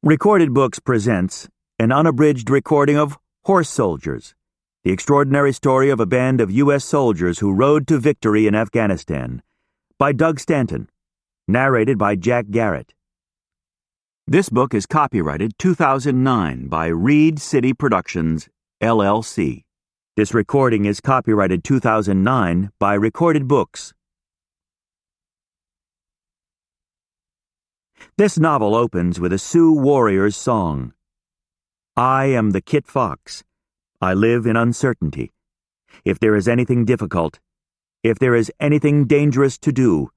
Recorded Books presents an unabridged recording of Horse Soldiers, the extraordinary story of a band of U.S. soldiers who rode to victory in Afghanistan, by Doug Stanton, narrated by Jack Garrett. This book is copyrighted 2009 by Reed City Productions, LLC. This recording is copyrighted 2009 by Recorded Books. This novel opens with a Sioux warrior's song. I am the Kit Fox. I live in uncertainty. If there is anything difficult, if there is anything dangerous to do,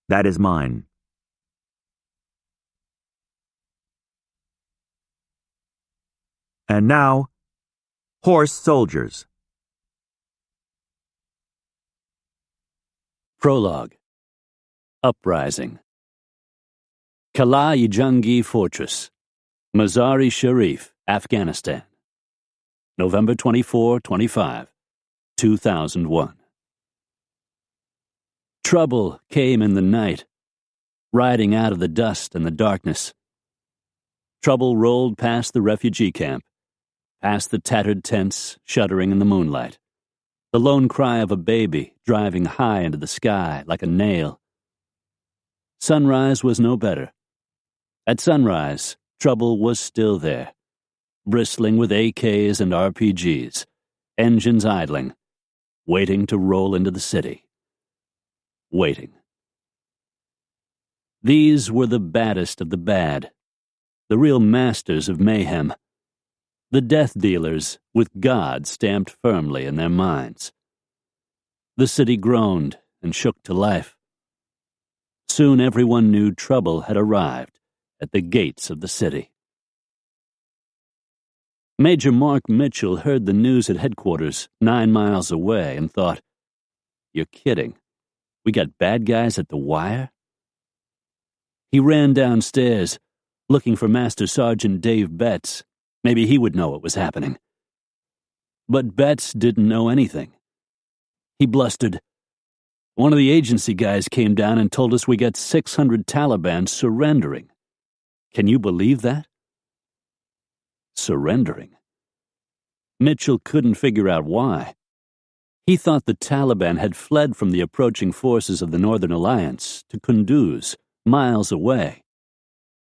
that is mine. And now, Horse Soldiers. Prologue. Uprising. Kala-i-Junghi Fortress, Mazar-i-Sharif, Afghanistan. November 24-25, 2001. Trouble came in the night, riding out of the dust and the darkness. Trouble rolled past the refugee camp, past the tattered tents shuddering in the moonlight, the lone cry of a baby driving high into the sky like a nail. Sunrise was no better. At sunrise, trouble was still there, bristling with AKs and RPGs, engines idling, waiting to roll into the city. Waiting. These were the baddest of the bad, the real masters of mayhem, the death dealers with God stamped firmly in their minds. The city groaned and shook to life. Soon everyone knew trouble had arrived at the gates of the city. Major Mark Mitchell heard the news at headquarters 9 miles away and thought, "You're kidding. We got bad guys at the wire?" He ran downstairs, looking for Master Sergeant Dave Betts. Maybe he would know what was happening. But Betts didn't know anything. He blustered, "One of the agency guys came down and told us we got 600 Taliban surrendering. Can you believe that?" Surrendering. Mitchell couldn't figure out why. He thought the Taliban had fled from the approaching forces of the Northern Alliance to Kunduz, miles away.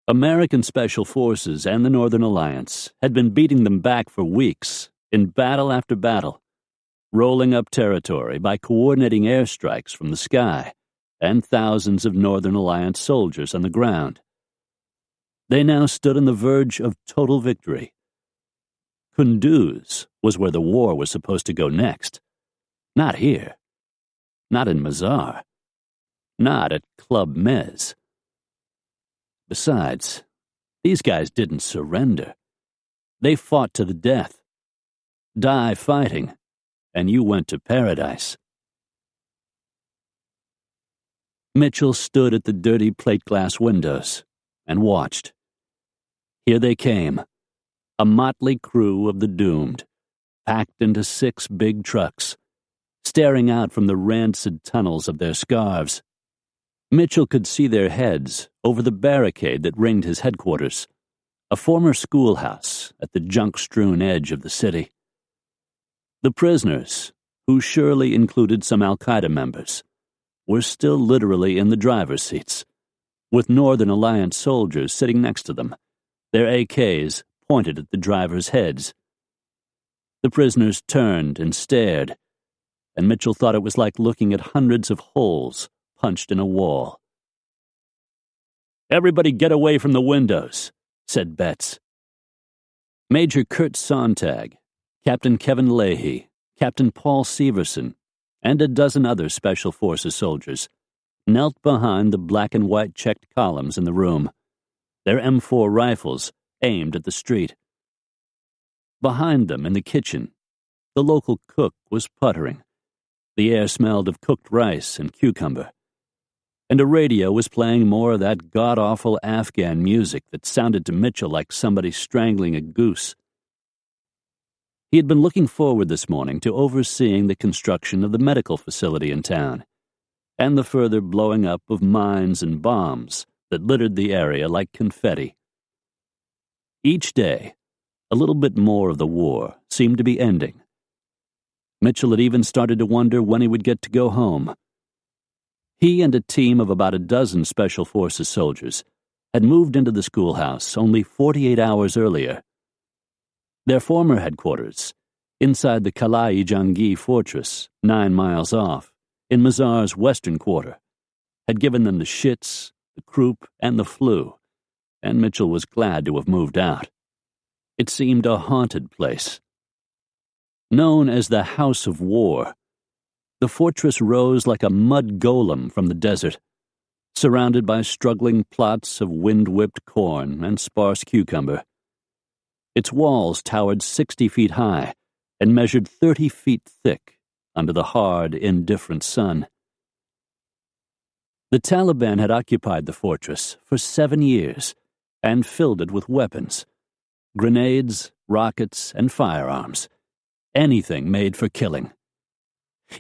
American Special Forces and the Northern Alliance had been beating them back for weeks, in battle after battle, rolling up territory by coordinating airstrikes from the sky and thousands of Northern Alliance soldiers on the ground. They now stood on the verge of total victory. Kunduz was where the war was supposed to go next. Not here. Not in Mazar. Not at Club Mez. Besides, these guys didn't surrender. They fought to the death. Die fighting, and you went to paradise. Mitchell stood at the dirty plate glass windows and watched. Here they came, a motley crew of the doomed, packed into 6 big trucks, staring out from the rancid tunnels of their scarves. Mitchell could see their heads over the barricade that ringed his headquarters, a former schoolhouse at the junk-strewn edge of the city. The prisoners, who surely included some Al-Qaeda members, were still literally in the driver's seats, with Northern Alliance soldiers sitting next to them, their AKs pointed at the drivers' heads. The prisoners turned and stared, and Mitchell thought it was like looking at hundreds of holes punched in a wall. "Everybody get away from the windows," said Betts. Major Kurt Sontag, Captain Kevin Leahy, Captain Paul Severson, and a dozen other Special Forces soldiers knelt behind the black and white checked columns in the room, their M4 rifles aimed at the street. Behind them in the kitchen, the local cook was puttering. The air smelled of cooked rice and cucumber, and a radio was playing more of that god-awful Afghan music that sounded to Mitchell like somebody strangling a goose. He had been looking forward this morning to overseeing the construction of the medical facility in town, and the further blowing up of mines and bombs that littered the area like confetti. Each day, a little bit more of the war seemed to be ending. Mitchell had even started to wonder when he would get to go home. He and a team of about a dozen Special Forces soldiers had moved into the schoolhouse only 48 hours earlier. Their former headquarters, inside the Kalai Jangi fortress, 9 miles off, in Mazar's western quarter, had given them the shits, the croup, and the flu, and Mitchell was glad to have moved out. It seemed a haunted place. Known as the House of War, the fortress rose like a mud golem from the desert, surrounded by struggling plots of wind-whipped corn and sparse cucumber. Its walls towered 60 feet high and measured 30 feet thick under the hard, indifferent sun. The Taliban had occupied the fortress for 7 years and filled it with weapons, grenades, rockets, and firearms, anything made for killing.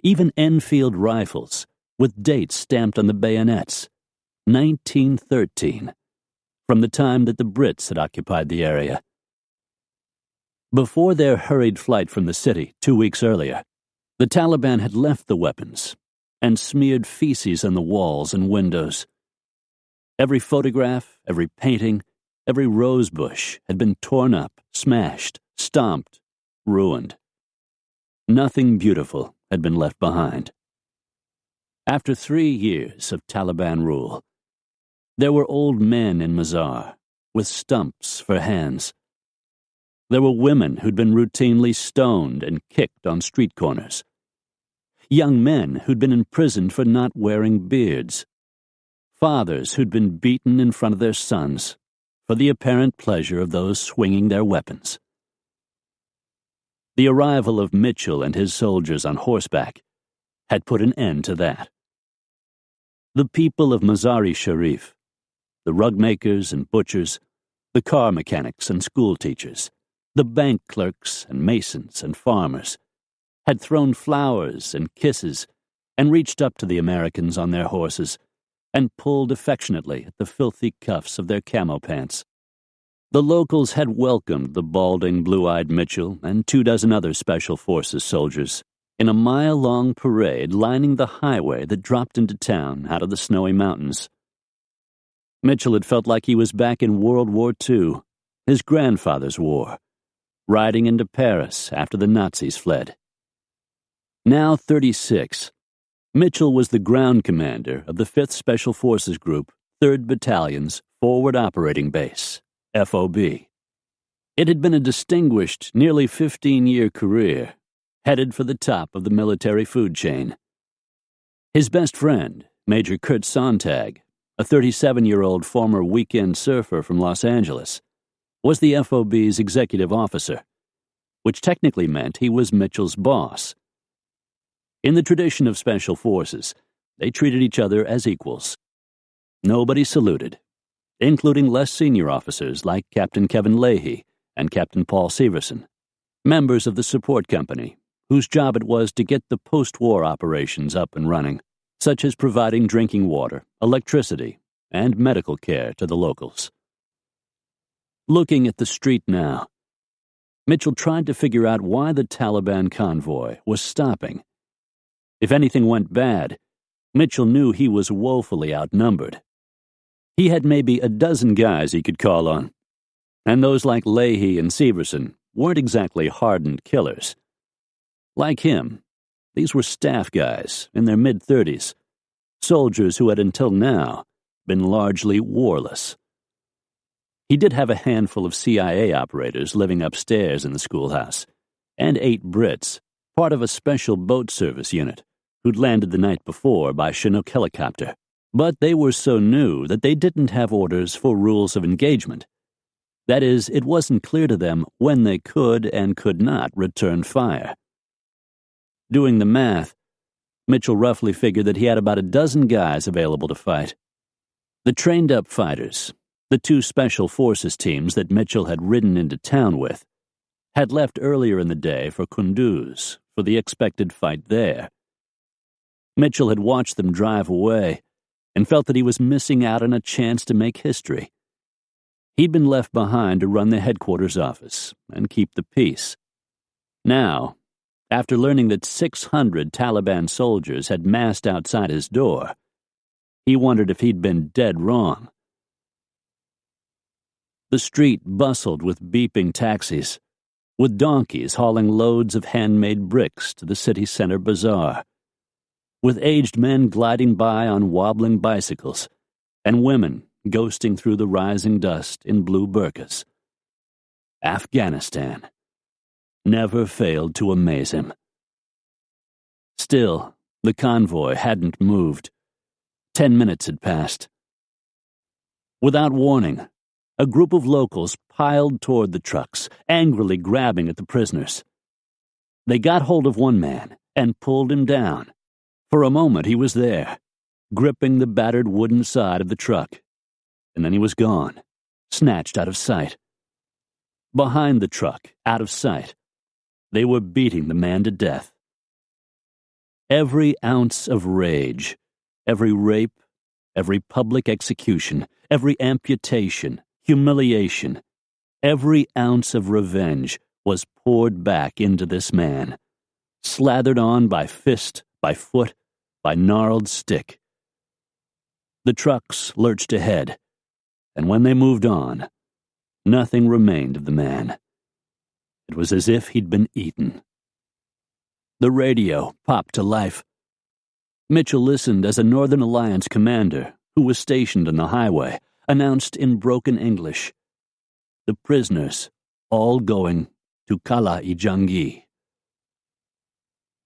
Even Enfield rifles, with dates stamped on the bayonets, 1913, from the time that the Brits had occupied the area. Before their hurried flight from the city 2 weeks earlier, the Taliban had left the weapons and smeared feces on the walls and windows. Every photograph, every painting, every rose bush had been torn up, smashed, stomped, ruined. Nothing beautiful had been left behind. After 3 years of Taliban rule, there were old men in Mazar with stumps for hands. There were women who'd been routinely stoned and kicked on street corners. Young men who'd been imprisoned for not wearing beards. Fathers who'd been beaten in front of their sons for the apparent pleasure of those swinging their weapons. The arrival of Mitchell and his soldiers on horseback had put an end to that. The people of Mazar-i-Sharif, the rug makers and butchers, the car mechanics and school teachers, the bank clerks and masons and farmers, had thrown flowers and kisses and reached up to the Americans on their horses and pulled affectionately at the filthy cuffs of their camo pants. The locals had welcomed the balding, blue-eyed Mitchell and 24 other Special Forces soldiers in a mile-long parade lining the highway that dropped into town out of the snowy mountains. Mitchell had felt like he was back in World War II, his grandfather's war, riding into Paris after the Nazis fled. Now 36, Mitchell was the ground commander of the 5th Special Forces Group, 3rd Battalion's Forward Operating Base, FOB. It had been a distinguished, nearly 15-year career, headed for the top of the military food chain. His best friend, Major Kurt Sontag, a 37-year-old former weekend surfer from Los Angeles, was the FOB's executive officer, which technically meant he was Mitchell's boss. In the tradition of Special Forces, they treated each other as equals. Nobody saluted, including less senior officers like Captain Kevin Leahy and Captain Paul Severson, members of the support company, whose job it was to get the post-war operations up and running, such as providing drinking water, electricity, and medical care to the locals. Looking at the street now, Mitchell tried to figure out why the Taliban convoy was stopping. If anything went bad, Mitchell knew he was woefully outnumbered. He had maybe a dozen guys he could call on, and those like Leahy and Severson weren't exactly hardened killers. Like him, these were staff guys in their mid-30s, soldiers who had until now been largely warless. He did have a handful of CIA operators living upstairs in the schoolhouse, and 8 Brits, part of a special boat service unit, who'd landed the night before by Chinook helicopter. But they were so new that they didn't have orders for rules of engagement. That is, it wasn't clear to them when they could and could not return fire. Doing the math, Mitchell roughly figured that he had about a dozen guys available to fight. The trained-up fighters, the 2 Special Forces teams that Mitchell had ridden into town with, had left earlier in the day for Kunduz for the expected fight there. Mitchell had watched them drive away and felt that he was missing out on a chance to make history. He'd been left behind to run the headquarters office and keep the peace. Now, after learning that 600 Taliban soldiers had massed outside his door, he wondered if he'd been dead wrong. The street bustled with beeping taxis, with donkeys hauling loads of handmade bricks to the city center bazaar, with aged men gliding by on wobbling bicycles, and women ghosting through the rising dust in blue burqas. Afghanistan never failed to amaze him. Still, the convoy hadn't moved. 10 minutes had passed. Without warning, a group of locals piled toward the trucks, angrily grabbing at the prisoners. They got hold of one man and pulled him down. For a moment he was there, gripping the battered wooden side of the truck, and then he was gone, snatched out of sight. Behind the truck, out of sight, they were beating the man to death. Every ounce of rage, every rape, every public execution, every amputation, humiliation, every ounce of revenge was poured back into this man, slathered on by fist, by foot, by gnarled stick. The trucks lurched ahead, and when they moved on, nothing remained of the man. It was as if he'd been eaten. The radio popped to life. Mitchell listened as a Northern Alliance commander, who was stationed on the highway, announced in broken English, "The prisoners, all going to Kala-i-Jangi."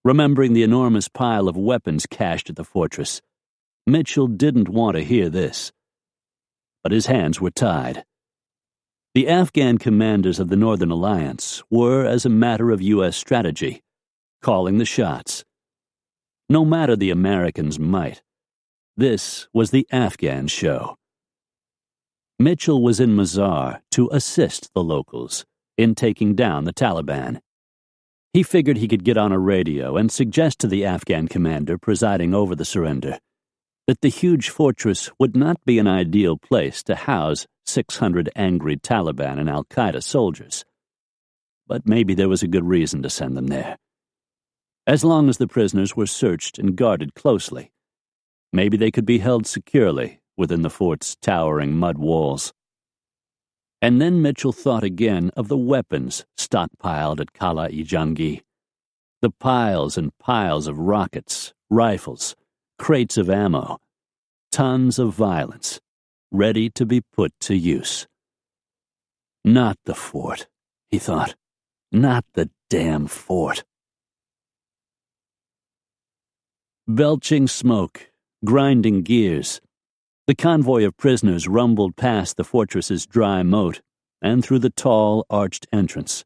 Remembering the enormous pile of weapons cached at the fortress, Mitchell didn't want to hear this. But his hands were tied. The Afghan commanders of the Northern Alliance were, as a matter of U.S. strategy, calling the shots. No matter the Americans' might, this was the Afghan show. Mitchell was in Mazar to assist the locals in taking down the Taliban. He figured he could get on a radio and suggest to the Afghan commander presiding over the surrender that the huge fortress would not be an ideal place to house 600 angry Taliban and al-Qaeda soldiers. But maybe there was a good reason to send them there. As long as the prisoners were searched and guarded closely, maybe they could be held securely within the fort's towering mud walls. And then Mitchell thought again of the weapons stockpiled at Kala-i-Jangi. The piles and piles of rockets, rifles, crates of ammo, tons of violence, ready to be put to use. Not the fort, he thought. Not the damn fort. Belching smoke, grinding gears, the convoy of prisoners rumbled past the fortress's dry moat and through the tall, arched entrance.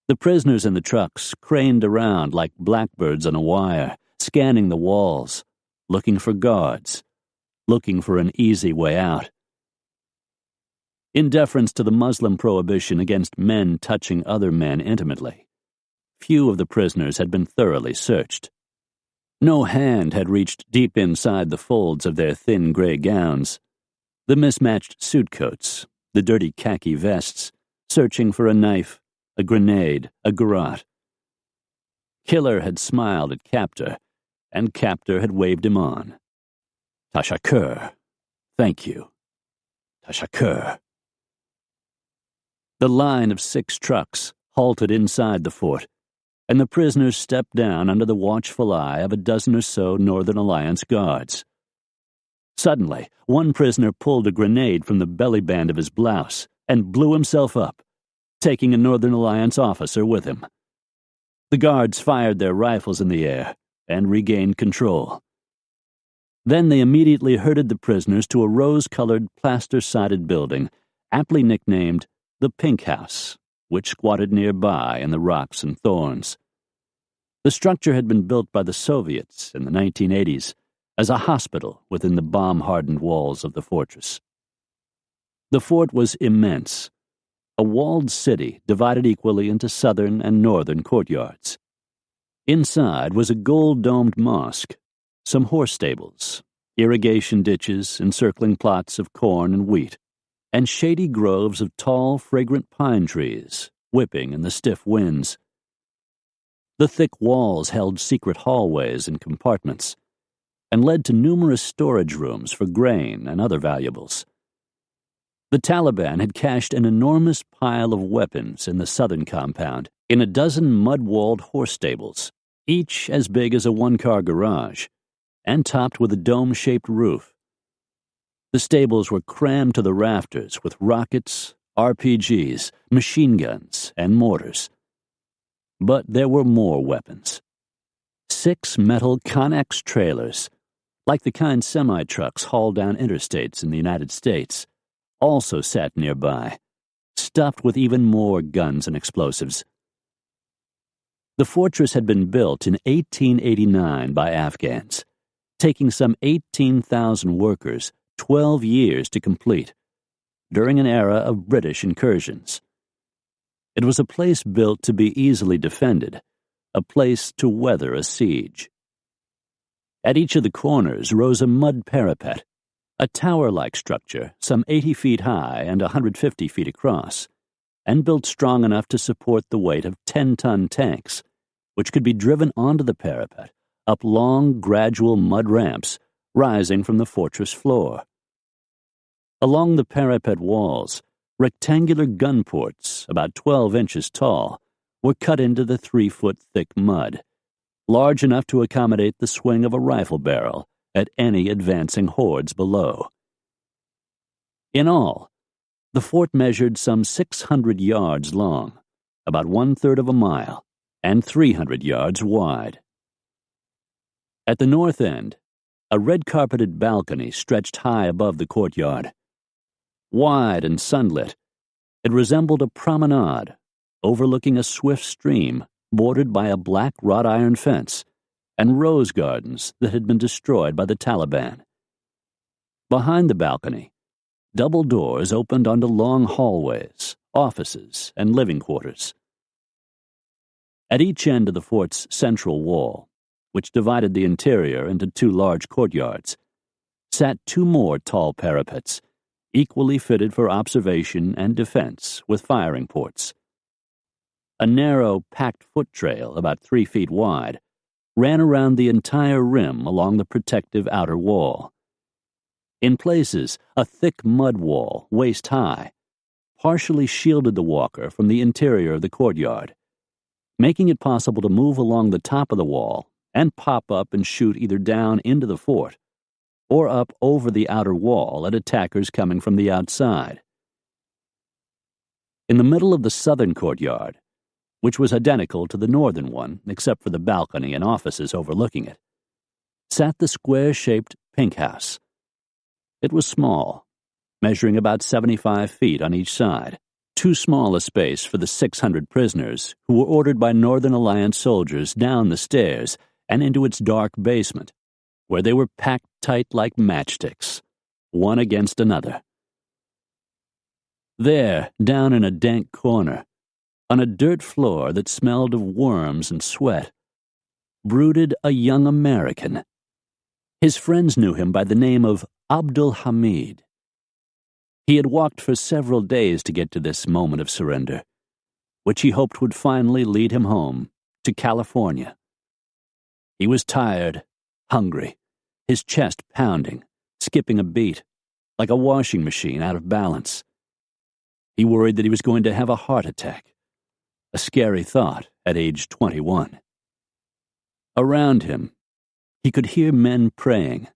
The prisoners in the trucks craned around like blackbirds on a wire, scanning the walls, looking for guards, looking for an easy way out. In deference to the Muslim prohibition against men touching other men intimately, few of the prisoners had been thoroughly searched. No hand had reached deep inside the folds of their thin gray gowns, the mismatched suit coats, the dirty khaki vests, searching for a knife, a grenade, a garrote. Killer had smiled at Captor, and Captor had waved him on. Tashakur. Thank you. Tashakur. The line of 6 trucks halted inside the fort, and the prisoners stepped down under the watchful eye of a dozen or so Northern Alliance guards. Suddenly, one prisoner pulled a grenade from the belly band of his blouse and blew himself up, taking a Northern Alliance officer with him. The guards fired their rifles in the air and regained control. Then they immediately herded the prisoners to a rose-colored, plaster-sided building, aptly nicknamed the Pink House, which squatted nearby in the rocks and thorns. The structure had been built by the Soviets in the 1980s as a hospital within the bomb-hardened walls of the fortress. The fort was immense, a walled city divided equally into southern and northern courtyards. Inside was a gold-domed mosque, some horse stables, irrigation ditches encircling plots of corn and wheat, and shady groves of tall, fragrant pine trees, whipping in the stiff winds. The thick walls held secret hallways and compartments, and led to numerous storage rooms for grain and other valuables. The Taliban had cached an enormous pile of weapons in the southern compound in a dozen mud-walled horse stables, each as big as a one-car garage, and topped with a dome-shaped roof. The stables were crammed to the rafters with rockets, RPGs, machine guns, and mortars. But there were more weapons. 6 metal Connex trailers, like the kind semi-trucks haul down interstates in the United States, also sat nearby, stuffed with even more guns and explosives. The fortress had been built in 1889 by Afghans, taking some 18,000 workers 12 years to complete, during an era of British incursions. It was a place built to be easily defended, a place to weather a siege. At each of the corners rose a mud parapet, a tower-like structure some 80 feet high and 150 feet across, and built strong enough to support the weight of 10-ton tanks, which could be driven onto the parapet up long, gradual mud ramps rising from the fortress floor. Along the parapet walls, rectangular gun ports, about 12 inches tall, were cut into the 3-foot-thick mud, large enough to accommodate the swing of a rifle barrel at any advancing hordes below. In all, the fort measured some 600 yards long, about 1/3 of a mile, and 300 yards wide. At the north end, a red-carpeted balcony stretched high above the courtyard. Wide and sunlit, it resembled a promenade overlooking a swift stream bordered by a black wrought-iron fence and rose gardens that had been destroyed by the Taliban. Behind the balcony, double doors opened onto long hallways, offices, and living quarters. At each end of the fort's central wall, which divided the interior into 2 large courtyards, sat 2 more tall parapets, equally fitted for observation and defense with firing ports. A narrow, packed foot trail, about 3 feet wide, ran around the entire rim along the protective outer wall. In places, a thick mud wall, waist-high, partially shielded the walker from the interior of the courtyard, making it possible to move along the top of the wall and pop up and shoot either down into the fort or up over the outer wall at attackers coming from the outside. In the middle of the southern courtyard, which was identical to the northern one except for the balcony and offices overlooking it, sat the square-shaped pink house. It was small, measuring about 75 feet on each side, too small a space for the 600 prisoners who were ordered by Northern Alliance soldiers down the stairs and into its dark basement, where they were packed tight like matchsticks, one against another. There, down in a dank corner, on a dirt floor that smelled of worms and sweat, brooded a young American. His friends knew him by the name of Abdul Hamid. He had walked for several days to get to this moment of surrender, which he hoped would finally lead him home to California. He was tired, hungry, his chest pounding, skipping a beat, like a washing machine out of balance. He worried that he was going to have a heart attack, a scary thought at age 21. Around him, he could hear men praying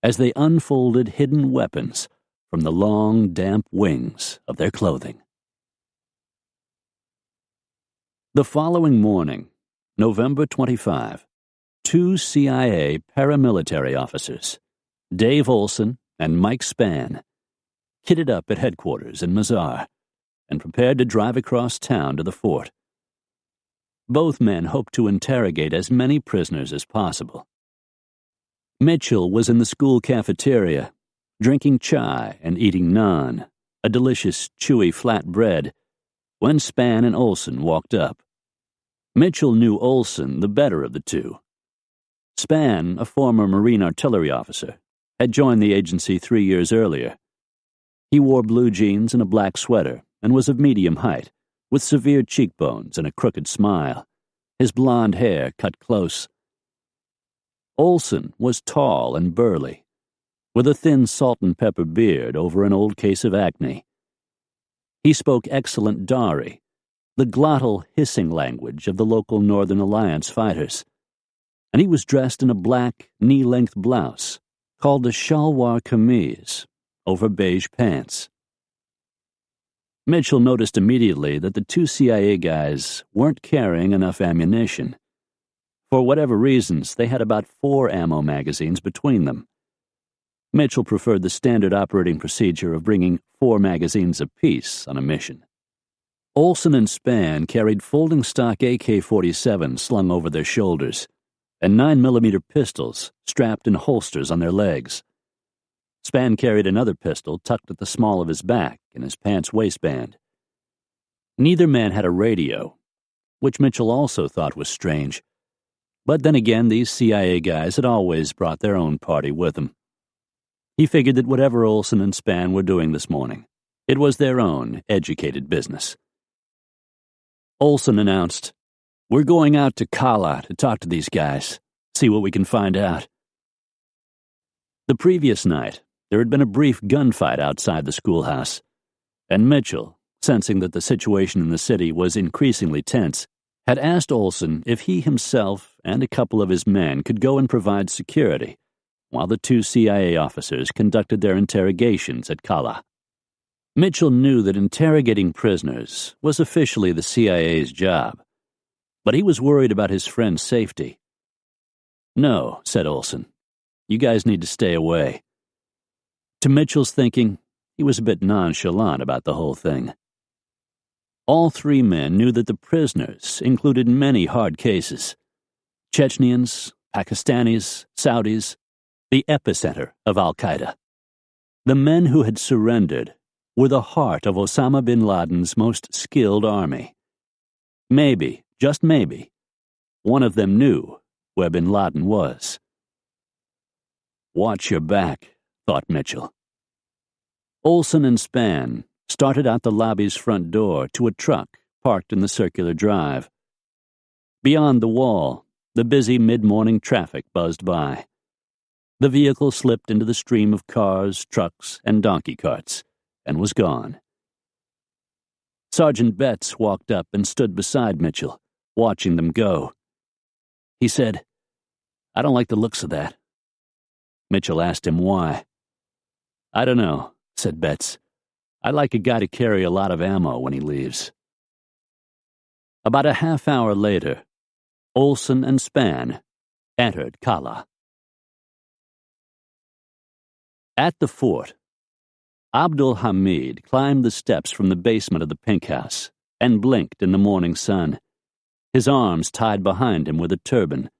as they unfolded hidden weapons from the long, damp wings of their clothing. The following morning, November 25, 2 CIA paramilitary officers, Dave Olson and Mike Spann, kitted up at headquarters in Mazar and prepared to drive across town to the fort. Both men hoped to interrogate as many prisoners as possible. Mitchell was in the school cafeteria, drinking chai and eating naan, a delicious, chewy flat bread, when Spann and Olson walked up. Mitchell knew Olson the better of the two. Spann, a former Marine artillery officer, had joined the agency 3 years earlier. He wore blue jeans and a black sweater and was of medium height, with severe cheekbones and a crooked smile, his blond hair cut close. Olson was tall and burly, with a thin salt and pepper beard over an old case of acne. He spoke excellent Dari, the glottal hissing language of the local Northern Alliance fighters, and he was dressed in a black, knee-length blouse called a shalwar kameez over beige pants. Mitchell noticed immediately that the two CIA guys weren't carrying enough ammunition. For whatever reasons, they had about 4 ammo magazines between them. Mitchell preferred the standard operating procedure of bringing 4 magazines apiece on a mission. Olson and Spann carried folding stock AK-47s slung over their shoulders, and 9mm pistols strapped in holsters on their legs. Spann carried another pistol tucked at the small of his back in his pants waistband. Neither man had a radio, which Mitchell also thought was strange. But then again, these CIA guys had always brought their own party with them. He figured that whatever Olson and Spann were doing this morning, it was their own educated business. Olson announced, "We're going out to Kala to talk to these guys, see what we can find out." The previous night, there had been a brief gunfight outside the schoolhouse, and Mitchell, sensing that the situation in the city was increasingly tense, had asked Olson if he himself and a couple of his men could go and provide security while the 2 CIA officers conducted their interrogations at Kala. Mitchell knew that interrogating prisoners was officially the CIA's job, but he was worried about his friend's safety. "No," said Olson, "you guys need to stay away." To Mitchell's thinking, he was a bit nonchalant about the whole thing. All 3 men knew that the prisoners included many hard cases: Chechens, Pakistanis, Saudis, the epicenter of al-Qaeda. The men who had surrendered were the heart of Osama bin Laden's most skilled army. Maybe, just maybe, one of them knew where bin Laden was. "Watch your back," thought Mitchell. Olson and Spann started out the lobby's front door to a truck parked in the circular drive. Beyond the wall, the busy mid-morning traffic buzzed by. The vehicle slipped into the stream of cars, trucks, and donkey carts, and was gone. Sergeant Betts walked up and stood beside Mitchell, watching them go. He said, "I don't like the looks of that." Mitchell asked him why. "I don't know," said Betts. "I like a guy to carry a lot of ammo when he leaves." About a half hour later, Olson and Spann entered Kala. At the fort, Abdul Hamid climbed the steps from the basement of the pink house and blinked in the morning sun, his arms tied behind him with a turban.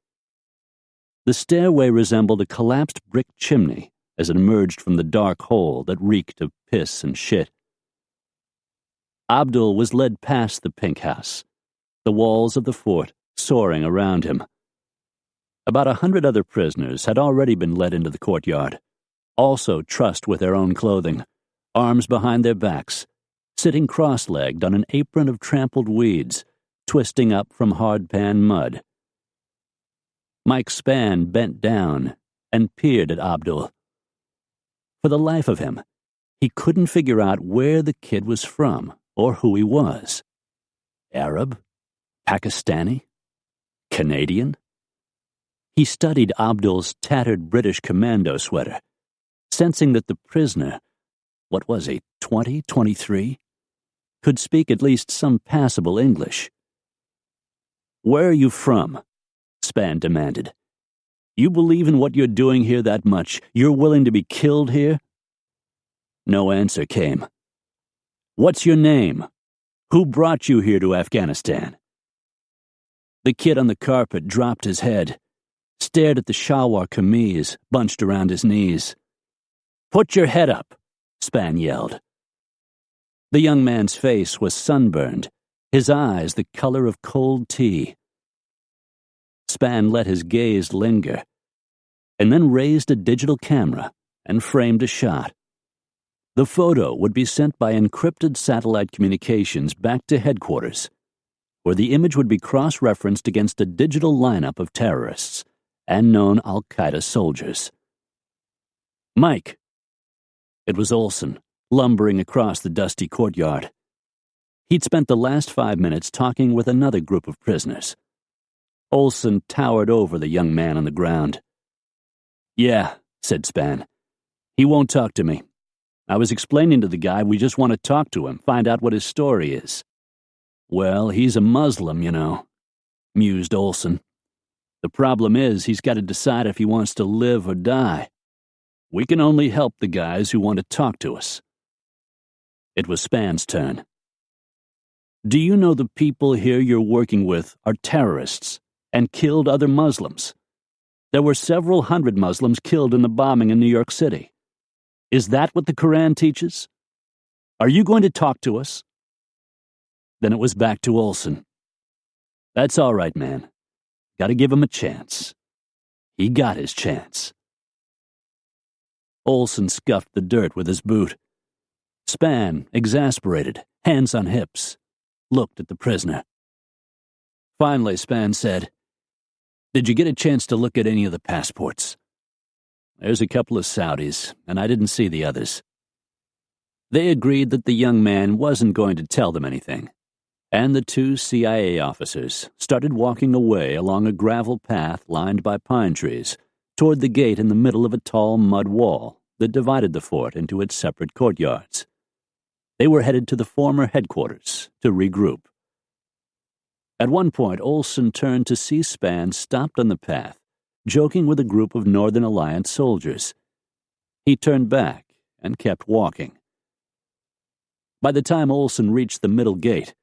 The stairway resembled a collapsed brick chimney as it emerged from the dark hole that reeked of piss and shit. Abdul was led past the pink house, the walls of the fort soaring around him. About 100 other prisoners had already been led into the courtyard, also trussed with their own clothing, arms behind their backs, sitting cross-legged on an apron of trampled weeds, twisting up from hard-pan mud. Mike Spann bent down and peered at Abdul. For the life of him, he couldn't figure out where the kid was from or who he was. Arab? Pakistani? Canadian? He studied Abdul's tattered British commando sweater, sensing that the prisoner, what was he, 20, 23, could speak at least some passable English. "Where are you from?" Spann demanded. "You believe in what you're doing here that much? You're willing to be killed here?" No answer came. "What's your name? Who brought you here to Afghanistan?" The kid on the carpet dropped his head, stared at the shalwar kameez bunched around his knees. "Put your head up," Spann yelled. The young man's face was sunburned, his eyes the color of cold tea. Spann let his gaze linger, and then raised a digital camera and framed a shot. The photo would be sent by encrypted satellite communications back to headquarters, where the image would be cross-referenced against a digital lineup of terrorists and known al-Qaeda soldiers. "Mike!" It was Olson, lumbering across the dusty courtyard. He'd spent the last 5 minutes talking with another group of prisoners. Olson towered over the young man on the ground. "Yeah," said Spann. "He won't talk to me. I was explaining to the guy we just want to talk to him, find out what his story is." "Well, he's a Muslim, you know," mused Olson. "The problem is he's got to decide if he wants to live or die. We can only help the guys who want to talk to us." It was Spann's turn. "Do you know the people here you're working with are terrorists and killed other Muslims? There were several hundred Muslims killed in the bombing in New York City. Is that what the Quran teaches? Are you going to talk to us?" Then it was back to Olson. "That's all right, man. Got to give him a chance." He got his chance. Olson scuffed the dirt with his boot. Spann, exasperated, hands on hips, looked at the prisoner. Finally, Spann said, "Did you get a chance to look at any of the passports?" "There's a couple of Saudis, and I didn't see the others." They agreed that the young man wasn't going to tell them anything, and the 2 CIA officers started walking away along a gravel path lined by pine trees toward the gate in the middle of a tall mud wall that divided the fort into its separate courtyards. They were headed to the former headquarters to regroup. At one point, Olson turned to see Spann stopped on the path, joking with a group of Northern Alliance soldiers. He turned back and kept walking. By the time Olson reached the middle gate,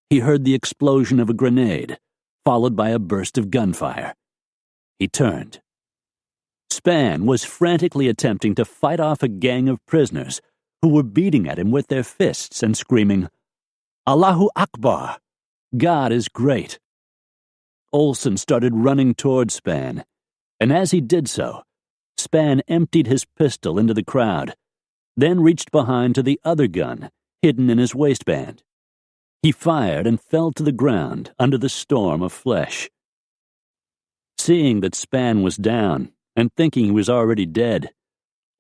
he heard the explosion of a grenade, followed by a burst of gunfire. He turned. Spann was frantically attempting to fight off a gang of prisoners who were beating at him with their fists and screaming, "Allahu Akbar! God is great!" Olson started running toward Spann, and as he did so, Spann emptied his pistol into the crowd, then reached behind to the other gun hidden in his waistband. He fired and fell to the ground under the storm of flesh. Seeing that Spann was down and thinking he was already dead,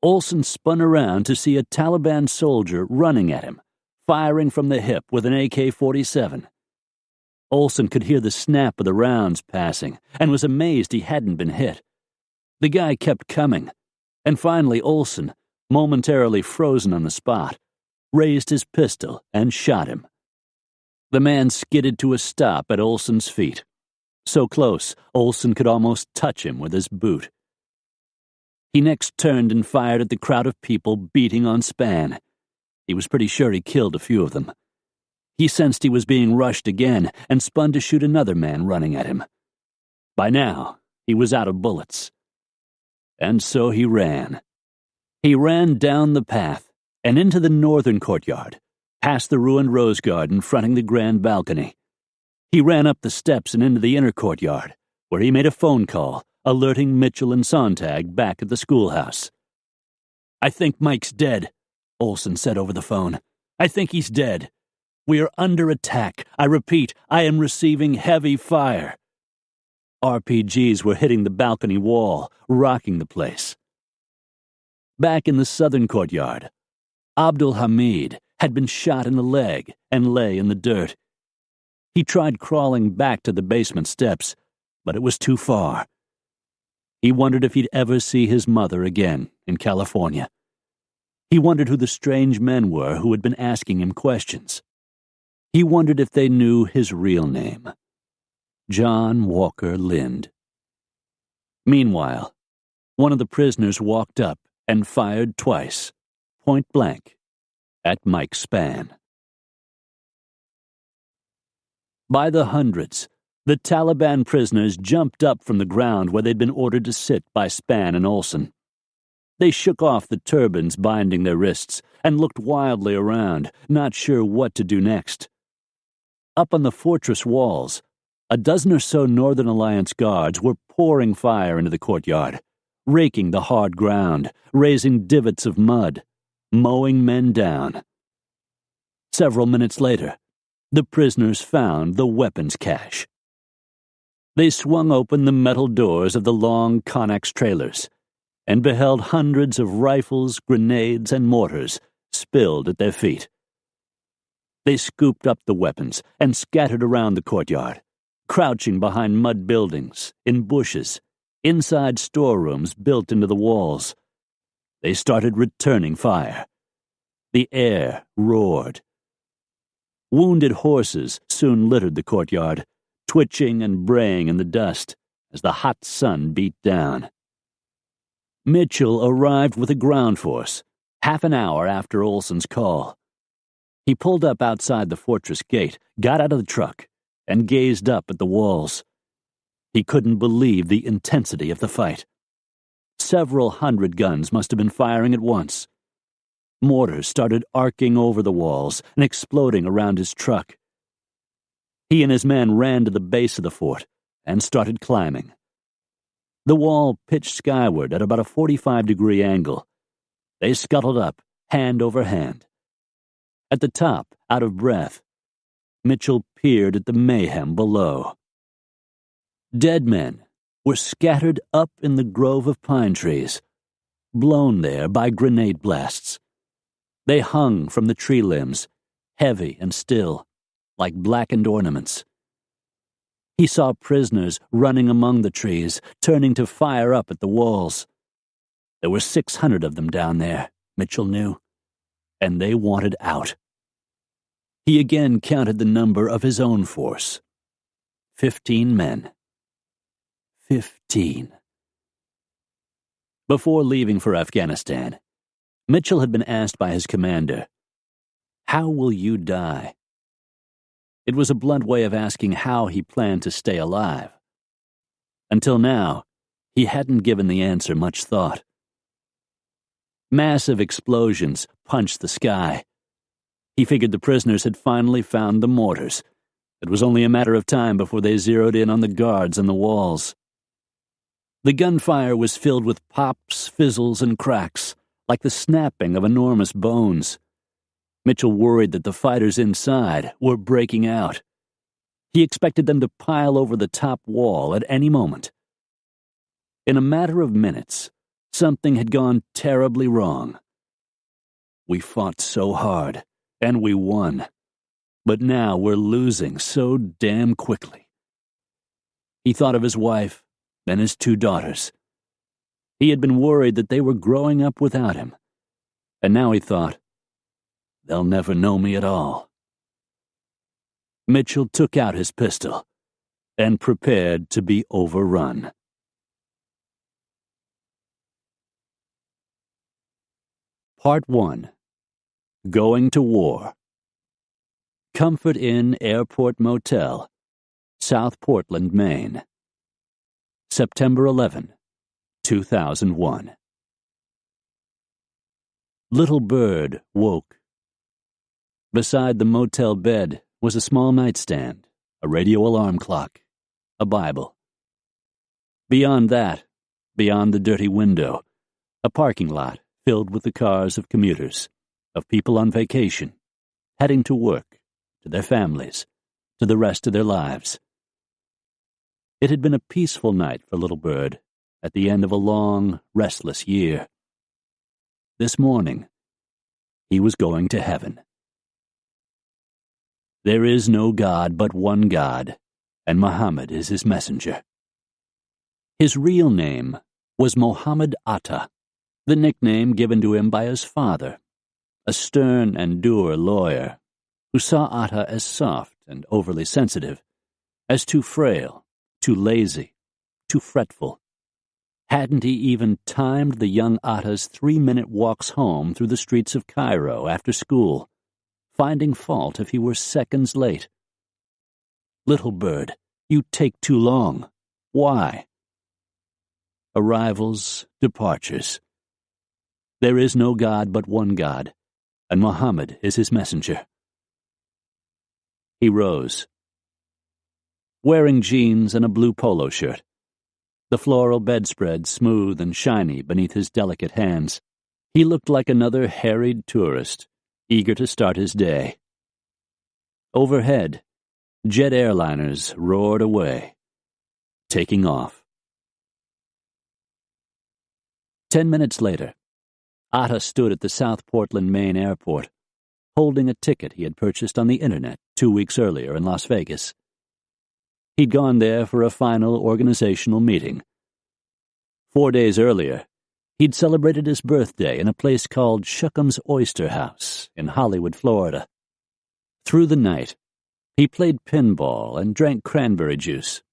Olson spun around to see a Taliban soldier running at him, firing from the hip with an AK-47. Olson could hear the snap of the rounds passing and was amazed he hadn't been hit. The guy kept coming, and finally Olson, momentarily frozen on the spot, raised his pistol and shot him. The man skidded to a stop at Olson's feet, so close Olson could almost touch him with his boot. He next turned and fired at the crowd of people beating on Spann. He was pretty sure he killed a few of them. He sensed he was being rushed again and spun to shoot another man running at him. By now, he was out of bullets. And so he ran. He ran down the path and into the northern courtyard, past the ruined rose garden fronting the grand balcony. He ran up the steps and into the inner courtyard, where he made a phone call, alerting Mitchell and Sontag back at the schoolhouse. "I think Mike's dead," Olson said over the phone. "I think he's dead. We are under attack. I repeat, I am receiving heavy fire." RPGs were hitting the balcony wall, rocking the place. Back in the southern courtyard, Abdul Hamid had been shot in the leg and lay in the dirt. He tried crawling back to the basement steps, but it was too far. He wondered if he'd ever see his mother again in California. He wondered who the strange men were who had been asking him questions. He wondered if they knew his real name. John Walker Lind. Meanwhile, one of the prisoners walked up and fired twice, point blank, at Mike Spann. By the hundreds, the Taliban prisoners jumped up from the ground where they'd been ordered to sit by Spann and Olson. They shook off the turbans binding their wrists and looked wildly around, not sure what to do next. Up on the fortress walls, a dozen or so Northern Alliance guards were pouring fire into the courtyard, raking the hard ground, raising divots of mud, mowing men down. Several minutes later, the prisoners found the weapons cache. They swung open the metal doors of the long Connex trailers and beheld hundreds of rifles, grenades, and mortars spilled at their feet. They scooped up the weapons and scattered around the courtyard, crouching behind mud buildings, in bushes, inside storerooms built into the walls. They started returning fire. The air roared. Wounded horses soon littered the courtyard, twitching and braying in the dust as the hot sun beat down. Mitchell arrived with a ground force, half an hour after Olson's call. He pulled up outside the fortress gate, got out of the truck, and gazed up at the walls. He couldn't believe the intensity of the fight. Several hundred guns must have been firing at once. Mortars started arcing over the walls and exploding around his truck. He and his men ran to the base of the fort and started climbing. The wall pitched skyward at about a 45-degree angle. They scuttled up, hand over hand. At the top, out of breath, Mitchell peered at the mayhem below. Dead men were scattered up in the grove of pine trees, blown there by grenade blasts. They hung from the tree limbs, heavy and still, like blackened ornaments. He saw prisoners running among the trees, turning to fire up at the walls. There were 600 of them down there, Mitchell knew, and they wanted out. He again counted the number of his own force. 15 men. 15. Before leaving for Afghanistan, Mitchell had been asked by his commander, "How will you die?" It was a blunt way of asking how he planned to stay alive. Until now, he hadn't given the answer much thought. Massive explosions punched the sky. He figured the prisoners had finally found the mortars. It was only a matter of time before they zeroed in on the guards on the walls. The gunfire was filled with pops, fizzles, and cracks, like the snapping of enormous bones. Mitchell worried that the fighters inside were breaking out. He expected them to pile over the top wall at any moment. In a matter of minutes, something had gone terribly wrong. We fought so hard, and we won. But now we're losing so damn quickly. He thought of his wife, then his 2 daughters. He had been worried that they were growing up without him. And now he thought, they'll never know me at all. Mitchell took out his pistol and prepared to be overrun. Part 1. Going to War. Comfort Inn Airport Motel, South Portland, Maine. September 11, 2001. Little Bird woke. Beside the motel bed was a small nightstand, a radio alarm clock, a Bible. Beyond that, beyond the dirty window, a parking lot filled with the cars of commuters, of people on vacation, heading to work, to their families, to the rest of their lives. It had been a peaceful night for Little Bird at the end of a long, restless year. This morning, he was going to heaven. There is no God but one God, and Muhammad is his messenger. His real name was Mohammed Atta, the nickname given to him by his father, a stern and dour lawyer who saw Atta as soft and overly sensitive, as too frail, too lazy, too fretful. Hadn't he even timed the young Atta's 3-minute walks home through the streets of Cairo after school, finding fault if he were seconds late? Little Bird, you take too long. Why? Arrivals, departures. There is no God but one God, and Muhammad is his messenger. He rose. Wearing jeans and a blue polo shirt, the floral bedspread smooth and shiny beneath his delicate hands, He looked like another harried tourist, eager to start his day. Overhead, jet airliners roared away, taking off. 10 minutes later, Atta stood at the South Portland, Maine airport, holding a ticket he had purchased on the internet 2 weeks earlier in Las Vegas. He'd gone there for a final organizational meeting. 4 days earlier, he'd celebrated his birthday in a place called Shuckham's Oyster House in Hollywood, Florida. Through the night, he played pinball and drank cranberry juice,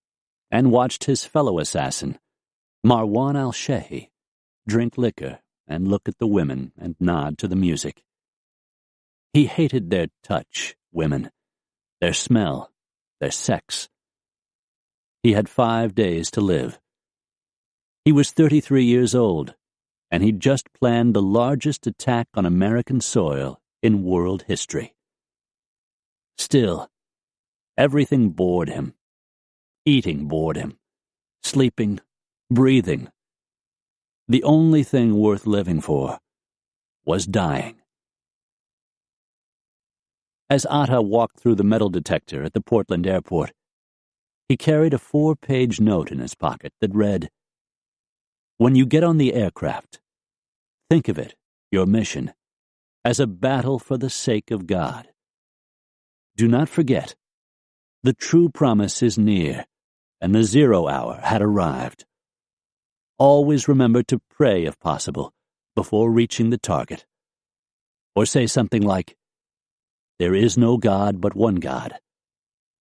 and watched his fellow assassin, Marwan al-Shehi, drink liquor and look at the women and nod to the music. He hated their touch, women, their smell, their sex. He had 5 days to live. He was 33 years old, and he'd just planned the largest attack on American soil in world history. Still, everything bored him. Eating bored him. Sleeping, breathing. The only thing worth living for was dying. As Atta walked through the metal detector at the Portland airport, he carried a 4-page note in his pocket that read, "When you get on the aircraft, think of it, your mission, as a battle for the sake of God. Do not forget, the true promise is near, and the 0 hour had arrived. Always remember to pray, if possible, before reaching the target." Or say something like, "There is no God but one God,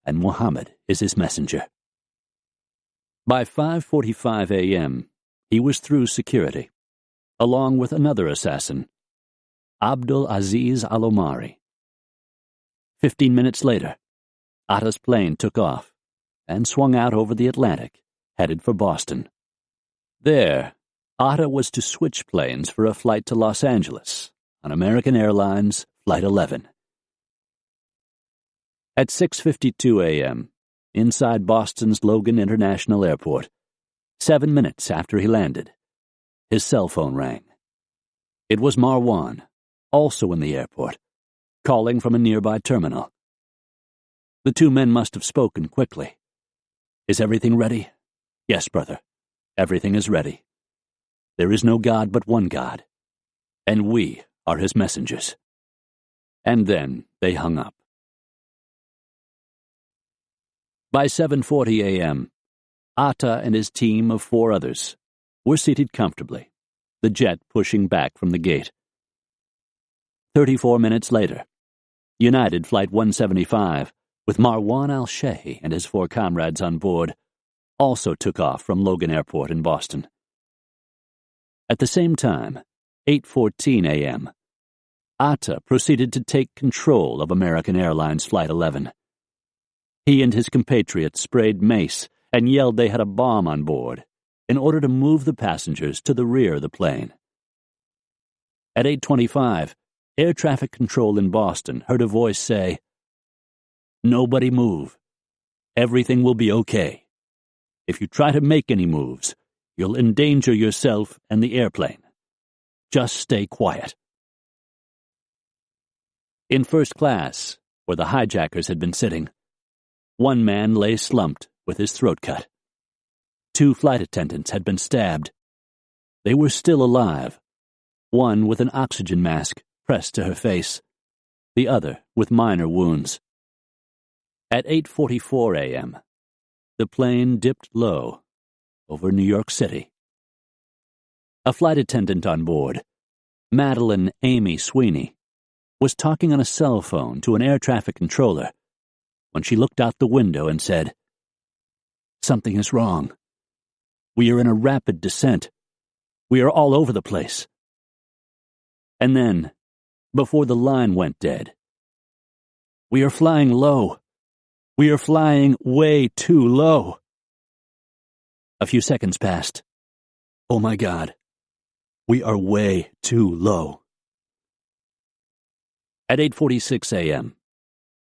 and Muhammad is his messenger." By 5:45 a.m., he was through security, along with another assassin, Abdul Aziz al-Omari. 15 minutes later, Atta's plane took off and swung out over the Atlantic, headed for Boston. There, Atta was to switch planes for a flight to Los Angeles on American Airlines Flight 11. At 6:52 a.m., inside Boston's Logan International Airport, 7 minutes after he landed, his cell phone rang. It was Marwan, also in the airport, calling from a nearby terminal. The two men must have spoken quickly. "Is everything ready?" "Yes, brother. Everything is ready. There is no God but one God, and we are his messengers." And then they hung up. By 7:40 a.m., Atta and his team of 4 others were seated comfortably, the jet pushing back from the gate. 34 minutes later, United Flight 175, with Marwan al-Shehi and his 4 comrades on board, also took off from Logan Airport in Boston. At the same time, 8:14 a.m., Atta proceeded to take control of American Airlines Flight 11. He and his compatriots sprayed mace and yelled they had a bomb on board in order to move the passengers to the rear of the plane. At 8:25, air traffic control in Boston heard a voice say, "Nobody move. Everything will be okay. If you try to make any moves, you'll endanger yourself and the airplane. Just stay quiet." In first class, where the hijackers had been sitting, one man lay slumped with his throat cut. 2 flight attendants had been stabbed. They were still alive, one with an oxygen mask pressed to her face, the other with minor wounds. At 8:44 a.m., the plane dipped low over New York City. A flight attendant on board, Madeline Amy Sweeney, was talking on a cell phone to an air traffic controller when she looked out the window and said, "Something is wrong. We are in a rapid descent. We are all over the place." And then, before the line went dead, "We are flying low. We are flying way too low." A few seconds passed. "Oh my God, we are way too low." At 8:46 a.m.,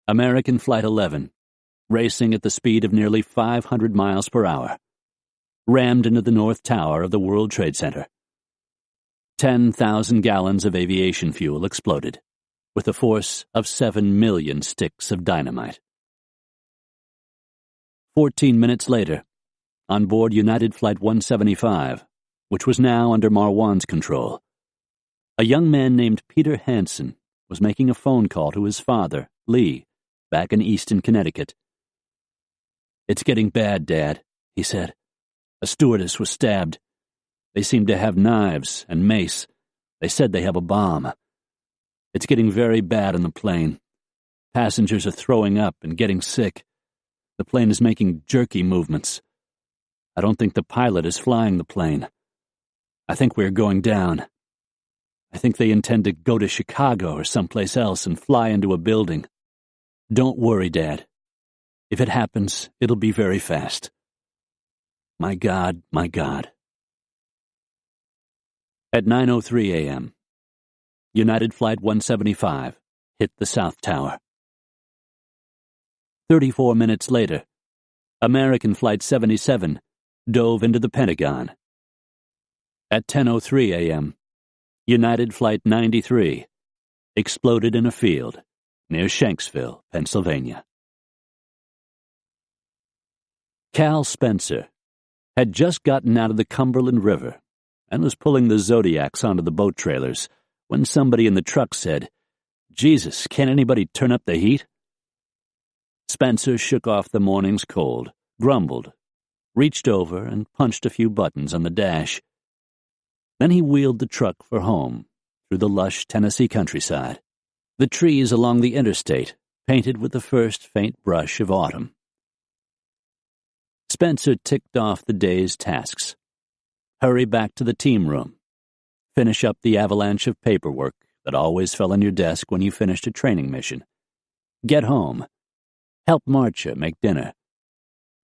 American Flight 11, racing at the speed of nearly 500 miles per hour, rammed into the North Tower of the World Trade Center. 10,000 gallons of aviation fuel exploded, with a force of 7 million sticks of dynamite. 14 minutes later, on board United Flight 175, which was now under Marwan's control, a young man named Peter Hansen was making a phone call to his father, Lee, back in Easton, Connecticut. "It's getting bad, Dad," he said. "A stewardess was stabbed. They seem to have knives and mace. They said they have a bomb. It's getting very bad on the plane. Passengers are throwing up and getting sick. The plane is making jerky movements. I don't think the pilot is flying the plane. I think we're going down. I think they intend to go to Chicago or someplace else and fly into a building. Don't worry, Dad. If it happens, it'll be very fast. My God, my God." At 9:03 a.m., United Flight 175 hit the South Tower. 34 minutes later, American Flight 77 dove into the Pentagon. At 10:03 a.m., United Flight 93 exploded in a field near Shanksville, Pennsylvania. Cal Spencer had just gotten out of the Cumberland River and was pulling the Zodiacs onto the boat trailers when somebody in the truck said, "Jesus, can't anybody turn up the heat?" Spencer shook off the morning's cold, grumbled, reached over and punched a few buttons on the dash. Then he wheeled the truck for home through the lush Tennessee countryside, the trees along the interstate painted with the first faint brush of autumn. Spencer ticked off the day's tasks. Hurry back to the team room. Finish up the avalanche of paperwork that always fell on your desk when you finished a training mission. Get home. Help Marcia make dinner.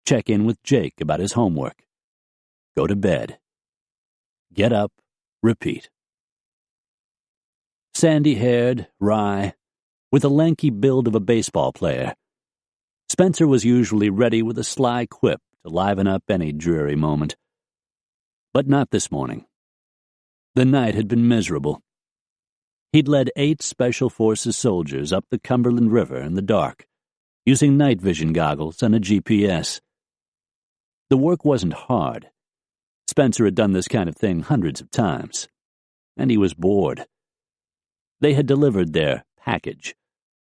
Check in with Jake about his homework. Go to bed. Get up. Repeat. Sandy-haired, wry, with the lanky build of a baseball player, Spencer was usually ready with a sly quip to liven up any dreary moment. But not this morning. The night had been miserable. He'd led 8 Special Forces soldiers up the Cumberland River in the dark, using night vision goggles and a GPS. The work wasn't hard. Spencer had done this kind of thing hundreds of times, and he was bored. They had delivered their package,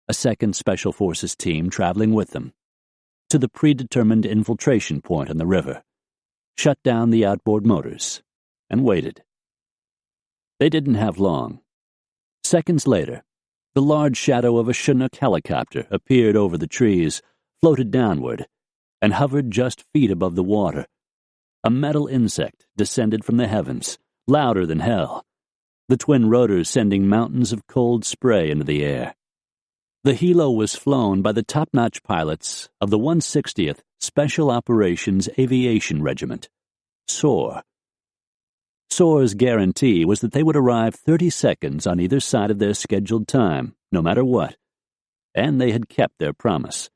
a 2nd Special Forces team traveling with them, to the predetermined infiltration point on the river, shut down the outboard motors, and waited. They didn't have long. Seconds later, the large shadow of a Chinook helicopter appeared over the trees, floated downward, and hovered just feet above the water. A metal insect descended from the heavens, louder than hell, the twin rotors sending mountains of cold spray into the air. The helo was flown by the top-notch pilots of the 160th Special Operations Aviation Regiment, SOAR. SOAR's guarantee was that they would arrive 30 seconds on either side of their scheduled time, no matter what, and they had kept their promise.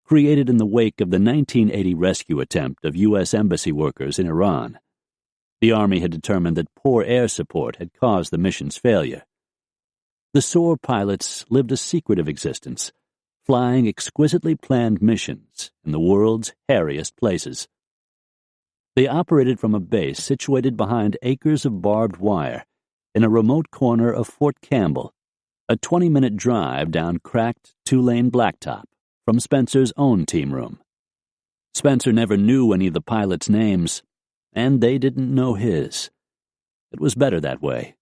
Created in the wake of the 1980 rescue attempt of U.S. Embassy workers in Iran, the Army had determined that poor air support had caused the mission's failure. The SOAR pilots lived a secretive existence, flying exquisitely planned missions in the world's hairiest places. They operated from a base situated behind acres of barbed wire in a remote corner of Fort Campbell, a 20-minute drive down cracked 2-lane blacktop from Spencer's own team room. Spencer never knew any of the pilots' names, and they didn't know his. It was better that way.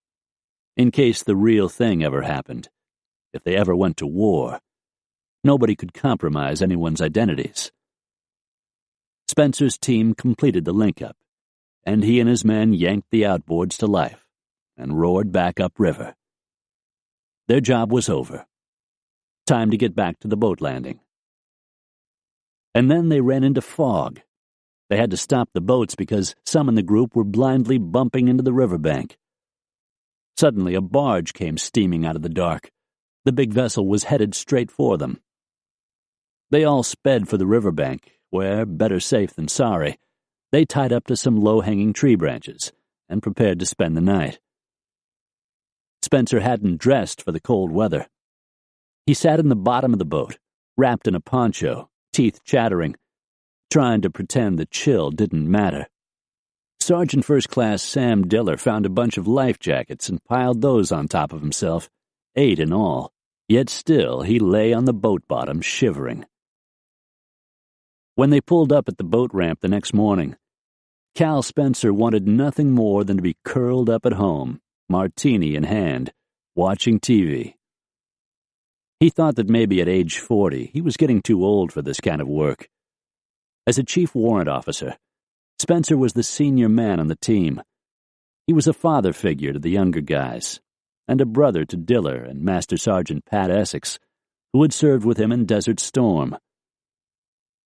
In case the real thing ever happened, if they ever went to war, nobody could compromise anyone's identities. Spencer's team completed the link-up, and he and his men yanked the outboards to life and roared back upriver. Their job was over. Time to get back to the boat landing. And then they ran into fog. They had to stop the boats because some in the group were blindly bumping into the riverbank. Suddenly, a barge came steaming out of the dark. The big vessel was headed straight for them. They all sped for the riverbank, where, better safe than sorry, they tied up to some low-hanging tree branches and prepared to spend the night. Spencer hadn't dressed for the cold weather. He sat in the bottom of the boat, wrapped in a poncho, teeth chattering, trying to pretend the chill didn't matter. Sergeant First Class Sam Diller found a bunch of life jackets and piled those on top of himself, 8 in all, yet still he lay on the boat bottom shivering. When they pulled up at the boat ramp the next morning, Cal Spencer wanted nothing more than to be curled up at home, martini in hand, watching TV. He thought that maybe at age 40 he was getting too old for this kind of work. As a chief warrant officer, Spencer was the senior man on the team. He was a father figure to the younger guys, and a brother to Diller and Master Sergeant Pat Essex, who had served with him in Desert Storm.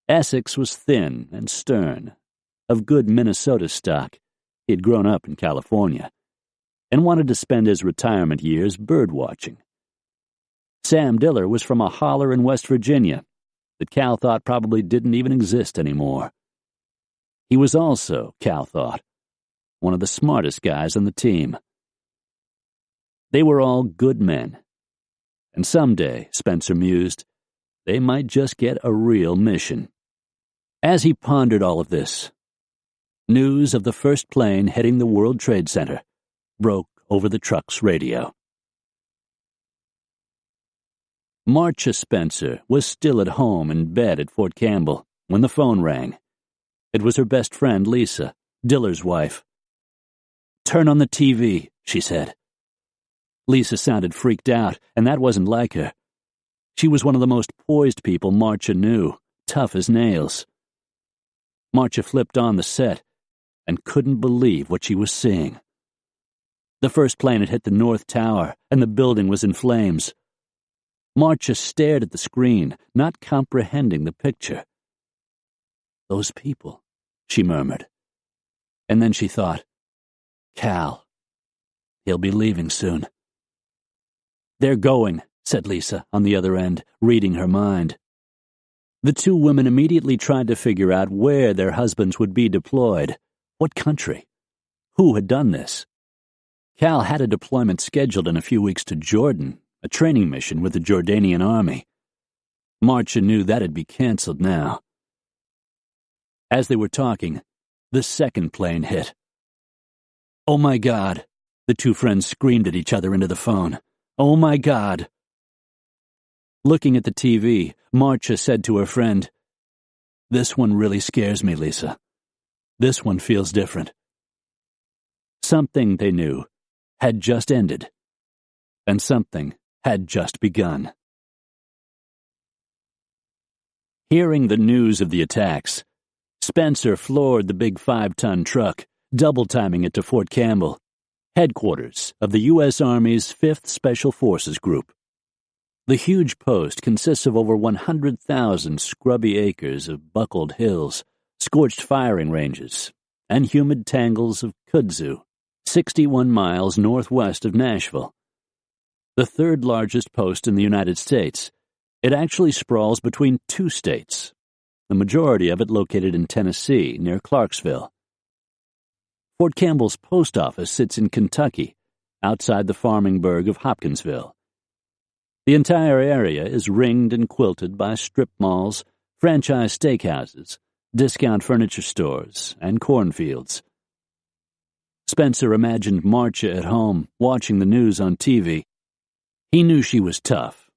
Essex was thin and stern, of good Minnesota stock. He had grown up in California, and wanted to spend his retirement years bird-watching. Sam Diller was from a holler in West Virginia that Cal thought probably didn't even exist anymore. He was also, Cal thought, one of the smartest guys on the team. They were all good men, and someday, Spencer mused, they might just get a real mission. As he pondered all of this, news of the first plane hitting the World Trade Center broke over the truck's radio. Marcia Spencer was still at home in bed at Fort Campbell when the phone rang. It was her best friend, Lisa, Diller's wife. "Turn on the TV," she said. Lisa sounded freaked out, and that wasn't like her. She was one of the most poised people Marcia knew, tough as nails. Marcia flipped on the set and couldn't believe what she was seeing. The first plane had hit the North Tower, and the building was in flames. Marcia stared at the screen, not comprehending the picture. "Those people," she murmured. And then she thought, "Cal. He'll be leaving soon." "They're going," said Lisa on the other end, reading her mind. The two women immediately tried to figure out where their husbands would be deployed, what country, who had done this. Cal had a deployment scheduled in a few weeks to Jordan, a training mission with the Jordanian army. Marcia knew that'd be canceled now. As they were talking, the second plane hit. "Oh my God," the two friends screamed at each other into the phone. "Oh my God." Looking at the TV, Marcia said to her friend, "This one really scares me, Lisa. This one feels different." Something, they knew, had just ended, and something had just begun. Hearing the news of the attacks, Spencer floored the big 5-ton truck, double-timing it to Fort Campbell, headquarters of the U.S. Army's 5th Special Forces Group. The huge post consists of over 100,000 scrubby acres of buckled hills, scorched firing ranges, and humid tangles of kudzu, 61 miles northwest of Nashville. The third largest post in the United States, it actually sprawls between 2 states, the majority of it located in Tennessee, near Clarksville. Fort Campbell's post office sits in Kentucky, outside the farming burg of Hopkinsville. The entire area is ringed and quilted by strip malls, franchise steakhouses, discount furniture stores, and cornfields. Spencer imagined Marcia at home, watching the news on TV. He knew she was tough,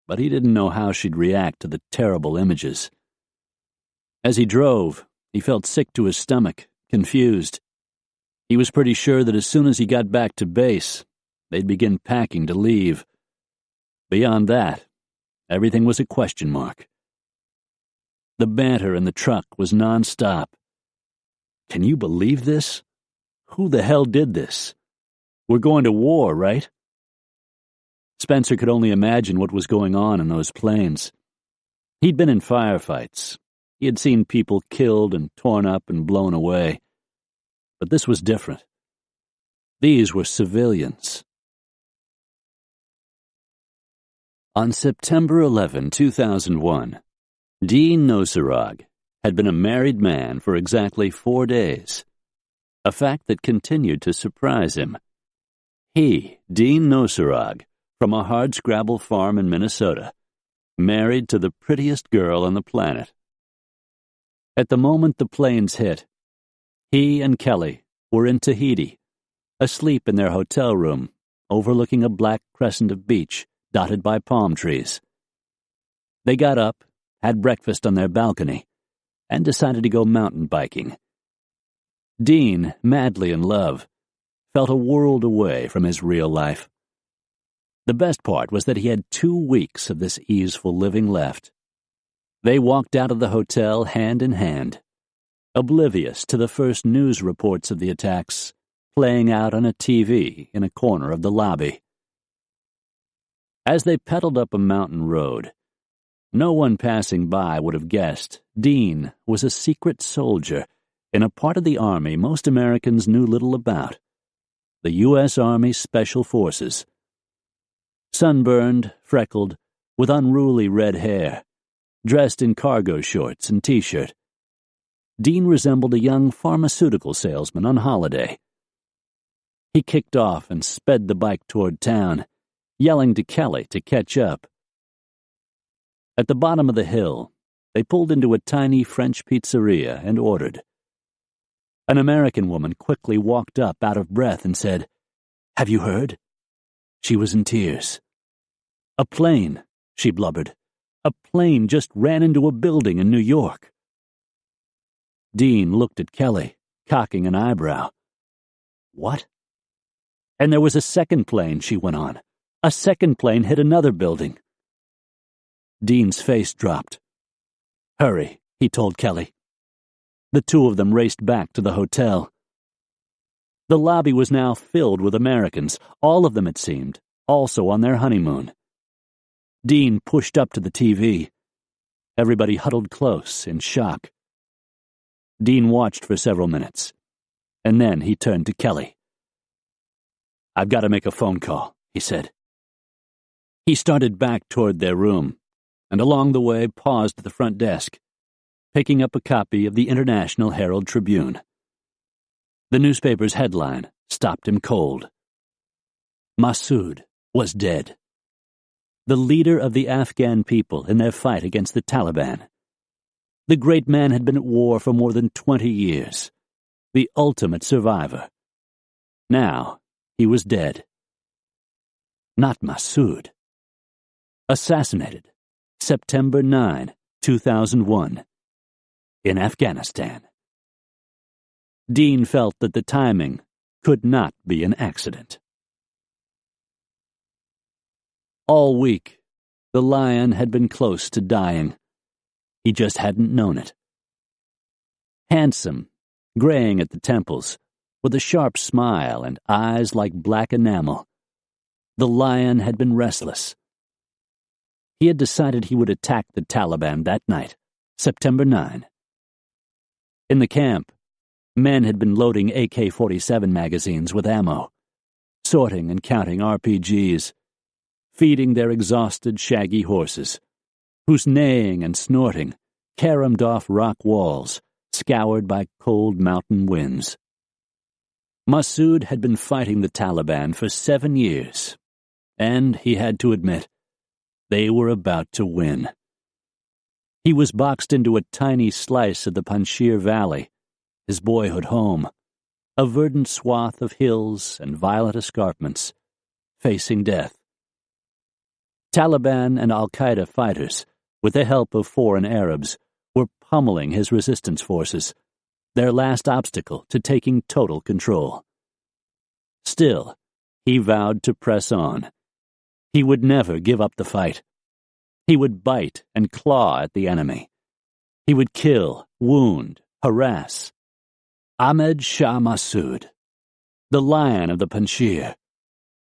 but he didn't know how she'd react to the terrible images. As he drove, he felt sick to his stomach, confused. He was pretty sure that as soon as he got back to base, they'd begin packing to leave. Beyond that, everything was a question mark. The banter in the truck was nonstop. "Can you believe this? Who the hell did this? We're going to war, right?" Spencer could only imagine what was going on in those planes. He'd been in firefights. He had seen people killed and torn up and blown away. But this was different. These were civilians. On September 11, 2001, Dean Nosarog had been a married man for exactly 4 days. a fact that continued to surprise him. He, Dean Nosarog, from a hardscrabble farm in Minnesota, married to the prettiest girl on the planet. At the moment the planes hit, he and Kelly were in Tahiti, asleep in their hotel room, overlooking a black crescent of beach dotted by palm trees. They got up, had breakfast on their balcony, and decided to go mountain biking. Dean, madly in love, felt a world away from his real life. The best part was that he had 2 weeks of this easeful living left. They walked out of the hotel hand in hand, oblivious to the first news reports of the attacks playing out on a TV in a corner of the lobby. As they pedaled up a mountain road, no one passing by would have guessed Dean was a secret soldier in a part of the Army most Americans knew little about, the U.S. Army Special Forces. Sunburned, freckled, with unruly red hair, dressed in cargo shorts and t-shirt, Dean resembled a young pharmaceutical salesman on holiday. He kicked off and sped the bike toward town, yelling to Kelly to catch up. At the bottom of the hill, they pulled into a tiny French pizzeria and ordered. An American woman quickly walked up out of breath and said, "Have you heard?" She was in tears. "A plane," she blubbered. "A plane just ran into a building in New York." Dean looked at Kelly, cocking an eyebrow. "What?" "And there was a second plane," she went on. "A second plane hit another building." Dean's face dropped. "Hurry," he told Kelly. The two of them raced back to the hotel. The lobby was now filled with Americans, all of them, it seemed, also on their honeymoon. Dean pushed up to the TV. Everybody huddled close in shock. Dean watched for several minutes, and then he turned to Kelly. "I've got to make a phone call," he said. He started back toward their room, and along the way paused at the front desk, picking up a copy of the International Herald Tribune. The newspaper's headline stopped him cold. Massoud was dead. The leader of the Afghan people in their fight against the Taliban. The great man had been at war for more than 20 years, the ultimate survivor. Now he was dead. Not Massoud. Assassinated, September 9, 2001, in Afghanistan. Dean felt that the timing could not be an accident. All week, the lion had been close to dying. He just hadn't known it. Handsome, graying at the temples, with a sharp smile and eyes like black enamel, the lion had been restless. He had decided he would attack the Taliban that night, September 9. In the camp, men had been loading AK-47 magazines with ammo, sorting and counting RPGs, feeding their exhausted, shaggy horses, whose neighing and snorting caromed off rock walls scoured by cold mountain winds. Massoud had been fighting the Taliban for 7 years, and, he had to admit, they were about to win. He was boxed into a tiny slice of the Panjshir Valley, his boyhood home, a verdant swath of hills and violet escarpments, facing death. Taliban and al-Qaeda fighters, with the help of foreign Arabs, were pummeling his resistance forces, their last obstacle to taking total control. Still, he vowed to press on. He would never give up the fight. He would bite and claw at the enemy. He would kill, wound, harass. Ahmed Shah Massoud, the Lion of the Panjshir,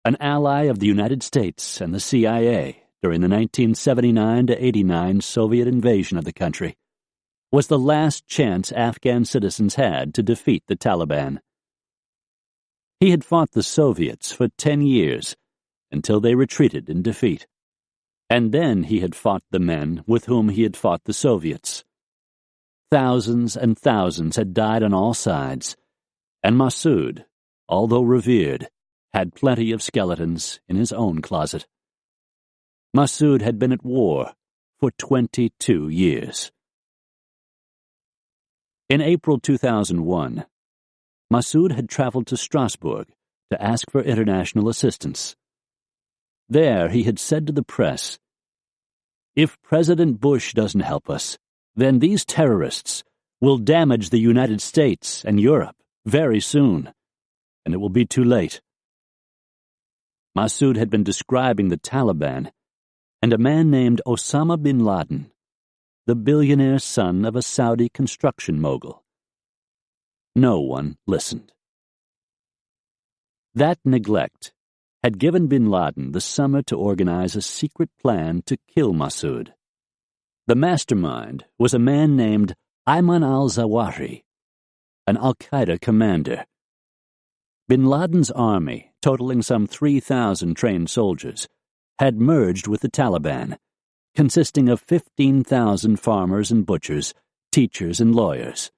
an ally of the United States and the CIA during the 1979-89 Soviet invasion of the country, was the last chance Afghan citizens had to defeat the Taliban. He had fought the Soviets for 10 years, until they retreated in defeat. And then he had fought the men with whom he had fought the Soviets. Thousands and thousands had died on all sides, And Massoud, although revered, had plenty of skeletons in his own closet. Massoud had been at war for 22 years. In April 2001, Massoud had traveled to Strasbourg to ask for international assistance. There he had said to the press, "If President Bush doesn't help us, then these terrorists will damage the United States and Europe very soon, and it will be too late." Massoud had been describing the Taliban and a man named Osama bin Laden, the billionaire son of a Saudi construction mogul. No one listened. That neglect had given bin Laden the summer to organize a secret plan to kill Massoud. The mastermind was a man named Ayman al-Zawahiri, an al-Qaeda commander. Bin Laden's army, totaling some 3,000 trained soldiers, had merged with the Taliban, consisting of 15,000 farmers and butchers, teachers and lawyers.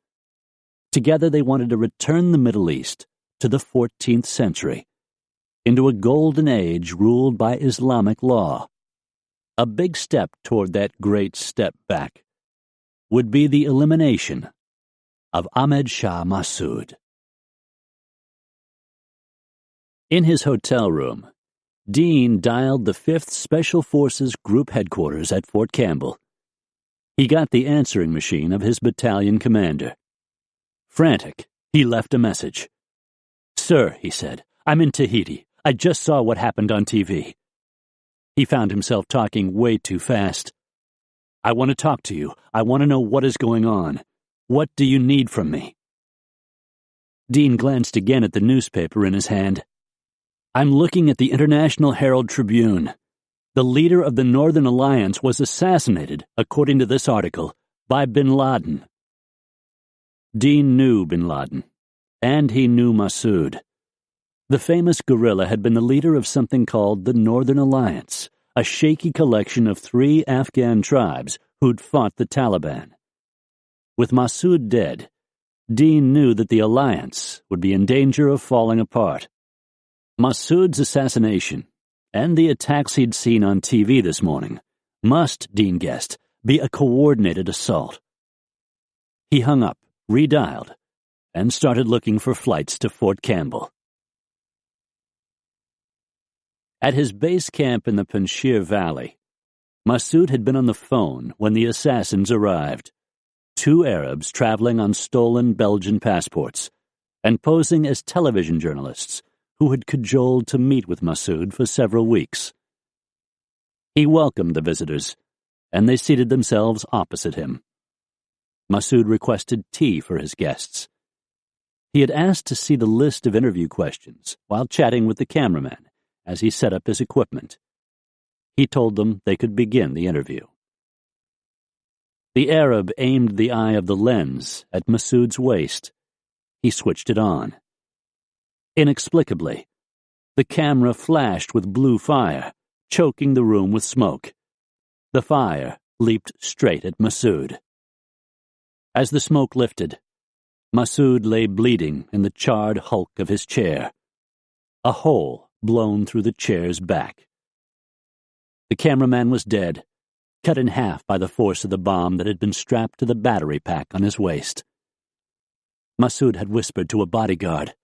Together they wanted to return the Middle East to the 14th century, into a golden age ruled by Islamic law. A big step toward that great step back would be the elimination of Ahmed Shah Massoud. In his hotel room, Dean dialed the 5th Special Forces Group Headquarters at Fort Campbell. He got the answering machine of his battalion commander. Frantic, he left a message. "Sir," he said, "I'm in Tahiti. I just saw what happened on TV." He found himself talking way too fast. "I want to talk to you. I want to know what is going on. What do you need from me?" Dean glanced again at the newspaper in his hand. "I'm looking at the International Herald Tribune. The leader of the Northern Alliance was assassinated, according to this article, by bin Laden." Dean knew bin Laden, and he knew Massoud. The famous guerrilla had been the leader of something called the Northern Alliance, a shaky collection of 3 Afghan tribes who'd fought the Taliban. With Massoud dead, Dean knew that the alliance would be in danger of falling apart. Massoud's assassination, and the attacks he'd seen on TV this morning, must, Dean guessed, be a coordinated assault. He hung up, redialed, and started looking for flights to Fort Campbell. At his base camp in the Panjshir Valley, Massoud had been on the phone when the assassins arrived. 2 Arabs traveling on stolen Belgian passports and posing as television journalists who had cajoled to meet with Massoud for several weeks. He welcomed the visitors, and they seated themselves opposite him. Massoud requested tea for his guests. He had asked to see the list of interview questions while chatting with the cameraman as he set up his equipment. He told them they could begin the interview. The Arab aimed the eye of the lens at Massoud's waist. He switched it on. Inexplicably, the camera flashed with blue fire, choking the room with smoke. The fire leaped straight at Massoud. As the smoke lifted, Massoud lay bleeding in the charred hulk of his chair, a hole blown through the chair's back. The cameraman was dead, cut in half by the force of the bomb that had been strapped to the battery pack on his waist. Massoud had whispered to a bodyguard,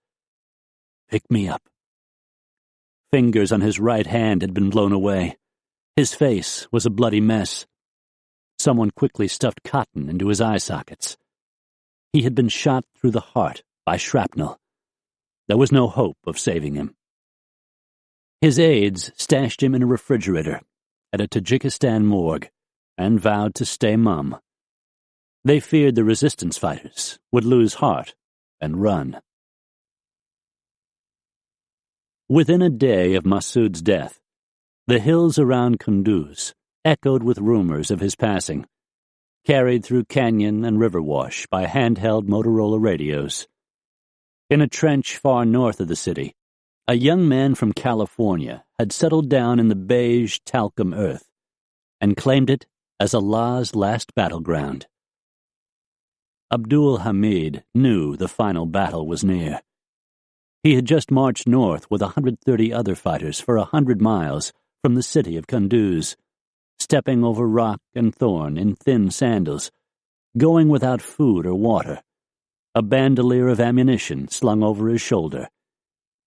"Pick me up." Fingers on his right hand had been blown away. His face was a bloody mess. Someone quickly stuffed cotton into his eye sockets. He had been shot through the heart by shrapnel. There was no hope of saving him. His aides stashed him in a refrigerator at a Tajikistan morgue and vowed to stay mum. They feared the resistance fighters would lose heart and run. Within a day of Massoud's death, the hills around Kunduz echoed with rumors of his passing, carried through canyon and river wash by handheld Motorola radios. In a trench far north of the city, a young man from California had settled down in the beige talcum earth and claimed it as Allah's last battleground. Abdul Hamid knew the final battle was near. He had just marched north with 130 other fighters for 100 miles from the city of Kunduz, stepping over rock and thorn in thin sandals, going without food or water, a bandolier of ammunition slung over his shoulder,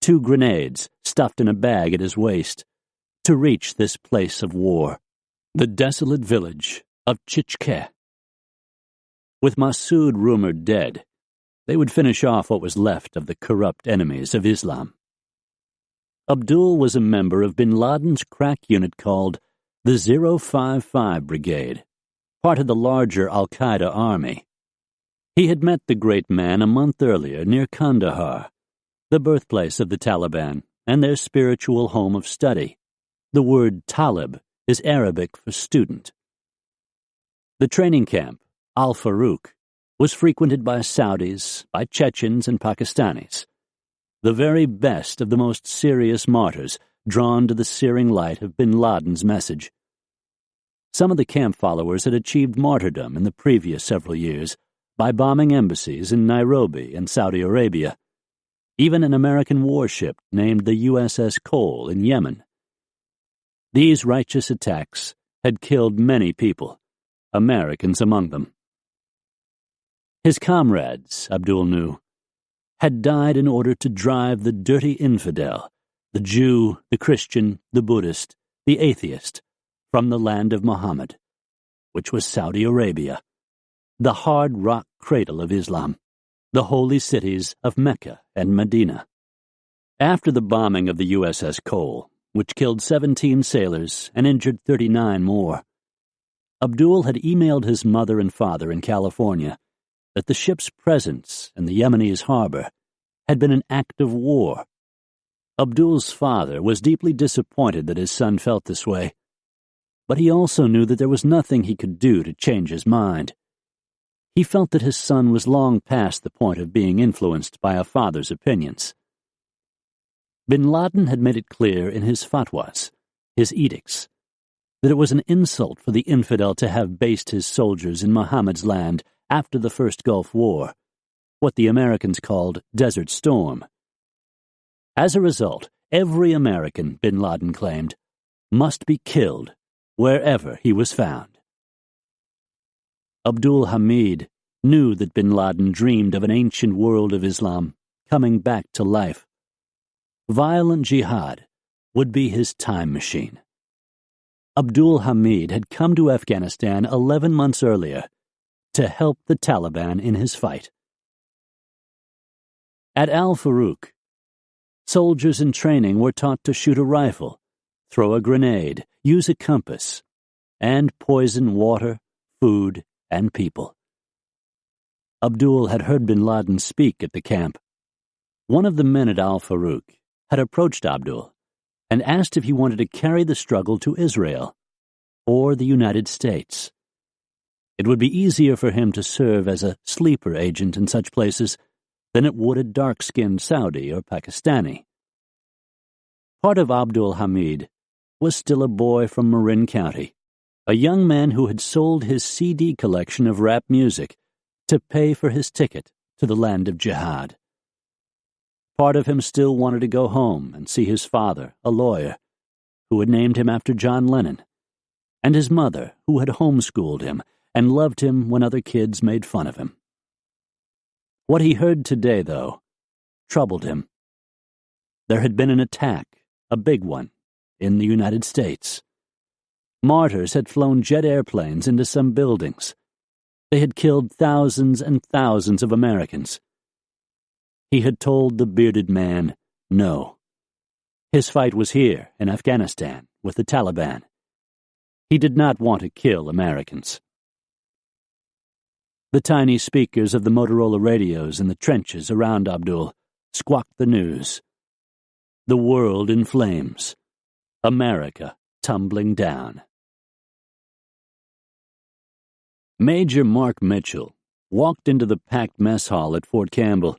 2 grenades stuffed in a bag at his waist, to reach this place of war, the desolate village of Chichke. With Massoud rumored dead, they would finish off what was left of the corrupt enemies of Islam. Abdul was a member of bin Laden's crack unit called the 055 Brigade, part of the larger al-Qaeda army. He had met the great man a month earlier near Kandahar, the birthplace of the Taliban and their spiritual home of study. The word Talib is Arabic for student. The training camp, Al-Faruq, was frequented by Saudis, by Chechens and Pakistanis, the very best of the most serious martyrs drawn to the searing light of bin Laden's message. Some of the camp followers had achieved martyrdom in the previous several years by bombing embassies in Nairobi and Saudi Arabia, even an American warship named the USS Cole in Yemen. These righteous attacks had killed many people, Americans among them. His comrades, Abdul knew, had died in order to drive the dirty infidel, the Jew, the Christian, the Buddhist, the atheist, from the land of Muhammad, which was Saudi Arabia, the hard rock cradle of Islam, the holy cities of Mecca and Medina. After the bombing of the USS Cole, which killed 17 sailors and injured 39 more, Abdul had emailed his mother and father in California that the ship's presence in the Yemenese harbor had been an act of war. Abdul's father was deeply disappointed that his son felt this way, but he also knew that there was nothing he could do to change his mind. He felt that his son was long past the point of being influenced by a father's opinions. Bin Laden had made it clear in his fatwas, his edicts, that it was an insult for the infidel to have based his soldiers in Muhammad's land after the First Gulf War, what the Americans called Desert Storm. As a result, every American, bin Laden claimed, must be killed wherever he was found. Abdul Hamid knew that bin Laden dreamed of an ancient world of Islam coming back to life. Violent jihad would be his time machine. Abdul Hamid had come to Afghanistan 11 months earlier to help the Taliban in his fight. At Al-Faruq, soldiers in training were taught to shoot a rifle, throw a grenade, use a compass, and poison water, food, and people. Abdul had heard bin Laden speak at the camp. One of the men at Al-Faruq had approached Abdul and asked if he wanted to carry the struggle to Israel or the United States. It would be easier for him to serve as a sleeper agent in such places than it would a dark-skinned Saudi or Pakistani. Part of Abdul Hamid was still a boy from Marin County, a young man who had sold his CD collection of rap music to pay for his ticket to the land of jihad. Part of him still wanted to go home and see his father, a lawyer, who had named him after John Lennon, and his mother, who had homeschooled him and loved him when other kids made fun of him. What he heard today, though, troubled him. There had been an attack, a big one, in the United States. Martyrs had flown jet airplanes into some buildings. They had killed thousands and thousands of Americans. He had told the bearded man no. His fight was here in Afghanistan with the Taliban. He did not want to kill Americans. The tiny speakers of the Motorola radios in the trenches around Abdul squawked the news. The world in flames. America tumbling down. Major Mark Mitchell walked into the packed mess hall at Fort Campbell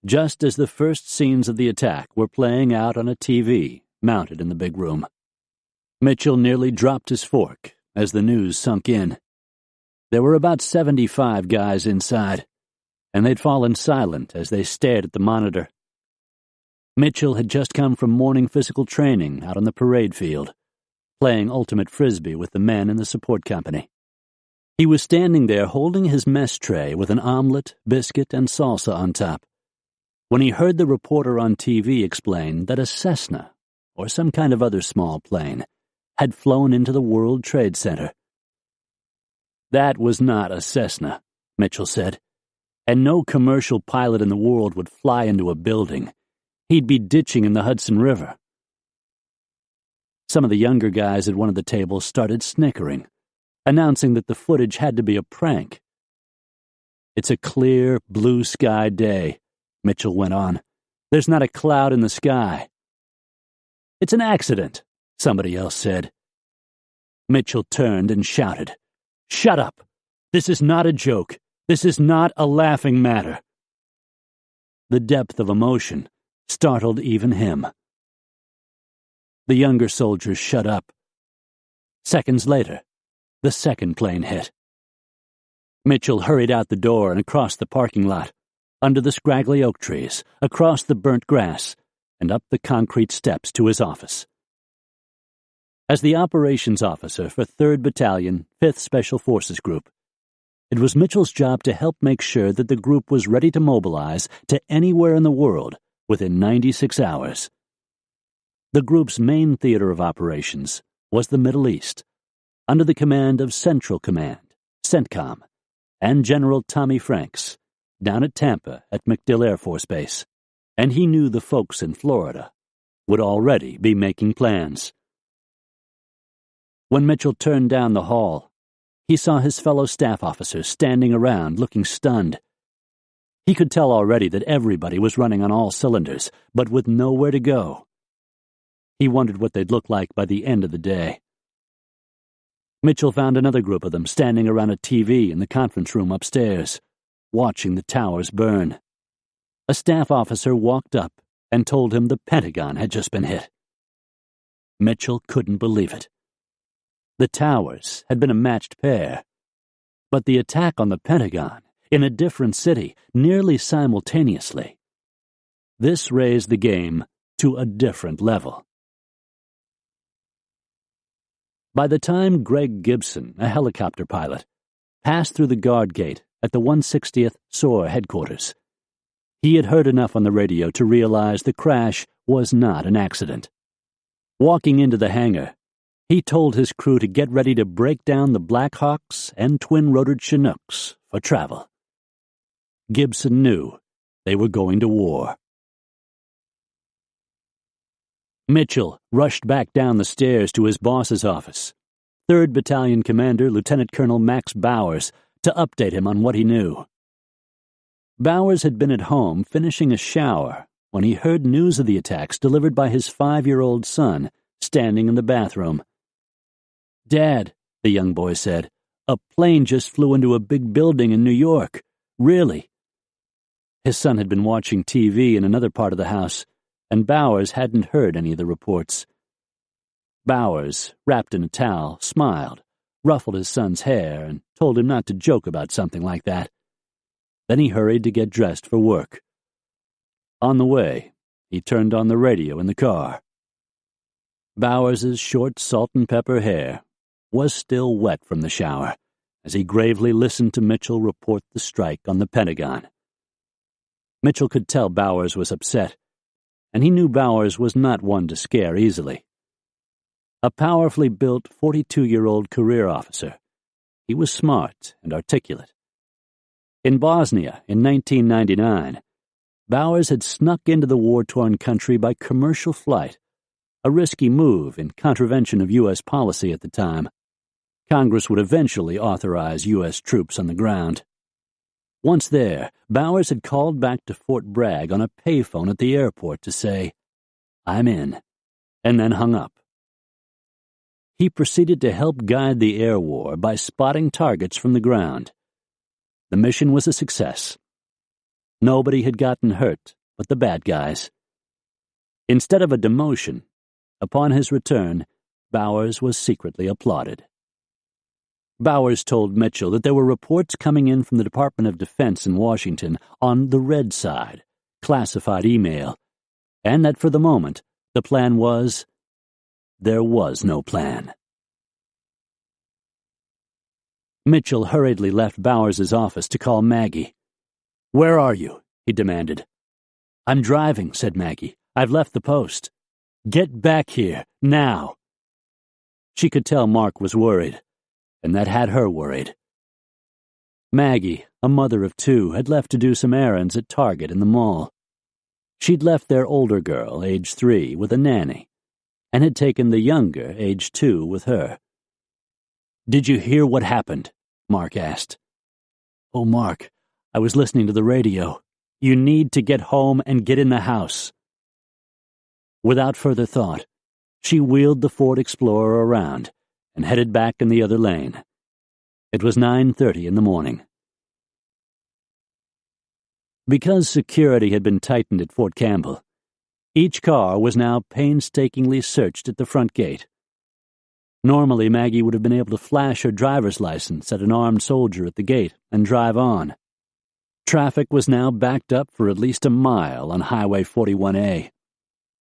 just as the first scenes of the attack were playing out on a TV mounted in the big room. Mitchell nearly dropped his fork as the news sunk in. There were about 75 guys inside, and they'd fallen silent as they stared at the monitor. Mitchell had just come from morning physical training out on the parade field, playing ultimate frisbee with the men in the support company. He was standing there holding his mess tray with an omelet, biscuit, and salsa on top, when he heard the reporter on TV explain that a Cessna, or some kind of other small plane, had flown into the World Trade Center. That was not a Cessna, Mitchell said, and no commercial pilot in the world would fly into a building. He'd be ditching in the Hudson River. Some of the younger guys at one of the tables started snickering, announcing that the footage had to be a prank. "It's a clear, blue sky day," Mitchell went on. "There's not a cloud in the sky." "It's an accident," somebody else said. Mitchell turned and shouted, "Shut up! This is not a joke. This is not a laughing matter." The depth of emotion startled even him. The younger soldiers shut up. Seconds later, the second plane hit. Mitchell hurried out the door and across the parking lot, under the scraggly oak trees, across the burnt grass, and up the concrete steps to his office. As the operations officer for 3rd Battalion, 5th Special Forces Group, it was Mitchell's job to help make sure that the group was ready to mobilize to anywhere in the world within 96 hours. The group's main theater of operations was the Middle East, under the command of Central Command, CENTCOM, and General Tommy Franks, down at Tampa at MacDill Air Force Base, and he knew the folks in Florida would already be making plans. When Mitchell turned down the hall, he saw his fellow staff officers standing around looking stunned. He could tell already that everybody was running on all cylinders, but with nowhere to go. He wondered what they'd look like by the end of the day. Mitchell found another group of them standing around a TV in the conference room upstairs, watching the towers burn. A staff officer walked up and told him the Pentagon had just been hit. Mitchell couldn't believe it. The towers had been a matched pair, but the attack on the Pentagon, in a different city, nearly simultaneously. This raised the game to a different level. By the time Greg Gibson, a helicopter pilot, passed through the guard gate at the 160th SOAR headquarters, he had heard enough on the radio to realize the crash was not an accident. Walking into the hangar, he told his crew to get ready to break down the Black Hawks and twin-rotored Chinooks for travel. Gibson knew they were going to war. Mitchell rushed back down the stairs to his boss's office, 3rd Battalion Commander Lieutenant Colonel Max Bowers, to update him on what he knew. Bowers had been at home finishing a shower when he heard news of the attacks delivered by his 5-year-old son standing in the bathroom. "Dad," the young boy said, "a plane just flew into a big building in New York. Really?" His son had been watching TV in another part of the house, and Bowers hadn't heard any of the reports. Bowers, wrapped in a towel, smiled, ruffled his son's hair, and told him not to joke about something like that. Then he hurried to get dressed for work. On the way, he turned on the radio in the car. Bowers's short salt and pepper hair was still wet from the shower as he gravely listened to Mitchell report the strike on the Pentagon. Mitchell could tell Bowers was upset, and he knew Bowers was not one to scare easily. A powerfully built 42-year-old career officer, he was smart and articulate. In Bosnia in 1999, Bowers had snuck into the war-torn country by commercial flight, a risky move in contravention of U.S. policy at the time. Congress would eventually authorize U.S. troops on the ground. Once there, Bowers had called back to Fort Bragg on a payphone at the airport to say, "I'm in," and then hung up. He proceeded to help guide the air war by spotting targets from the ground. The mission was a success. Nobody had gotten hurt but the bad guys. Instead of a demotion, upon his return, Bowers was secretly applauded. Bowers told Mitchell that there were reports coming in from the Department of Defense in Washington on the red side, classified email, and that for the moment, the plan was, there was no plan. Mitchell hurriedly left Bowers's office to call Maggie. "Where are you?" he demanded. "I'm driving," said Maggie. "I've left the post." "Get back here, now." She could tell Mark was worried, and that had her worried. Maggie, a mother of two, had left to do some errands at Target in the mall. She'd left their older girl, age 3, with a nanny, and had taken the younger, age 2, with her. "Did you hear what happened?" Mark asked. "Oh, Mark, I was listening to the radio. You need to get home and get in the house." Without further thought, she wheeled the Ford Explorer around and headed back in the other lane. It was 9:30 in the morning. Because security had been tightened at Fort Campbell, each car was now painstakingly searched at the front gate. Normally, Maggie would have been able to flash her driver's license at an armed soldier at the gate and drive on. Traffic was now backed up for at least a mile on Highway 41A,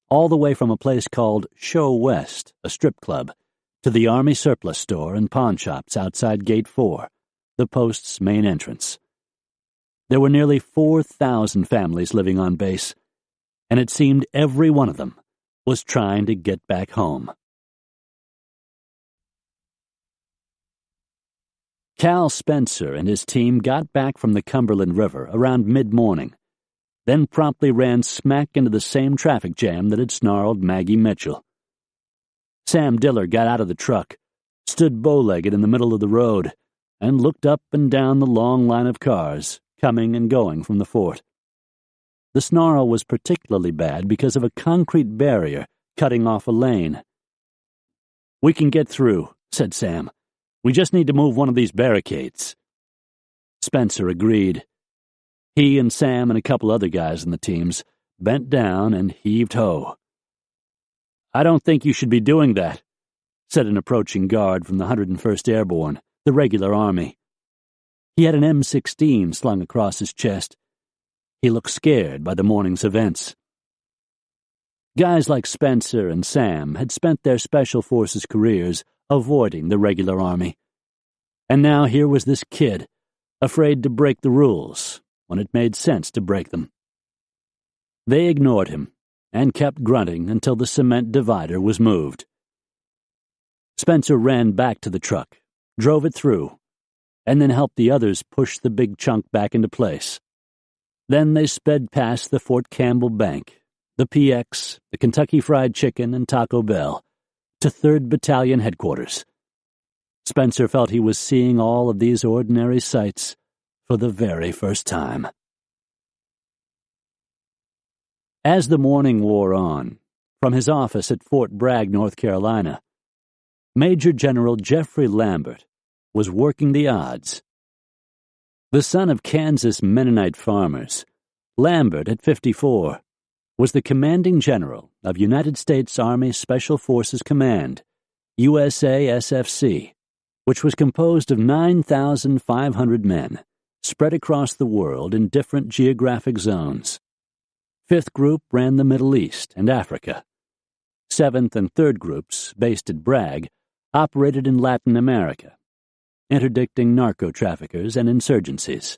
all the way from a place called Show West, a strip club, to the Army surplus store and pawn shops outside Gate 4, the post's main entrance. There were nearly 4,000 families living on base, and it seemed every one of them was trying to get back home. Cal Spencer and his team got back from the Cumberland River around mid-morning, then promptly ran smack into the same traffic jam that had snarled Maggie Mitchell. Sam Diller got out of the truck, stood bow-legged in the middle of the road, and looked up and down the long line of cars coming and going from the fort. The snarl was particularly bad because of a concrete barrier cutting off a lane. "We can get through," said Sam. "We just need to move one of these barricades." Spencer agreed. He and Sam and a couple other guys in the teams bent down and heaved ho. "I don't think you should be doing that," said an approaching guard from the 101st Airborne, the regular army. He had an M16 slung across his chest. He looked scared by the morning's events. Guys like Spencer and Sam had spent their Special Forces careers avoiding the regular army. And now here was this kid, afraid to break the rules when it made sense to break them. They ignored him and kept grunting until the cement divider was moved. Spencer ran back to the truck, drove it through, and then helped the others push the big chunk back into place. Then they sped past the Fort Campbell Bank, the PX, the Kentucky Fried Chicken, and Taco Bell, to 3rd Battalion headquarters. Spencer felt he was seeing all of these ordinary sights for the very first time. As the morning wore on, from his office at Fort Bragg, North Carolina, Major General Jeffrey Lambert was working the odds. The son of Kansas Mennonite farmers, Lambert, at 54, was the commanding general of United States Army Special Forces Command, USASFC, which was composed of 9,500 men spread across the world in different geographic zones. 5th Group ran the Middle East and Africa. 7th and 3rd Groups, based at Bragg, operated in Latin America, interdicting narco-traffickers and insurgencies.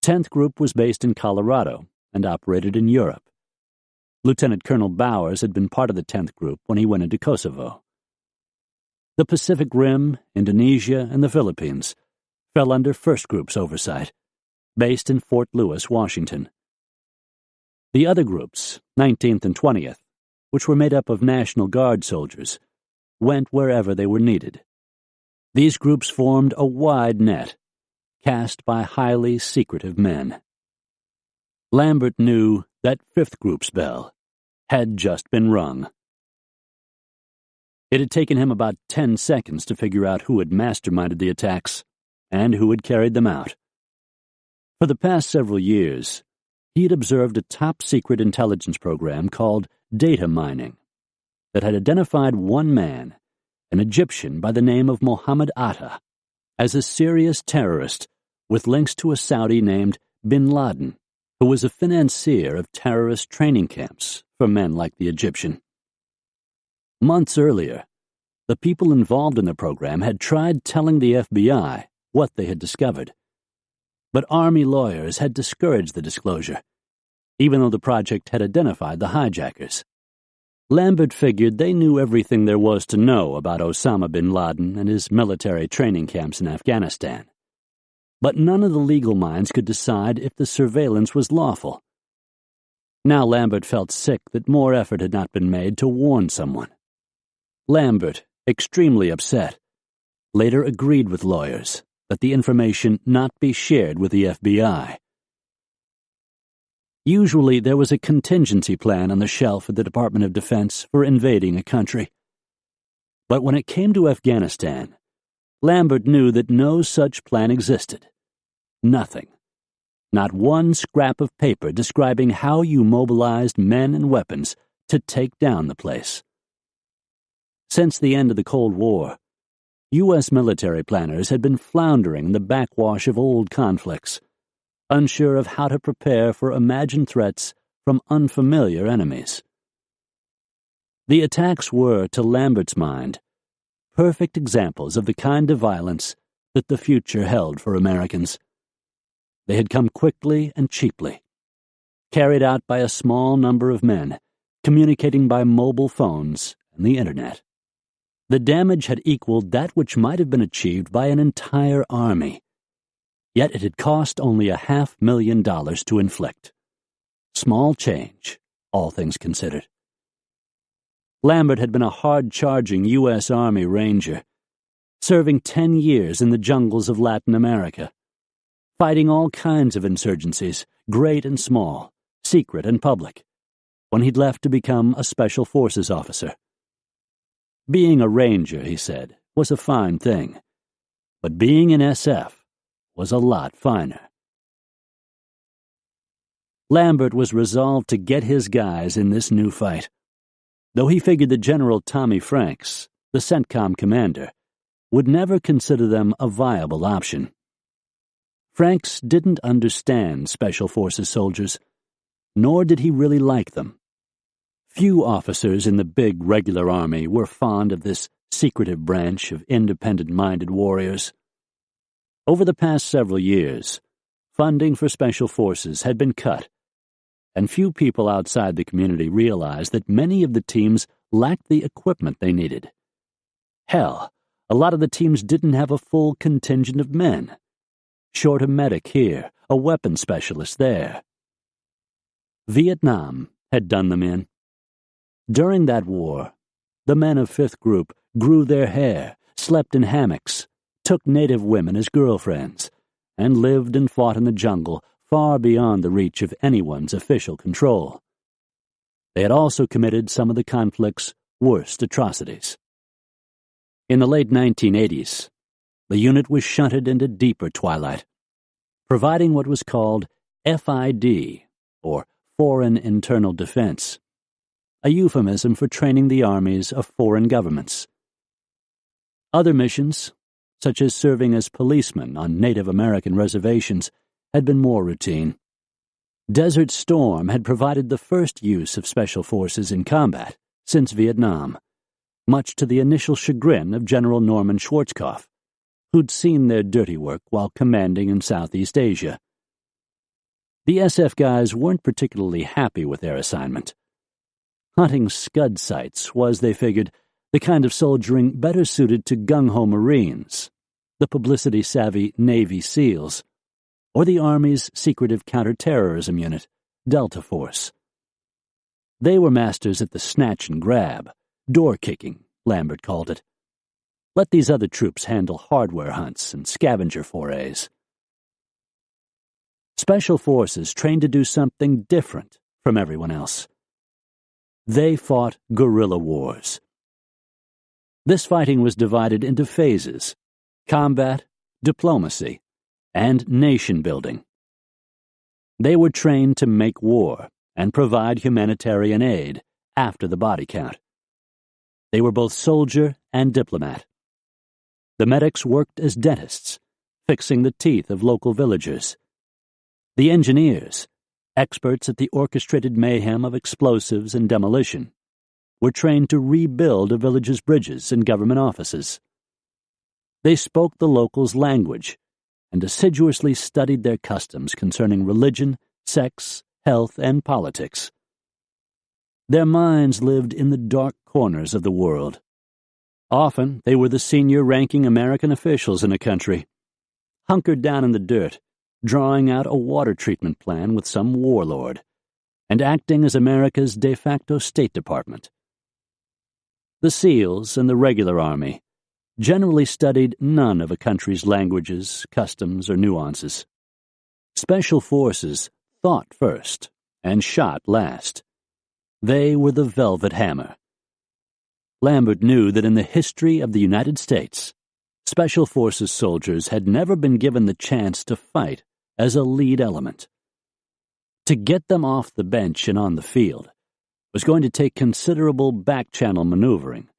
10th Group was based in Colorado and operated in Europe. Lieutenant Colonel Bowers had been part of the 10th Group when he went into Kosovo. The Pacific Rim, Indonesia, and the Philippines fell under 1st Group's oversight, based in Fort Lewis, Washington. The other groups, 19th and 20th, which were made up of National Guard soldiers, went wherever they were needed. These groups formed a wide net, cast by highly secretive men. Lambert knew that 5th Group's bell had just been rung. It had taken him about 10 seconds to figure out who had masterminded the attacks and who had carried them out. For the past several years, he had observed a top-secret intelligence program called data mining that had identified one man, an Egyptian by the name of Mohammed Atta, as a serious terrorist with links to a Saudi named Bin Laden, who was a financier of terrorist training camps for men like the Egyptian. Months earlier, the people involved in the program had tried telling the FBI what they had discovered. But Army lawyers had discouraged the disclosure, even though the project had identified the hijackers. Lambert figured they knew everything there was to know about Osama bin Laden and his military training camps in Afghanistan. But none of the legal minds could decide if the surveillance was lawful. Now Lambert felt sick that more effort had not been made to warn someone. Lambert, extremely upset, later agreed with lawyers that the information not be shared with the FBI. Usually there was a contingency plan on the shelf at the Department of Defense for invading a country. But when it came to Afghanistan, Lambert knew that no such plan existed. Nothing. Not one scrap of paper describing how you mobilized men and weapons to take down the place. Since the end of the Cold War, U.S. military planners had been floundering in the backwash of old conflicts, unsure of how to prepare for imagined threats from unfamiliar enemies. The attacks were, to Lambert's mind, perfect examples of the kind of violence that the future held for Americans. They had come quickly and cheaply, carried out by a small number of men, communicating by mobile phones and the Internet. The damage had equaled that which might have been achieved by an entire army, yet it had cost only $500,000 to inflict. Small change, all things considered. Lambert had been a hard-charging U.S. Army Ranger, serving 10 years in the jungles of Latin America, fighting all kinds of insurgencies, great and small, secret and public, when he'd left to become a Special Forces officer. Being a Ranger, he said, was a fine thing, but being in SF was a lot finer. Lambert was resolved to get his guys in this new fight, though he figured that General Tommy Franks, the CENTCOM commander, would never consider them a viable option. Franks didn't understand Special Forces soldiers, nor did he really like them. Few officers in the big regular army were fond of this secretive branch of independent-minded warriors. Over the past several years, funding for Special Forces had been cut, and few people outside the community realized that many of the teams lacked the equipment they needed. Hell, a lot of the teams didn't have a full contingent of men. Short a medic here, a weapons specialist there. Vietnam had done them in. During that war, the men of 5th Group grew their hair, slept in hammocks, took native women as girlfriends, and lived and fought in the jungle far beyond the reach of anyone's official control. They had also committed some of the conflict's worst atrocities. In the late 1980s, the unit was shunted into deeper twilight, providing what was called FID, or Foreign Internal Defense, a euphemism for training the armies of foreign governments. Other missions, such as serving as policemen on Native American reservations, had been more routine. Desert Storm had provided the first use of Special Forces in combat since Vietnam, much to the initial chagrin of General Norman Schwarzkopf, who'd seen their dirty work while commanding in Southeast Asia. The SF guys weren't particularly happy with their assignment. Hunting scud sites was, they figured, the kind of soldiering better suited to gung-ho Marines, the publicity-savvy Navy SEALs, or the Army's secretive counterterrorism unit, Delta Force. They were masters at the snatch and grab, door-kicking, Lambert called it. Let these other troops handle hardware hunts and scavenger forays. Special Forces trained to do something different from everyone else. They fought guerrilla wars. This fighting was divided into phases: combat, diplomacy, and nation-building. They were trained to make war and provide humanitarian aid after the body count. They were both soldier and diplomat. The medics worked as dentists, fixing the teeth of local villagers. The engineers experts at the orchestrated mayhem of explosives and demolition, were trained to rebuild a village's bridges and government offices. They spoke the locals' language and assiduously studied their customs concerning religion, sex, health, and politics. Their minds lived in the dark corners of the world. Often they were the senior-ranking American officials in a country, hunkered down in the dirt, drawing out a water treatment plan with some warlord, and acting as America's de facto State Department. The SEALs and the regular Army generally studied none of a country's languages, customs, or nuances. Special Forces thought first and shot last. They were the velvet hammer. Lambert knew that in the history of the United States, Special Forces soldiers had never been given the chance to fight as a lead element. To get them off the bench and on the field was going to take considerable back-channel maneuvering.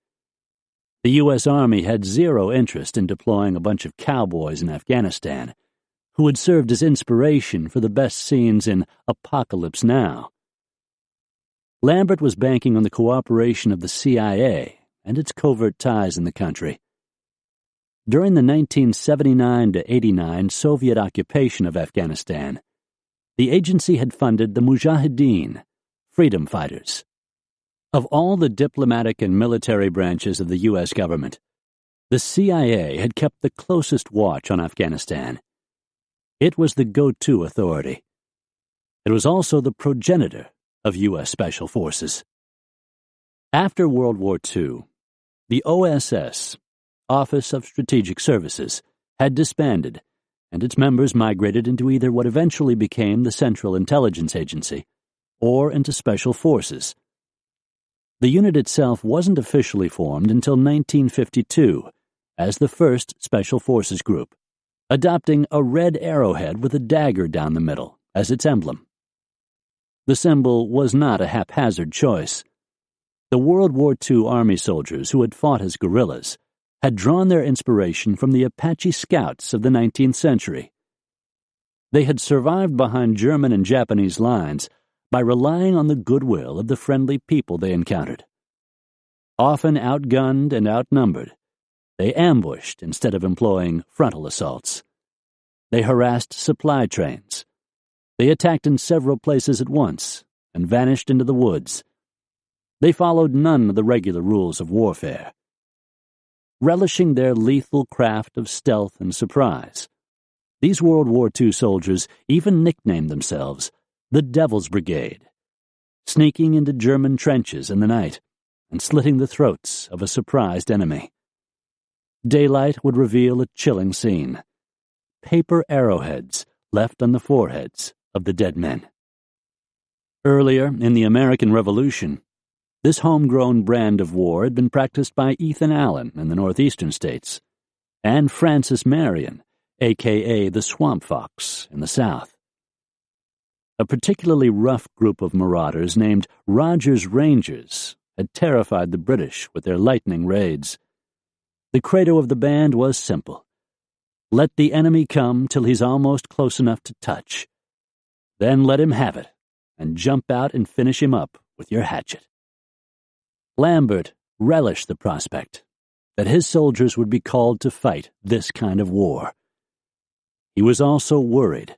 The U.S. Army had zero interest in deploying a bunch of cowboys in Afghanistan who had served as inspiration for the best scenes in Apocalypse Now. Lambert was banking on the cooperation of the CIA and its covert ties in the country. During the 1979-89 Soviet occupation of Afghanistan, the agency had funded the Mujahideen, freedom fighters. Of all the diplomatic and military branches of the U.S. government, the CIA had kept the closest watch on Afghanistan. It was the go-to authority. It was also the progenitor of U.S. Special Forces. After World War II, the OSS, Office of Strategic Services, had disbanded, and its members migrated into either what eventually became the Central Intelligence Agency or into Special Forces. The unit itself wasn't officially formed until 1952 as the 1st Special Forces Group, adopting a red arrowhead with a dagger down the middle as its emblem. The symbol was not a haphazard choice. The World War II Army soldiers who had fought as guerrillas had drawn their inspiration from the Apache scouts of the 19th century. They had survived behind German and Japanese lines by relying on the goodwill of the friendly people they encountered. Often outgunned and outnumbered, they ambushed instead of employing frontal assaults. They harassed supply trains. They attacked in several places at once and vanished into the woods. They followed none of the regular rules of warfare. Relishing their lethal craft of stealth and surprise, these World War II soldiers even nicknamed themselves the Devil's Brigade, sneaking into German trenches in the night and slitting the throats of a surprised enemy. Daylight would reveal a chilling scene: paper arrowheads left on the foreheads of the dead men. Earlier in the American Revolution, this homegrown brand of war had been practiced by Ethan Allen in the northeastern states and Francis Marion, a.k.a. the Swamp Fox, in the south. A particularly rough group of marauders named Rogers Rangers had terrified the British with their lightning raids. The credo of the band was simple: let the enemy come till he's almost close enough to touch. Then let him have it, and jump out and finish him up with your hatchet. Lambert relished the prospect that his soldiers would be called to fight this kind of war. He was also worried.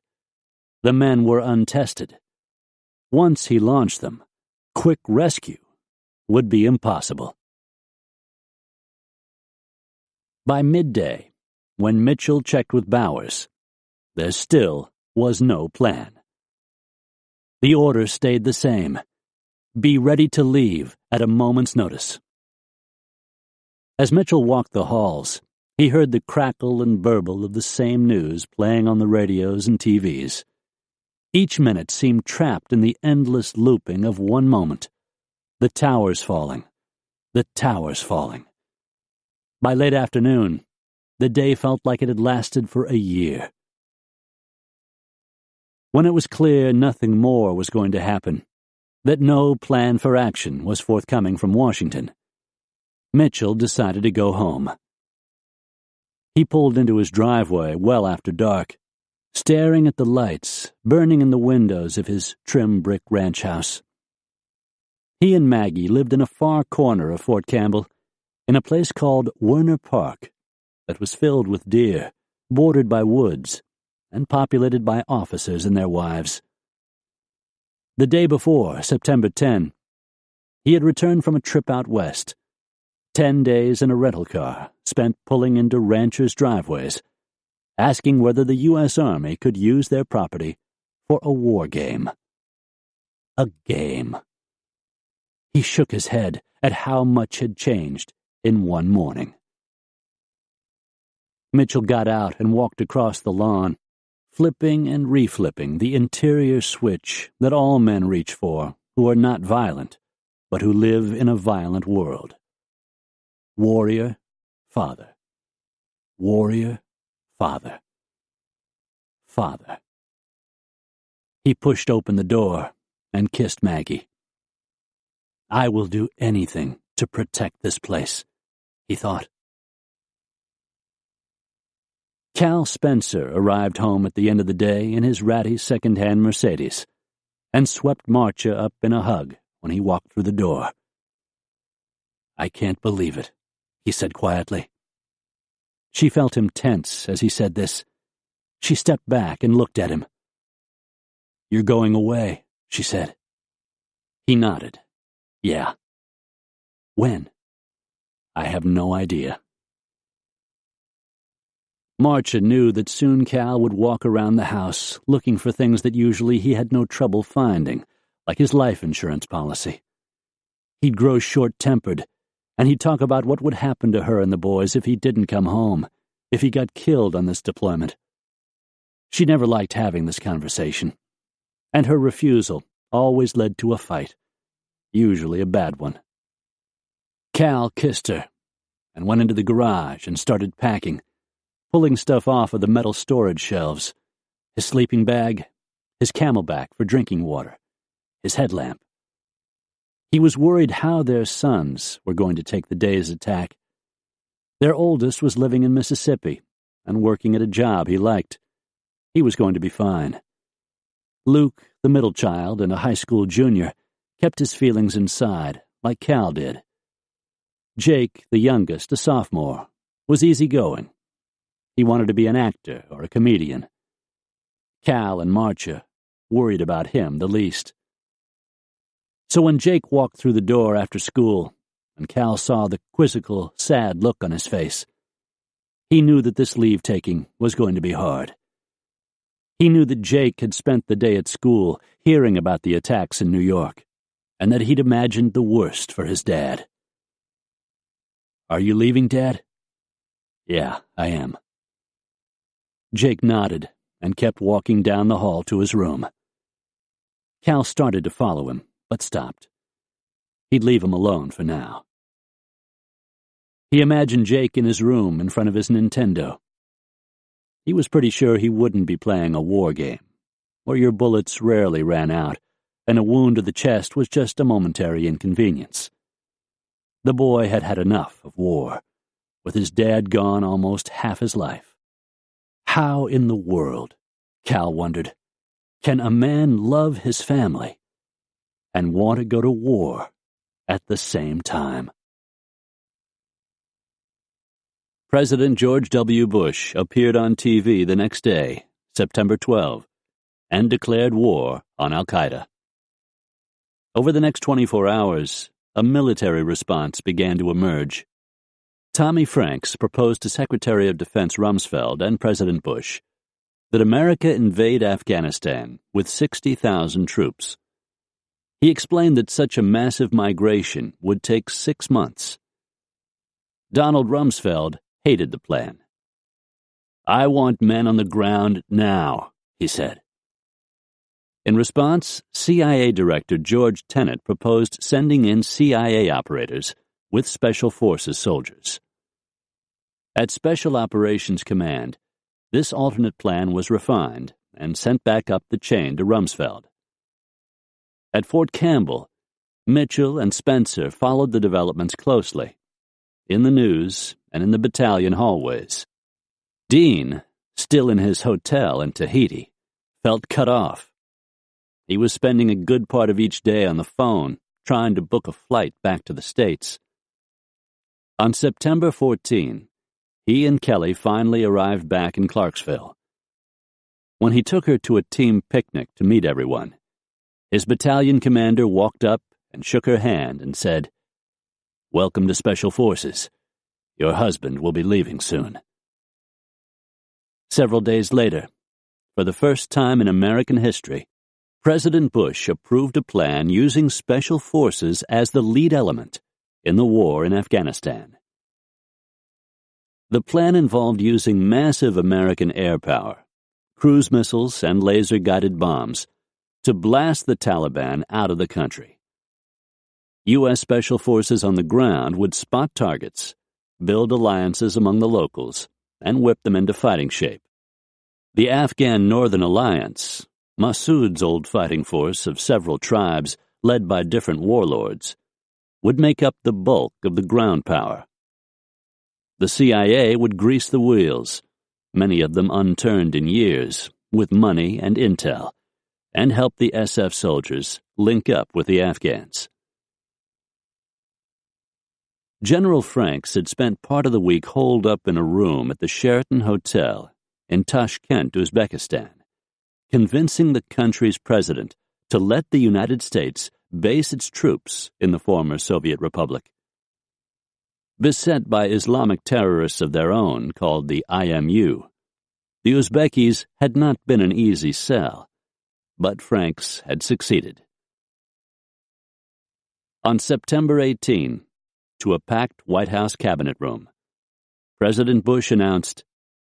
The men were untested. Once he launched them, quick rescue would be impossible. By midday, when Mitchell checked with Bowers, there still was no plan. The order stayed the same: be ready to leave at a moment's notice. As Mitchell walked the halls, he heard the crackle and burble of the same news playing on the radios and TVs. Each minute seemed trapped in the endless looping of one moment: the towers falling, the towers falling. By late afternoon, the day felt like it had lasted for a year. When it was clear nothing more was going to happen, that no plan for action was forthcoming from Washington, Mitchell decided to go home. He pulled into his driveway well after dark, staring at the lights burning in the windows of his trim brick ranch house. He and Maggie lived in a far corner of Fort Campbell, in a place called Werner Park that was filled with deer, bordered by woods, and populated by officers and their wives. The day before, September 10, he had returned from a trip out west, 10 days in a rental car spent pulling into ranchers' driveways, asking whether the U.S. Army could use their property for a war game. A game. He shook his head at how much had changed in one morning. Mitchell got out and walked across the lawn, flipping and reflipping the interior switch that all men reach for who are not violent, but who live in a violent world. Warrior, father. Warrior, father. Father. He pushed open the door and kissed Maggie. I will do anything to protect this place, he thought. Cal Spencer arrived home at the end of the day in his ratty second-hand Mercedes and swept Marcia up in a hug when he walked through the door. I can't believe it, he said quietly. She felt him tense as he said this. She stepped back and looked at him. You're going away, she said. He nodded. Yeah. When? I have no idea. Marcia knew that soon Cal would walk around the house looking for things that usually he had no trouble finding, like his life insurance policy. He'd grow short-tempered, and he'd talk about what would happen to her and the boys if he didn't come home, if he got killed on this deployment. She never liked having this conversation, and her refusal always led to a fight, usually a bad one. Cal kissed her and went into the garage and started packing, pulling stuff off of the metal storage shelves, his sleeping bag, his camelback for drinking water, his headlamp. He was worried how their sons were going to take the day's attack. Their oldest was living in Mississippi and working at a job he liked. He was going to be fine. Luke, the middle child and a high school junior, kept his feelings inside, like Cal did. Jake, the youngest, a sophomore, was easygoing. He wanted to be an actor or a comedian. Cal and Marcia worried about him the least. So when Jake walked through the door after school, and Cal saw the quizzical, sad look on his face, he knew that this leave-taking was going to be hard. He knew that Jake had spent the day at school hearing about the attacks in New York, and that he'd imagined the worst for his dad. Are you leaving, Dad? Yeah, I am. Jake nodded and kept walking down the hall to his room. Cal started to follow him, but stopped. He'd leave him alone for now. He imagined Jake in his room in front of his Nintendo. He was pretty sure he wouldn't be playing a war game, where your bullets rarely ran out, and a wound to the chest was just a momentary inconvenience. The boy had had enough of war, with his dad gone almost half his life. How in the world, Cal wondered, can a man love his family and want to go to war at the same time? President George W. Bush appeared on TV the next day, September 12, and declared war on al-Qaeda. Over the next 24 hours, a military response began to emerge. Tommy Franks proposed to Secretary of Defense Rumsfeld and President Bush that America invade Afghanistan with 60,000 troops. He explained that such a massive migration would take 6 months. Donald Rumsfeld hated the plan. I want men on the ground now, he said. In response, CIA Director George Tenet proposed sending in CIA operators with Special Forces soldiers. At Special Operations Command, this alternate plan was refined and sent back up the chain to Rumsfeld. At Fort Campbell, Mitchell and Spencer followed the developments closely, in the news and in the battalion hallways. Dean, still in his hotel in Tahiti, felt cut off. He was spending a good part of each day on the phone, trying to book a flight back to the States. On September 14, he and Kelly finally arrived back in Clarksville. When he took her to a team picnic to meet everyone, his battalion commander walked up and shook her hand and said, "Welcome to Special Forces. Your husband will be leaving soon." Several days later, for the first time in American history, President Bush approved a plan using Special Forces as the lead element in the war in Afghanistan. The plan involved using massive American air power, cruise missiles, and laser-guided bombs to blast the Taliban out of the country. U.S. Special Forces on the ground would spot targets, build alliances among the locals, and whip them into fighting shape. The Afghan Northern Alliance, Massoud's old fighting force of several tribes led by different warlords, would make up the bulk of the ground power. The CIA would grease the wheels, many of them unturned in years, with money and intel, and help the SF soldiers link up with the Afghans. General Franks had spent part of the week holed up in a room at the Sheraton Hotel in Tashkent, Uzbekistan, convincing the country's president to let the United States base its troops in the former Soviet Republic. Beset by Islamic terrorists of their own called the IMU, the Uzbekis had not been an easy sell, but Franks had succeeded. On September 18, to a packed White House cabinet room, President Bush announced,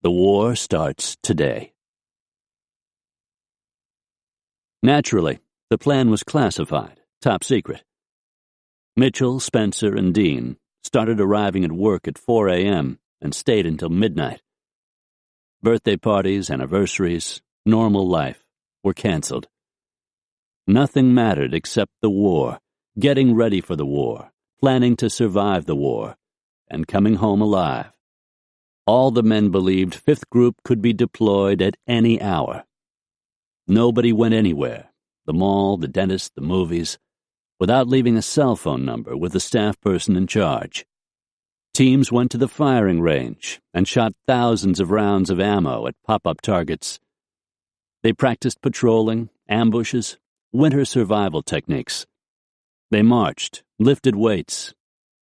"The war starts today." Naturally, the plan was classified, top secret. Mitchell, Spencer, and Dean started arriving at work at 4 a.m. and stayed until midnight. Birthday parties, anniversaries, normal life were canceled. Nothing mattered except the war, getting ready for the war, planning to survive the war, and coming home alive. All the men believed 5th Group could be deployed at any hour. Nobody went anywhere, the mall, the dentist, the movies, without leaving a cell phone number with the staff person in charge. Teams went to the firing range and shot thousands of rounds of ammo at pop-up targets. They practiced patrolling, ambushes, winter survival techniques. They marched, lifted weights,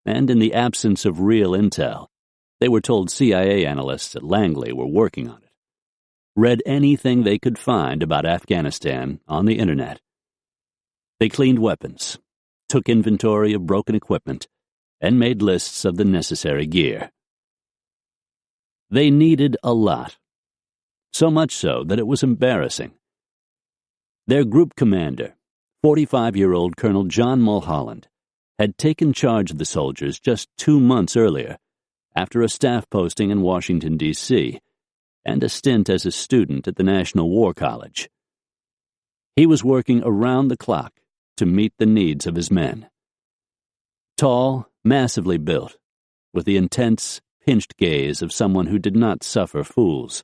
and in the absence of real intel, they were told CIA analysts at Langley were working on it, read anything they could find about Afghanistan on the internet. They cleaned weapons, took inventory of broken equipment, and made lists of the necessary gear. They needed a lot, so much so that it was embarrassing. Their group commander, 45-year-old Colonel John Mulholland, had taken charge of the soldiers just 2 months earlier, after a staff posting in Washington, D.C., and a stint as a student at the National War College. He was working around the clock to meet the needs of his men. Tall, massively built, with the intense, pinched gaze of someone who did not suffer fools,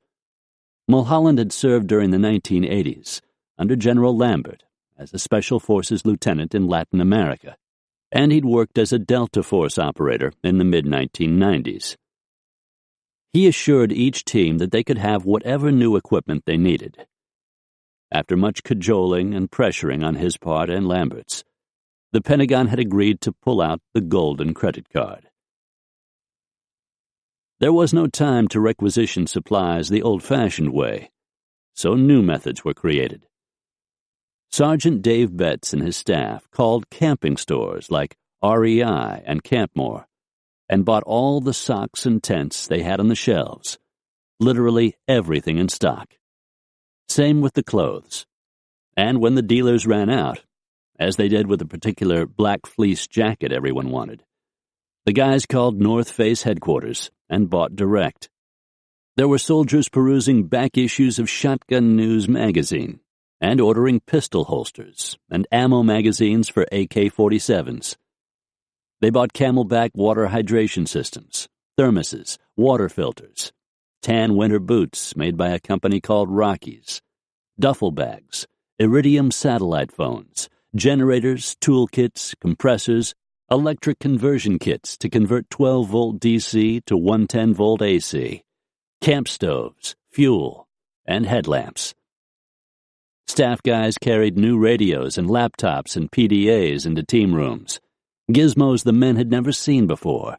Mulholland had served during the 1980s under General Lambert as a Special Forces lieutenant in Latin America, and he'd worked as a Delta Force operator in the mid-1990s. He assured each team that they could have whatever new equipment they needed. After much cajoling and pressuring on his part and Lambert's, the Pentagon had agreed to pull out the golden credit card. There was no time to requisition supplies the old-fashioned way, so new methods were created. Sergeant Dave Betts and his staff called camping stores like REI and Campmore and bought all the socks and tents they had on the shelves, literally everything in stock. Same with the clothes. And when the dealers ran out, as they did with a particular black fleece jacket everyone wanted, the guys called North Face headquarters and bought direct. There were soldiers perusing back issues of Shotgun News magazine and ordering pistol holsters and ammo magazines for AK-47s. They bought Camelback water hydration systems, thermoses, water filters, tan winter boots made by a company called Rockies, duffel bags, iridium satellite phones, generators, toolkits, compressors, electric conversion kits to convert 12-volt DC to 110-volt AC, camp stoves, fuel, and headlamps. Staff guys carried new radios and laptops and PDAs into team rooms, gizmos the men had never seen before.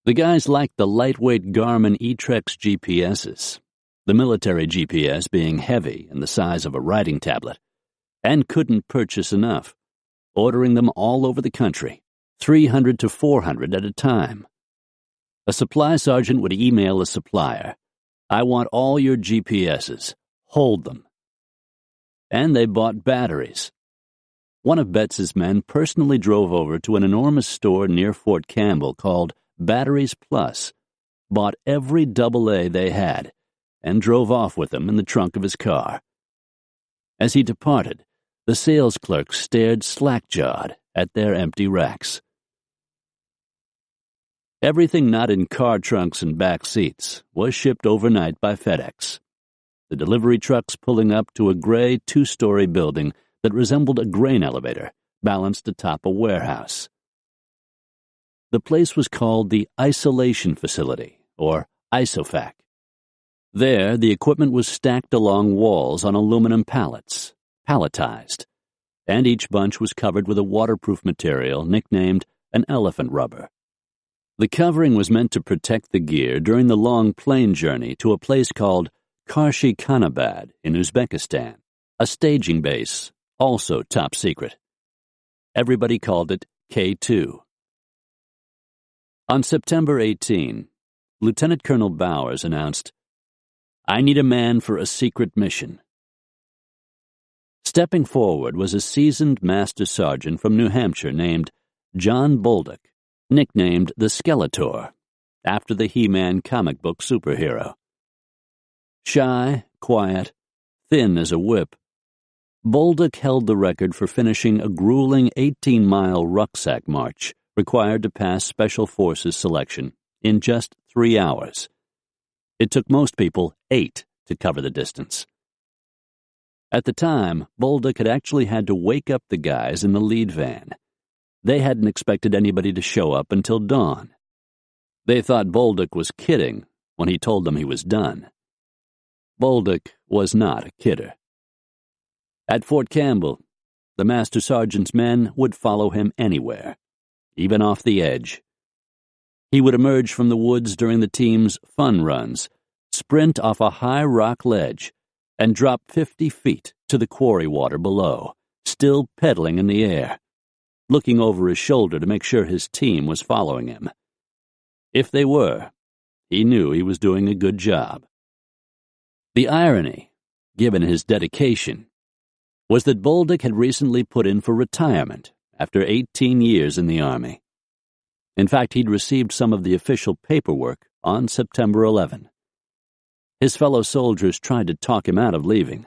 The guys liked the lightweight Garmin E-Trex GPSs, the military GPS being heavy and the size of a writing tablet, and couldn't purchase enough, ordering them all over the country, 300 to 400 at a time. A supply sergeant would email a supplier, "I want all your GPSs. Hold them." And they bought batteries. One of Betts's men personally drove over to an enormous store near Fort Campbell called Batteries Plus, bought every AA they had, and drove off with them in the trunk of his car. As he departed, the sales clerks stared slack-jawed at their empty racks. Everything not in car trunks and back seats was shipped overnight by FedEx, the delivery trucks pulling up to a gray 2-story building that resembled a grain elevator balanced atop a warehouse. The place was called the Isolation Facility, or ISOFAC. There, the equipment was stacked along walls on aluminum pallets, palletized, and each bunch was covered with a waterproof material nicknamed an elephant rubber. The covering was meant to protect the gear during the long plane journey to a place called Karshi Khanabad in Uzbekistan, a staging base, also top secret. Everybody called it K2. On September 18, Lieutenant Colonel Bowers announced, "I need a man for a secret mission." Stepping forward was a seasoned master sergeant from New Hampshire named John Bolduc, nicknamed the Skeletor, after the He-Man comic book superhero. Shy, quiet, thin as a whip, Bolduc held the record for finishing a grueling 18-mile rucksack march required to pass Special Forces selection in just 3 hours. It took most people 8 to cover the distance. At the time, Bolduc had actually had to wake up the guys in the lead van. They hadn't expected anybody to show up until dawn. They thought Bolduc was kidding when he told them he was done. Bolduc was not a kidder. At Fort Campbell, the Master Sergeant's men would follow him anywhere, even off the edge. He would emerge from the woods during the team's fun runs, sprint off a high rock ledge, and drop 50 feet to the quarry water below, still pedaling in the air, looking over his shoulder to make sure his team was following him. If they were, he knew he was doing a good job. The irony, given his dedication, was that Bolduc had recently put in for retirement after 18 years in the Army. In fact, he'd received some of the official paperwork on September 11. His fellow soldiers tried to talk him out of leaving,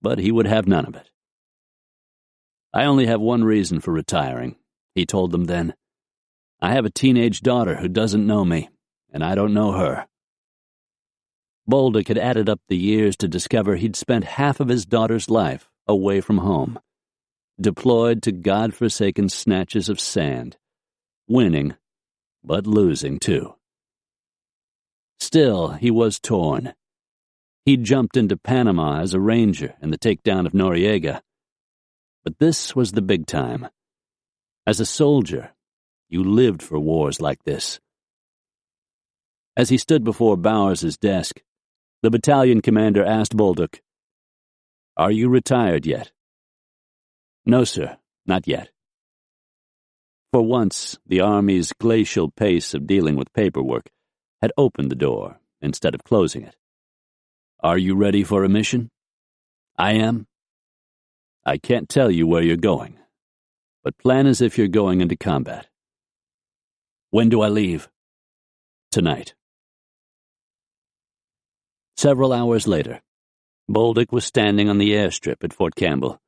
but he would have none of it. "I only have one reason for retiring," he told them then. "I have a teenage daughter who doesn't know me, and I don't know her." Bolduc had added up the years to discover he'd spent half of his daughter's life away from home, deployed to God-forsaken snatches of sand, winning, but losing too. Still, he was torn. He'd jumped into Panama as a ranger in the takedown of Noriega. But this was the big time. As a soldier, you lived for wars like this. As he stood before Bowers's desk, the battalion commander asked Bolduc, "Are you retired yet?" "No, sir, not yet." For once, the Army's glacial pace of dealing with paperwork had opened the door instead of closing it. "Are you ready for a mission?" "I am." "I can't tell you where you're going, but plan as if you're going into combat." "When do I leave?" "Tonight." Several hours later, Bolduc was standing on the airstrip at Fort Campbell,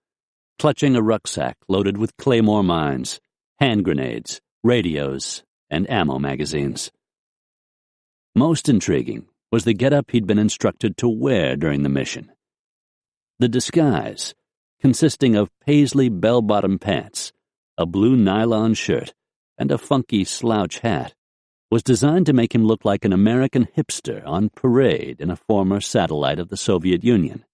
clutching a rucksack loaded with claymore mines, hand grenades, radios, and ammo magazines. Most intriguing was the getup he'd been instructed to wear during the mission. The disguise, consisting of paisley bell-bottom pants, a blue nylon shirt, and a funky slouch hat, was designed to make him look like an American hipster on parade in a former satellite of the Soviet Union.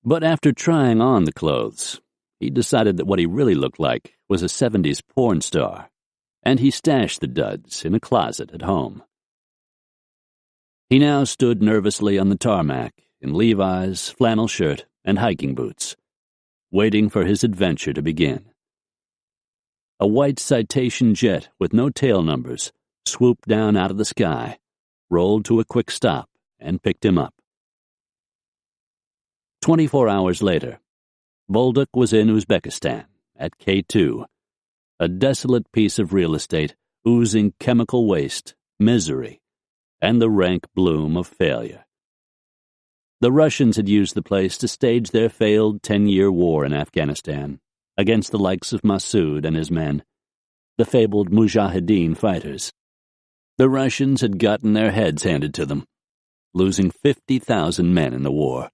But after trying on the clothes, he decided that what he really looked like was a 70s porn star, and he stashed the duds in a closet at home. He now stood nervously on the tarmac in Levi's, flannel shirt, and hiking boots, waiting for his adventure to begin. A white Citation jet with no tail numbers swooped down out of the sky, rolled to a quick stop, and picked him up. 24 hours later, Bolduc was in Uzbekistan, at K2, a desolate piece of real estate oozing chemical waste, misery, and the rank bloom of failure. The Russians had used the place to stage their failed 10-year war in Afghanistan against the likes of Massoud and his men, the fabled Mujahideen fighters. The Russians had gotten their heads handed to them, losing 50,000 men in the war.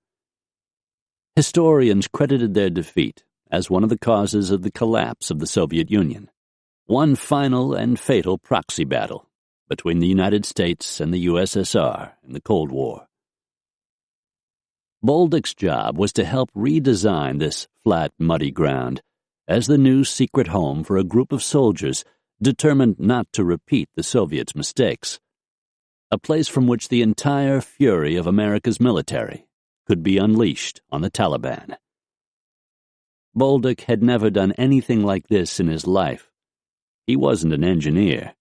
Historians credited their defeat as one of the causes of the collapse of the Soviet Union, one final and fatal proxy battle between the United States and the USSR in the Cold War. Bolduc's job was to help redesign this flat, muddy ground as the new secret home for a group of soldiers determined not to repeat the Soviets' mistakes, a place from which the entire fury of America's military could be unleashed on the Taliban. Bolduc had never done anything like this in his life. He wasn't an engineer,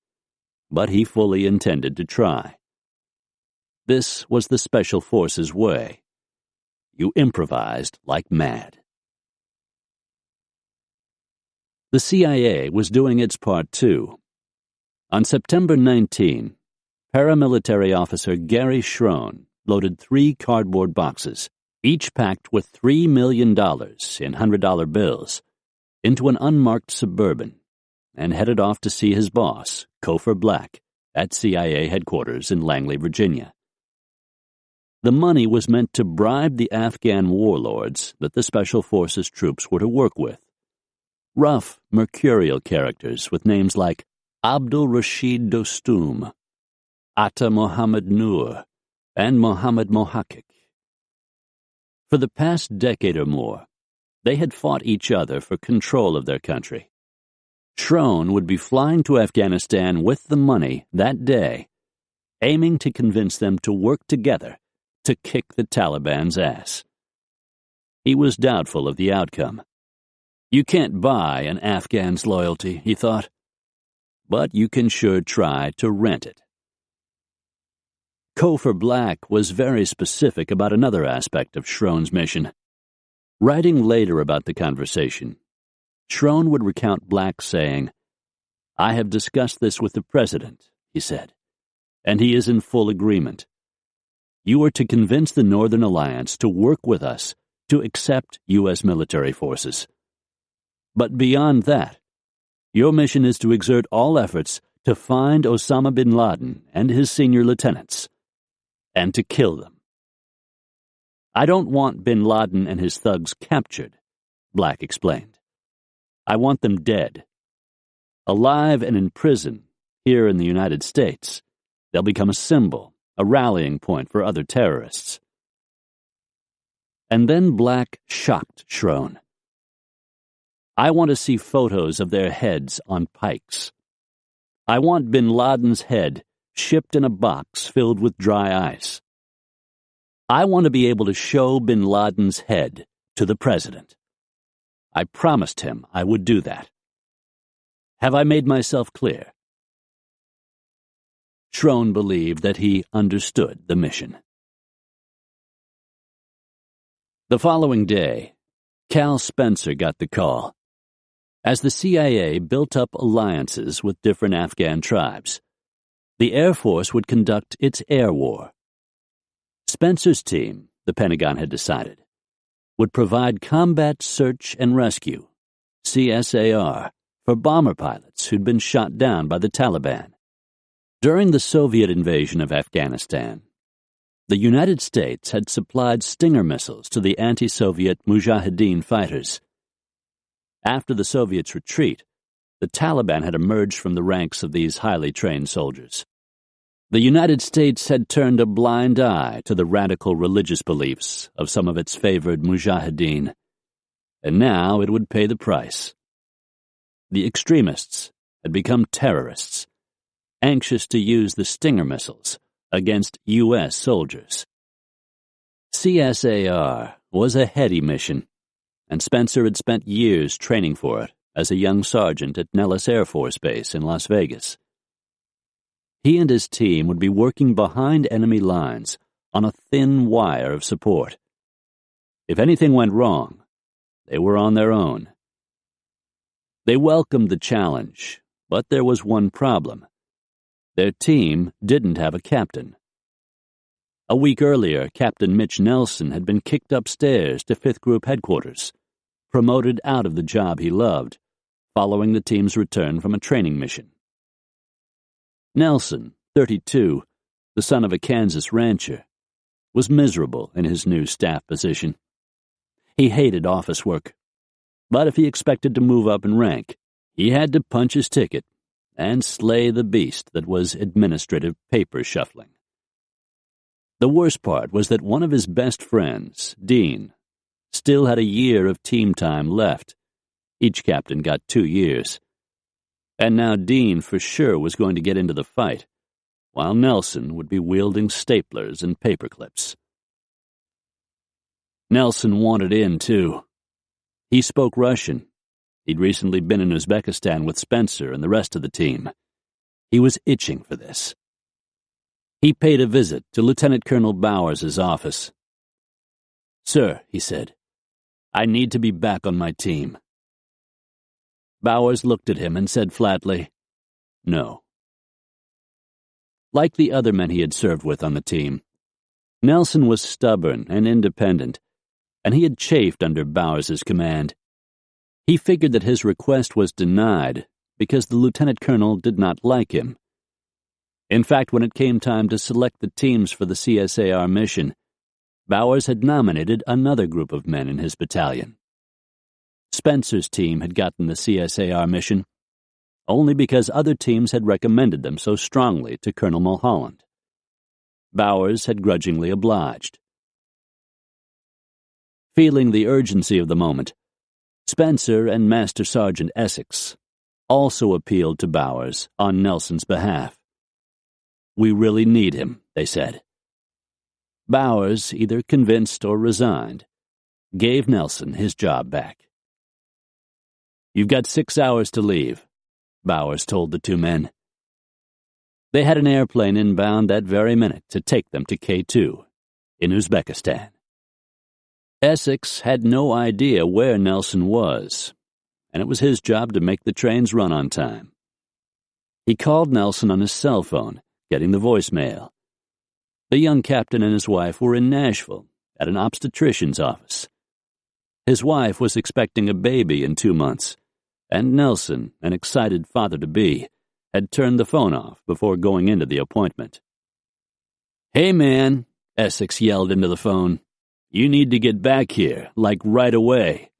but he fully intended to try. This was the Special Forces way. You improvised like mad. The CIA was doing its part too. On September 19, paramilitary officer Gary Schroen loaded 3 cardboard boxes, each packed with $3 million in $100 bills, into an unmarked Suburban and headed off to see his boss, Cofer Black, at CIA headquarters in Langley, Virginia. The money was meant to bribe the Afghan warlords that the Special Forces troops were to work with. Rough, mercurial characters with names like Abdul Rashid Dostum, Atta Mohammed Noor, and Mohammed Mohakik. For the past decade or more, they had fought each other for control of their country. Schroen would be flying to Afghanistan with the money that day, aiming to convince them to work together to kick the Taliban's ass. He was doubtful of the outcome. You can't buy an Afghan's loyalty, he thought, but you can sure try to rent it. Cofer Black was very specific about another aspect of Schroen's mission. Writing later about the conversation, Schroen would recount Black saying, "I have discussed this with the president," he said, "and he is in full agreement. You are to convince the Northern Alliance to work with us to accept U.S. military forces. But beyond that, your mission is to exert all efforts to find Osama bin Laden and his senior lieutenants, and to kill them. I don't want bin Laden and his thugs captured," Black explained. "I want them dead. Alive and in prison, here in the United States, they'll become a symbol, a rallying point for other terrorists." And then Black shocked Schroen. "I want to see photos of their heads on pikes. I want bin Laden's head shipped in a box filled with dry ice. I want to be able to show bin Laden's head to the president. I promised him I would do that. Have I made myself clear?" Schroen believed that he understood the mission. The following day, Cal Spencer got the call. As the CIA built up alliances with different Afghan tribes, the Air Force would conduct its air war. Spencer's team, the Pentagon had decided, would provide combat search and rescue, CSAR, for bomber pilots who'd been shot down by the Taliban. During the Soviet invasion of Afghanistan, The United States had supplied Stinger missiles to the anti-Soviet Mujahideen fighters. After the Soviets' retreat, the Taliban had emerged from the ranks of these highly trained soldiers. The United States had turned a blind eye to the radical religious beliefs of some of its favored Mujahideen, and now it would pay the price. The extremists had become terrorists, anxious to use the Stinger missiles against U.S. soldiers. CSAR was a heady mission, and Spencer had spent years training for it as a young sergeant at Nellis Air Force Base in Las Vegas. He and his team would be working behind enemy lines on a thin wire of support. If anything went wrong, they were on their own. They welcomed the challenge, but there was one problem. Their team didn't have a captain. A week earlier, Captain Mitch Nelson had been kicked upstairs to 5th Group headquarters, promoted out of the job he loved, following the team's return from a training mission. Nelson, 32, the son of a Kansas rancher, was miserable in his new staff position. He hated office work, but if he expected to move up in rank, he had to punch his ticket and slay the beast that was administrative paper shuffling. The worst part was that one of his best friends, Dean, still had a year of team time left. Each captain got 2 years. And now Dean for sure was going to get into the fight, while Nelson would be wielding staplers and paperclips. Nelson wanted in, too. He spoke Russian. He'd recently been in Uzbekistan with Spencer and the rest of the team. He was itching for this. He paid a visit to Lieutenant Colonel Bowers' office. "Sir," he said, "I need to be back on my team." Bowers looked at him and said flatly, "No." Like the other men he had served with on the team, Nelson was stubborn and independent, and he had chafed under Bowers' command. He figured that his request was denied because the lieutenant colonel did not like him. In fact, when it came time to select the teams for the CSAR mission, Bowers had nominated another group of men in his battalion. Spencer's team had gotten the CSAR mission only because other teams had recommended them so strongly to Colonel Mulholland. Bowers had grudgingly obliged. Feeling the urgency of the moment, Spencer and Master Sergeant Essex also appealed to Bowers on Nelson's behalf. "We really need him," they said. Bowers, either convinced or resigned, gave Nelson his job back. "You've got 6 hours to leave," Bowers told the 2 men. They had an airplane inbound that very minute to take them to K2 in Uzbekistan. Essex had no idea where Nelson was, and it was his job to make the trains run on time. He called Nelson on his cell phone, getting the voicemail. The young captain and his wife were in Nashville at an obstetrician's office. His wife was expecting a baby in 2 months, and Nelson, an excited father-to-be, had turned the phone off before going into the appointment. "Hey, man," Essex yelled into the phone. "You need to get back here, like right away."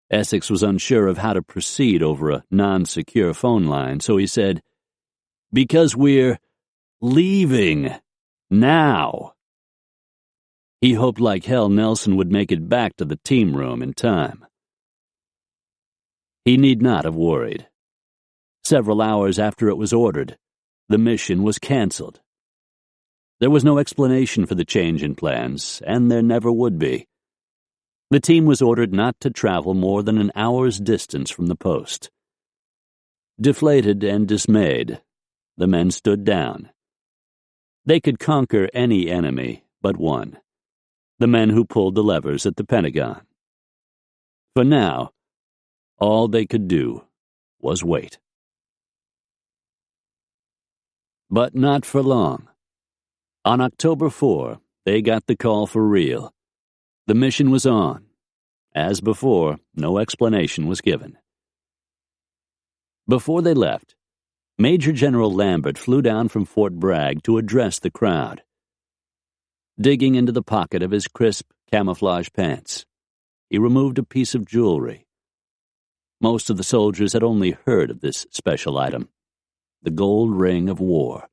Essex was unsure of how to proceed over a non-secure phone line, so he said, "Because we're leaving now." He hoped like hell Nelson would make it back to the team room in time. He need not have worried. Several hours after it was ordered, the mission was canceled. There was no explanation for the change in plans, and there never would be. The team was ordered not to travel more than an hour's distance from the post. Deflated and dismayed, the men stood down. They could conquer any enemy but one: the men who pulled the levers at the Pentagon. For now, all they could do was wait. But not for long. On October 4, they got the call for real. The mission was on. As before, no explanation was given. Before they left, Major General Lambert flew down from Fort Bragg to address the crowd. Digging into the pocket of his crisp camouflage pants, he removed a piece of jewelry. Most of the soldiers had only heard of this special item, the gold ring of war.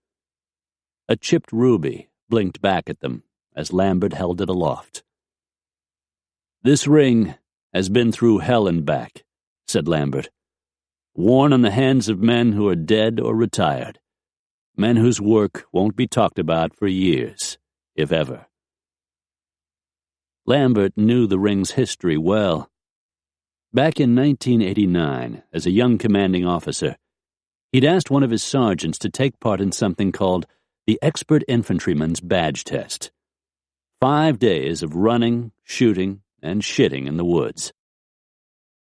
A chipped ruby blinked back at them as Lambert held it aloft. "This ring has been through hell and back," said Lambert. "Worn on the hands of men who are dead or retired, men whose work won't be talked about for years, if ever." Lambert knew the ring's history well. Back in 1989, as a young commanding officer, he'd asked one of his sergeants to take part in something called the Expert Infantryman's Badge Test. 5 days of running, shooting, and shitting in the woods.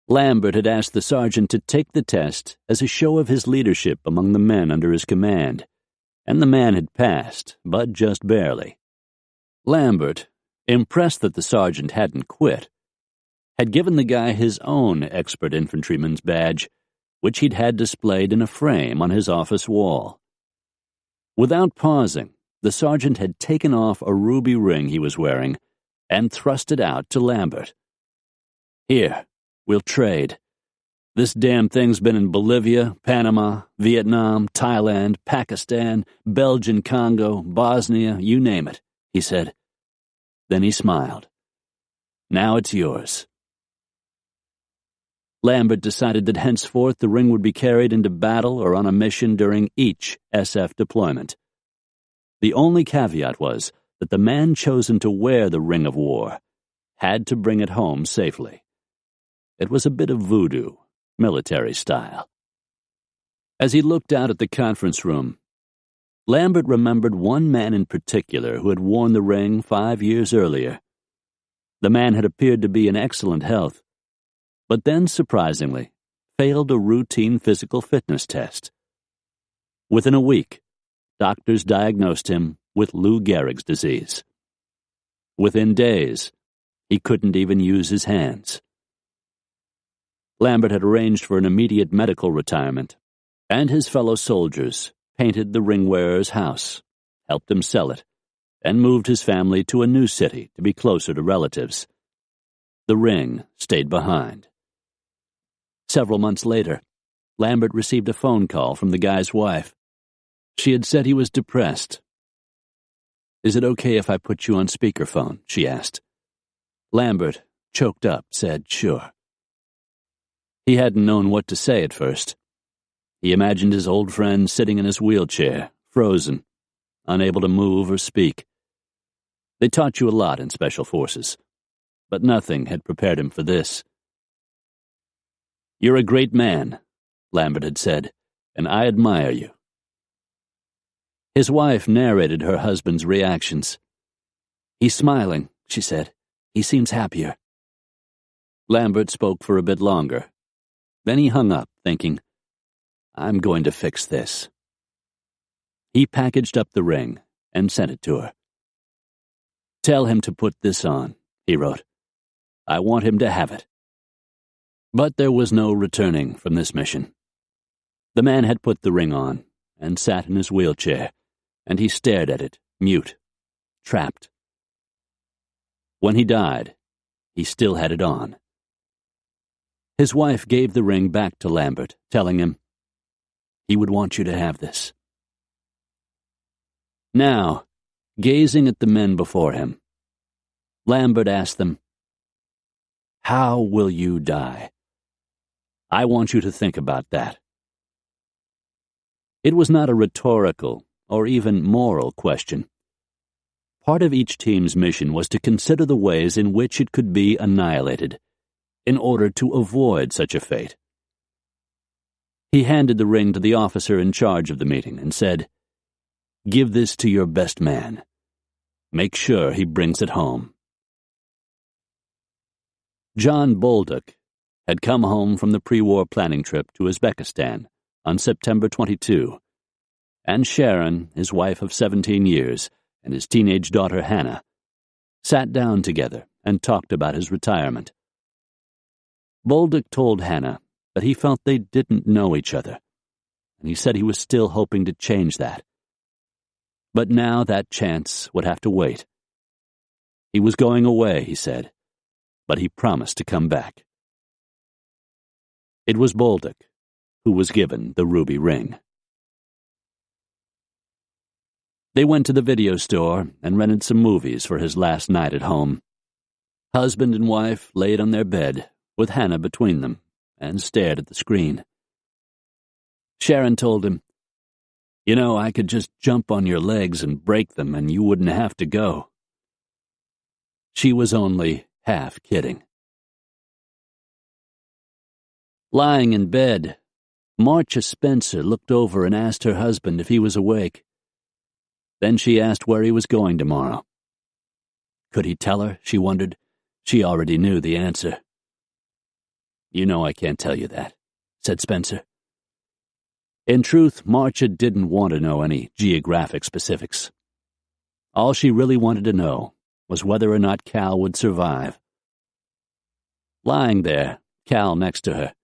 Lambert had asked the sergeant to take the test as a show of his leadership among the men under his command, and the man had passed, but just barely. Lambert, impressed that the sergeant hadn't quit, had given the guy his own Expert Infantryman's badge, which he'd had displayed in a frame on his office wall. Without pausing, the sergeant had taken off a ruby ring he was wearing and thrust it out to Lambert. "Here, we'll trade. This damn thing's been in Bolivia, Panama, Vietnam, Thailand, Pakistan, Belgian Congo, Bosnia, you name it," he said. Then he smiled. "Now it's yours." Lambert decided that henceforth the ring would be carried into battle or on a mission during each SF deployment. The only caveat was that the man chosen to wear the ring of war had to bring it home safely. It was a bit of voodoo, military style. As he looked out at the conference room, Lambert remembered one man in particular who had worn the ring 5 years earlier. The man had appeared to be in excellent health, but then, surprisingly, failed a routine physical fitness test. Within a week, doctors diagnosed him with Lou Gehrig's disease. Within days, he couldn't even use his hands. Lambert had arranged for an immediate medical retirement, and his fellow soldiers painted the ring-wearer's house, helped him sell it, and moved his family to a new city to be closer to relatives. The ring stayed behind. Several months later, Lambert received a phone call from the guy's wife. She had said he was depressed. "Is it okay if I put you on speakerphone?" she asked. Lambert, choked up, said sure. He hadn't known what to say at first. He imagined his old friend sitting in his wheelchair, frozen, unable to move or speak. They taught you a lot in Special Forces, but nothing had prepared him for this. "You're a great man," Lambert had said, "and I admire you." His wife narrated her husband's reactions. "He's smiling," she said. "He seems happier." Lambert spoke for a bit longer. Then he hung up, thinking, "I'm going to fix this." He packaged up the ring and sent it to her. "Tell him to put this on," he wrote. "I want him to have it." But there was no returning from this mission. The man had put the ring on and sat in his wheelchair, and he stared at it, mute, trapped. When he died, he still had it on. His wife gave the ring back to Lambert, telling him, "He would want you to have this." Now, gazing at the men before him, Lambert asked them, "How will you die?" I want you to think about that. It was not a rhetorical or even moral question. Part of each team's mission was to consider the ways in which it could be annihilated, in order to avoid such a fate. He handed the ring to the officer in charge of the meeting and said, "Give this to your best man. Make sure he brings it home." John Bolduc had come home from the pre-war planning trip to Uzbekistan on September 22, and Sharon, his wife of 17 years, and his teenage daughter Hannah, sat down together and talked about his retirement. Bolduc told Hannah that he felt they didn't know each other, and he said he was still hoping to change that. But now that chance would have to wait, He was going away, he said, but he promised to come back. It was Bolduc who was given the ruby ring. They went to the video store and rented some movies for his last night at home. Husband and wife laid on their bed, with Hannah between them, and stared at the screen. Sharon told him, "You know, I could just jump on your legs and break them and you wouldn't have to go." She was only half kidding. Lying in bed, Marcia Spencer looked over and asked her husband if he was awake. Then she asked where he was going tomorrow. Could he tell her, she wondered. She already knew the answer. "You know I can't tell you that," said Spencer. In truth, Marcia didn't want to know any geographic specifics. All she really wanted to know was whether or not Cal would survive. Lying there, Cal next to her,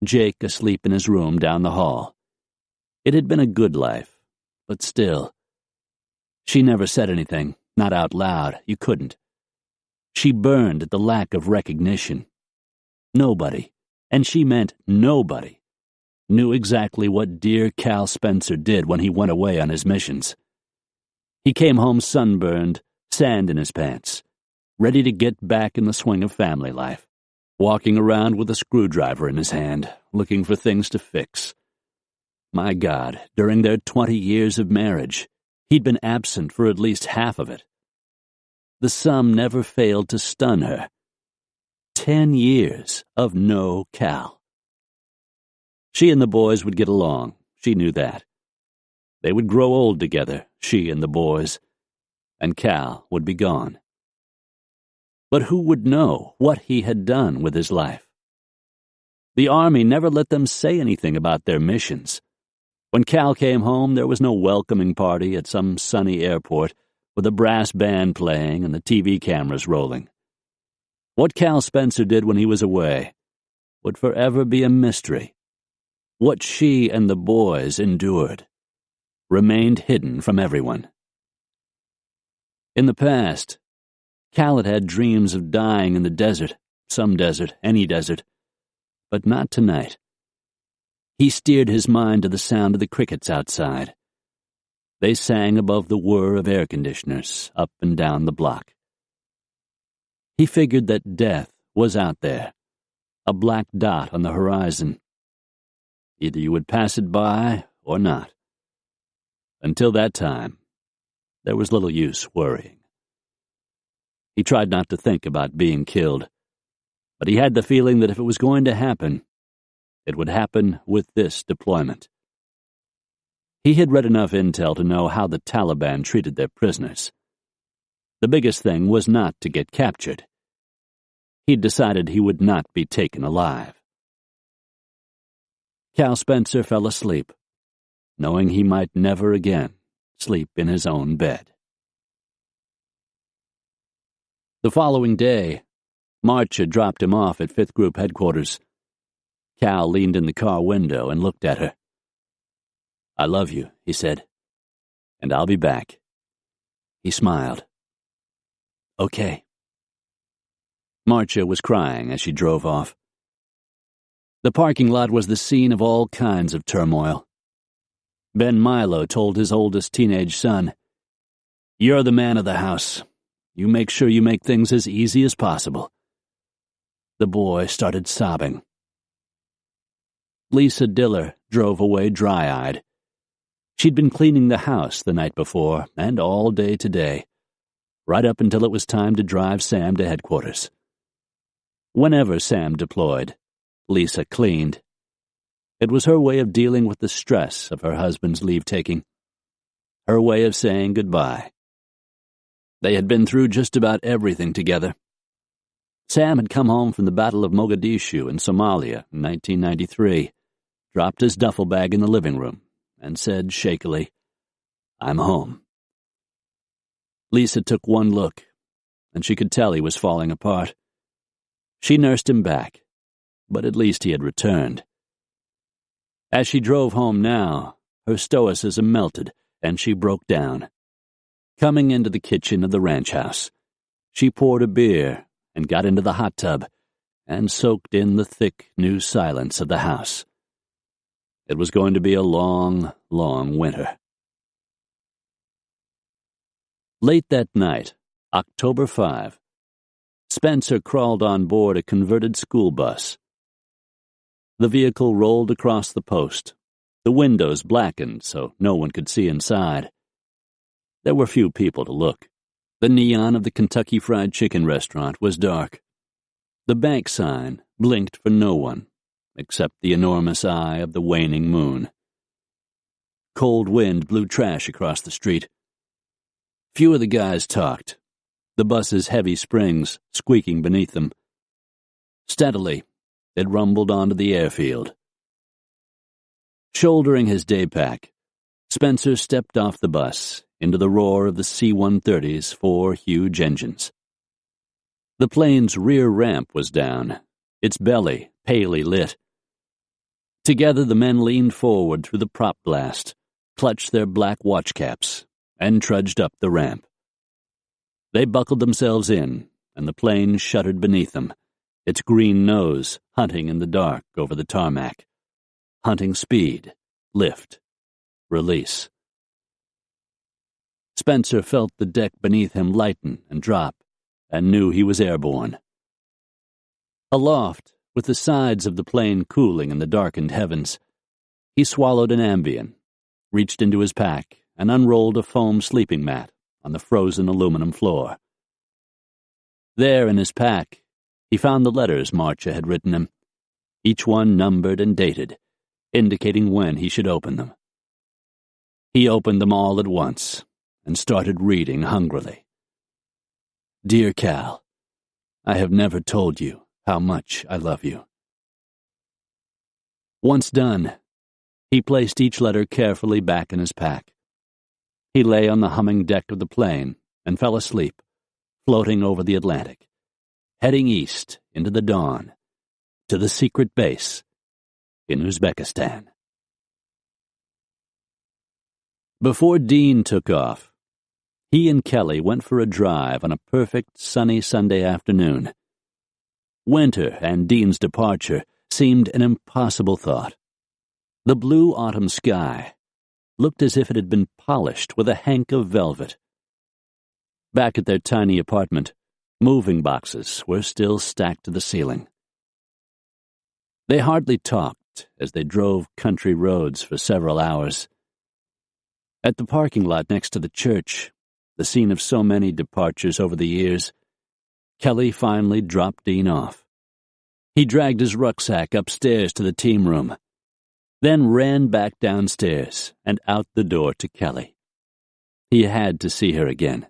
Jake asleep in his room down the hall. It had been a good life, but still. She never said anything, not out loud, you couldn't. She burned at the lack of recognition. Nobody, and she meant nobody, knew exactly what dear Cal Spencer did when he went away on his missions. He came home sunburned, sand in his pants, ready to get back in the swing of family life, walking around with a screwdriver in his hand, looking for things to fix. My God, during their 20 years of marriage, he'd been absent for at least half of it. The sum never failed to stun her. 10 years of no Cal. She and the boys would get along, she knew that. They would grow old together, she and the boys, and Cal would be gone. But who would know what he had done with his life? The Army never let them say anything about their missions. When Cal came home, there was no welcoming party at some sunny airport with a brass band playing and the TV cameras rolling. What Cal Spencer did when he was away would forever be a mystery. What she and the boys endured remained hidden from everyone. In the past, Cal had had dreams of dying in the desert, some desert, any desert, but not tonight. He steered his mind to the sound of the crickets outside. They sang above the whir of air conditioners up and down the block. He figured that death was out there, a black dot on the horizon. Either you would pass it by or not. Until that time, there was little use worrying. He tried not to think about being killed, but he had the feeling that if it was going to happen, it would happen with this deployment. He had read enough intel to know how the Taliban treated their prisoners. The biggest thing was not to get captured. He'd decided he would not be taken alive. Cal Spencer fell asleep, knowing he might never again sleep in his own bed. The following day, Marcia dropped him off at 5th Group headquarters. Cal leaned in the car window and looked at her. "I love you," he said, "and I'll be back." He smiled. "Okay." Marcia was crying as she drove off. The parking lot was the scene of all kinds of turmoil. Ben Milo told his oldest teenage son, "You're the man of the house. You make sure you make things as easy as possible." The boy started sobbing. Lisa Diller drove away dry-eyed. She'd been cleaning the house the night before and all day today, right up until it was time to drive Sam to headquarters. Whenever Sam deployed, Lisa cleaned. It was her way of dealing with the stress of her husband's leave-taking, her way of saying goodbye. They had been through just about everything together. Sam had come home from the Battle of Mogadishu in Somalia in 1993, dropped his duffel bag in the living room, and said shakily, "I'm home." Lisa took one look, and she could tell he was falling apart. She nursed him back, but at least he had returned. As she drove home now, her stoicism melted, and she broke down. Coming into the kitchen of the ranch house, She poured a beer and got into the hot tub and soaked in the thick new silence of the house. It was going to be a long, long winter. Late that night, October 5, Spencer crawled on board a converted school bus. The vehicle rolled across the post, the windows blackened so no one could see inside. There were few people to look. The neon of the Kentucky Fried Chicken restaurant was dark. The bank sign blinked for no one, except the enormous eye of the waning moon. Cold wind blew trash across the street. Few of the guys talked, the bus's heavy springs squeaking beneath them. Steadily, it rumbled onto the airfield. Shouldering his day pack, Spencer stepped off the bus into the roar of the C-130's 4 huge engines. The plane's rear ramp was down, its belly palely lit. Together the men leaned forward through the prop blast, clutched their black watch caps, and trudged up the ramp. They buckled themselves in, and the plane shuddered beneath them, its green nose hunting in the dark over the tarmac. Hunting speed, lift, release. Spencer felt the deck beneath him lighten and drop, and knew he was airborne. Aloft, with the sides of the plane cooling in the darkened heavens, he swallowed an Ambien, reached into his pack, and unrolled a foam sleeping mat on the frozen aluminum floor. There in his pack, he found the letters Marcia had written him, each one numbered and dated, indicating when he should open them. He opened them all at once and started reading hungrily. Dear Cal, I have never told you how much I love you. Once done, he placed each letter carefully back in his pack. He lay on the humming deck of the plane and fell asleep, floating over the Atlantic, heading east into the dawn, to the secret base in Uzbekistan. Before Dean took off, he and Kelly went for a drive on a perfect sunny Sunday afternoon. Winter and Dean's departure seemed an impossible thought. The blue autumn sky looked as if it had been polished with a hank of velvet. Back at their tiny apartment, moving boxes were still stacked to the ceiling. They hardly talked as they drove country roads for several hours. At the parking lot next to the church, the scene of so many departures over the years, Kelly finally dropped Dean off. He dragged his rucksack upstairs to the team room, then ran back downstairs and out the door to Kelly. He had to see her again.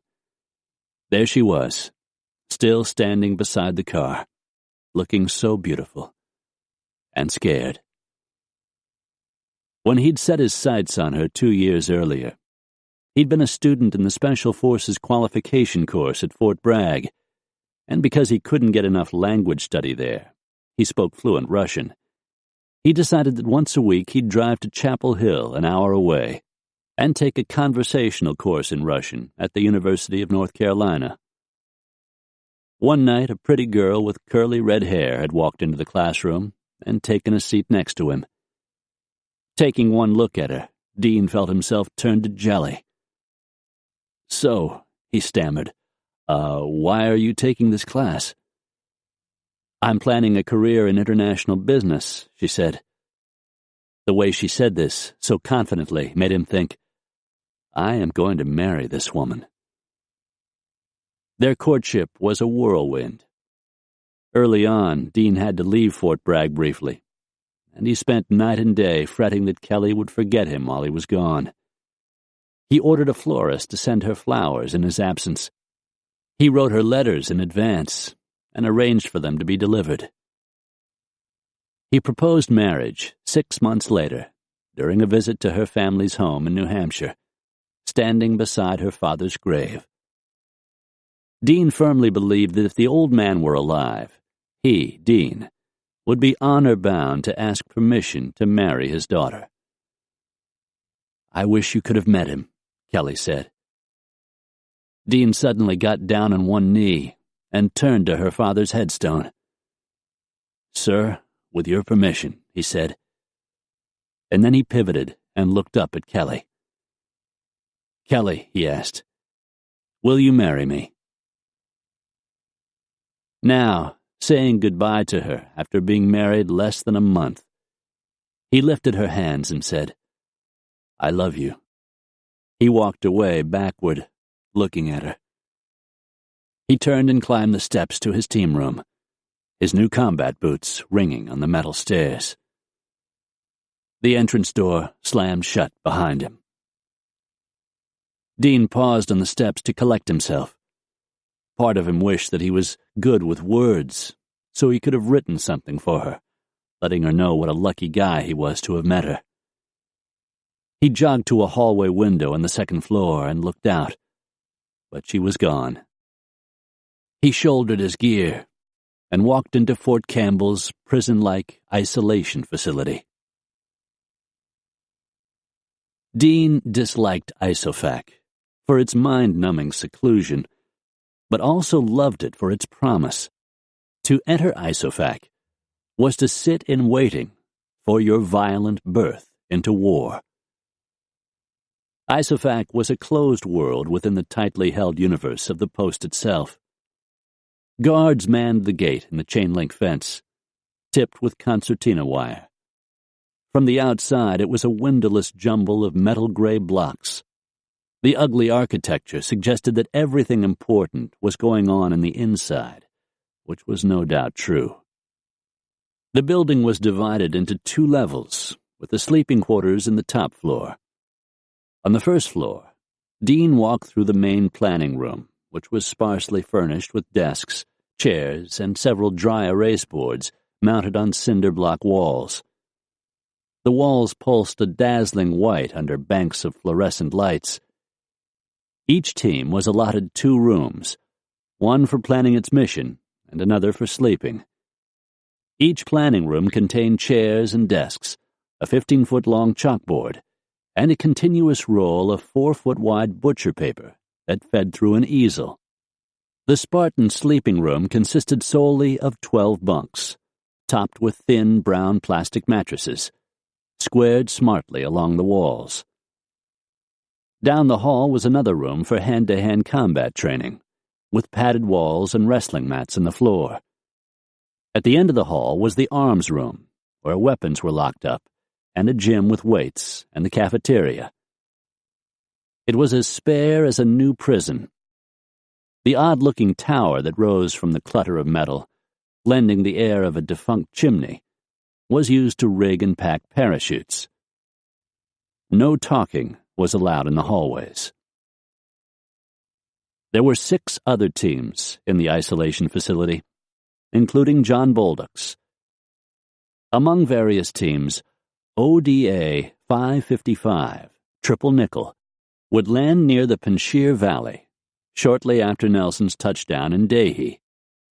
There she was, still standing beside the car, looking so beautiful and scared. When he'd set his sights on her 2 years earlier, he'd been a student in the Special Forces qualification course at Fort Bragg, and because he couldn't get enough language study there, he spoke fluent Russian. He decided that once a week he'd drive to Chapel Hill, an hour away, and take a conversational course in Russian at the University of North Carolina. One night, a pretty girl with curly red hair had walked into the classroom and taken a seat next to him. Taking one look at her, Dean felt himself turn to jelly. So, he stammered, why are you taking this class? I'm planning a career in international business, she said. The way she said this, so confidently, made him think, I am going to marry this woman. Their courtship was a whirlwind. Early on, Dean had to leave Fort Bragg briefly, and he spent night and day fretting that Kelly would forget him while he was gone. He ordered a florist to send her flowers in his absence. He wrote her letters in advance and arranged for them to be delivered. He proposed marriage 6 months later, during a visit to her family's home in New Hampshire, standing beside her father's grave. Dean firmly believed that if the old man were alive, he, Dean, would be honor-bound to ask permission to marry his daughter. I wish you could have met him, Kelly said. Dean suddenly got down on one knee and turned to her father's headstone. "Sir, with your permission," he said. And then he pivoted and looked up at Kelly. "Kelly," he asked, "will you marry me?" Now, saying goodbye to her after being married less than a month, he lifted her hands and said, "I love you." He walked away backward, looking at her. He turned and climbed the steps to his team room, his new combat boots ringing on the metal stairs. The entrance door slammed shut behind him. Dean paused on the steps to collect himself. Part of him wished that he was good with words, so he could have written something for her, letting her know what a lucky guy he was to have met her. He jogged to a hallway window on the second floor and looked out, but she was gone. He shouldered his gear and walked into Fort Campbell's prison-like isolation facility. Dean disliked ISOFAC for its mind-numbing seclusion, but also loved it for its promise. To enter ISOFAC was to sit in waiting for your violent birth into war. ISOFAC was a closed world within the tightly held universe of the post itself. Guards manned the gate in the chain-link fence, tipped with concertina wire. From the outside, it was a windowless jumble of metal-gray blocks. The ugly architecture suggested that everything important was going on in the inside, which was no doubt true. The building was divided into 2 levels, with the sleeping quarters in the top floor. On the first floor, Dean walked through the main planning room, which was sparsely furnished with desks, chairs, and several dry erase boards mounted on cinder block walls. The walls pulsed a dazzling white under banks of fluorescent lights. Each team was allotted 2 rooms, one for planning its mission and another for sleeping. Each planning room contained chairs and desks, a 15-foot-long chalkboard, and a continuous roll of 4-foot-wide butcher paper that fed through an easel. The Spartan sleeping room consisted solely of 12 bunks, topped with thin brown plastic mattresses, squared smartly along the walls. Down the hall was another room for hand-to-hand combat training, with padded walls and wrestling mats on the floor. At the end of the hall was the arms room, where weapons were locked up, and a gym with weights, and the cafeteria. It was as spare as a new prison. The odd-looking tower that rose from the clutter of metal, lending the air of a defunct chimney, was used to rig and pack parachutes. No talking was allowed in the hallways. There were 6 other teams in the isolation facility, including John Bolduc's. Among various teams, ODA 555, Triple Nickel, would land near the Panjshir Valley shortly after Nelson's touchdown in Dehi,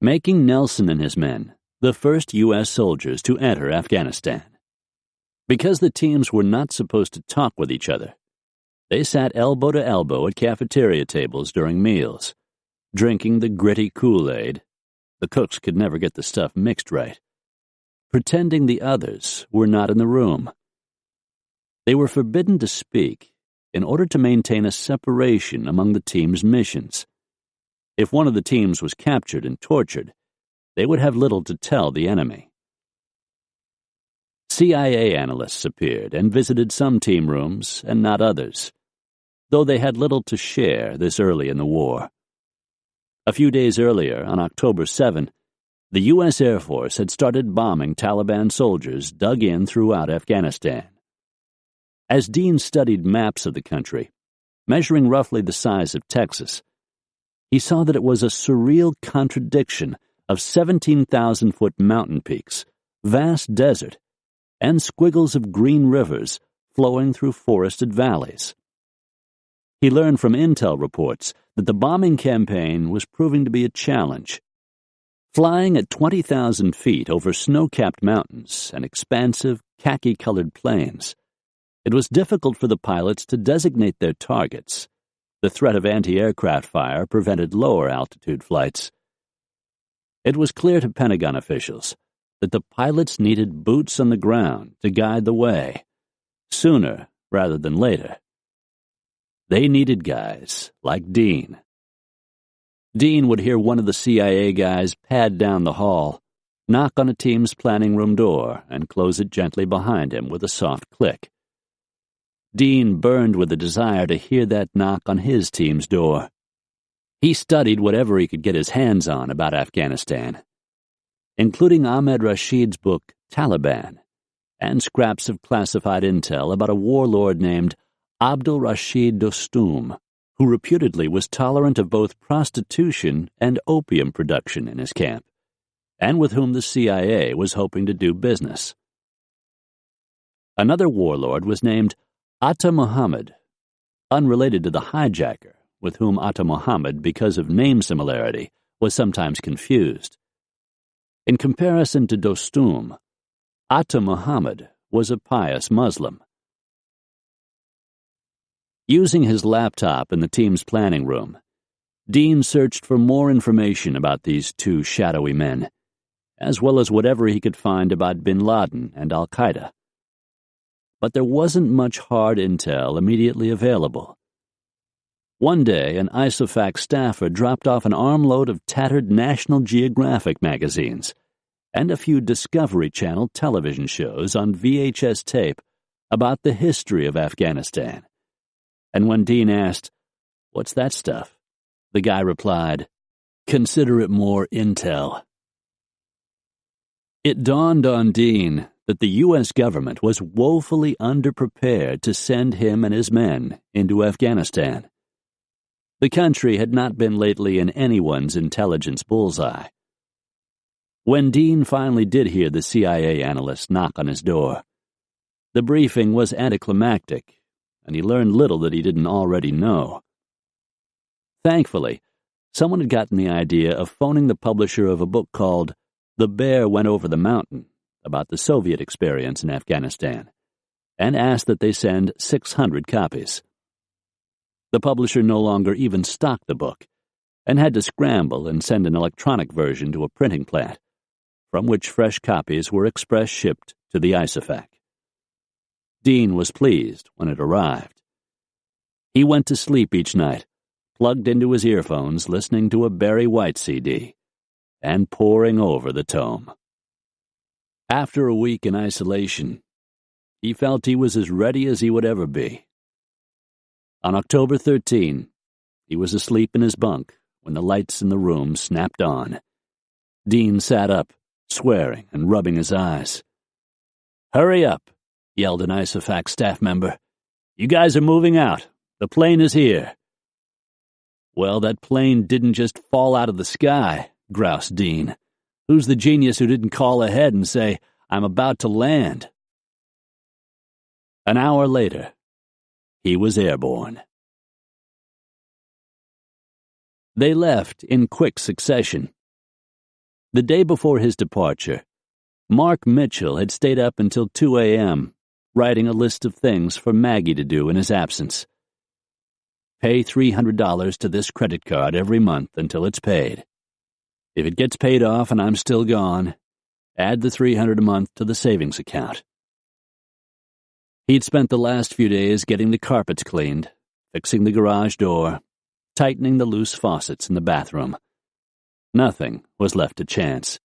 making Nelson and his men the first U.S. soldiers to enter Afghanistan. Because the teams were not supposed to talk with each other, they sat elbow to elbow at cafeteria tables during meals, drinking the gritty Kool-Aid. The cooks could never get the stuff mixed right, pretending the others were not in the room. They were forbidden to speak in order to maintain a separation among the team's missions. If one of the teams was captured and tortured, they would have little to tell the enemy. CIA analysts appeared and visited some team rooms and not others, though they had little to share this early in the war. A few days earlier, on October 7, the U.S. Air Force had started bombing Taliban soldiers dug in throughout Afghanistan. As Dean studied maps of the country, measuring roughly the size of Texas, he saw that it was a surreal contradiction of 17,000-foot mountain peaks, vast desert, and squiggles of green rivers flowing through forested valleys. He learned from intel reports that the bombing campaign was proving to be a challenge. Flying at 20,000 feet over snow-capped mountains and expansive, khaki-colored plains, it was difficult for the pilots to designate their targets. The threat of anti-aircraft fire prevented lower-altitude flights. It was clear to Pentagon officials that the pilots needed boots on the ground to guide the way, sooner rather than later. They needed guys like Dean. Dean would hear one of the CIA guys pad down the hall, knock on a team's planning room door, and close it gently behind him with a soft click. Dean burned with the desire to hear that knock on his team's door. He studied whatever he could get his hands on about Afghanistan, including Ahmed Rashid's book Taliban, and scraps of classified intel about a warlord named Abdul Rashid Dostum, who reputedly was tolerant of both prostitution and opium production in his camp, and with whom the CIA was hoping to do business. Another warlord was named Atta Muhammad, unrelated to the hijacker, with whom Atta Muhammad, because of name similarity, was sometimes confused. In comparison to Dostum, Atta Muhammad was a pious Muslim. Using his laptop in the team's planning room, Dean searched for more information about these two shadowy men, as well as whatever he could find about bin Laden and al-Qaeda. But there wasn't much hard intel immediately available. One day, an ISOFAC staffer dropped off an armload of tattered National Geographic magazines and a few Discovery Channel television shows on VHS tape about the history of Afghanistan. And when Dean asked, "What's that stuff?" the guy replied, "Consider it more intel." It dawned on Dean that the U.S. government was woefully underprepared to send him and his men into Afghanistan. The country had not been lately in anyone's intelligence bullseye. When Dean finally did hear the CIA analyst knock on his door, the briefing was anticlimactic, and he learned little that he didn't already know. Thankfully, someone had gotten the idea of phoning the publisher of a book called The Bear Went Over the Mountain about the Soviet experience in Afghanistan, and asked that they send 600 copies. The publisher no longer even stocked the book, and had to scramble and send an electronic version to a printing plant, from which fresh copies were express shipped to the ISOFAC. Dean was pleased when it arrived. He went to sleep each night, plugged into his earphones, listening to a Barry White CD, and poring over the tome. After a week in isolation, he felt he was as ready as he would ever be. On October 13, he was asleep in his bunk when the lights in the room snapped on. Dean sat up, swearing and rubbing his eyes. "Hurry up," yelled an ISOFAC staff member. "You guys are moving out. The plane is here." "Well, that plane didn't just fall out of the sky," groused Dean. "Who's the genius who didn't call ahead and say, 'I'm about to land'?" An hour later, he was airborne. They left in quick succession. The day before his departure, Mark Mitchell had stayed up until 2 a.m., writing a list of things for Maggie to do in his absence. Pay $300 to this credit card every month until it's paid. If it gets paid off and I'm still gone, add the $300 a month to the savings account. He'd spent the last few days getting the carpets cleaned, fixing the garage door, tightening the loose faucets in the bathroom. Nothing was left to chance.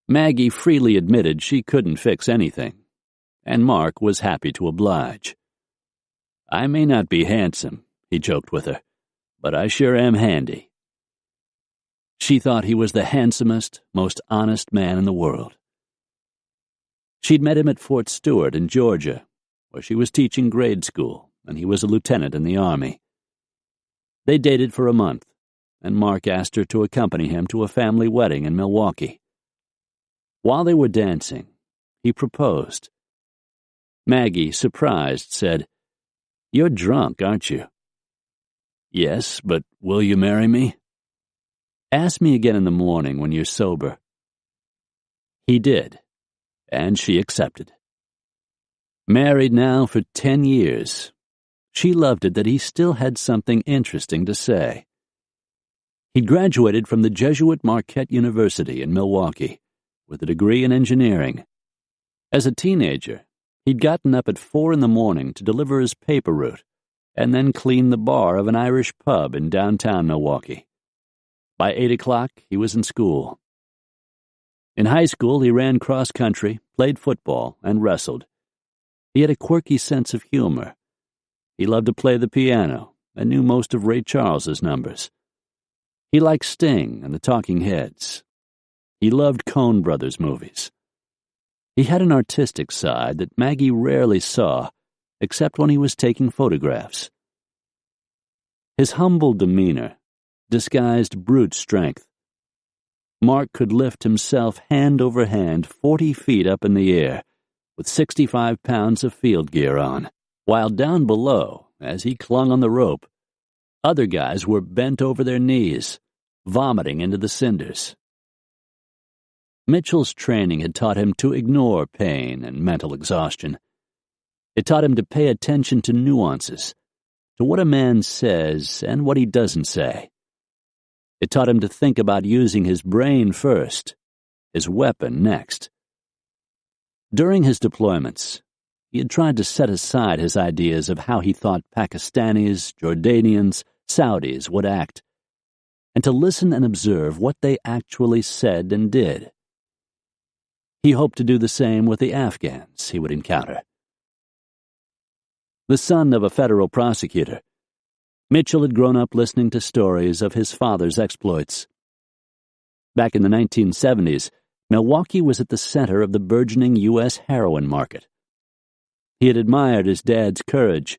Maggie freely admitted she couldn't fix anything, and Mark was happy to oblige. "I may not be handsome," he joked with her, "but I sure am handy." She thought he was the handsomest, most honest man in the world. She'd met him at Fort Stewart in Georgia, where she was teaching grade school, and he was a lieutenant in the Army. They dated for a month, and Mark asked her to accompany him to a family wedding in Milwaukee. While they were dancing, he proposed. Maggie, surprised, said, "You're drunk, aren't you?" "Yes, but will you marry me?" "Ask me again in the morning when you're sober." He did, and she accepted. Married now for 10 years, she loved it that he still had something interesting to say. He'd graduated from the Jesuit Marquette University in Milwaukee with a degree in engineering. As a teenager, he'd gotten up at 4 a.m. to deliver his paper route and then clean the bar of an Irish pub in downtown Milwaukee. By 8 o'clock, he was in school. In high school, he ran cross-country, played football, and wrestled. He had a quirky sense of humor. He loved to play the piano and knew most of Ray Charles's numbers. He liked Sting and the Talking Heads. He loved Coen Brothers movies. He had an artistic side that Maggie rarely saw, except when he was taking photographs. His humble demeanor disguised brute strength. Mark could lift himself hand over hand 40 feet up in the air, with 65 pounds of field gear on, while down below, as he clung on the rope, other guys were bent over their knees, vomiting into the cinders. Mitchell's training had taught him to ignore pain and mental exhaustion. It taught him to pay attention to nuances, to what a man says and what he doesn't say. It taught him to think about using his brain first, his weapon next. During his deployments, he had tried to set aside his ideas of how he thought Pakistanis, Jordanians, Saudis would act, and to listen and observe what they actually said and did. He hoped to do the same with the Afghans he would encounter. The son of a federal prosecutor, Mitchell had grown up listening to stories of his father's exploits. Back in the 1970s, Milwaukee was at the center of the burgeoning U.S. heroin market. He had admired his dad's courage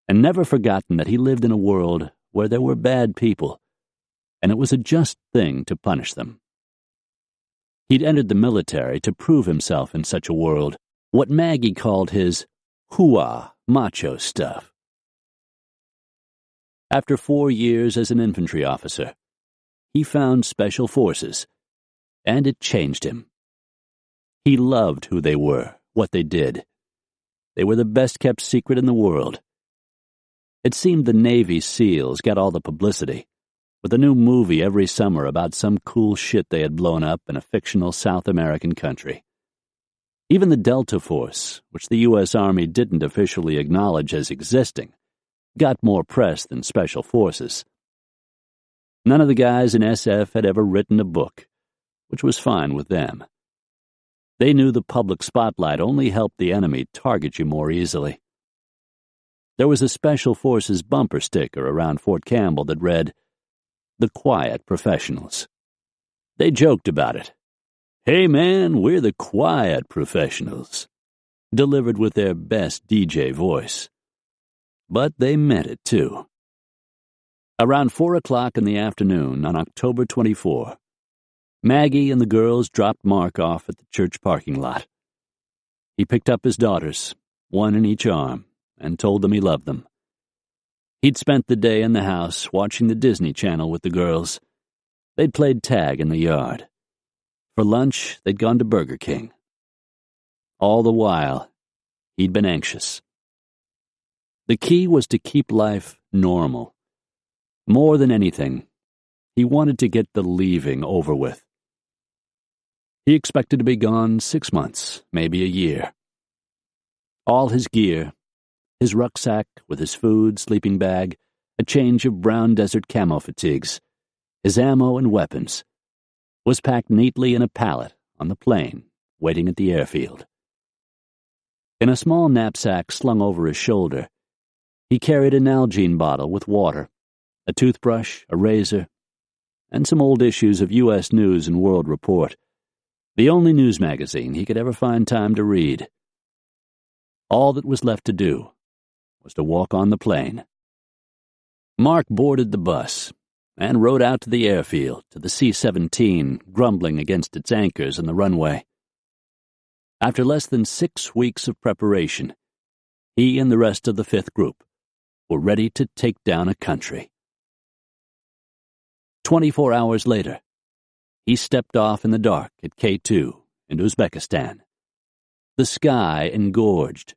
and never forgotten that he lived in a world where there were bad people, and it was a just thing to punish them. He'd entered the military to prove himself in such a world, what Maggie called his hoo-ah macho stuff. After 4 years as an infantry officer, he found Special Forces, and it changed him. He loved who they were, what they did. They were the best-kept secret in the world. It seemed the Navy SEALs got all the publicity, with a new movie every summer about some cool shit they had blown up in a fictional South American country. Even the Delta Force, which the U.S. Army didn't officially acknowledge as existing, got more press than Special Forces. None of the guys in SF had ever written a book, which was fine with them. They knew the public spotlight only helped the enemy target you more easily. There was a Special Forces bumper sticker around Fort Campbell that read, "The Quiet Professionals." They joked about it. "Hey man, we're the quiet professionals," delivered with their best DJ voice. But they meant it, too. Around 4 o'clock in the afternoon on October 24, Maggie and the girls dropped Mark off at the church parking lot. He picked up his daughters, one in each arm, and told them he loved them. He'd spent the day in the house watching the Disney Channel with the girls. They'd played tag in the yard. For lunch, they'd gone to Burger King. All the while, he'd been anxious. The key was to keep life normal. More than anything, he wanted to get the leaving over with. He expected to be gone 6 months, maybe a year. All his gear, his rucksack with his food, sleeping bag, a change of brown desert camo fatigues, his ammo and weapons, was packed neatly in a pallet on the plane waiting at the airfield. In a small knapsack slung over his shoulder, he carried an Nalgene bottle with water, a toothbrush, a razor, and some old issues of U.S. News and World Report, the only news magazine he could ever find time to read. All that was left to do was to walk on the plane. Mark boarded the bus and rode out to the airfield to the C-17 grumbling against its anchors in the runway. After less than 6 weeks of preparation, he and the rest of the 5th Group were ready to take down a country. 24 hours later, he stepped off in the dark at K2 in Uzbekistan. The sky engorged,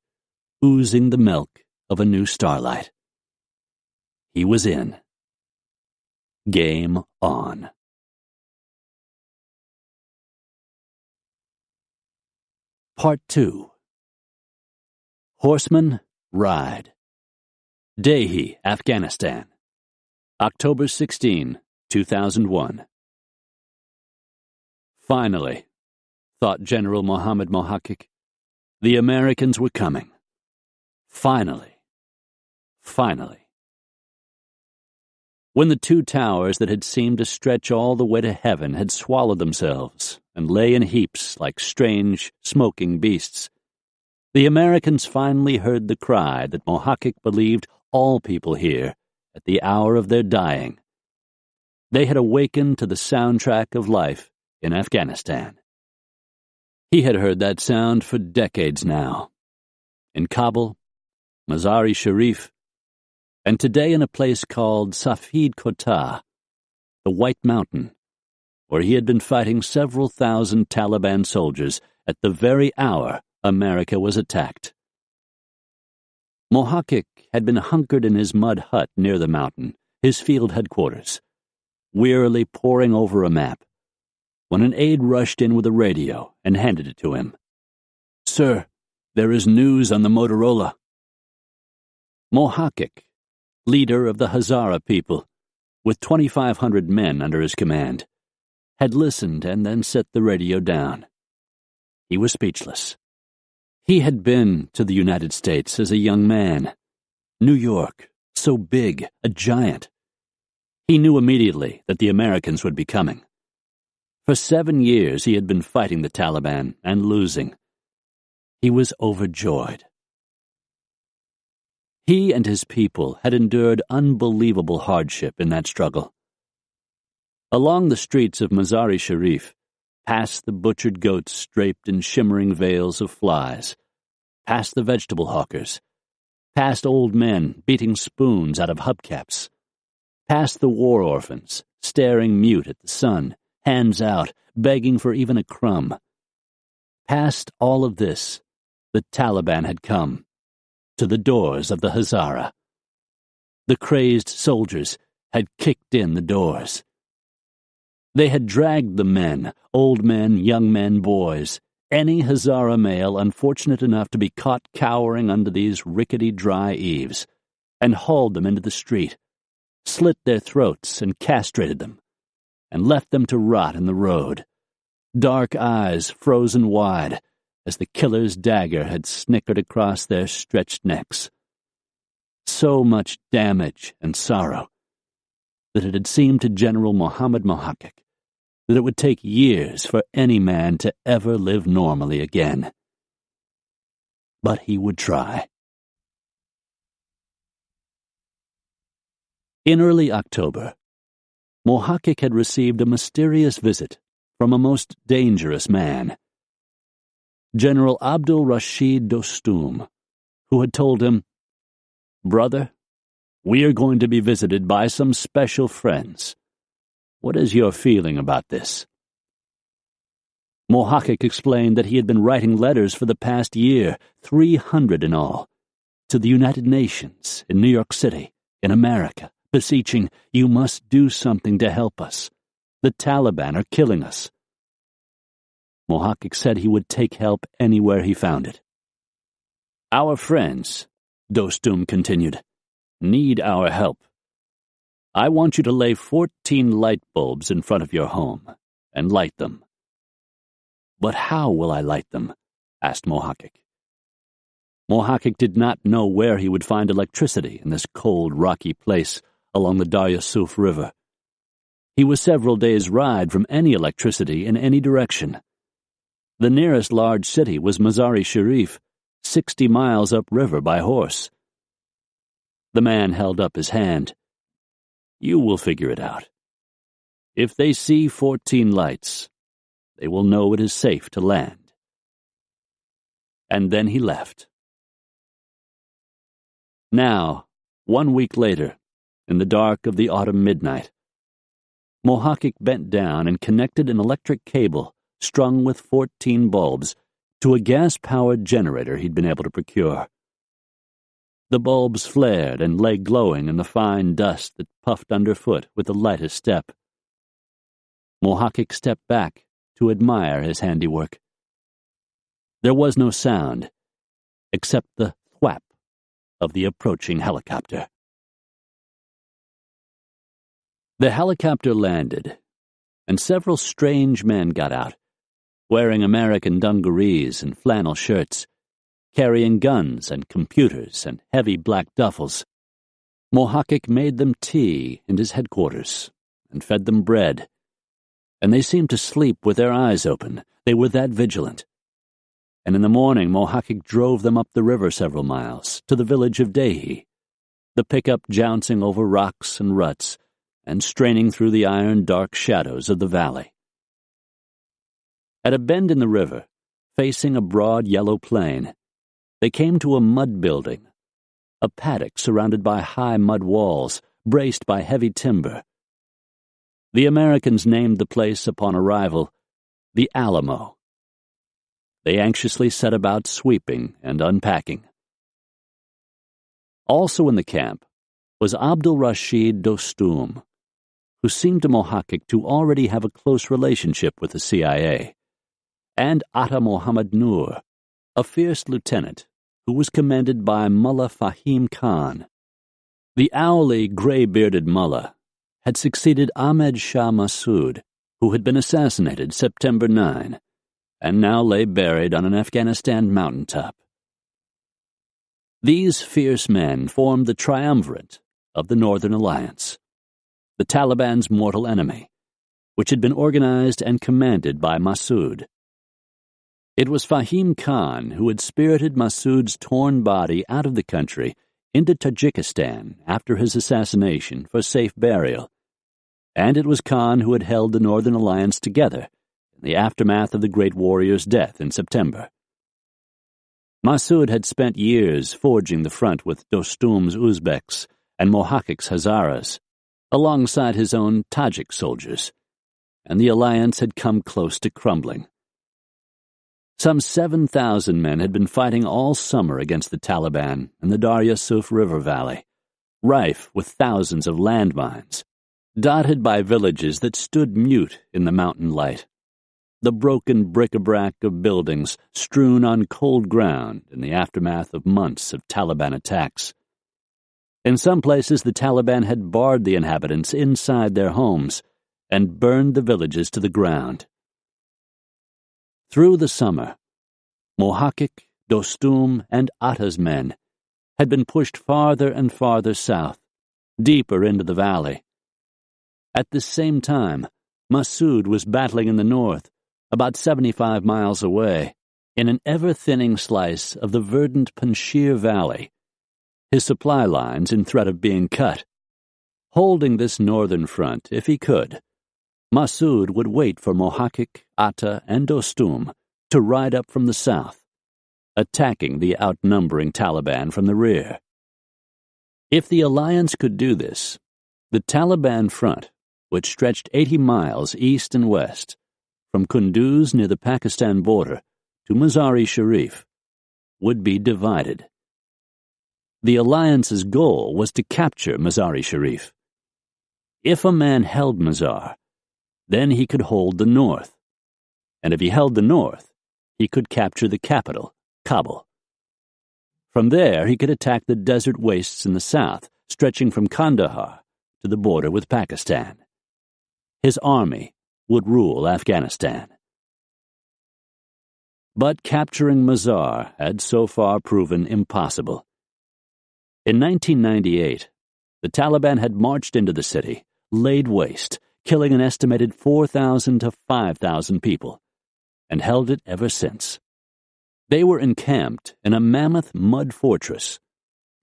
oozing the milk of a new starlight. He was in. Game on. Part 2. Horsemen Ride. Dehi, Afghanistan. October 16, 2001. Finally, thought General Mohammad Mohaqiq, the Americans were coming. Finally. When the two towers that had seemed to stretch all the way to heaven had swallowed themselves and lay in heaps like strange, smoking beasts, the Americans finally heard the cry that Mohaqiq believed all people hear at the hour of their dying. They had awakened to the soundtrack of life in Afghanistan. He had heard that sound for decades now. In Kabul, Mazar-e-Sharif, and today in a place called Safed Kota, the White Mountain, where he had been fighting several thousand Taliban soldiers at the very hour America was attacked. Mohaqiq had been hunkered in his mud hut near the mountain, his field headquarters, wearily poring over a map, when an aide rushed in with a radio and handed it to him. "Sir, there is news on the Motorola." Mohaqiq, leader of the Hazara people, with 2,500 men under his command, had listened and then set the radio down. He was speechless. He had been to the United States as a young man. New York, so big, a giant. He knew immediately that the Americans would be coming. For 7 years he had been fighting the Taliban and losing. He was overjoyed. He and his people had endured unbelievable hardship in that struggle. Along the streets of Mazar-e-Sharif, past the butchered goats draped in shimmering veils of flies, past the vegetable hawkers, past old men beating spoons out of hubcaps, past the war orphans, staring mute at the sun, hands out, begging for even a crumb. Past all of this, the Taliban had come, to the doors of the Hazara. The crazed soldiers had kicked in the doors. They had dragged the men, old men, young men, boys, any Hazara male unfortunate enough to be caught cowering under these rickety dry eaves, and hauled them into the street, slit their throats and castrated them, and left them to rot in the road, dark eyes frozen wide as the killer's dagger had snickered across their stretched necks. So much damage and sorrow that it had seemed to General Mohammad Mohaqiq that it would take years for any man to ever live normally again. But he would try. In early October, Mohaqiq had received a mysterious visit from a most dangerous man, General Abdul Rashid Dostum, who had told him, "Brother, we are going to be visited by some special friends. What is your feeling about this?" Mohaqiq explained that he had been writing letters for the past year, 300 in all, to the United Nations in New York City, in America, beseeching, "You must do something to help us. The Taliban are killing us." Mohaqiq said he would take help anywhere he found it. "Our friends," Dostum continued, "need our help. I want you to lay 14 light bulbs in front of your home and light them." "But how will I light them?" asked Mohaqiq. Mohaqiq did not know where he would find electricity in this cold, rocky place along the Darya Suf River. He was several days' ride from any electricity in any direction. The nearest large city was Mazar-e-Sharif, 60 miles upriver by horse. The man held up his hand. "You will figure it out. If they see 14 lights, they will know it is safe to land." And then he left. Now, 1 week later, in the dark of the autumn midnight, Mohaqiq bent down and connected an electric cable strung with 14 bulbs to a gas-powered generator he'd been able to procure. The bulbs flared and lay glowing in the fine dust that puffed underfoot with the lightest step. Mohakik stepped back to admire his handiwork. There was no sound, except the thwap of the approaching helicopter. The helicopter landed, and several strange men got out, wearing American dungarees and flannel shirts, carrying guns and computers and heavy black duffels. Mohakik made them tea in his headquarters and fed them bread, and they seemed to sleep with their eyes open. They were that vigilant. And in the morning Mohakik drove them up the river several miles to the village of Dehi, the pickup jouncing over rocks and ruts and straining through the iron-dark shadows of the valley. At a bend in the river, facing a broad yellow plain, they came to a mud building, a paddock surrounded by high mud walls, braced by heavy timber. The Americans named the place upon arrival the Alamo. They anxiously set about sweeping and unpacking. Also in the camp was Abdul Rashid Dostum, who seemed to Mohakik to already have a close relationship with the CIA, and Atta Mohammed Noor, a fierce lieutenant who was commanded by Mullah Fahim Khan. The owly, gray-bearded mullah had succeeded Ahmed Shah Massoud, who had been assassinated September 9, and now lay buried on an Afghanistan mountaintop. These fierce men formed the triumvirate of the Northern Alliance, the Taliban's mortal enemy, which had been organized and commanded by Massoud. It was Fahim Khan who had spirited Massoud's torn body out of the country into Tajikistan after his assassination for safe burial, and it was Khan who had held the Northern Alliance together in the aftermath of the great warrior's death in September. Massoud had spent years forging the front with Dostum's Uzbeks and Mohakik's Hazaras, alongside his own Tajik soldiers, and the alliance had come close to crumbling. Some 7,000 men had been fighting all summer against the Taliban in the Darya Suf River Valley, rife with thousands of landmines, dotted by villages that stood mute in the mountain light, the broken bric-a-brac of buildings strewn on cold ground in the aftermath of months of Taliban attacks. In some places the Taliban had barred the inhabitants inside their homes and burned the villages to the ground. Through the summer, Mohakik, Dostum, and Atta's men had been pushed farther and farther south, deeper into the valley. At this same time, Massoud was battling in the north, about 75 miles away, in an ever-thinning slice of the verdant Panjshir Valley, his supply lines in threat of being cut. Holding this northern front, if he could, Massoud would wait for Mohakik, Atta, and Dostum to ride up from the south, attacking the outnumbering Taliban from the rear. If the alliance could do this, the Taliban front, which stretched 80 miles east and west, from Kunduz near the Pakistan border to Mazar-e-Sharif, would be divided. The alliance's goal was to capture Mazar-e-Sharif. If a man held Mazar, then he could hold the north, and if he held the north, he could capture the capital, Kabul. From there, he could attack the desert wastes in the south, stretching from Kandahar to the border with Pakistan. His army would rule Afghanistan. But capturing Mazar had so far proven impossible. In 1998, the Taliban had marched into the city, laid waste, killing an estimated 4,000 to 5,000 people, and held it ever since. They were encamped in a mammoth mud fortress,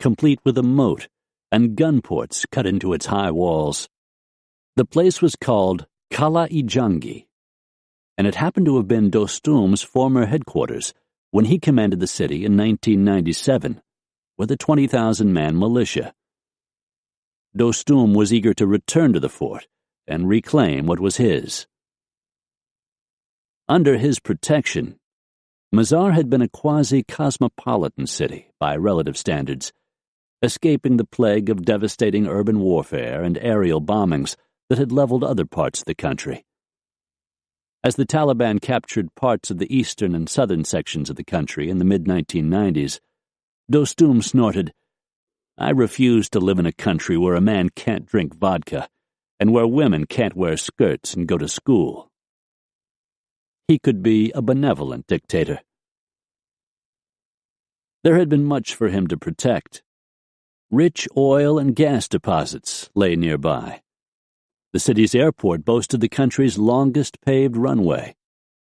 complete with a moat and gun ports cut into its high walls. The place was called Kala-i-Jangi, and it happened to have been Dostum's former headquarters when he commanded the city in 1997 with a 20,000-man militia. Dostum was eager to return to the fort and reclaim what was his. Under his protection, Mazar had been a quasi-cosmopolitan city by relative standards, escaping the plague of devastating urban warfare and aerial bombings that had leveled other parts of the country. As the Taliban captured parts of the eastern and southern sections of the country in the mid-1990s, Dostum snorted, "I refuse to live in a country where a man can't drink vodka and where women can't wear skirts and go to school." He could be a benevolent dictator. There had been much for him to protect. Rich oil and gas deposits lay nearby. The city's airport boasted the country's longest paved runway,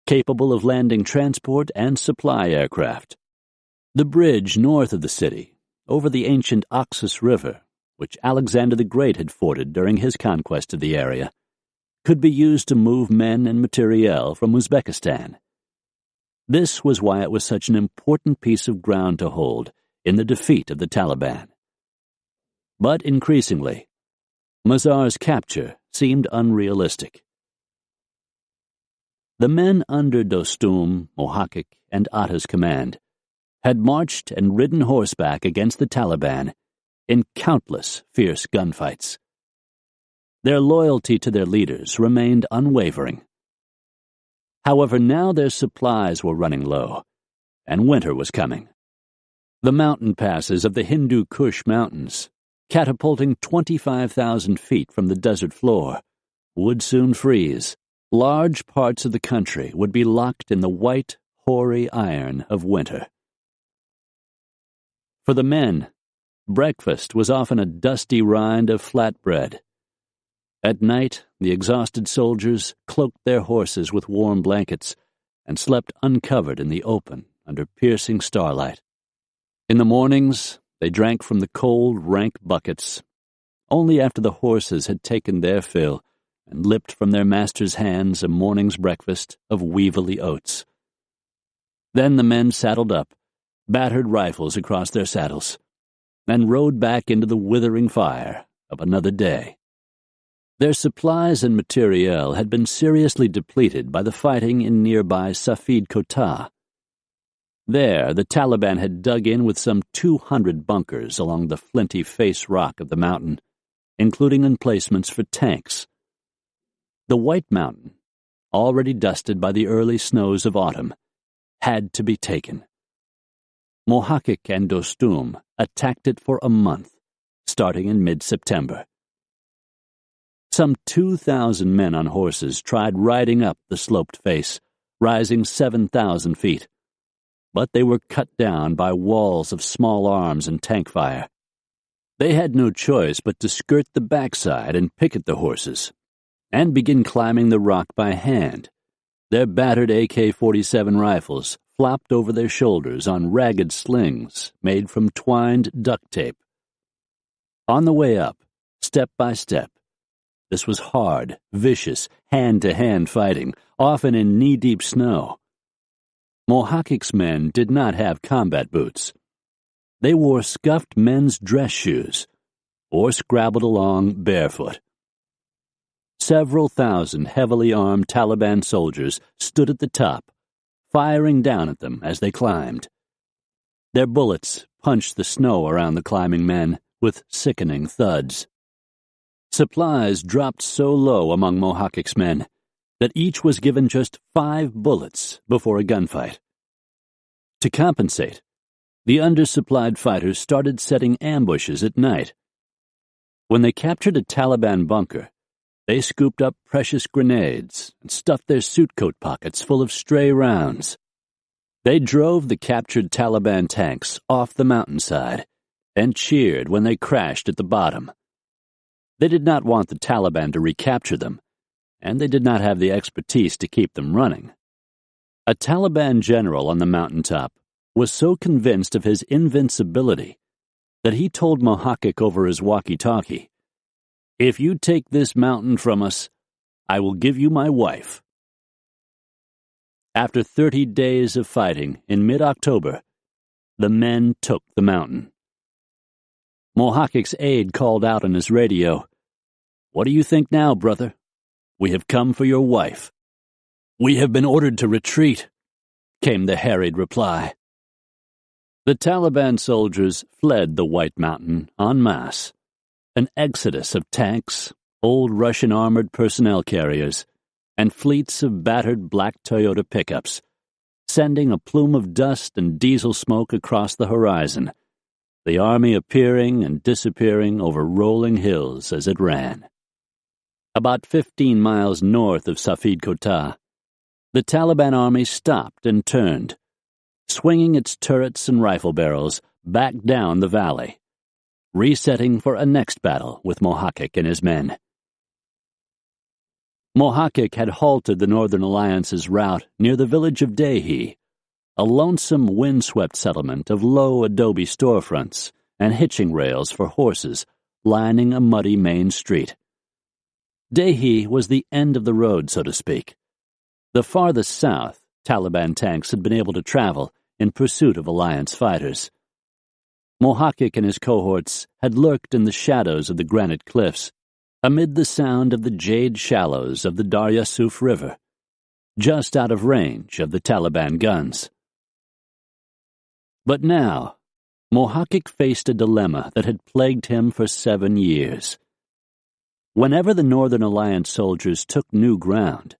capable of landing transport and supply aircraft. The bridge north of the city, over the ancient Oxus River, which Alexander the Great had forded during his conquest of the area, could be used to move men and materiel from Uzbekistan. This was why it was such an important piece of ground to hold in the defeat of the Taliban. But increasingly, Mazar's capture seemed unrealistic. The men under Dostum, Mohaqiq, and Atta's command had marched and ridden horseback against the Taliban in countless fierce gunfights. Their loyalty to their leaders remained unwavering. However, now their supplies were running low, and winter was coming. The mountain passes of the Hindu Kush Mountains, catapulting 25,000 feet from the desert floor, would soon freeze. Large parts of the country would be locked in the white, hoary iron of winter. For the men, breakfast was often a dusty rind of flatbread. At night, the exhausted soldiers cloaked their horses with warm blankets and slept uncovered in the open under piercing starlight. In the mornings, they drank from the cold, rank buckets, only after the horses had taken their fill and lipped from their master's hands a morning's breakfast of weevily oats. Then the men saddled up, battered rifles across their saddles, and rode back into the withering fire of another day. Their supplies and materiel had been seriously depleted by the fighting in nearby Safid Kota. There, the Taliban had dug in with some 200 bunkers along the flinty face rock of the mountain, including emplacements for tanks. The White Mountain, already dusted by the early snows of autumn, had to be taken. Mohaqiq and Dostum attacked it for a month, starting in mid-September. Some 2,000 men on horses tried riding up the sloped face, rising 7,000 feet. But they were cut down by walls of small arms and tank fire. They had no choice but to skirt the backside and picket the horses, and begin climbing the rock by hand. Their battered AK-47 rifles flopped over their shoulders on ragged slings made from twined duct tape. On the way up, step by step, this was hard, vicious, hand-to-hand fighting, often in knee-deep snow. Mohaqiq's men did not have combat boots. They wore scuffed men's dress shoes, or scrabbled along barefoot. Several thousand heavily armed Taliban soldiers stood at the top, firing down at them as they climbed. Their bullets punched the snow around the climbing men with sickening thuds. Supplies dropped so low among Mohaqiq's men that each was given just 5 bullets before a gunfight. To compensate, the undersupplied fighters started setting ambushes at night. When they captured a Taliban bunker, they scooped up precious grenades and stuffed their suit coat pockets full of stray rounds. They drove the captured Taliban tanks off the mountainside and cheered when they crashed at the bottom. They did not want the Taliban to recapture them, and they did not have the expertise to keep them running. A Taliban general on the mountaintop was so convinced of his invincibility that he told Mohaqiq over his walkie-talkie, "If you take this mountain from us, I will give you my wife." After 30 days of fighting in mid-October, the men took the mountain. Mohaqiq's aide called out on his radio, "What do you think now, brother? We have come for your wife." "We have been ordered to retreat," came the harried reply. The Taliban soldiers fled the White Mountain en masse, an exodus of tanks, old Russian armored personnel carriers, and fleets of battered black Toyota pickups, sending a plume of dust and diesel smoke across the horizon, the army appearing and disappearing over rolling hills as it ran. About 15 miles north of Safed Kota, the Taliban army stopped and turned, swinging its turrets and rifle barrels back down the valley, resetting for a next battle with Mohaqiq and his men. Mohaqiq had halted the Northern Alliance's route near the village of Dehi, a lonesome windswept settlement of low adobe storefronts and hitching rails for horses lining a muddy main street. Dehi was the end of the road, so to speak. The farthest south, Taliban tanks had been able to travel in pursuit of Alliance fighters. Mohaqiq and his cohorts had lurked in the shadows of the granite cliffs, amid the sound of the jade shallows of the Darya Suf River, just out of range of the Taliban guns. But now, Mohaqiq faced a dilemma that had plagued him for 7 years. Whenever the Northern Alliance soldiers took new ground,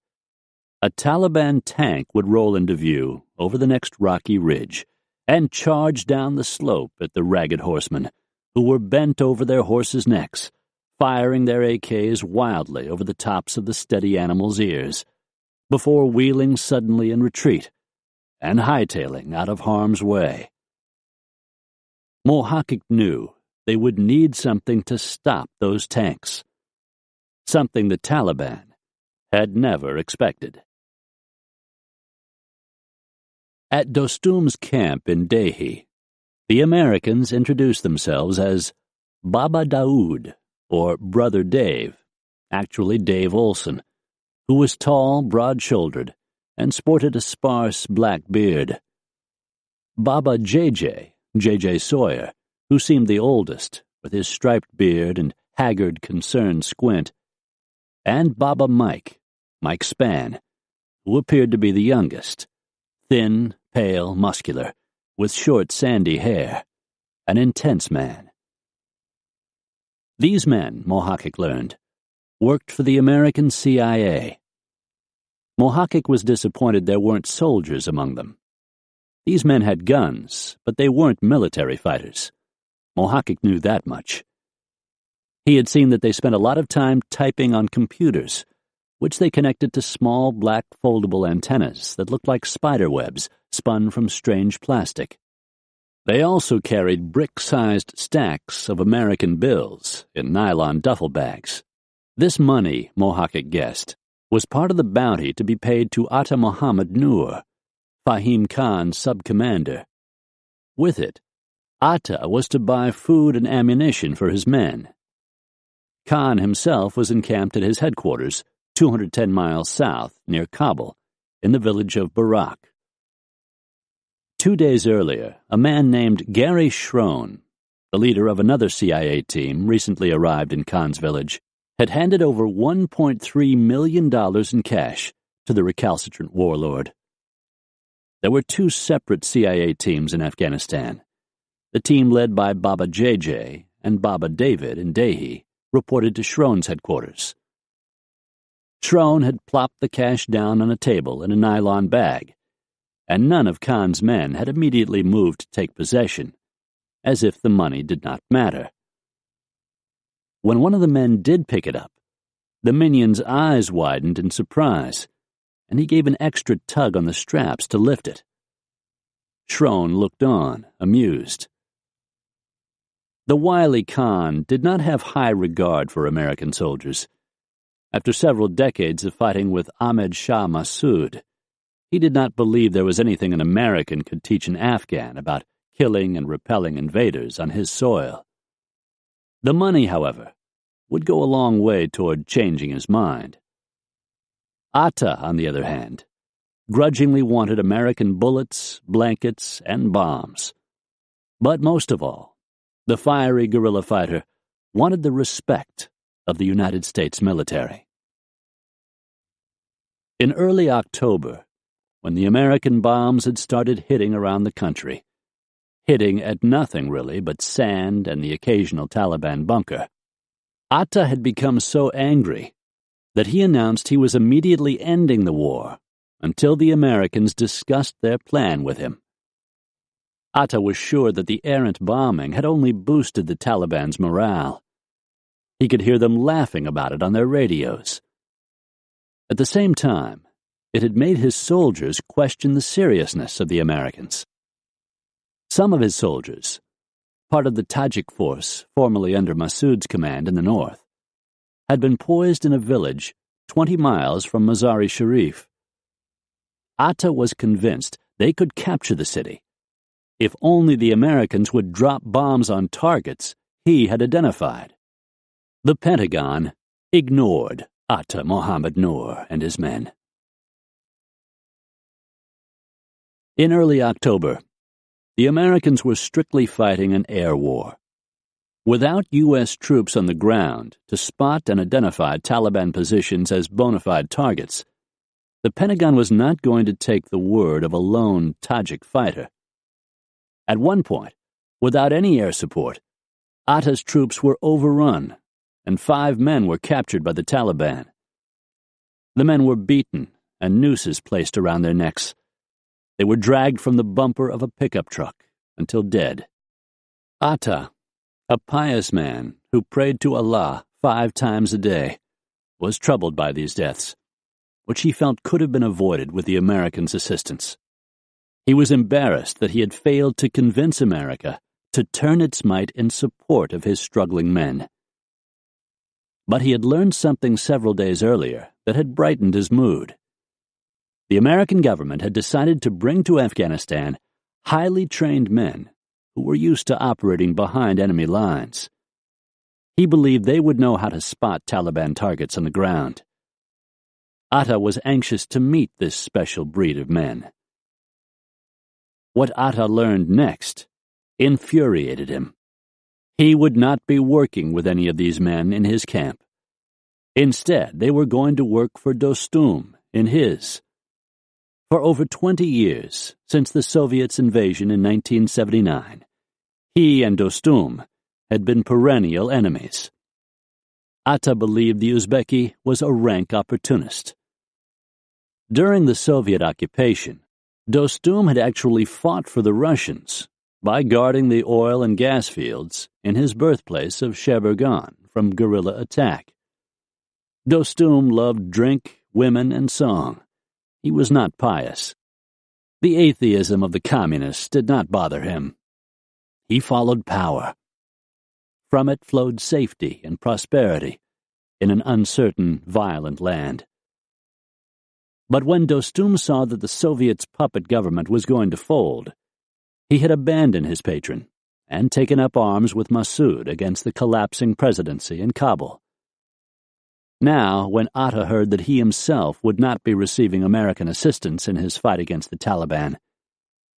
a Taliban tank would roll into view over the next rocky ridge and charge down the slope at the ragged horsemen, who were bent over their horses' necks, firing their AKs wildly over the tops of the steady animals' ears, before wheeling suddenly in retreat and hightailing out of harm's way. Mohaqiq knew they would need something to stop those tanks, something the Taliban had never expected. At Dostum's camp in Dehi, the Americans introduced themselves as Baba Daoud, or Brother Dave, actually Dave Olson, who was tall, broad-shouldered, and sported a sparse black beard. Baba J.J. Sawyer, who seemed the oldest, with his striped beard and haggard, concerned squint, and Baba Mike Spann, who appeared to be the youngest, thin, pale, muscular, with short, sandy hair, an intense man. These men, Mohaqiq learned, worked for the American CIA. Mohaqiq was disappointed there weren't soldiers among them. These men had guns, but they weren't military fighters. Mohaqiq knew that much. He had seen that they spent a lot of time typing on computers, which they connected to small black foldable antennas that looked like spider webs spun from strange plastic. They also carried brick-sized stacks of American bills in nylon duffel bags. This money, Mohaqiq guessed, was part of the bounty to be paid to Atta Muhammad Noor, Fahim Khan's sub-commander. With it, Atta was to buy food and ammunition for his men. Khan himself was encamped at his headquarters, 210 miles south, near Kabul, in the village of Barak. 2 days earlier, a man named Gary Schroen, the leader of another CIA team recently arrived in Khan's village, had handed over $1.3 million in cash to the recalcitrant warlord. There were 2 separate CIA teams in Afghanistan. The team led by Baba J.J. and Baba David in Dehi reported to Schroen's headquarters. Schroen had plopped the cash down on a table in a nylon bag, and none of Khan's men had immediately moved to take possession, as if the money did not matter. When one of the men did pick it up, the minion's eyes widened in surprise, and he gave an extra tug on the straps to lift it. Schroen looked on, amused. The wily Khan did not have high regard for American soldiers. After several decades of fighting with Ahmed Shah Massoud, he did not believe there was anything an American could teach an Afghan about killing and repelling invaders on his soil. The money, however, would go a long way toward changing his mind. Atta, on the other hand, grudgingly wanted American bullets, blankets, and bombs. But most of all, the fiery guerrilla fighter wanted the respect of the United States military. In early October, when the American bombs had started hitting around the country, hitting at nothing really but sand and the occasional Taliban bunker. Atta had become so angry that he announced he was immediately ending the war until the Americans discussed their plan with him. Atta was sure that the errant bombing had only boosted the Taliban's morale. He could hear them laughing about it on their radios. At the same time, it had made his soldiers question the seriousness of the Americans. Some of his soldiers, part of the Tajik force formerly under Massoud's command in the north, had been poised in a village 20 miles from Mazar-e Sharif. Atta was convinced they could capture the city if only the Americans would drop bombs on targets he had identified. The Pentagon ignored Atta Mohammed Noor and his men. In early October, the Americans were strictly fighting an air war. Without U.S. troops on the ground to spot and identify Taliban positions as bona fide targets, the Pentagon was not going to take the word of a lone Tajik fighter. At one point, without any air support, Atta's troops were overrun, and 5 men were captured by the Taliban. The men were beaten and nooses placed around their necks. They were dragged from the bumper of a pickup truck until dead. Atta, a pious man who prayed to Allah 5 times a day, was troubled by these deaths, which he felt could have been avoided with the Americans' assistance. He was embarrassed that he had failed to convince America to turn its might in support of his struggling men. But he had learned something several days earlier that had brightened his mood. The American government had decided to bring to Afghanistan highly trained men who were used to operating behind enemy lines. He believed they would know how to spot Taliban targets on the ground. Atta was anxious to meet this special breed of men. What Atta learned next infuriated him. He would not be working with any of these men in his camp. Instead, they were going to work for Dostum in his. For over 20 years, since the Soviets' invasion in 1979, he and Dostum had been perennial enemies. Atta believed the Uzbeki was a rank opportunist. During the Soviet occupation, Dostum had actually fought for the Russians by guarding the oil and gas fields in his birthplace of Sheberghan from guerrilla attack. Dostum loved drink, women, and song. He was not pious. The atheism of the communists did not bother him. He followed power. From it flowed safety and prosperity in an uncertain, violent land. But when Dostum saw that the Soviets' puppet government was going to fold, he had abandoned his patron and taken up arms with Massoud against the collapsing presidency in Kabul. Now, when Atta heard that he himself would not be receiving American assistance in his fight against the Taliban,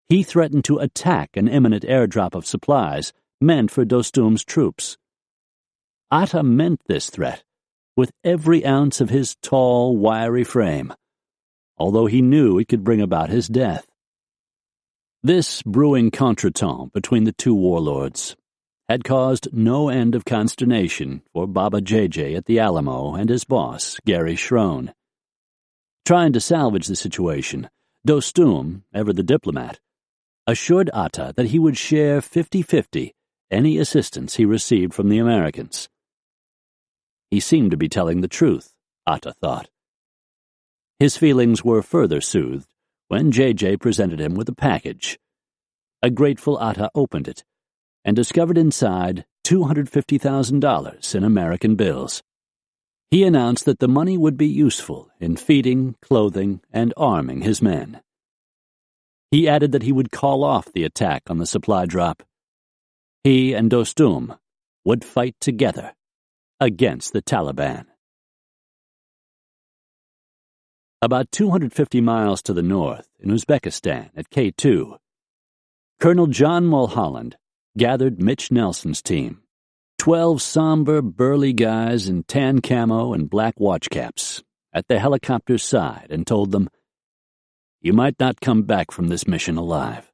he threatened to attack an imminent airdrop of supplies meant for Dostum's troops. Atta meant this threat with every ounce of his tall, wiry frame, although he knew it could bring about his death. This brewing contretemps between the two warlords had caused no end of consternation for Baba JJ at the Alamo and his boss, Gary Schrone. Trying to salvage the situation, Dostum, ever the diplomat, assured Atta that he would share 50-50 any assistance he received from the Americans. He seemed to be telling the truth, Atta thought. His feelings were further soothed when JJ presented him with a package. A grateful Atta opened it and discovered inside $250,000 in American bills. He announced that the money would be useful in feeding, clothing, and arming his men. He added that he would call off the attack on the supply drop. He and Dostum would fight together against the Taliban. About 250 miles to the north, in Uzbekistan, at K2, Colonel John Mulholland gathered Mitch Nelson's team, 12 somber, burly guys in tan camo and black watch caps, at the helicopter's side and told them, "You might not come back from this mission alive."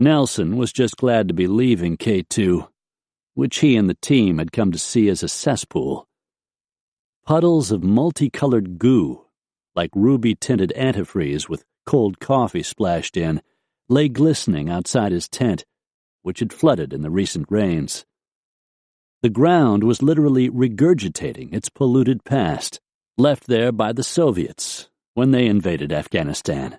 Nelson was just glad to be leaving K2, which he and the team had come to see as a cesspool. Puddles of multicolored goo, like ruby-tinted antifreeze with cold coffee splashed in, lay glistening outside his tent, which had flooded in the recent rains. The ground was literally regurgitating its polluted past, left there by the Soviets when they invaded Afghanistan.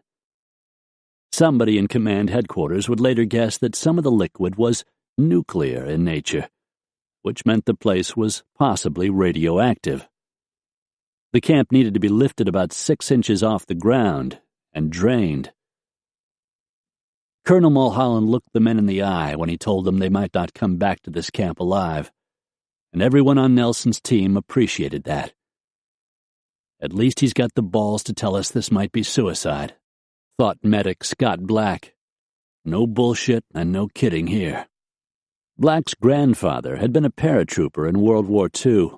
Somebody in command headquarters would later guess that some of the liquid was nuclear in nature, which meant the place was possibly radioactive. The camp needed to be lifted about 6 inches off the ground and drained. Colonel Mulholland looked the men in the eye when he told them they might not come back to this camp alive, and everyone on Nelson's team appreciated that. At least he's got the balls to tell us this might be suicide, thought medic Scott Black. No bullshit and no kidding here. Black's grandfather had been a paratrooper in World War II,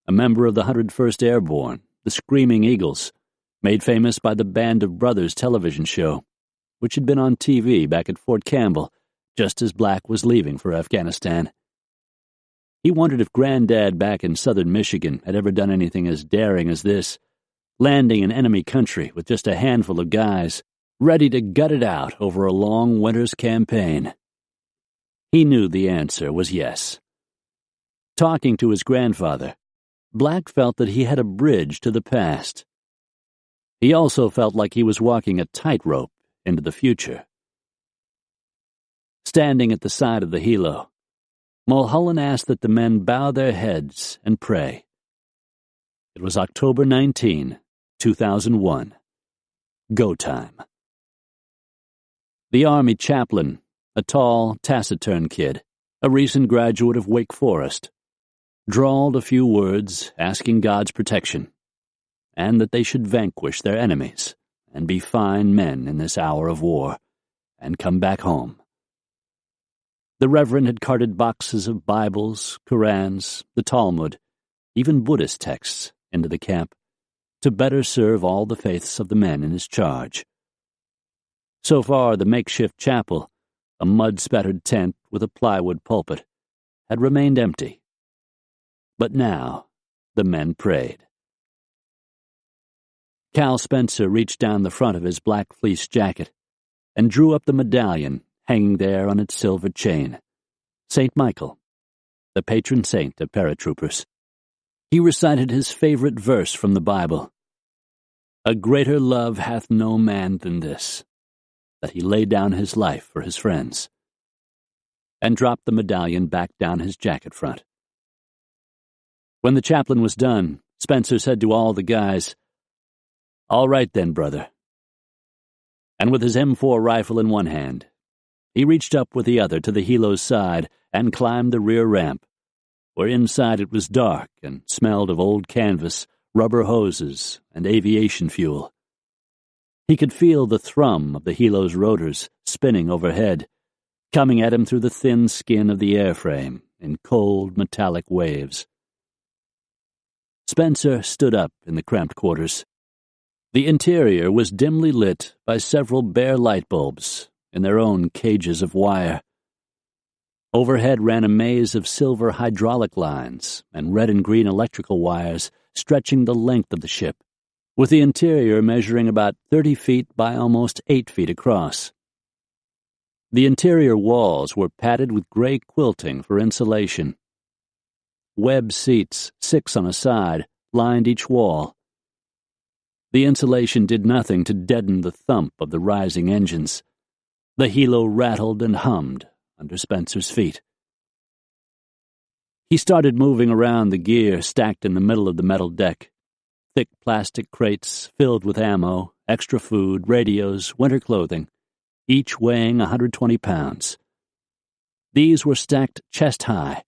a member of the 101st Airborne, the Screaming Eagles, made famous by the Band of Brothers television show, which had been on TV back at Fort Campbell just as Black was leaving for Afghanistan. He wondered if Granddad back in southern Michigan had ever done anything as daring as this, landing in enemy country with just a handful of guys, ready to gut it out over a long winter's campaign. He knew the answer was yes. Talking to his grandfather, Black felt that he had a bridge to the past. He also felt like he was walking a tightrope into the future. Standing at the side of the helo, Mulholland asked that the men bow their heads and pray. It was October 19, 2001. Go time. The Army chaplain, a tall, taciturn kid, a recent graduate of Wake Forest, drawled a few words asking God's protection, and that they should vanquish their enemies and be fine men in this hour of war, and come back home. The Reverend had carted boxes of Bibles, Korans, the Talmud, even Buddhist texts into the camp, to better serve all the faiths of the men in his charge. So far, the makeshift chapel, a mud-spattered tent with a plywood pulpit, had remained empty. But now, the men prayed. Cal Spencer reached down the front of his black fleece jacket and drew up the medallion hanging there on its silver chain. St. Michael, the patron saint of paratroopers. He recited his favorite verse from the Bible. A greater love hath no man than this, that he lay down his life for his friends, and dropped the medallion back down his jacket front. When the chaplain was done, Spencer said to all the guys, "All right then, brother." And with his M4 rifle in one hand, he reached up with the other to the helo's side and climbed the rear ramp, where inside it was dark and smelled of old canvas, rubber hoses, and aviation fuel. He could feel the thrum of the helo's rotors spinning overhead, coming at him through the thin skin of the airframe in cold, metallic waves. Spencer stood up in the cramped quarters. The interior was dimly lit by several bare light bulbs in their own cages of wire. Overhead ran a maze of silver hydraulic lines and red and green electrical wires stretching the length of the ship, with the interior measuring about 30 feet by almost 8 feet across. The interior walls were padded with gray quilting for insulation. Web seats, 6 on a side, lined each wall. The insulation did nothing to deaden the thump of the rising engines. The helo rattled and hummed under Spencer's feet. He started moving around the gear stacked in the middle of the metal deck. Thick plastic crates filled with ammo, extra food, radios, winter clothing, each weighing 120 pounds. These were stacked chest-high,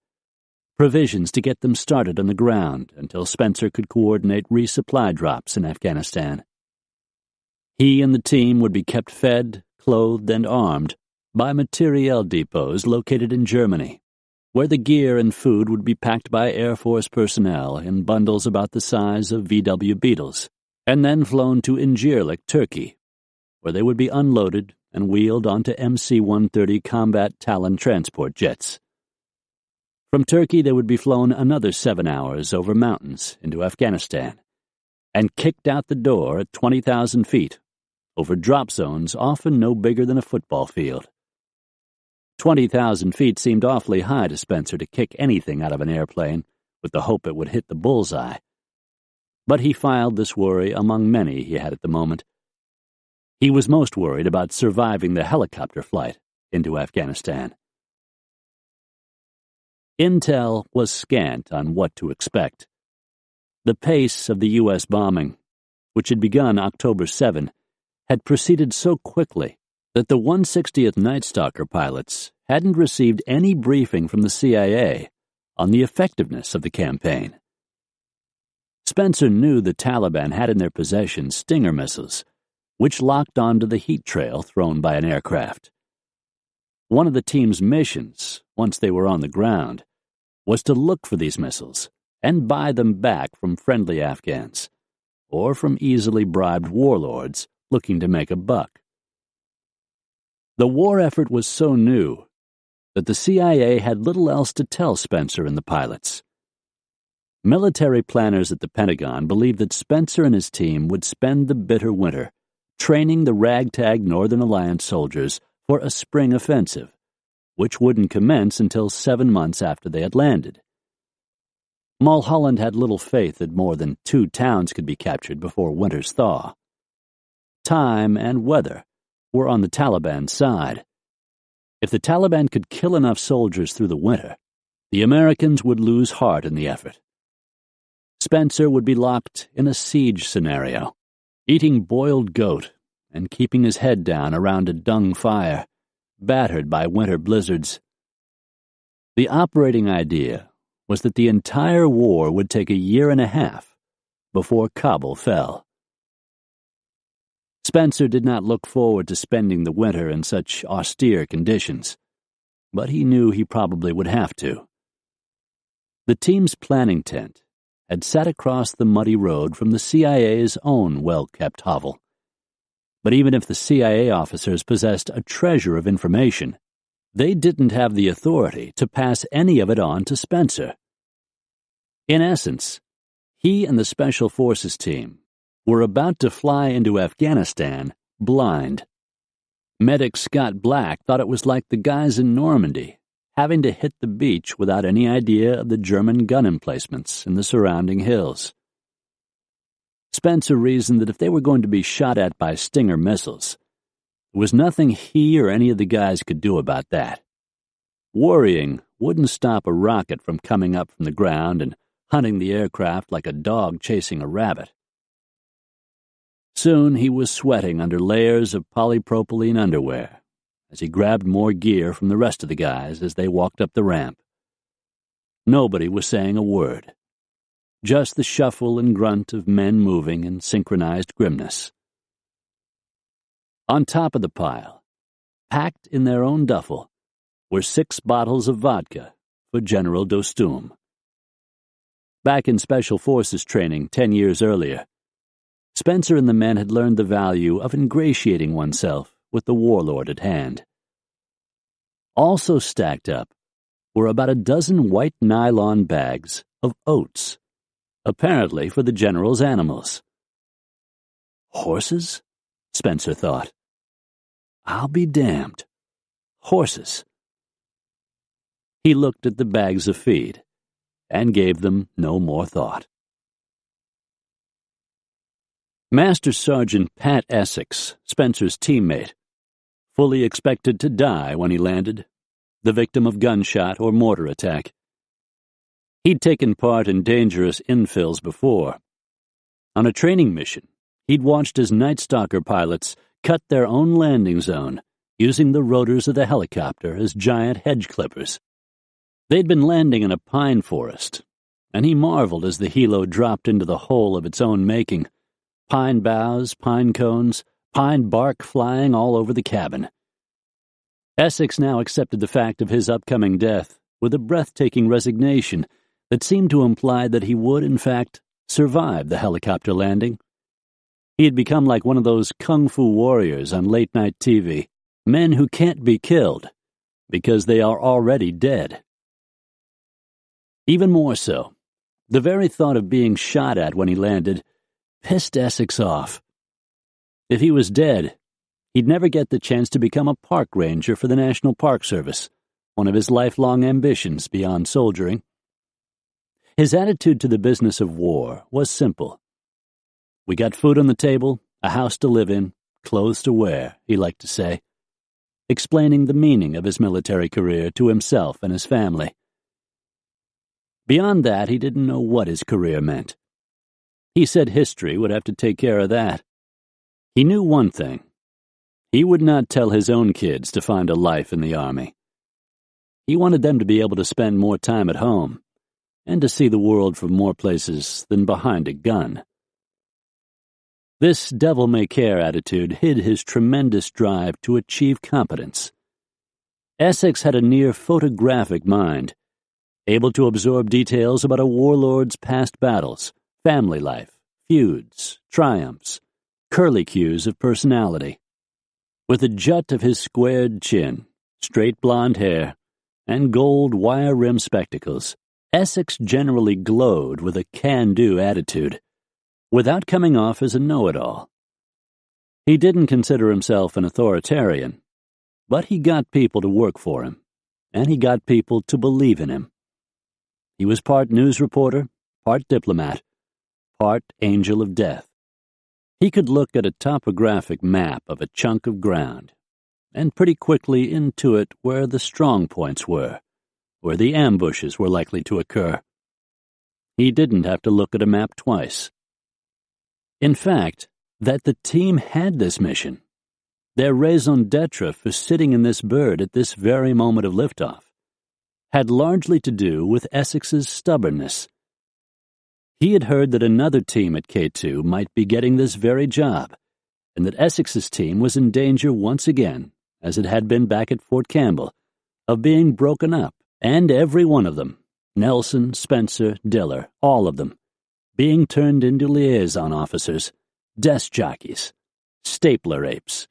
provisions to get them started on the ground until Spencer could coordinate resupply drops in Afghanistan. He and the team would be kept fed, clothed, and armed by materiel depots located in Germany, where the gear and food would be packed by Air Force personnel in bundles about the size of VW Beetles, and then flown to Incirlik, Turkey, where they would be unloaded and wheeled onto MC-130 combat Talon transport jets. From Turkey, they would be flown another 7 hours over mountains into Afghanistan and kicked out the door at 20,000 feet, over drop zones often no bigger than a football field. 20,000 feet seemed awfully high to Spencer to kick anything out of an airplane with the hope it would hit the bullseye. But he filed this worry among many he had at the moment. He was most worried about surviving the helicopter flight into Afghanistan. Intel was scant on what to expect. The pace of the U.S. bombing, which had begun October 7, had proceeded so quickly that the 160th Night Stalker pilots hadn't received any briefing from the CIA on the effectiveness of the campaign. Spencer knew the Taliban had in their possession Stinger missiles, which locked onto the heat trail thrown by an aircraft. One of the team's missions, once they were on the ground, was to look for these missiles and buy them back from friendly Afghans, or from easily bribed warlords looking to make a buck. The war effort was so new that the CIA had little else to tell Spencer and the pilots. Military planners at the Pentagon believed that Spencer and his team would spend the bitter winter training the ragtag Northern Alliance soldiers for a spring offensive, which wouldn't commence until 7 months after they had landed. Mulholland had little faith that more than 2 towns could be captured before winter's thaw. Time and weather were on the Taliban's side. If the Taliban could kill enough soldiers through the winter, the Americans would lose heart in the effort. Spencer would be locked in a siege scenario, eating boiled goat and keeping his head down around a dung fire, battered by winter blizzards. The operating idea was that the entire war would take a year and a half before Kabul fell. Spencer did not look forward to spending the winter in such austere conditions, but he knew he probably would have to. The team's planning tent had sat across the muddy road from the CIA's own well-kept hovel. But even if the CIA officers possessed a treasure of information, they didn't have the authority to pass any of it on to Spencer. In essence, he and the Special Forces team were about to fly into Afghanistan blind. Medic Scott Black thought it was like the guys in Normandy, having to hit the beach without any idea of the German gun emplacements in the surrounding hills. Spencer reasoned that if they were going to be shot at by Stinger missiles, there was nothing he or any of the guys could do about that. Worrying wouldn't stop a rocket from coming up from the ground and hunting the aircraft like a dog chasing a rabbit. Soon he was sweating under layers of polypropylene underwear as he grabbed more gear from the rest of the guys as they walked up the ramp. Nobody was saying a word, just the shuffle and grunt of men moving in synchronized grimness. On top of the pile, packed in their own duffel, were 6 bottles of vodka for General Dostum. Back in Special Forces training 10 years earlier, Spencer and the men had learned the value of ingratiating oneself with the warlord at hand. Also stacked up were about a dozen white nylon bags of oats, apparently for the general's animals. Horses? Spencer thought. I'll be damned. Horses. He looked at the bags of feed and gave them no more thought. Master Sergeant Pat Essex, Spencer's teammate, fully expected to die when he landed, the victim of gunshot or mortar attack. He'd taken part in dangerous infills before. On a training mission, he'd watched as Night Stalker pilots cut their own landing zone using the rotors of the helicopter as giant hedge clippers. They'd been landing in a pine forest, and he marveled as the helo dropped into the hole of its own making, pine boughs, pine cones, pine bark flying all over the cabin. Essex now accepted the fact of his upcoming death with a breathtaking resignation that seemed to imply that he would, in fact, survive the helicopter landing. He had become like one of those kung fu warriors on late-night TV, men who can't be killed because they are already dead. Even more so, the very thought of being shot at when he landed pissed Essex off. If he was dead, he'd never get the chance to become a park ranger for the National Park Service, one of his lifelong ambitions beyond soldiering. His attitude to the business of war was simple. We got food on the table, a house to live in, clothes to wear, he liked to say, explaining the meaning of his military career to himself and his family. Beyond that, he didn't know what his career meant. He said history would have to take care of that. He knew one thing. He would not tell his own kids to find a life in the Army. He wanted them to be able to spend more time at home and to see the world from more places than behind a gun. This devil-may-care attitude hid his tremendous drive to achieve competence. Essex had a near photographic mind, able to absorb details about a warlord's past battles, family life, feuds, triumphs, curlicues of personality. With a jut of his squared chin, straight blonde hair, and gold wire-rimmed spectacles, Essex generally glowed with a can-do attitude, without coming off as a know-it-all. He didn't consider himself an authoritarian, but he got people to work for him, and he got people to believe in him. He was part news reporter, part diplomat, part angel of death. He could look at a topographic map of a chunk of ground, and pretty quickly intuit where the strong points were, where the ambushes were likely to occur. He didn't have to look at a map twice. In fact, that the team had this mission, their raison d'etre for sitting in this bird at this very moment of liftoff, had largely to do with Essex's stubbornness. He had heard that another team at K2 might be getting this very job, and that Essex's team was in danger once again, as it had been back at Fort Campbell, of being broken up, and every one of them, Nelson, Spencer, Diller, all of them, being turned into liaison officers, desk jockeys, stapler apes.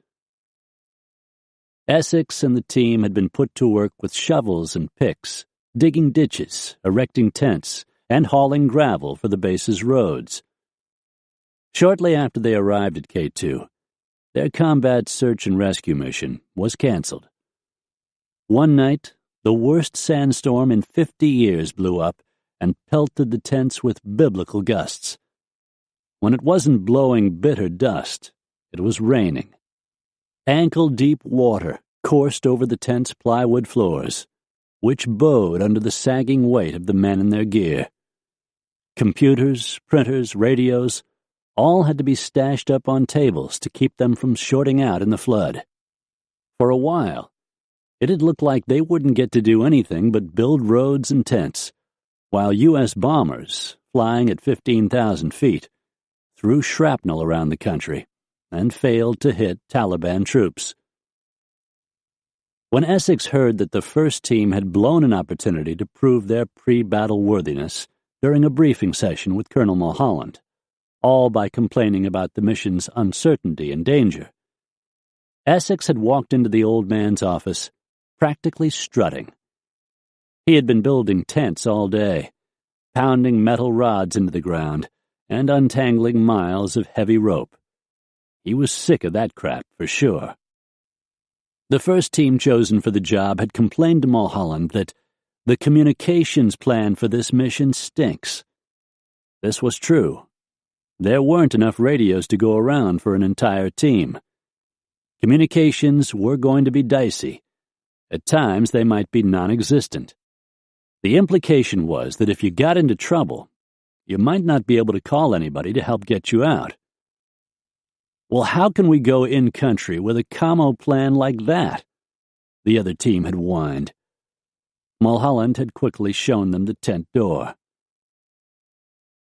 Essex and the team had been put to work with shovels and picks, digging ditches, erecting tents, and hauling gravel for the base's roads. Shortly after they arrived at K2, their combat search and rescue mission was canceled. One night, the worst sandstorm in 50 years blew up and pelted the tents with biblical gusts. When it wasn't blowing bitter dust, it was raining. Ankle-deep water coursed over the tent's plywood floors, which bowed under the sagging weight of the men in their gear. Computers, printers, radios, all had to be stashed up on tables to keep them from shorting out in the flood. For a while, it had looked like they wouldn't get to do anything but build roads and tents, while U.S. bombers, flying at 15,000 feet, threw shrapnel around the country and failed to hit Taliban troops. When Essex heard that the first team had blown an opportunity to prove their pre-battle worthiness during a briefing session with Colonel Mulholland, all by complaining about the mission's uncertainty and danger, Essex had walked into the old man's office, practically strutting. He had been building tents all day, pounding metal rods into the ground and untangling miles of heavy rope. He was sick of that crap, for sure. The first team chosen for the job had complained to Mulholland that the communications plan for this mission stinks. This was true. There weren't enough radios to go around for an entire team. Communications were going to be dicey. At times, they might be non-existent. The implication was that if you got into trouble, you might not be able to call anybody to help get you out. Well, how can we go in-country with a commo plan like that? The other team had whined. Mulholland had quickly shown them the tent door.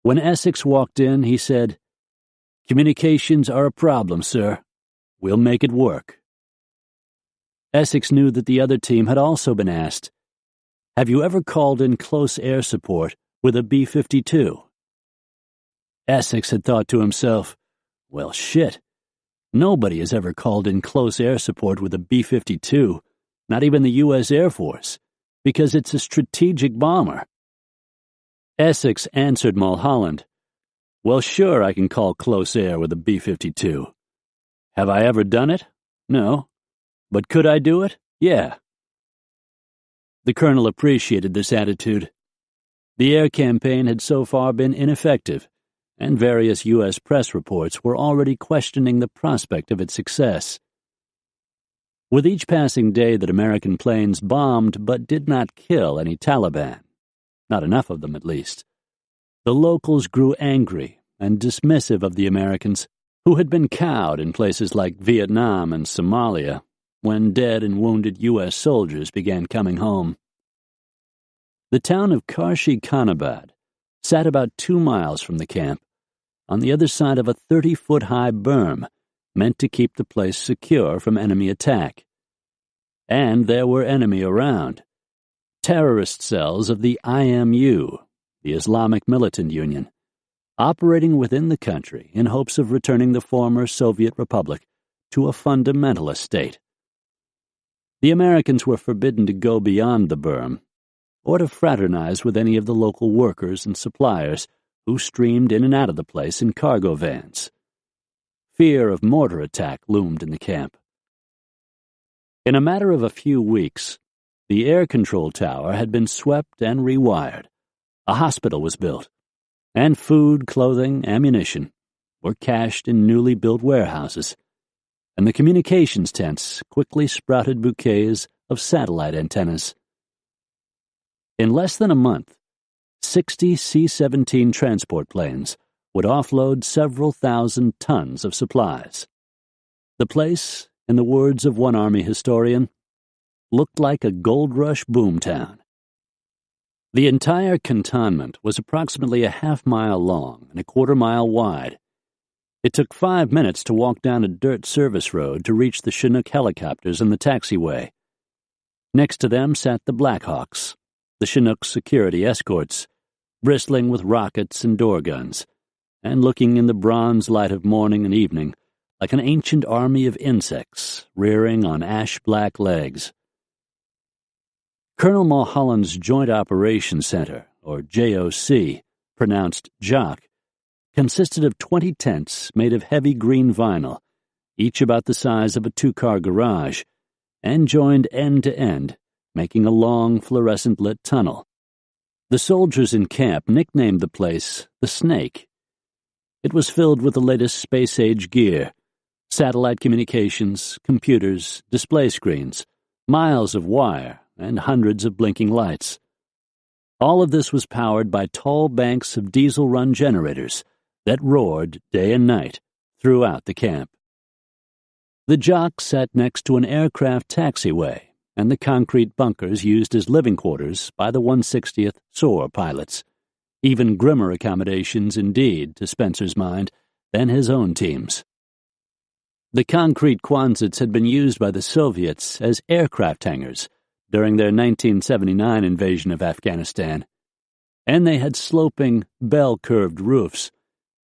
When Essex walked in, he said, "Communications are a problem, sir. We'll make it work." Essex knew that the other team had also been asked, "Have you ever called in close air support with a B-52? Essex had thought to himself, Well, shit. Nobody has ever called in close air support with a B-52, not even the U.S. Air Force, because it's a strategic bomber. Essex answered Mulholland, "Well, sure, I can call close air with a B-52. Have I ever done it? No. But could I do it? Yeah." The colonel appreciated this attitude. The air campaign had so far been ineffective, and various U.S. press reports were already questioning the prospect of its success. With each passing day that American planes bombed but did not kill any Taliban, not enough of them at least, the locals grew angry and dismissive of the Americans, who had been cowed in places like Vietnam and Somalia when dead and wounded U.S. soldiers began coming home. The town of Karshi-Khanabad sat about 2 miles from the camp, on the other side of a 30-foot-high berm meant to keep the place secure from enemy attack. And there were enemy around. Terrorist cells of the IMU, the Islamic Militant Union, operating within the country in hopes of returning the former Soviet Republic to a fundamentalist state. The Americans were forbidden to go beyond the berm, or to fraternize with any of the local workers and suppliers who streamed in and out of the place in cargo vans. Fear of mortar attack loomed in the camp. In a matter of a few weeks, the air control tower had been swept and rewired. A hospital was built, and food, clothing, ammunition were cached in newly built warehouses, and the communications tents quickly sprouted bouquets of satellite antennas. In less than a month, 60 C-17 transport planes would offload several thousand tons of supplies. The place, in the words of one Army historian, looked like a gold rush boomtown. The entire cantonment was approximately a half-mile long and a quarter-mile wide. It took 5 minutes to walk down a dirt service road to reach the Chinook helicopters and the taxiway. Next to them sat the Blackhawks, the Chinook security escorts, bristling with rockets and door guns, and looking in the bronze light of morning and evening like an ancient army of insects rearing on ash-black legs. Colonel Mulholland's Joint Operations Center, or JOC, pronounced JOC, consisted of 20 tents made of heavy green vinyl, each about the size of a 2-car garage, and joined end to end, making a long fluorescent-lit tunnel. The soldiers in camp nicknamed the place the Snake. It was filled with the latest space-age gear, satellite communications, computers, display screens, miles of wire, and hundreds of blinking lights. All of this was powered by tall banks of diesel-run generators that roared day and night throughout the camp. The JOC sat next to an aircraft taxiway and the concrete bunkers used as living quarters by the 160th SOAR pilots, even grimmer accommodations indeed, to Spencer's mind, than his own team's. The concrete Quonsets had been used by the Soviets as aircraft hangars during their 1979 invasion of Afghanistan, and they had sloping, bell-curved roofs,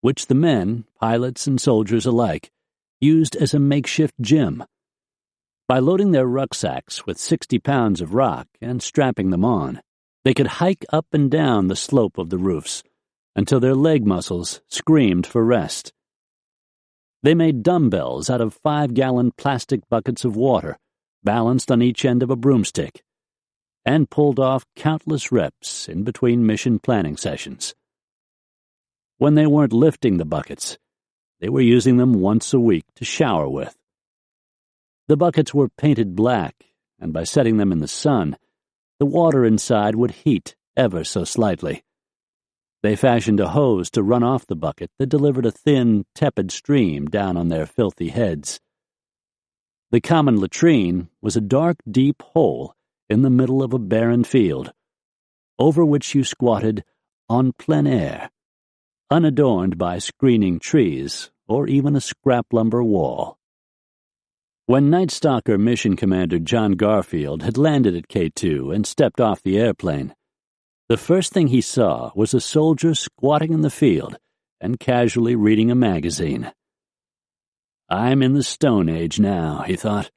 which the men, pilots and soldiers alike, used as a makeshift gym. By loading their rucksacks with 60 pounds of rock and strapping them on, they could hike up and down the slope of the roofs until their leg muscles screamed for rest. They made dumbbells out of 5-gallon plastic buckets of water, balanced on each end of a broomstick, and pulled off countless reps in between mission planning sessions. When they weren't lifting the buckets, they were using them once a week to shower with. The buckets were painted black, and by setting them in the sun, the water inside would heat ever so slightly. They fashioned a hose to run off the bucket that delivered a thin, tepid stream down on their filthy heads. The common latrine was a dark, deep hole in the middle of a barren field, over which you squatted en plein air, unadorned by screening trees or even a scrap lumber wall. When Night Stalker Mission Commander John Garfield had landed at K2 and stepped off the airplane, the first thing he saw was a soldier squatting in the field and casually reading a magazine. I'm in the Stone Age now, he thought.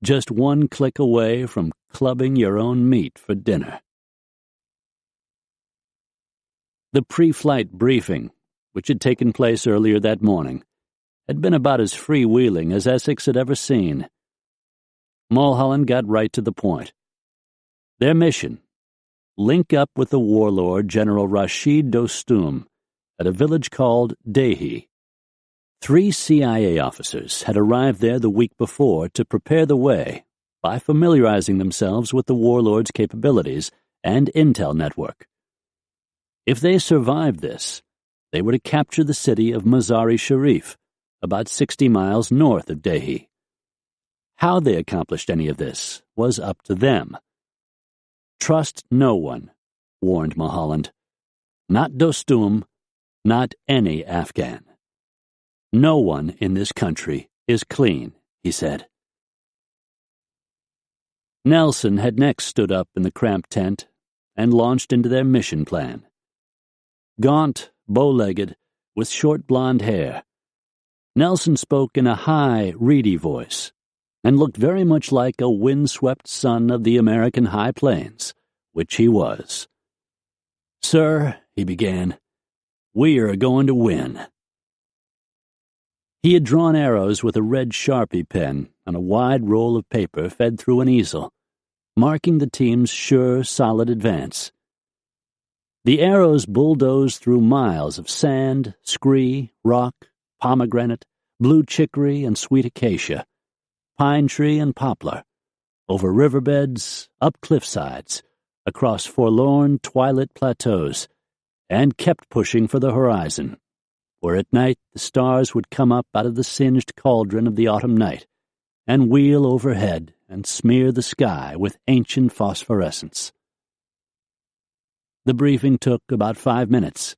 Just one click away from clubbing your own meat for dinner. The pre-flight briefing, which had taken place earlier that morning, had been about as freewheeling as Essex had ever seen. Mulholland got right to the point. Their mission: link up with the warlord General Rashid Dostum at a village called Dehi. 3 CIA officers had arrived there the week before to prepare the way by familiarizing themselves with the warlord's capabilities and intel network. If they survived this, they were to capture the city of Mazar-e-Sharif, about 60 miles north of Dehi. How they accomplished any of this was up to them. Trust no one, warned Mulholland. Not Dostum, not any Afghan. No one in this country is clean, he said. Nelson had next stood up in the cramped tent and launched into their mission plan. Gaunt, bow-legged, with short blonde hair, Nelson spoke in a high, reedy voice and looked very much like a windswept son of the American high plains, which he was. "Sir," he began, "we are going to win." He had drawn arrows with a red Sharpie pen on a wide roll of paper fed through an easel, marking the team's sure, solid advance. The arrows bulldozed through miles of sand, scree, rock, pomegranate, blue chicory and sweet acacia, pine tree and poplar, over riverbeds, up cliffsides, across forlorn, twilit plateaus, and kept pushing for the horizon, where at night the stars would come up out of the singed cauldron of the autumn night and wheel overhead and smear the sky with ancient phosphorescence. The briefing took about 5 minutes.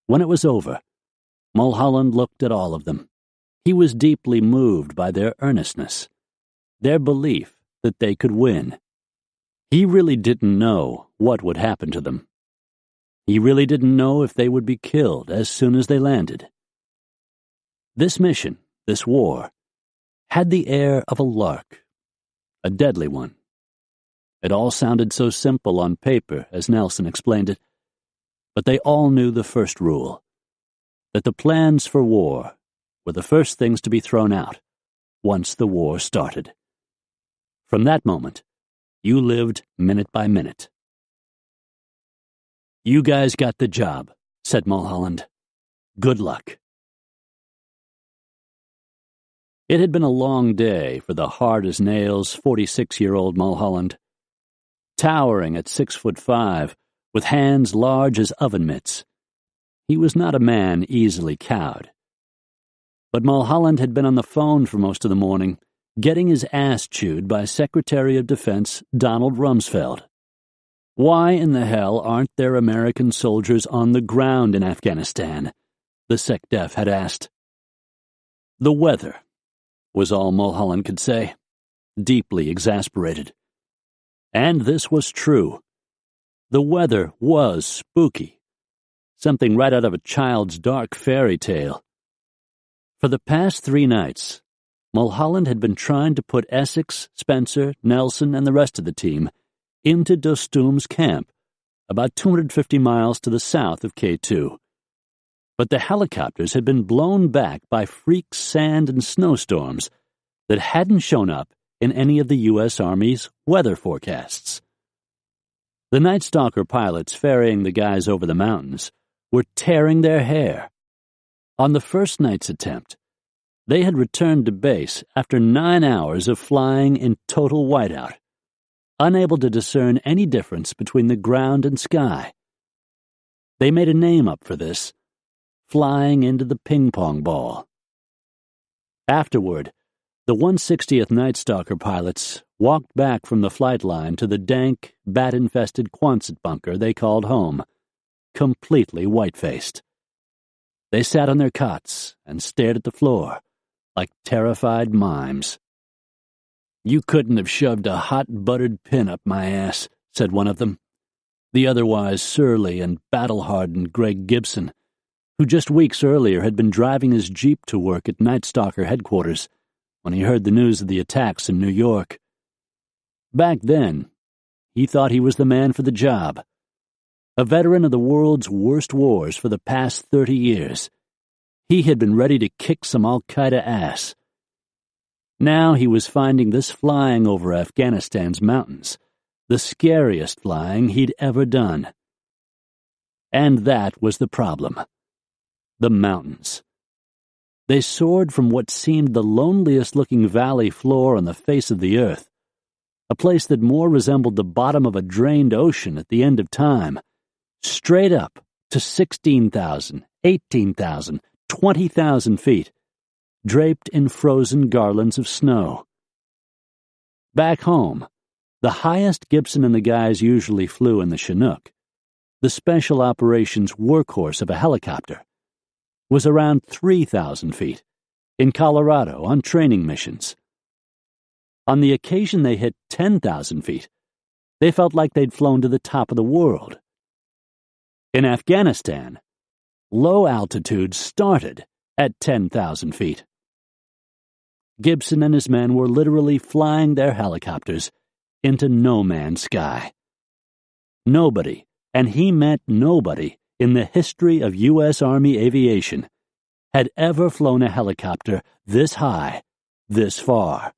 When it was over, Mulholland looked at all of them. He was deeply moved by their earnestness, their belief that they could win. He really didn't know what would happen to them. He really didn't know if they would be killed as soon as they landed. This mission, this war, had the air of a lark, a deadly one. It all sounded so simple on paper, as Nelson explained it, but they all knew the first rule, that the plans for war were the first things to be thrown out once the war started. From that moment, you lived minute by minute. "You guys got the job," said Mulholland. "Good luck." It had been a long day for the hard-as-nails 46-year-old Mulholland. Towering at 6'5", with hands large as oven mitts, he was not a man easily cowed. But Mulholland had been on the phone for most of the morning, getting his ass chewed by Secretary of Defense Donald Rumsfeld. Why in the hell aren't there American soldiers on the ground in Afghanistan? The SecDef had asked. The weather was all Mulholland could say, deeply exasperated. And this was true. The weather was spooky, something right out of a child's dark fairy tale. For the past 3 nights, Mulholland had been trying to put Essex, Spencer, Nelson, and the rest of the team into Dostum's camp, about 250 miles to the south of K2. But the helicopters had been blown back by freak sand and snowstorms that hadn't shown up in any of the U.S. Army's weather forecasts. The Night Stalker pilots ferrying the guys over the mountains were tearing their hair. On the first night's attempt, they had returned to base after 9 hours of flying in total whiteout, unable to discern any difference between the ground and sky. They made a name up for this, flying into the ping-pong ball. Afterward, the 160th Night Stalker pilots walked back from the flight line to the dank, bat-infested Quonset bunker they called home, completely white-faced. They sat on their cots and stared at the floor like terrified mimes. "You couldn't have shoved a hot buttered pin up my ass," said one of them. The otherwise surly and battle-hardened Greg Gibson who just weeks earlier had been driving his Jeep to work at Night Stalker headquarters when he heard the news of the attacks in New York. Back then, he thought he was the man for the job. A veteran of the world's worst wars for the past 30 years, he had been ready to kick some Al-Qaeda ass. Now he was finding this flying over Afghanistan's mountains the scariest flying he'd ever done. And that was the problem. The mountains. They soared from what seemed the loneliest-looking valley floor on the face of the earth, a place that more resembled the bottom of a drained ocean at the end of time, straight up to 16,000, 18,000, 20,000 feet, draped in frozen garlands of snow. Back home, the highest Gibson and the guys usually flew in the Chinook, the special operations workhorse of a helicopter, was around 3,000 feet, in Colorado on training missions. On the occasion they hit 10,000 feet, they felt like they'd flown to the top of the world. In Afghanistan, low altitude started at 10,000 feet. Gibson and his men were literally flying their helicopters into no man's sky. Nobody, and he meant nobody, in the history of U.S. Army aviation had ever flown a helicopter this high, this far.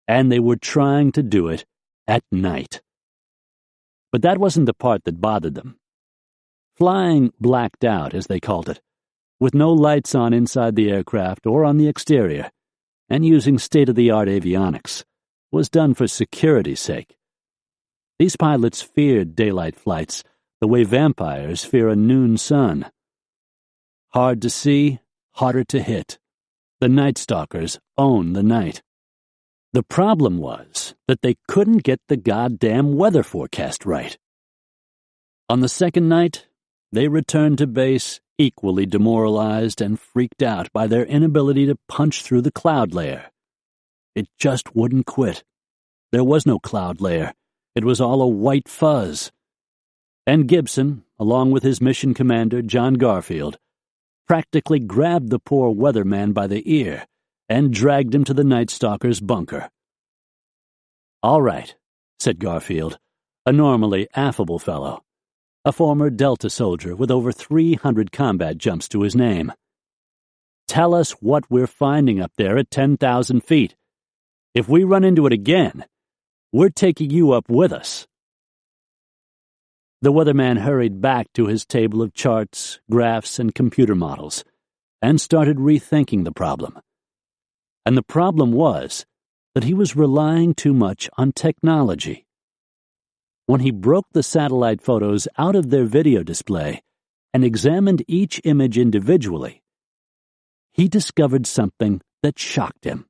And they were trying to do it at night. But that wasn't the part that bothered them. Flying blacked out, as they called it, with no lights on inside the aircraft or on the exterior, and using state-of-the-art avionics, was done for security's sake. These pilots feared daylight flights the way vampires fear a noon sun. Hard to see, harder to hit. The Night Stalkers own the night. The problem was that they couldn't get the goddamn weather forecast right. On the second night, they returned to base equally demoralized and freaked out by their inability to punch through the cloud layer. It just wouldn't quit. There was no cloud layer. It was all a white fuzz. And Gibson, along with his mission commander, John Garfield, practically grabbed the poor weatherman by the ear and dragged him to the Night Stalker's bunker. "All right," said Garfield, a normally affable fellow, a former Delta soldier with over 300 combat jumps to his name. "Tell us what we're finding up there at 10,000 feet. If we run into it again, we're taking you up with us." The weatherman hurried back to his table of charts, graphs, and computer models, and started rethinking the problem. And the problem was that he was relying too much on technology. When he broke the satellite photos out of their video display and examined each image individually, he discovered something that shocked him.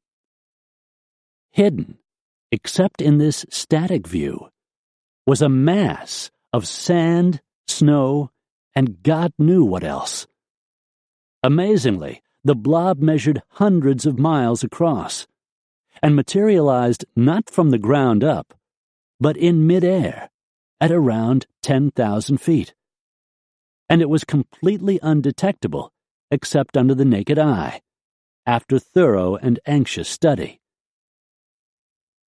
Hidden, except in this static view, was a mass of sand, snow, and God knew what else. Amazingly, the blob measured hundreds of miles across, and materialized not from the ground up, but in midair, at around 10,000 feet. And it was completely undetectable, except under the naked eye, after thorough and anxious study.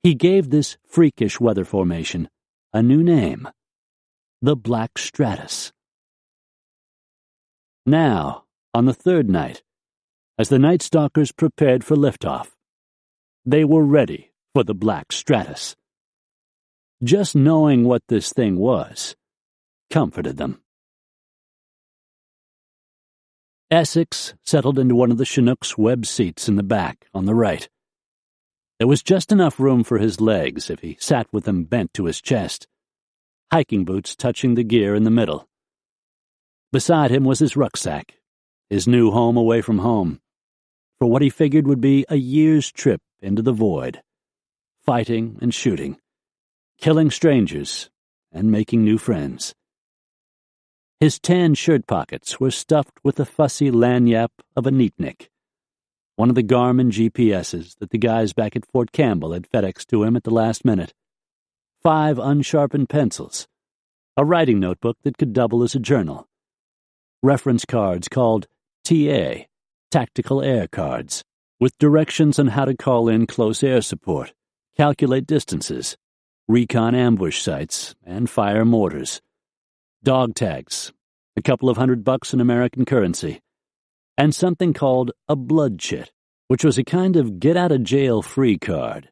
He gave this freakish weather formation a new name: the Black Stratus. Now, on the third night, as the Night Stalkers prepared for liftoff, they were ready for the Black Stratus. Just knowing what this thing was comforted them. Essex settled into one of the Chinook's web seats in the back, on the right. There was just enough room for his legs if he sat with them bent to his chest, hiking boots touching the gear in the middle. Beside him was his rucksack, his new home away from home, for what he figured would be a year's trip into the void, fighting and shooting, killing strangers, and making new friends. His tan shirt pockets were stuffed with the fussy lanyap of a neatnik, one of the Garmin GPSs that the guys back at Fort Campbell had FedExed to him at the last minute, 5 unsharpened pencils, a writing notebook that could double as a journal, reference cards called TA, Tactical Air Cards, with directions on how to call in close air support, calculate distances, recon ambush sites, and fire mortars. Dog tags, a couple of $100 in American currency, and something called a blood chit, which was a kind of get-out-of-jail-free card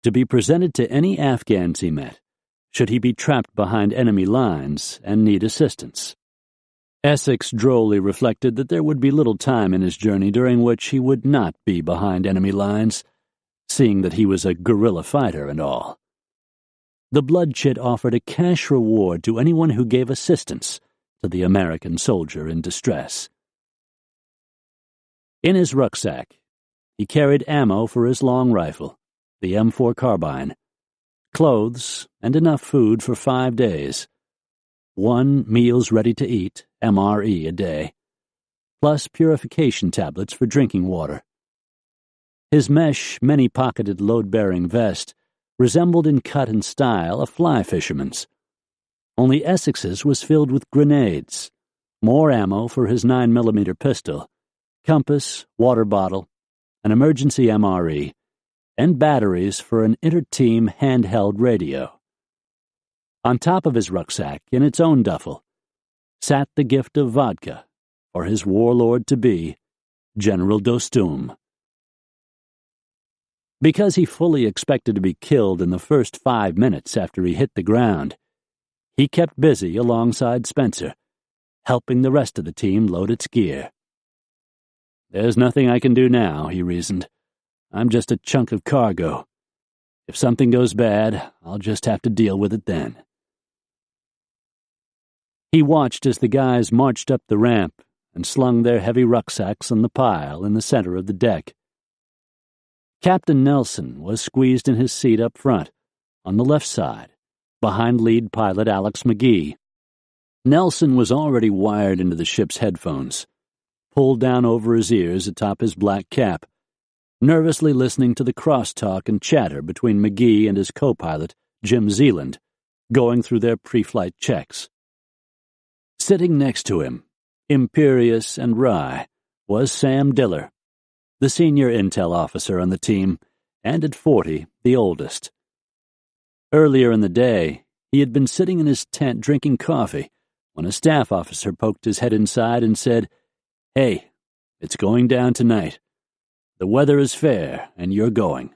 to be presented to any Afghans he met, should he be trapped behind enemy lines and need assistance. Essex drolly reflected that there would be little time in his journey during which he would not be behind enemy lines, seeing that he was a guerrilla fighter and all. The blood chit offered a cash reward to anyone who gave assistance to the American soldier in distress. In his rucksack, he carried ammo for his long rifle, the M4 carbine, clothes, and enough food for 5 days. 1 meals ready to eat, MRE, a day, plus purification tablets for drinking water. His mesh, many-pocketed load-bearing vest resembled in cut and style a fly fisherman's. Only Essex's was filled with grenades, more ammo for his 9mm pistol, compass, water bottle, an emergency MRE, and batteries for an inter-team handheld radio. On top of his rucksack, in its own duffel, sat the gift of vodka for his warlord-to-be, General Dostum. Because he fully expected to be killed in the first 5 minutes after he hit the ground, he kept busy alongside Spencer, helping the rest of the team load its gear. "There's nothing I can do now," he reasoned. "I'm just a chunk of cargo. If something goes bad, I'll just have to deal with it then." He watched as the guys marched up the ramp and slung their heavy rucksacks on the pile in the center of the deck. Captain Nelson was squeezed in his seat up front, on the left side, behind lead pilot Alex McGee. Nelson was already wired into the ship's headphones, pulled down over his ears atop his black cap, nervously listening to the crosstalk and chatter between McGee and his co-pilot, Jim Zeeland, going through their pre-flight checks. Sitting next to him, imperious and wry, was Sam Diller, the senior intel officer on the team, and at 40, the oldest. Earlier in the day, he had been sitting in his tent drinking coffee when a staff officer poked his head inside and said, "Hey, it's going down tonight. The weather is fair, and you're going."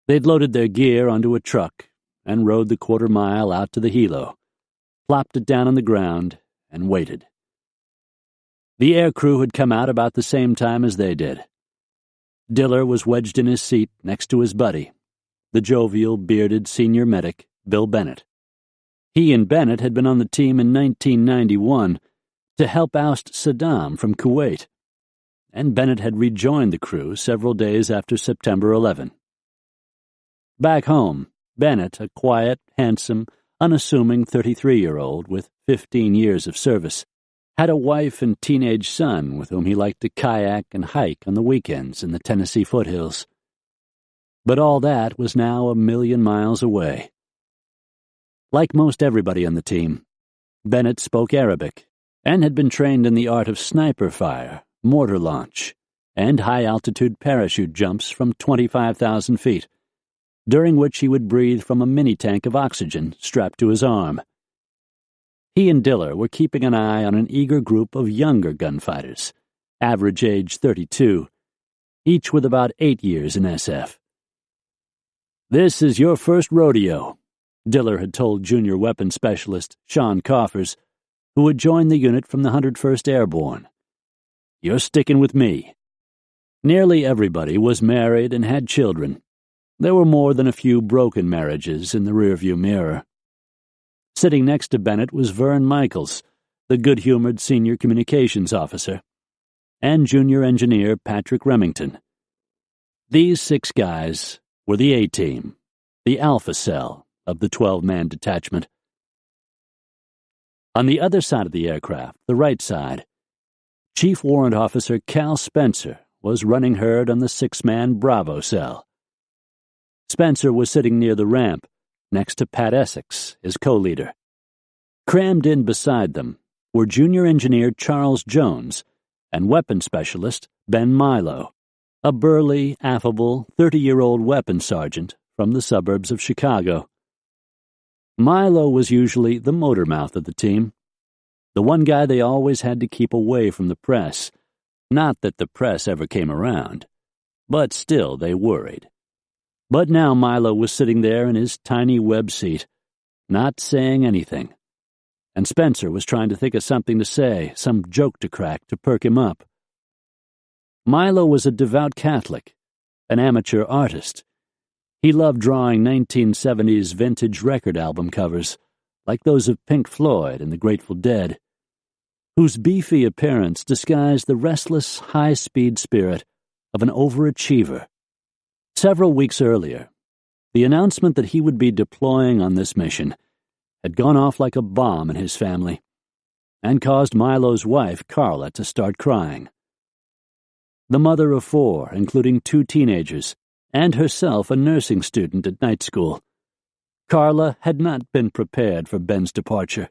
They'd loaded their gear onto a truck and rode the 1/4 mile out to the helo, plopped it down on the ground, and waited. The aircrew had come out about the same time as they did. Diller was wedged in his seat next to his buddy, the jovial, bearded senior medic, Bill Bennett. He and Bennett had been on the team in 1991 to help oust Saddam from Kuwait, and Bennett had rejoined the crew several days after September 11. Back home, Bennett, a quiet, handsome, unassuming 33-year-old with 15 years of service, had a wife and teenage son with whom he liked to kayak and hike on the weekends in the Tennessee foothills. But all that was now 1,000,000 miles away. Like most everybody on the team, Bennett spoke Arabic and had been trained in the art of sniper fire, mortar launch, and high-altitude parachute jumps from 25,000 feet, during which he would breathe from a mini-tank of oxygen strapped to his arm. He and Diller were keeping an eye on an eager group of younger gunfighters, average age 32, each with about 8 years in SF. "This is your first rodeo," Diller had told junior weapons specialist Sean Coffers, who had joined the unit from the 101st Airborne. "You're sticking with me." Nearly everybody was married and had children. There were more than a few broken marriages in the rearview mirror. Sitting next to Bennett was Vern Michaels, the good-humored senior communications officer, and junior engineer Patrick Remington. These 6 guys were the A-Team, the Alpha Cell of the 12-man detachment. On the other side of the aircraft, the right side, Chief Warrant Officer Cal Spencer was running herd on the 6-man Bravo Cell. Spencer was sitting near the ramp, next to Pat Essex, his co-leader. Crammed in beside them, were junior engineer Charles Jones and weapons specialist Ben Milo, a burly, affable, 30-year-old weapons sergeant from the suburbs of Chicago. Milo was usually the motor mouth of the team, the one guy they always had to keep away from the press. Not that the press ever came around, but still they worried. But now Milo was sitting there in his tiny web seat, not saying anything, and Spencer was trying to think of something to say, some joke to crack to perk him up. Milo was a devout Catholic, an amateur artist. He loved drawing 1970s vintage record album covers, like those of Pink Floyd and the Grateful Dead, whose beefy appearance disguised the restless, high-speed spirit of an overachiever. Several weeks earlier, the announcement that he would be deploying on this mission had gone off like a bomb in his family and caused Milo's wife, Carla, to start crying. The mother of 4, including 2 teenagers, and herself a nursing student at night school, Carla had not been prepared for Ben's departure.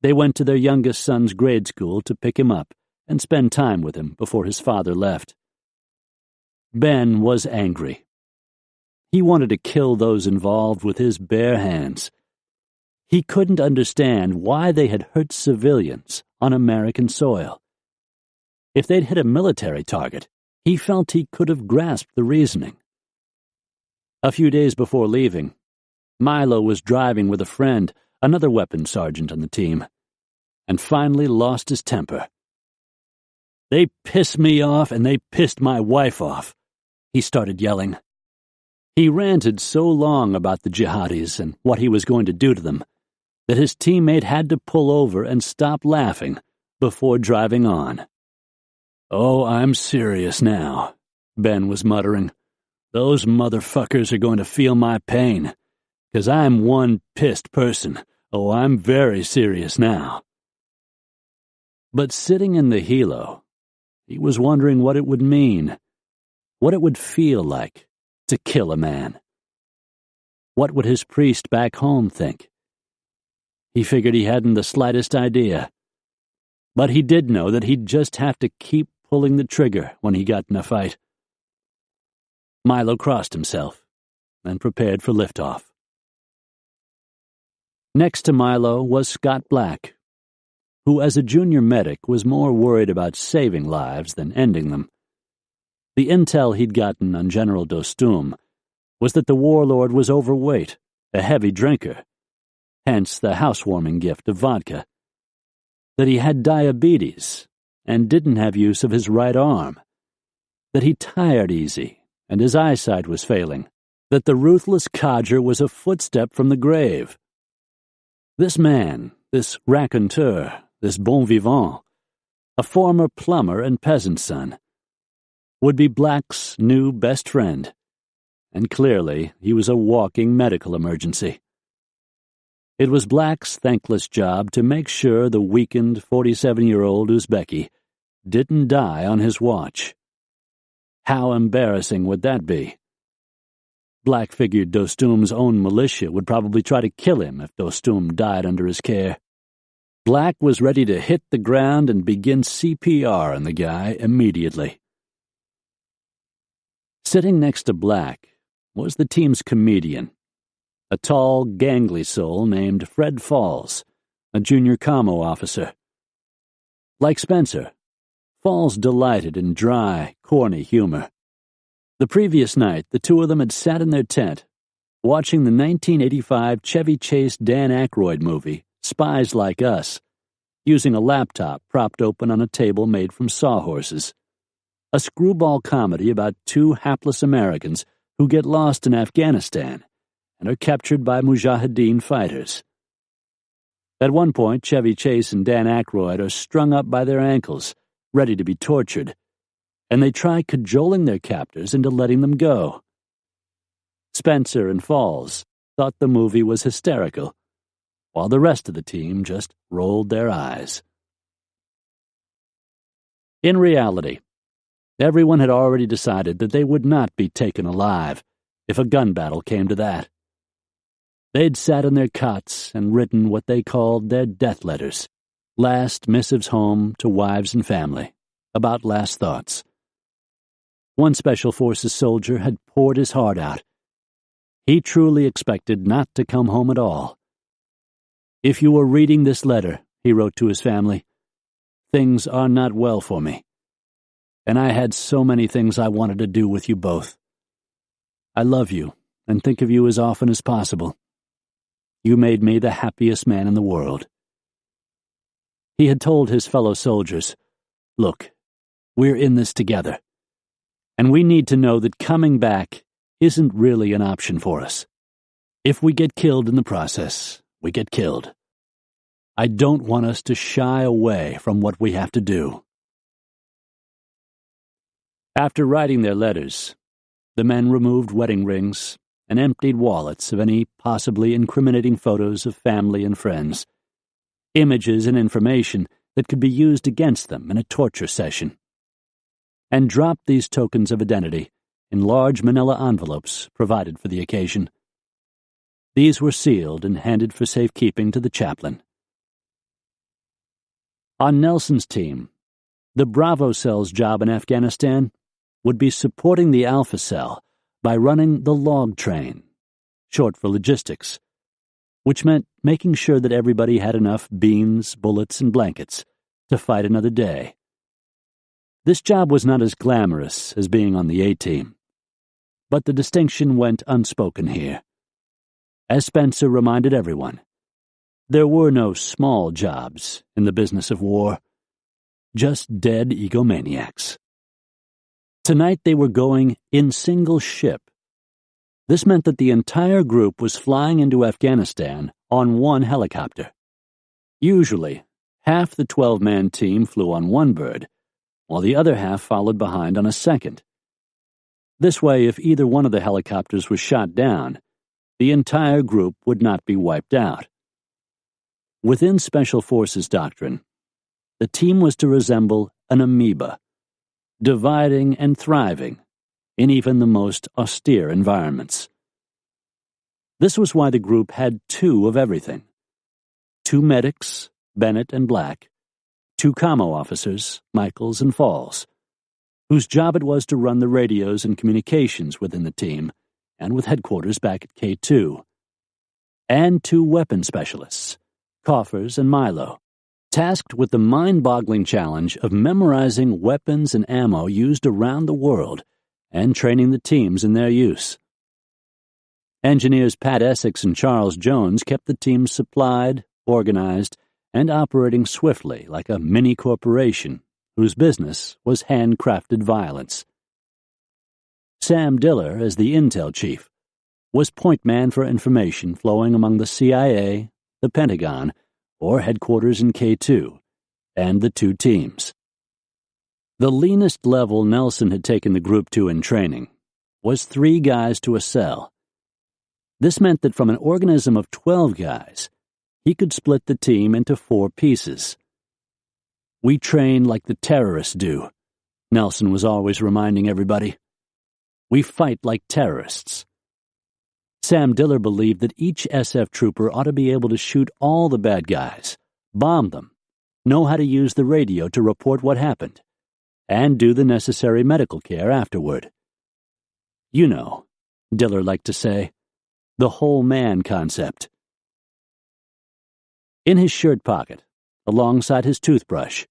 They went to their youngest son's grade school to pick him up and spend time with him before his father left. Ben was angry. He wanted to kill those involved with his bare hands. He couldn't understand why they had hurt civilians on American soil. If they'd hit a military target, he felt he could have grasped the reasoning. A few days before leaving, Milo was driving with a friend, another weapons sergeant on the team, and finally lost his temper. "They pissed me off and they pissed my wife off," he started yelling. He ranted so long about the jihadis and what he was going to do to them that his teammate had to pull over and stop laughing before driving on. "Oh, I'm serious now," Ben was muttering. "Those motherfuckers are going to feel my pain, 'cause I'm one pissed person. Oh, I'm very serious now." But sitting in the helo, he was wondering what it would mean, what it would feel like to kill a man. What would his priest back home think? He figured he hadn't the slightest idea. But he did know that he'd just have to keep pulling the trigger when he got in a fight. Milo crossed himself and prepared for liftoff. Next to Milo was Scott Black, who as a junior medic was more worried about saving lives than ending them. The intel he'd gotten on General Dostum was that the warlord was overweight, a heavy drinker, hence the housewarming gift of vodka, that he had diabetes and didn't have use of his right arm, that he tired easy and his eyesight was failing, that the ruthless codger was a footstep from the grave. This man, this raconteur, this bon vivant, a former plumber and peasant son, would be Black's new best friend, and clearly he was a walking medical emergency. It was Black's thankless job to make sure the weakened 47-year-old Uzbeki didn't die on his watch. How embarrassing would that be? Black figured Dostum's own militia would probably try to kill him if Dostum died under his care. Black was ready to hit the ground and begin CPR on the guy immediately. Sitting next to Black was the team's comedian, a tall, gangly soul named Fred Falls, a junior commo officer. Like Spencer, Falls delighted in dry, corny humor. The previous night, the two of them had sat in their tent, watching the 1985 Chevy Chase Dan Aykroyd movie, Spies Like Us, using a laptop propped open on a table made from sawhorses. A screwball comedy about 2 hapless Americans who get lost in Afghanistan and are captured by Mujahideen fighters. At one point, Chevy Chase and Dan Aykroyd are strung up by their ankles, ready to be tortured, and they try cajoling their captors into letting them go. Spencer and Falls thought the movie was hysterical, while the rest of the team just rolled their eyes. In reality, everyone had already decided that they would not be taken alive if a gun battle came to that. They'd sat in their cots and written what they called their death letters, Last missives home to wives and family, about last thoughts. One Special Forces soldier had poured his heart out. He truly expected not to come home at all. "If you are reading this letter," he wrote to his family, "things are not well for me. And I had so many things I wanted to do with you both. I love you and think of you as often as possible. You made me the happiest man in the world." He had told his fellow soldiers, "Look, we're in this together. And we need to know that coming back isn't really an option for us. If we get killed in the process, we get killed. I don't want us to shy away from what we have to do." After writing their letters, the men removed wedding rings and emptied wallets of any possibly incriminating photos of family and friends, images and information that could be used against them in a torture session, and dropped these tokens of identity in large manila envelopes provided for the occasion. These were sealed and handed for safekeeping to the chaplain. On Nelson's team, the Bravo Cell's job in Afghanistan would be supporting the Alpha Cell by running the log train, short for logistics, which meant making sure that everybody had enough beans, bullets, and blankets to fight another day. This job was not as glamorous as being on the A-Team, but the distinction went unspoken here. As Spencer reminded everyone, there were no small jobs in the business of war, just dead egomaniacs. Tonight they were going in single ship. This meant that the entire group was flying into Afghanistan on one helicopter. Usually, half the 12-man team flew on one bird, while the other half followed behind on a second. This way, if either one of the helicopters was shot down, the entire group would not be wiped out. Within Special Forces doctrine, the team was to resemble an amoeba, dividing and thriving in even the most austere environments. This was why the group had two of everything: 2 medics, Bennett and Black, 2 commo officers, Michaels and Falls, whose job it was to run the radios and communications within the team and with headquarters back at K2, and 2 weapon specialists, Coffers and Milo, tasked with the mind-boggling challenge of memorizing weapons and ammo used around the world and training the teams in their use. Engineers Pat Essex and Charles Jones kept the team supplied, organized, and operating swiftly like a mini-corporation whose business was handcrafted violence. Sam Diller, as the intel chief, was point man for information flowing among the CIA, the Pentagon, or headquarters in K2, and the 2 teams. The leanest level Nelson had taken the group to in training was 3 guys to a cell. This meant that from an organism of 12 guys, he could split the team into 4 pieces. "We train like the terrorists do," Nelson was always reminding everybody. "We fight like terrorists." Sam Diller believed that each SF trooper ought to be able to shoot all the bad guys, bomb them, know how to use the radio to report what happened, and do the necessary medical care afterward. "You know," Diller liked to say, "the whole man concept." In his shirt pocket, alongside his toothbrush,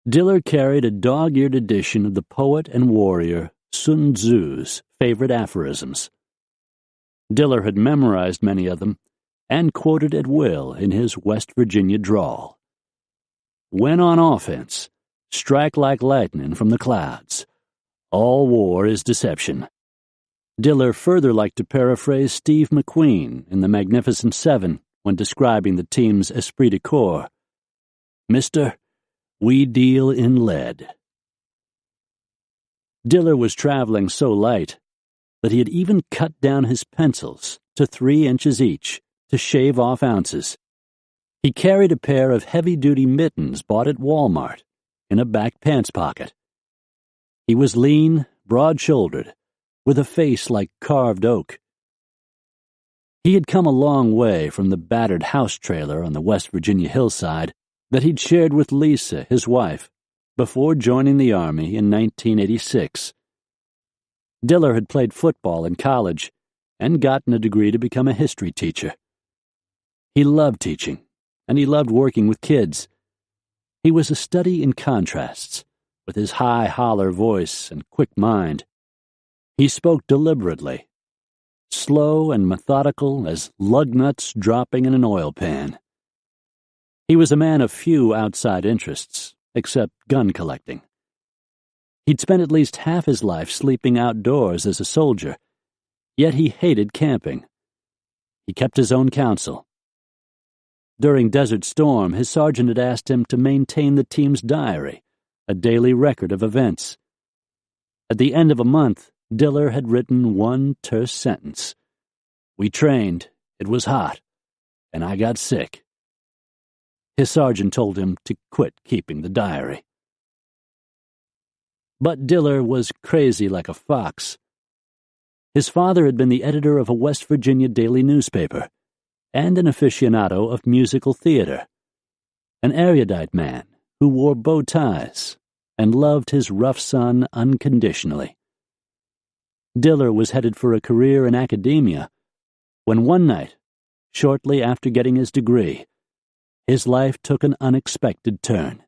Diller carried a dog-eared edition of the poet and warrior Sun Tzu's favorite aphorisms. Diller had memorized many of them and quoted at will in his West Virginia drawl. "When on offense, strike like lightning from the clouds. All war is deception." Diller further liked to paraphrase Steve McQueen in The Magnificent Seven when describing the team's esprit de corps. "Mister, we deal in lead." Diller was traveling so light that he had even cut down his pencils to 3 inches each to shave off ounces. He carried a pair of heavy-duty mittens bought at Walmart in a back pants pocket. He was lean, broad-shouldered, with a face like carved oak. He had come a long way from the battered house trailer on the West Virginia hillside that he'd shared with Lisa, his wife, before joining the Army in 1986. Diller had played football in college and gotten a degree to become a history teacher. He loved teaching, and he loved working with kids. He was a study in contrasts, with his high holler voice and quick mind. He spoke deliberately, slow and methodical as lug nuts dropping in an oil pan. He was a man of few outside interests, except gun collecting. He'd spent at least half his life sleeping outdoors as a soldier, yet he hated camping. He kept his own counsel. During Desert Storm, his sergeant had asked him to maintain the team's diary, a daily record of events. At the end of a month, Diller had written one terse sentence. "We trained, it was hot, and I got sick." His sergeant told him to quit keeping the diary. But Diller was crazy like a fox. His father had been the editor of a West Virginia daily newspaper and an aficionado of musical theater, an erudite man who wore bow ties and loved his rough son unconditionally. Diller was headed for a career in academia when one night, shortly after getting his degree, his life took an unexpected turn.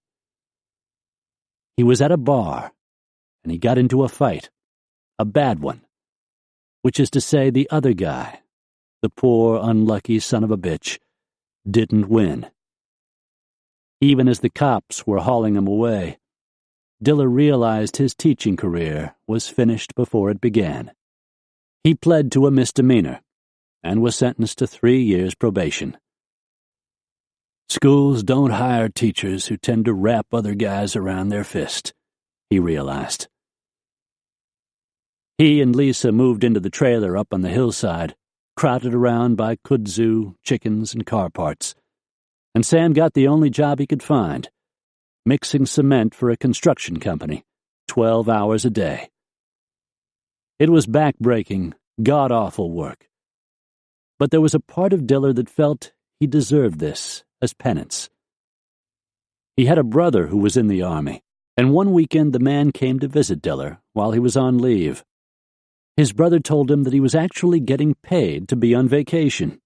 He was at a bar, and he got into a fight, a bad one, which is to say the other guy, the poor, unlucky son of a bitch, didn't win. Even as the cops were hauling him away, Diller realized his teaching career was finished before it began. He pled to a misdemeanor and was sentenced to 3 years probation. Schools don't hire teachers who tend to wrap other guys around their fist, he realized. He and Lisa moved into the trailer up on the hillside, crowded around by kudzu, chickens, and car parts, and Sam got the only job he could find, mixing cement for a construction company, 12 hours a day. It was back-breaking, god-awful work. But there was a part of Diller that felt he deserved this as penance. He had a brother who was in the Army, and one weekend the man came to visit Diller while he was on leave. His brother told him that he was actually getting paid to be on vacation.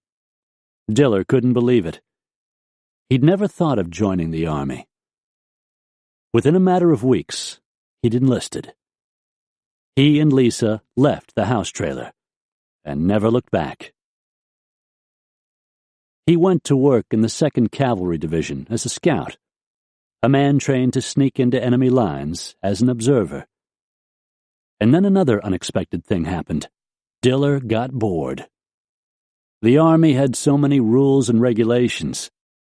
Diller couldn't believe it. He'd never thought of joining the Army. Within a matter of weeks, he'd enlisted. He and Lisa left the house trailer and never looked back. He went to work in the 2nd Cavalry Division as a scout, a man trained to sneak into enemy lines as an observer. And then another unexpected thing happened. Diller got bored. The Army had so many rules and regulations.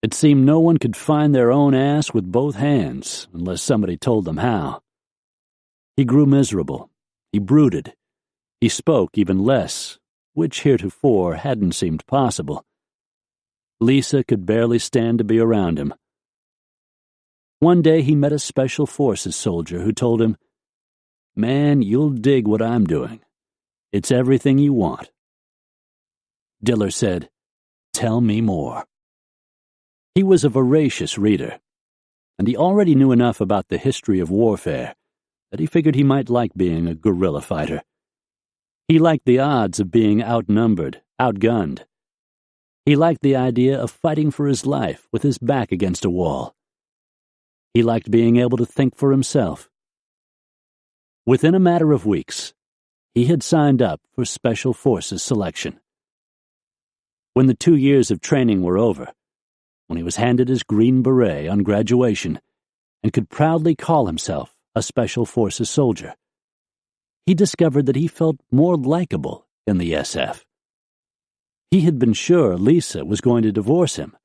It seemed no one could find their own ass with both hands unless somebody told them how. He grew miserable. He brooded. He spoke even less, which heretofore hadn't seemed possible. Lisa could barely stand to be around him. One day he met a Special Forces soldier who told him, "Man, you'll dig what I'm doing. It's everything you want." Diller said, "Tell me more." He was a voracious reader, and he already knew enough about the history of warfare that he figured he might like being a guerrilla fighter. He liked the odds of being outnumbered, outgunned. He liked the idea of fighting for his life with his back against a wall. He liked being able to think for himself. Within a matter of weeks, he had signed up for Special Forces selection. When the 2 years of training were over, when he was handed his Green Beret on graduation and could proudly call himself a Special Forces soldier, he discovered that he felt more likable in the SF. He had been sure Lisa was going to divorce him.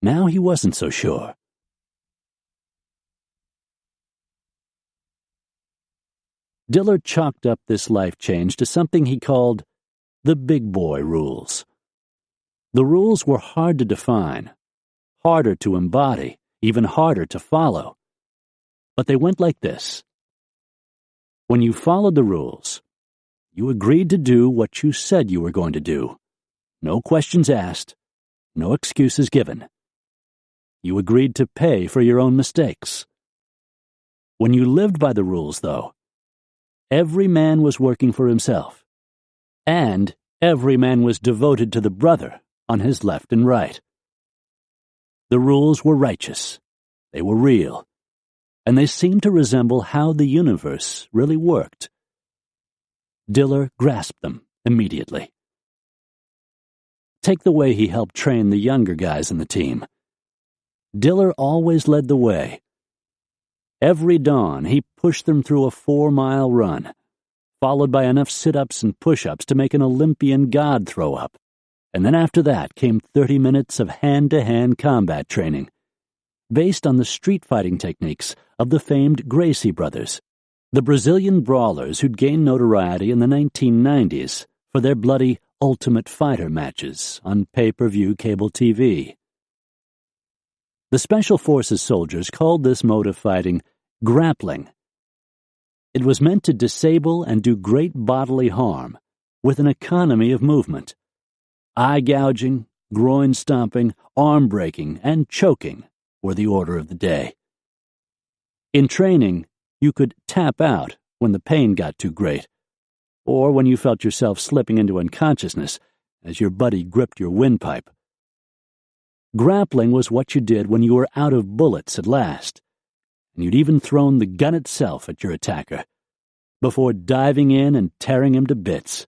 Now he wasn't so sure. Diller chalked up this life change to something he called the big boy rules. The rules were hard to define, harder to embody, even harder to follow. But they went like this. When you followed the rules, you agreed to do what you said you were going to do. No questions asked, no excuses given. You agreed to pay for your own mistakes. When you lived by the rules, though, every man was working for himself, and every man was devoted to the brother on his left and right. The rules were righteous, they were real, and they seemed to resemble how the universe really worked. Diller grasped them immediately. Take the way he helped train the younger guys in the team. Diller always led the way. Every dawn, he pushed them through a 4-mile run, followed by enough sit-ups and push-ups to make an Olympian god throw up. And then after that came 30 minutes of hand-to-hand combat training, based on the street fighting techniques of the famed Gracie brothers, the Brazilian brawlers who'd gained notoriety in the 1990s for their bloody Ultimate Fighter matches on pay-per-view cable TV. The Special Forces soldiers called this mode of fighting grappling. It was meant to disable and do great bodily harm with an economy of movement. Eye gouging, groin stomping, arm breaking, and choking were the order of the day. In training, you could tap out when the pain got too great, or when you felt yourself slipping into unconsciousness as your buddy gripped your windpipe. Grappling was what you did when you were out of bullets at last, and you'd even thrown the gun itself at your attacker, before diving in and tearing him to bits.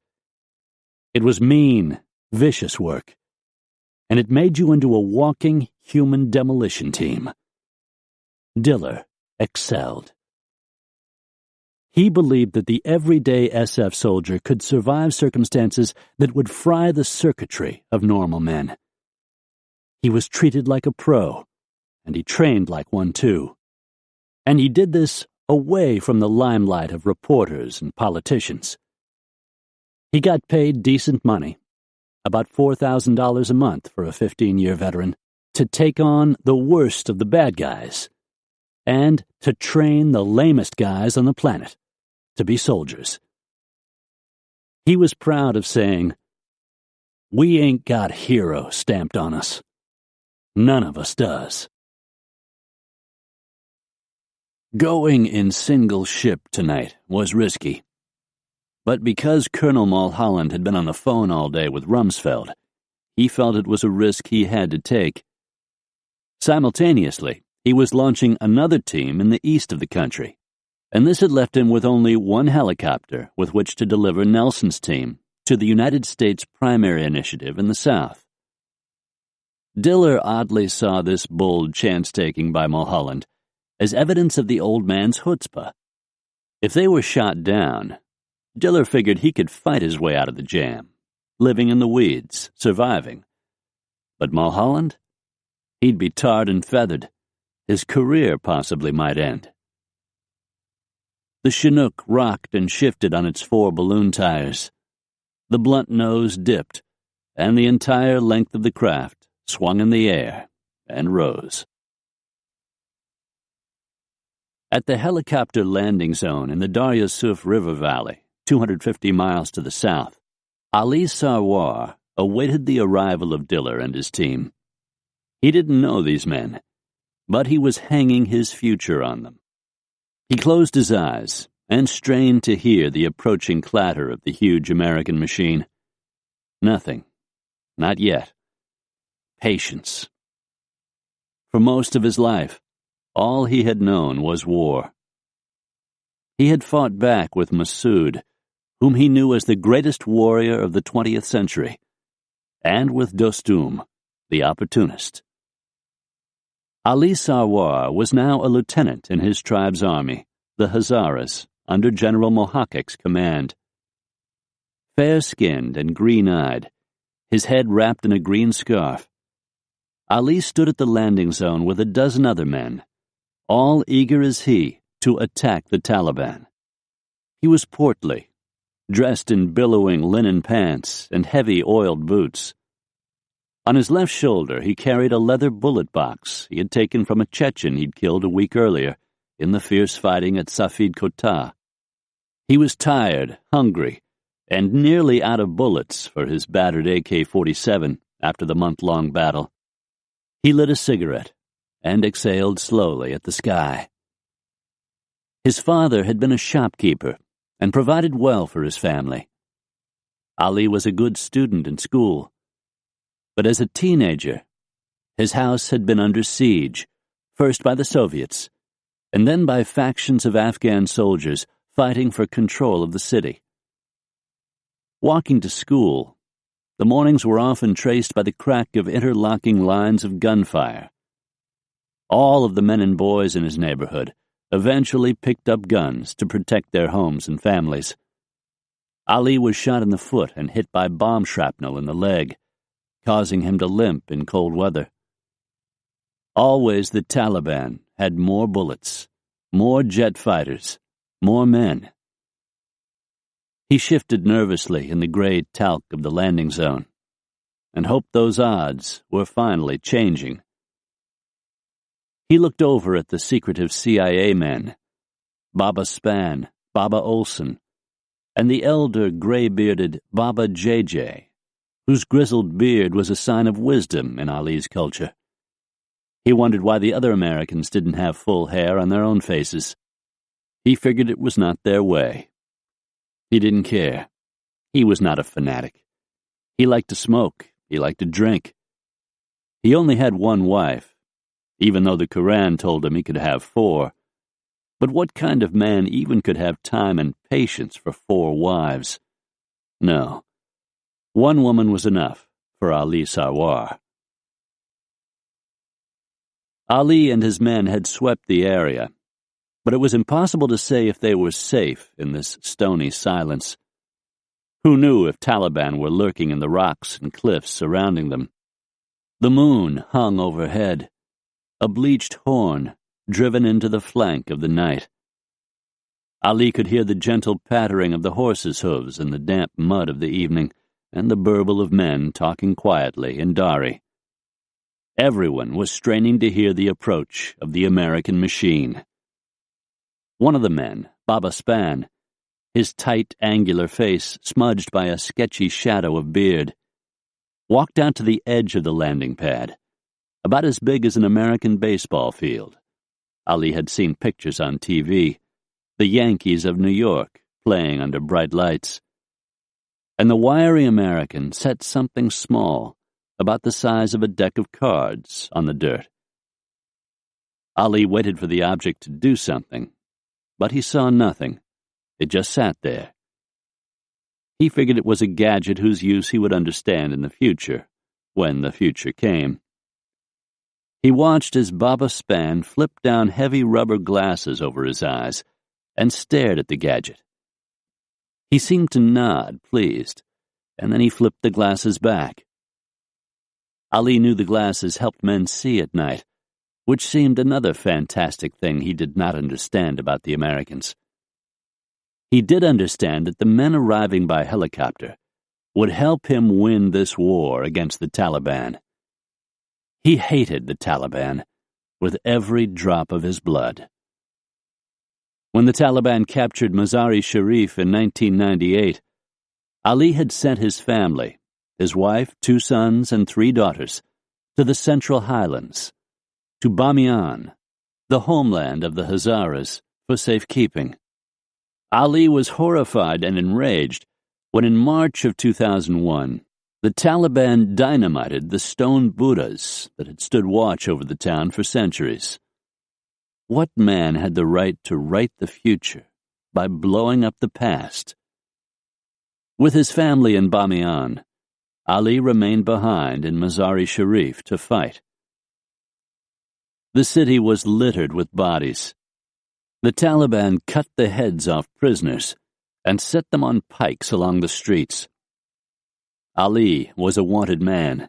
It was mean, vicious work, and it made you into a walking human demolition team. Diller excelled. He believed that the everyday SF soldier could survive circumstances that would fry the circuitry of normal men. He was treated like a pro, and he trained like one too. And he did this away from the limelight of reporters and politicians. He got paid decent money, about $4,000 a month for a 15-year veteran, to take on the worst of the bad guys, and to train the lamest guys on the planet to be soldiers. He was proud of saying, "We ain't got hero stamped on us. None of us does." Going in single ship tonight was risky. But because Colonel Mulholland had been on the phone all day with Rumsfeld, he felt it was a risk he had to take. Simultaneously, he was launching another team in the east of the country, and this had left him with only one helicopter with which to deliver Nelson's team to the United States primary initiative in the south. Diller oddly saw this bold chance-taking by Mulholland as evidence of the old man's chutzpah. If they were shot down, Diller figured he could fight his way out of the jam, living in the weeds, surviving. But Mulholland? He'd be tarred and feathered. His career possibly might end. The Chinook rocked and shifted on its 4 balloon tires. The blunt nose dipped, and the entire length of the craft swung in the air and rose. At the helicopter landing zone in the Darya Suf River Valley, 250 miles to the south, Ali Sarwar awaited the arrival of Diller and his team. He didn't know these men, but he was hanging his future on them. He closed his eyes and strained to hear the approaching clatter of the huge American machine. Nothing. Not yet. Patience. For most of his life, all he had known was war. He had fought back with Massoud, whom he knew as the greatest warrior of the 20th century, and with Dostum, the opportunist. Ali Sarwar was now a lieutenant in his tribe's army, the Hazaras, under General Mohakek's command. Fair-skinned and green-eyed, his head wrapped in a green scarf, Ali stood at the landing zone with a dozen other men, all eager as he to attack the Taliban. He was portly, dressed in billowing linen pants and heavy oiled boots. On his left shoulder he carried a leather bullet box he had taken from a Chechen he'd killed a week earlier in the fierce fighting at Safid Kota. He was tired, hungry, and nearly out of bullets for his battered AK-47 after the month-long battle. He lit a cigarette and exhaled slowly at the sky. His father had been a shopkeeper and provided well for his family. Ali was a good student in school, but as a teenager, his house had been under siege, first by the Soviets, and then by factions of Afghan soldiers fighting for control of the city. Walking to school, the mornings were often traced by the crack of interlocking lines of gunfire. All of the men and boys in his neighborhood eventually picked up guns to protect their homes and families. Ali was shot in the foot and hit by bomb shrapnel in the leg, causing him to limp in cold weather. Always the Taliban had more bullets, more jet fighters, more men. He shifted nervously in the gray talc of the landing zone and hoped those odds were finally changing. He looked over at the secretive CIA men, Baba Span, Baba Olson, and the elder gray-bearded Baba JJ, whose grizzled beard was a sign of wisdom in Ali's culture. He wondered why the other Americans didn't have full hair on their own faces. He figured it was not their way. He didn't care. He was not a fanatic. He liked to smoke. He liked to drink. He only had one wife, even though the Quran told him he could have 4. But what kind of man even could have time and patience for 4 wives? No. One woman was enough for Ali Sarwar. Ali and his men had swept the area, but it was impossible to say if they were safe in this stony silence. Who knew if Taliban were lurking in the rocks and cliffs surrounding them? The moon hung overhead, a bleached horn driven into the flank of the night. Ali could hear the gentle pattering of the horses' hooves in the damp mud of the evening and the burble of men talking quietly in Dari. Everyone was straining to hear the approach of the American machine. One of the men, Baba Span, his tight, angular face smudged by a sketchy shadow of beard, walked out to the edge of the landing pad, about as big as an American baseball field. Ali had seen pictures on TV, the Yankees of New York playing under bright lights. And the wiry American set something small, about the size of a deck of cards, on the dirt. Ali waited for the object to do something, but he saw nothing. It just sat there. He figured it was a gadget whose use he would understand in the future, when the future came. He watched as Baba Span flipped down heavy rubber glasses over his eyes and stared at the gadget. He seemed to nod, pleased, and then he flipped the glasses back. Ali knew the glasses helped men see at night, which seemed another fantastic thing he did not understand about the Americans. He did understand that the men arriving by helicopter would help him win this war against the Taliban. He hated the Taliban with every drop of his blood. When the Taliban captured Mazar-e-Sharif in 1998, Ali had sent his family, his wife, 2 sons, and 3 daughters, to the Central Highlands, to Bamiyan, the homeland of the Hazaras, for safekeeping. Ali was horrified and enraged when in March of 2001, the Taliban dynamited the stone Buddhas that had stood watch over the town for centuries. What man had the right to write the future by blowing up the past? With his family in Bamiyan, Ali remained behind in Mazar-e-Sharif to fight. The city was littered with bodies. The Taliban cut the heads off prisoners and set them on pikes along the streets. Ali was a wanted man.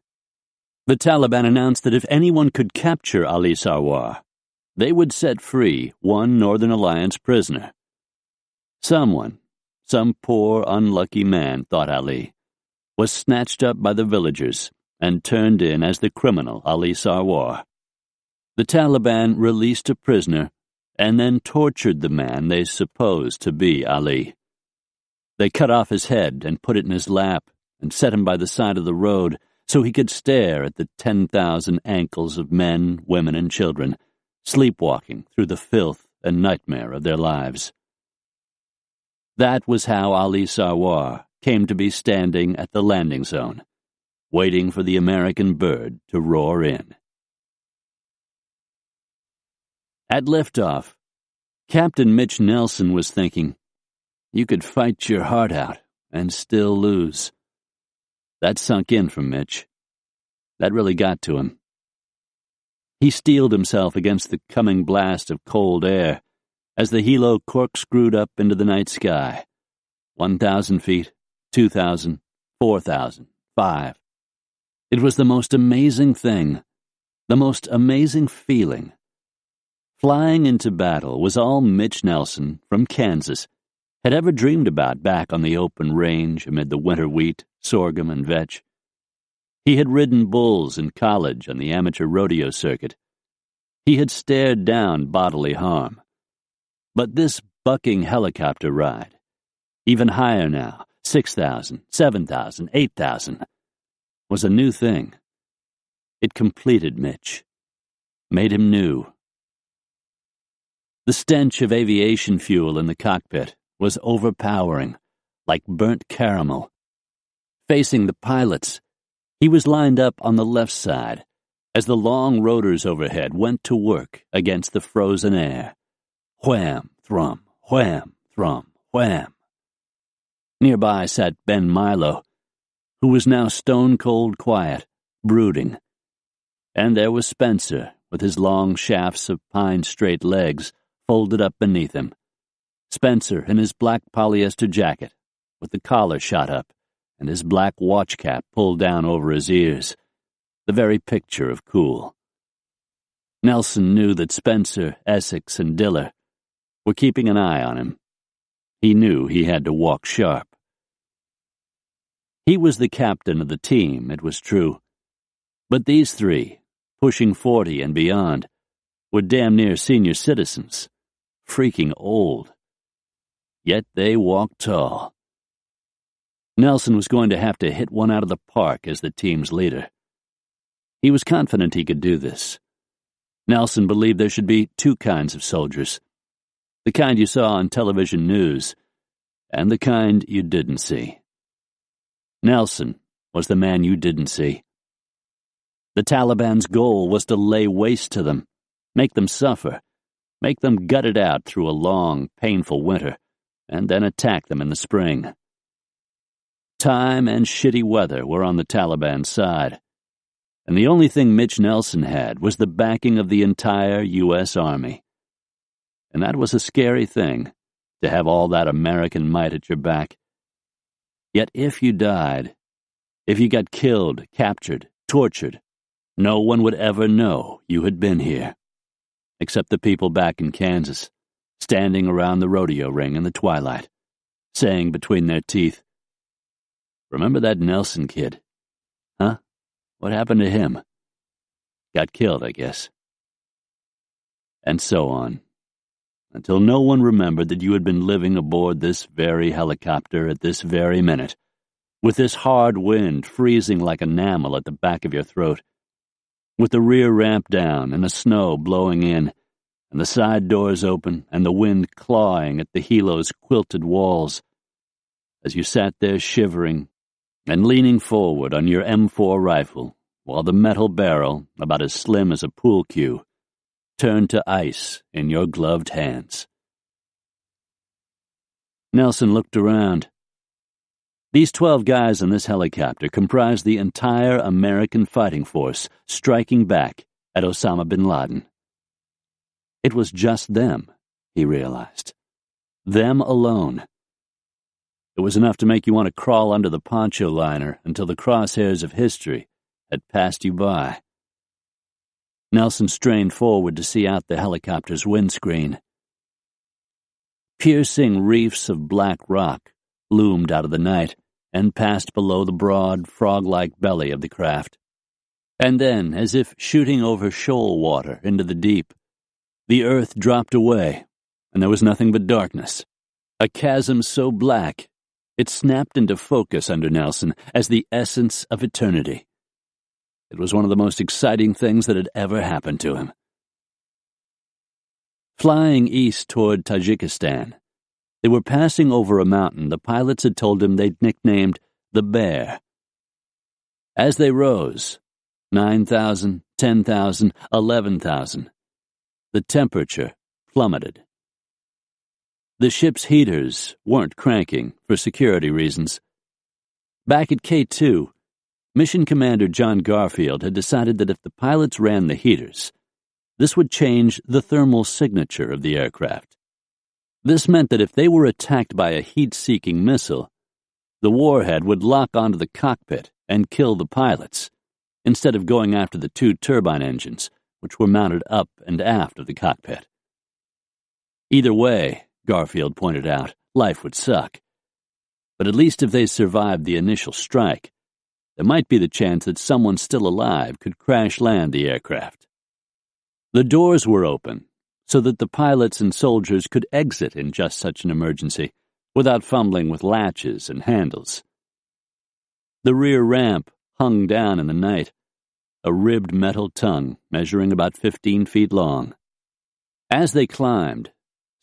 The Taliban announced that if anyone could capture Ali Sarwar, they would set free one Northern Alliance prisoner. Someone, some poor, unlucky man, thought Ali, was snatched up by the villagers and turned in as the criminal Ali Sarwar. The Taliban released a prisoner and then tortured the man they supposed to be Ali. They cut off his head and put it in his lap and set him by the side of the road so he could stare at the 10,000 ankles of men, women, and children sleepwalking through the filth and nightmare of their lives. That was how Ali Sarwar came to be standing at the landing zone, waiting for the American bird to roar in. At liftoff, Captain Mitch Nelson was thinking, you could fight your heart out and still lose. That sunk in for Mitch. That really got to him. He steeled himself against the coming blast of cold air as the helo corkscrewed up into the night sky. 1,000 feet, 2,000, 4,000, 5. It was the most amazing thing, the most amazing feeling. Flying into battle was all Mitch Nelson, from Kansas, had ever dreamed about back on the open range amid the winter wheat, sorghum, and vetch. He had ridden bulls in college on the amateur rodeo circuit. He had stared down bodily harm. But this bucking helicopter ride, even higher now, 6,000, 7,000, 8,000, was a new thing. It completed Mitch, made him new. The stench of aviation fuel in the cockpit was overpowering, like burnt caramel. Facing the pilots, he was lined up on the left side as the long rotors overhead went to work against the frozen air. Wham, thrum, wham, thrum, wham. Nearby sat Ben Milo, who was now stone-cold quiet, brooding. And there was Spencer, with his long shafts of pine-straight legs folded up beneath him. Spencer in his black polyester jacket, with the collar shot up, and his black watch cap pulled down over his ears, the very picture of cool. Nelson knew that Spencer, Essex, and Diller were keeping an eye on him. He knew he had to walk sharp. He was the captain of the team, it was true. But these three, pushing 40 and beyond, were damn near senior citizens, freaking old. Yet they walked tall. Nelson was going to have to hit one out of the park as the team's leader. He was confident he could do this. Nelson believed there should be two kinds of soldiers, the kind you saw on television news, and the kind you didn't see. Nelson was the man you didn't see. The Taliban's goal was to lay waste to them, make them suffer, make them gut it out through a long, painful winter, and then attack them in the spring. Time and shitty weather were on the Taliban's side, and the only thing Mitch Nelson had was the backing of the entire U.S. Army. And that was a scary thing, to have all that American might at your back. Yet if you died, if you got killed, captured, tortured, no one would ever know you had been here, except the people back in Kansas, standing around the rodeo ring in the twilight, saying between their teeth, "Remember that Nelson kid? Huh? What happened to him? Got killed, I guess." And so on, until no one remembered that you had been living aboard this very helicopter at this very minute, with this hard wind freezing like enamel at the back of your throat, with the rear ramp down and the snow blowing in, and the side doors open and the wind clawing at the helo's quilted walls, as you sat there shivering and leaning forward on your M4 rifle, while the metal barrel, about as slim as a pool cue, turned to ice in your gloved hands. Nelson looked around. These 12 guys in this helicopter comprised the entire American fighting force striking back at Osama bin Laden. It was just them, he realized. Them alone. It was enough to make you want to crawl under the poncho liner until the crosshairs of history had passed you by. Nelson strained forward to see out the helicopter's windscreen. Piercing reefs of black rock loomed out of the night and passed below the broad, frog-like belly of the craft. And then, as if shooting over shoal water into the deep, the earth dropped away, and there was nothing but darkness. A chasm so black, it snapped into focus under Nelson as the essence of eternity, It was one of the most exciting things that had ever happened to him. Flying east toward Tajikistan, they were passing over a mountain the pilots had told him they'd nicknamed the Bear. As they rose, 9,000, 10,000, 11,000, the temperature plummeted. The ship's heaters weren't cranking for security reasons. Back at K2, Mission Commander John Garfield had decided that if the pilots ran the heaters, this would change the thermal signature of the aircraft. This meant that if they were attacked by a heat-seeking missile, the warhead would lock onto the cockpit and kill the pilots, instead of going after the two turbine engines, which were mounted up and aft of the cockpit. Either way, Garfield pointed out, life would suck. But at least if they survived the initial strike, there might be the chance that someone still alive could crash-land the aircraft. The doors were open, so that the pilots and soldiers could exit in just such an emergency, without fumbling with latches and handles. The rear ramp hung down in the night, a ribbed metal tongue measuring about 15 feet long. As they climbed,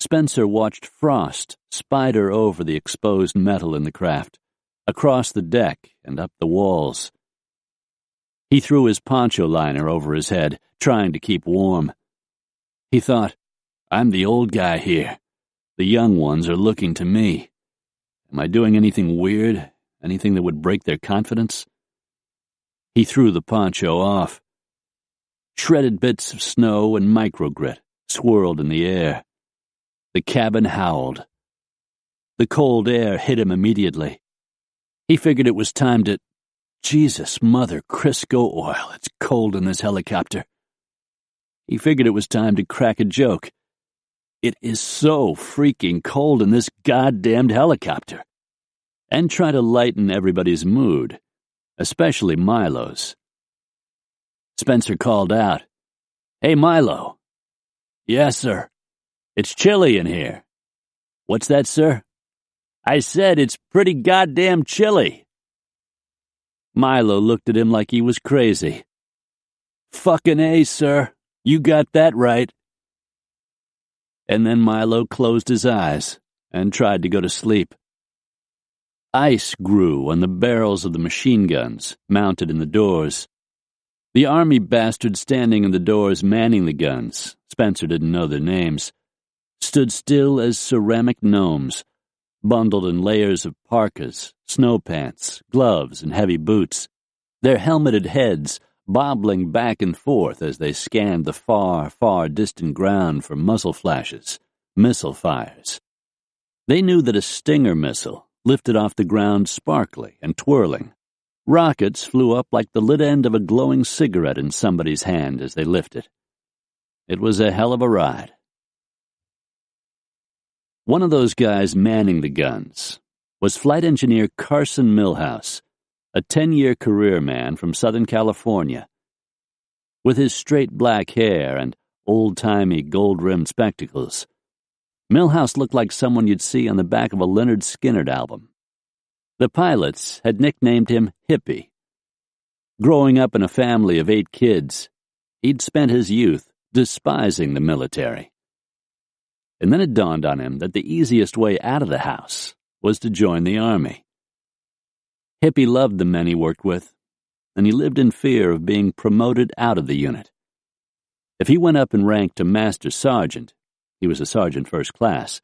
Spencer watched frost spider over the exposed metal in the craft, across the deck and up the walls. He threw his poncho liner over his head, trying to keep warm. He thought, I'm the old guy here. The young ones are looking to me. Am I doing anything weird? Anything that would break their confidence? He threw the poncho off. Shredded bits of snow and microgrit swirled in the air. The cabin howled. The cold air hit him immediately. He figured it was time to... Jesus, mother, Crisco oil, it's cold in this helicopter. He figured it was time to crack a joke. It is so freaking cold in this goddamned helicopter. And try to lighten everybody's mood, especially Milo's. Spencer called out, Hey, Milo. Yes, sir. It's chilly in here. What's that, sir? I said it's pretty goddamn chilly. Milo looked at him like he was crazy. Fucking A, sir. You got that right. And then Milo closed his eyes and tried to go to sleep. Ice grew on the barrels of the machine guns mounted in the doors. The army bastards standing in the doors manning the guns, Spencer didn't know their names, stood still as ceramic gnomes, bundled in layers of parkas, snow pants, gloves, and heavy boots, their helmeted heads bobbling back and forth as they scanned the far, far distant ground for muzzle flashes, missile fires. They knew that a Stinger missile lifted off the ground sparkly and twirling. Rockets flew up like the lit end of a glowing cigarette in somebody's hand as they lifted. It was a hell of a ride. One of those guys manning the guns was flight engineer Carson Milhouse, a 10-year career man from Southern California. With his straight black hair and old-timey gold-rimmed spectacles, Milhouse looked like someone you'd see on the back of a Lynyrd Skynyrd album. The pilots had nicknamed him Hippie. Growing up in a family of 8 kids, he'd spent his youth despising the military. And then it dawned on him that the easiest way out of the house was to join the army. Hippie loved the men he worked with, and he lived in fear of being promoted out of the unit. If he went up in rank to Master Sergeant, he was a sergeant first class,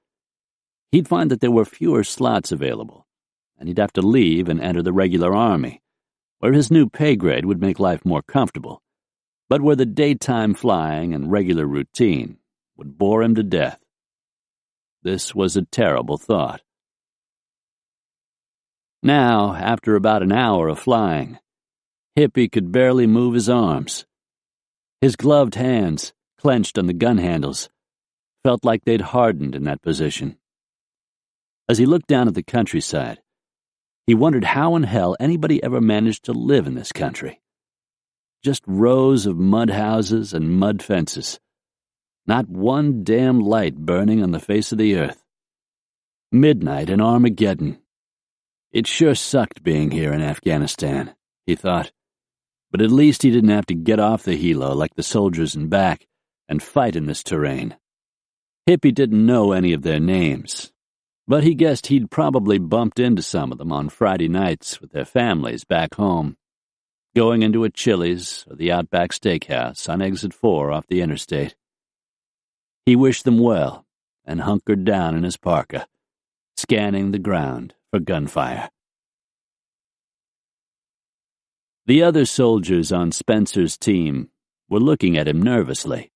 he'd find that there were fewer slots available, and he'd have to leave and enter the regular army, where his new pay grade would make life more comfortable, but where the daytime flying and regular routine would bore him to death. This was a terrible thought. Now, after about an hour of flying, Hippie could barely move his arms. His gloved hands, clenched on the gun handles, felt like they'd hardened in that position. As he looked down at the countryside, he wondered how in hell anybody ever managed to live in this country. Just rows of mud houses and mud fences. Not one damn light burning on the face of the earth. Midnight in Armageddon. It sure sucked being here in Afghanistan, he thought, But at least he didn't have to get off the helo like the soldiers in back and fight in this terrain. Hippie didn't know any of their names, but he guessed he'd probably bumped into some of them on Friday nights with their families back home, going into a Chili's or the Outback Steakhouse on Exit 4 off the interstate. He wished them well and hunkered down in his parka, scanning the ground for gunfire. The other soldiers on Spencer's team were looking at him nervously,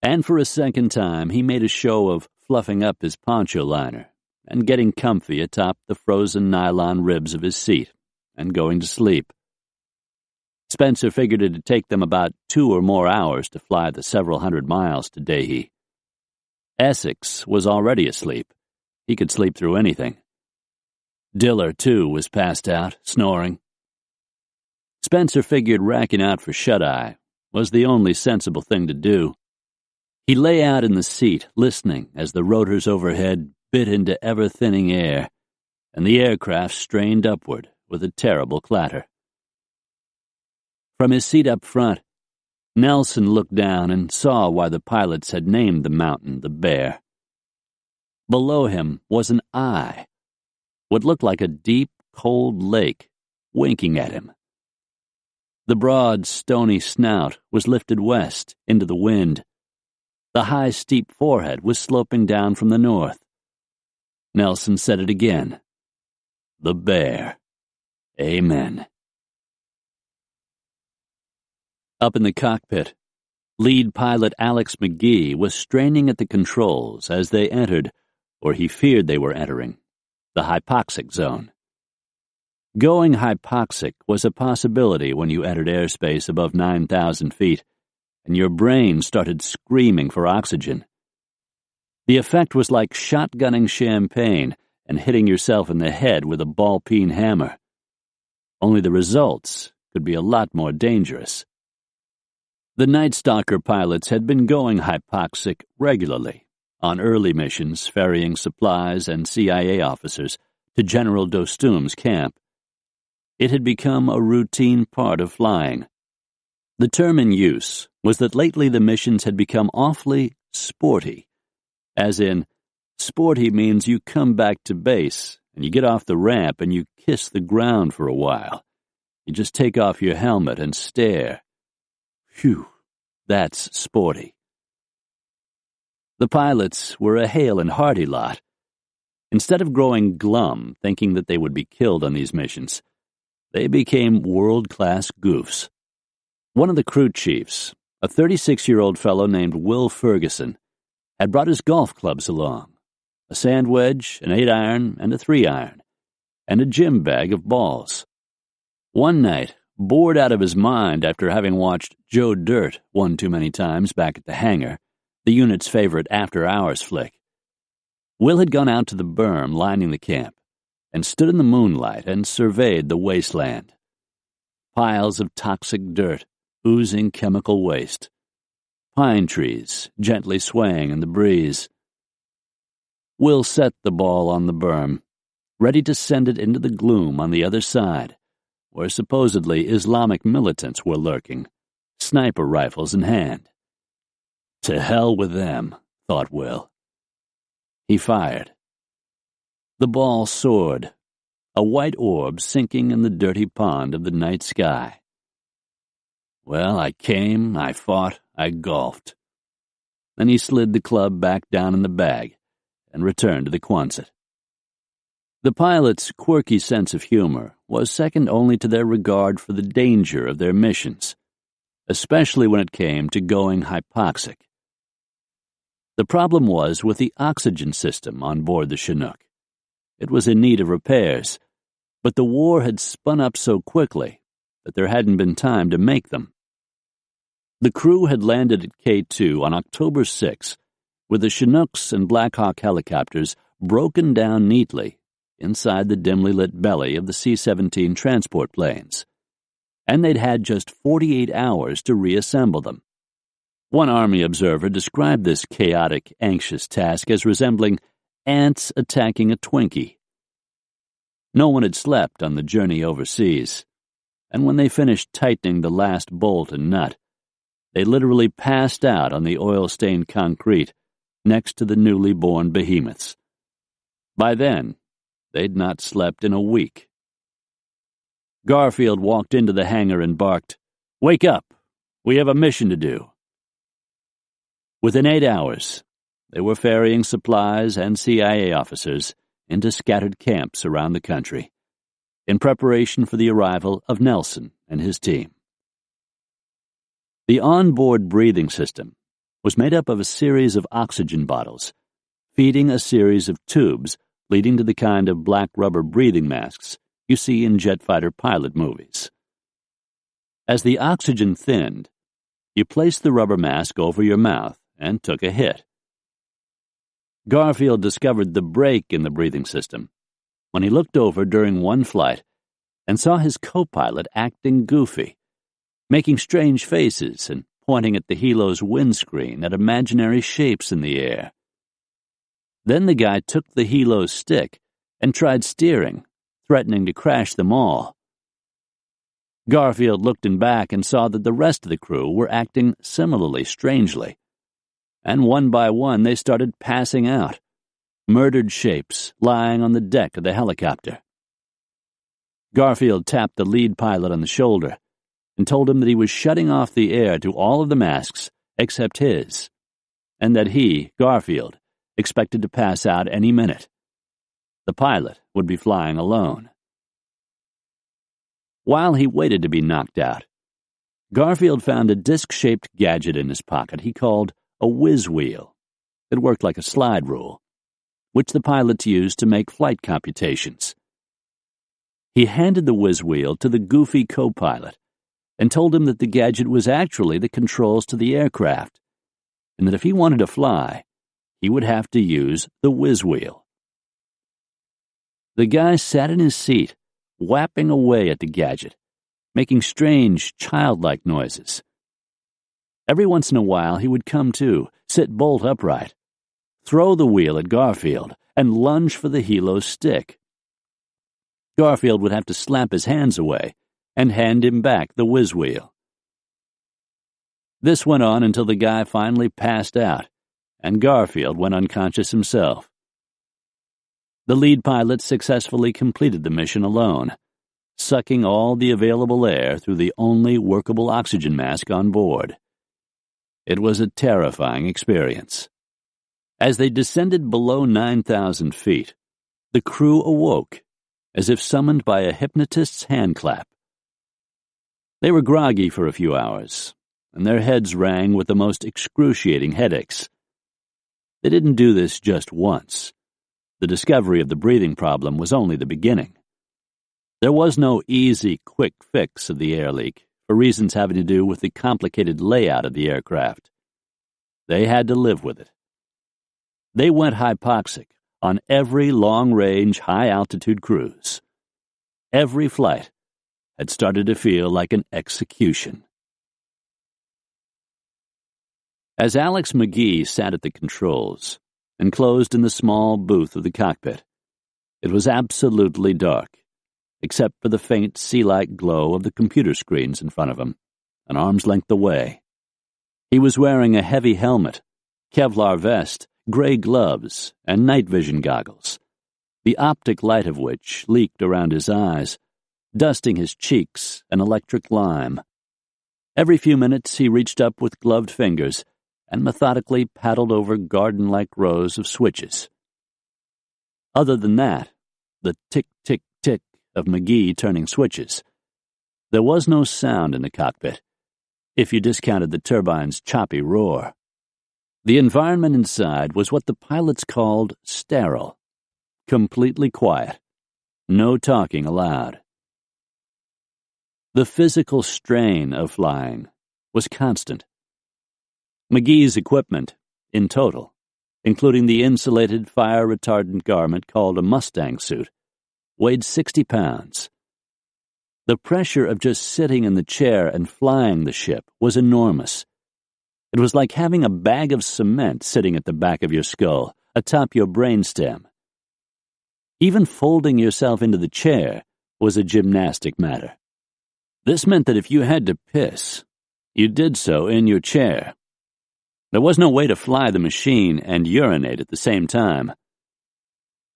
and for a second time he made a show of fluffing up his poncho liner and getting comfy atop the frozen nylon ribs of his seat and going to sleep. Spencer figured it'd take them about 2 or more hours to fly the several hundred miles to Dehee. Essex was already asleep. He could sleep through anything. Diller, too, was passed out, snoring. Spencer figured racking out for shut-eye was the only sensible thing to do. He lay out in the seat, listening as the rotors overhead bit into ever-thinning air, and the aircraft strained upward with a terrible clatter. From his seat up front, Nelson looked down and saw why the pilots had named the mountain the Bear. Below him was an eye, what looked like a deep, cold lake, winking at him. The broad, stony snout was lifted west into the wind. The high, steep forehead was sloping down from the north. Nelson said it again. The Bear. Amen. Up in the cockpit, lead pilot Alex McGee was straining at the controls as they entered, or he feared they were entering, the hypoxic zone. Going hypoxic was a possibility when you entered airspace above 9,000 feet, and your brain started screaming for oxygen. The effect was like shotgunning champagne and hitting yourself in the head with a ball-peen hammer. Only the results could be a lot more dangerous. The Night Stalker pilots had been going hypoxic regularly on early missions ferrying supplies and CIA officers to General Dostum's camp. It had become a routine part of flying. The term in use was that lately the missions had become awfully sporty, as in, sporty means you come back to base and you get off the ramp and you kiss the ground for a while. You just take off your helmet and stare. Phew, that's sporty. The pilots were a hale and hearty lot. Instead of growing glum, thinking that they would be killed on these missions, they became world-class goofs. One of the crew chiefs, a 36-year-old fellow named Will Ferguson, had brought his golf clubs along, a sand wedge, an 8-iron, and a 3-iron, and a gym bag of balls. One night, bored out of his mind after having watched Joe Dirt one too many times back at the hangar, the unit's favorite after-hours flick, Will had gone out to the berm lining the camp and stood in the moonlight and surveyed the wasteland. Piles of toxic dirt, oozing chemical waste. Pine trees gently swaying in the breeze. Will set the ball on the berm, ready to send it into the gloom on the other side, where supposedly Islamic militants were lurking, sniper rifles in hand. To hell with them, thought Will. He fired. The ball soared, a white orb sinking in the dirty pond of the night sky. Well, I came, I fought, I golfed. Then he slid the club back down in the bag and returned to the Quonset. The pilot's quirky sense of humor was second only to their regard for the danger of their missions, especially when it came to going hypoxic. The problem was with the oxygen system on board the Chinook. It was in need of repairs, but the war had spun up so quickly that there hadn't been time to make them. The crew had landed at K2 on October 6, with the Chinooks and Black Hawk helicopters broken down neatly inside the dimly lit belly of the C-17 transport planes, and they'd had just 48 hours to reassemble them. One Army observer described this chaotic, anxious task as resembling ants attacking a Twinkie. No one had slept on the journey overseas, and when they finished tightening the last bolt and nut, they literally passed out on the oil-stained concrete next to the newly born behemoths. By then, they'd not slept in a week. Garfield walked into the hangar and barked, "Wake up! We have a mission to do." Within 8 hours, they were ferrying supplies and CIA officers into scattered camps around the country, in preparation for the arrival of Nelson and his team. The onboard breathing system was made up of a series of oxygen bottles, feeding a series of tubes leading to the kind of black rubber breathing masks you see in jet fighter pilot movies. As the oxygen thinned, you placed the rubber mask over your mouth and took a hit. Garfield discovered the break in the breathing system when he looked over during one flight and saw his co-pilot acting goofy, making strange faces and pointing at the helo's windscreen at imaginary shapes in the air. Then the guy took the helo's stick and tried steering, threatening to crash them all. Garfield looked in back and saw that the rest of the crew were acting similarly strangely, and one by one they started passing out, murdered shapes lying on the deck of the helicopter. Garfield tapped the lead pilot on the shoulder and told him that he was shutting off the air to all of the masks except his, and that he, Garfield, expected to pass out any minute. The pilot would be flying alone. While he waited to be knocked out, Garfield found a disc-shaped gadget in his pocket he called a whiz wheel. It worked like a slide rule, which the pilots used to make flight computations. He handed the whiz wheel to the goofy co-pilot and told him that the gadget was actually the controls to the aircraft, and that if he wanted to fly, he would have to use the whiz wheel. The guy sat in his seat, whapping away at the gadget, making strange, childlike noises. Every once in a while he would come to, sit bolt upright, throw the wheel at Garfield, and lunge for the helo's stick. Garfield would have to slap his hands away and hand him back the whiz wheel. This went on until the guy finally passed out, and Garfield went unconscious himself. The lead pilot successfully completed the mission alone, sucking all the available air through the only workable oxygen mask on board. It was a terrifying experience. As they descended below 9,000 feet, the crew awoke, as if summoned by a hypnotist's handclap. They were groggy for a few hours, and their heads rang with the most excruciating headaches. They didn't do this just once. The discovery of the breathing problem was only the beginning. There was no easy, quick fix of the air leak, for reasons having to do with the complicated layout of the aircraft. They had to live with it. They went hypoxic on every long-range, high-altitude cruise. Every flight had started to feel like an execution. As Alex McGee sat at the controls, enclosed in the small booth of the cockpit, it was absolutely dark, except for the faint sea-like glow of the computer screens in front of him, an arm's length away. He was wearing a heavy helmet, Kevlar vest, gray gloves, and night vision goggles, the optic light of which leaked around his eyes, dusting his cheeks an electric lime. Every few minutes he reached up with gloved fingers and methodically paddled over garden-like rows of switches. Other than that, the tick-tick-tick of McGee turning switches, there was no sound in the cockpit, if you discounted the turbine's choppy roar. The environment inside was what the pilots called sterile, completely quiet, no talking allowed. The physical strain of flying was constant. McGee's equipment, in total, including the insulated fire-retardant garment called a Mustang suit, weighed 60 pounds. The pressure of just sitting in the chair and flying the ship was enormous. It was like having a bag of cement sitting at the back of your skull, atop your brainstem. Even folding yourself into the chair was a gymnastic matter. This meant that if you had to piss, you did so in your chair. There was no way to fly the machine and urinate at the same time.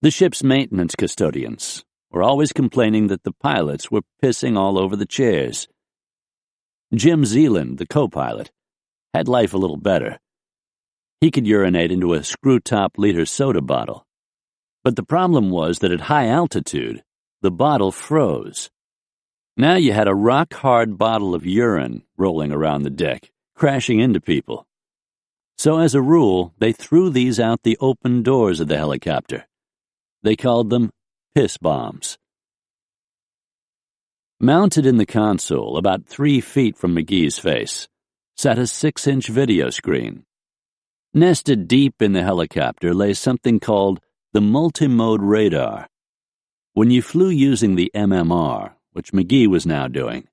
The ship's maintenance custodians were always complaining that the pilots were pissing all over the chairs. Jim Zeeland, the co-pilot, had life a little better. He could urinate into a screw-top liter soda bottle. But the problem was that at high altitude, the bottle froze. Now you had a rock-hard bottle of urine rolling around the deck, crashing into people. So as a rule, they threw these out the open doors of the helicopter. They called them piss bombs. Mounted in the console, about 3 feet from McGee's face, sat a 6-inch video screen. Nested deep in the helicopter lay something called the multimode radar. When you flew using the MMR, which McGee was now doing,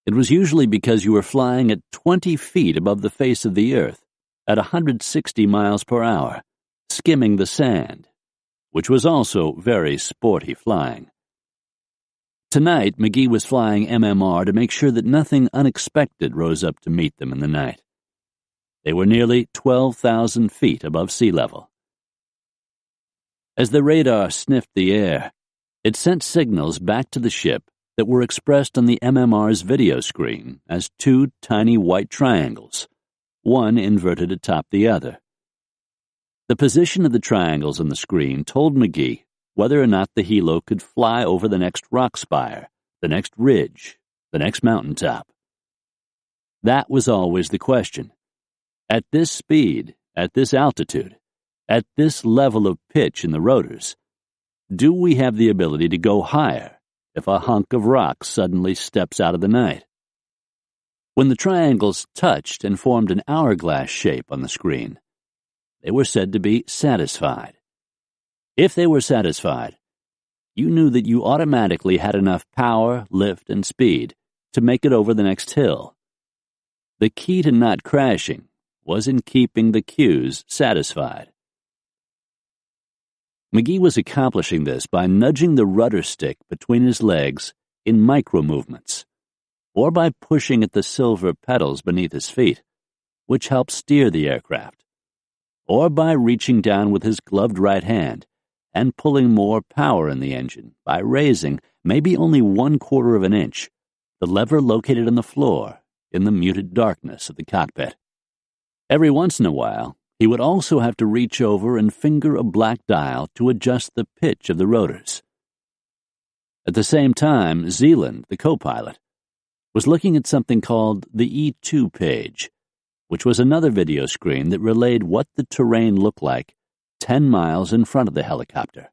it was usually because you were flying at 20 feet above the face of the Earth, at 160 miles per hour, skimming the sand, which was also very sporty flying. Tonight, McGee was flying MMR to make sure that nothing unexpected rose up to meet them in the night. They were nearly 12,000 feet above sea level. As the radar sniffed the air, it sent signals back to the ship that were expressed on the MMR's video screen as 2 tiny white triangles, one inverted atop the other. The position of the triangles on the screen told McGee whether or not the helo could fly over the next rock spire, the next ridge, the next mountaintop. That was always the question. At this speed, at this altitude, at this level of pitch in the rotors, do we have the ability to go higher if a hunk of rock suddenly steps out of the night? When the triangles touched and formed an hourglass shape on the screen, they were said to be satisfied. If they were satisfied, you knew that you automatically had enough power, lift, and speed to make it over the next hill. The key to not crashing was in keeping the cues satisfied. McGee was accomplishing this by nudging the rudder stick between his legs in micro-movements, or by pushing at the silver pedals beneath his feet, which helped steer the aircraft, or by reaching down with his gloved right hand and pulling more power in the engine by raising, maybe only 1/4 of an inch, the lever located on the floor in the muted darkness of the cockpit. Every once in a while, he would also have to reach over and finger a black dial to adjust the pitch of the rotors. At the same time, Zeeland, the co-pilot, was looking at something called the E2 page, which was another video screen that relayed what the terrain looked like 10 miles in front of the helicopter.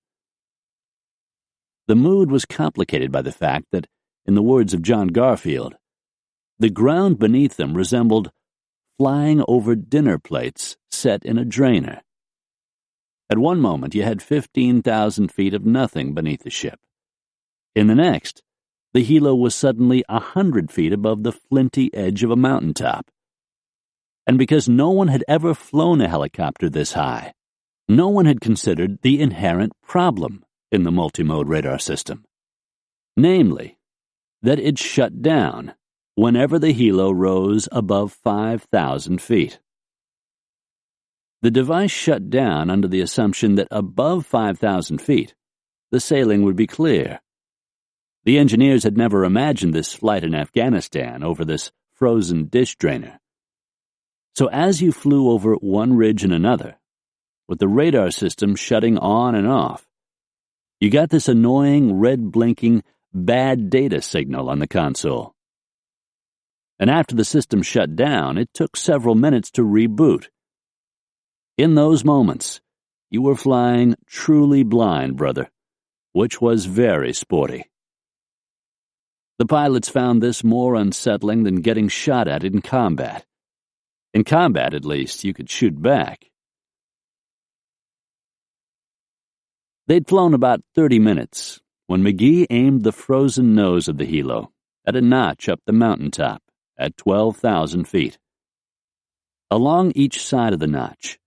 The mood was complicated by the fact that, in the words of John Garfield, the ground beneath them resembled flying over dinner plates set in a drainer. At one moment, you had 15,000 feet of nothing beneath the ship. In the next, the helo was suddenly 100 feet above the flinty edge of a mountaintop. And because no one had ever flown a helicopter this high, no one had considered the inherent problem in the multimode radar system. Namely, that it shut down whenever the helo rose above 5,000 feet. The device shut down under the assumption that above 5,000 feet, the sailing would be clear. The engineers had never imagined this flight in Afghanistan over this frozen dish drainer. So as you flew over one ridge and another, with the radar system shutting on and off, you got this annoying red-blinking bad data signal on the console. And after the system shut down, it took several minutes to reboot. In those moments, you were flying truly blind, brother, which was very sporty. The pilots found this more unsettling than getting shot at in combat. In combat, at least, you could shoot back. They'd flown about 30 minutes when McGee aimed the frozen nose of the helo at a notch up the mountaintop at 12,000 feet. Along each side of the notch,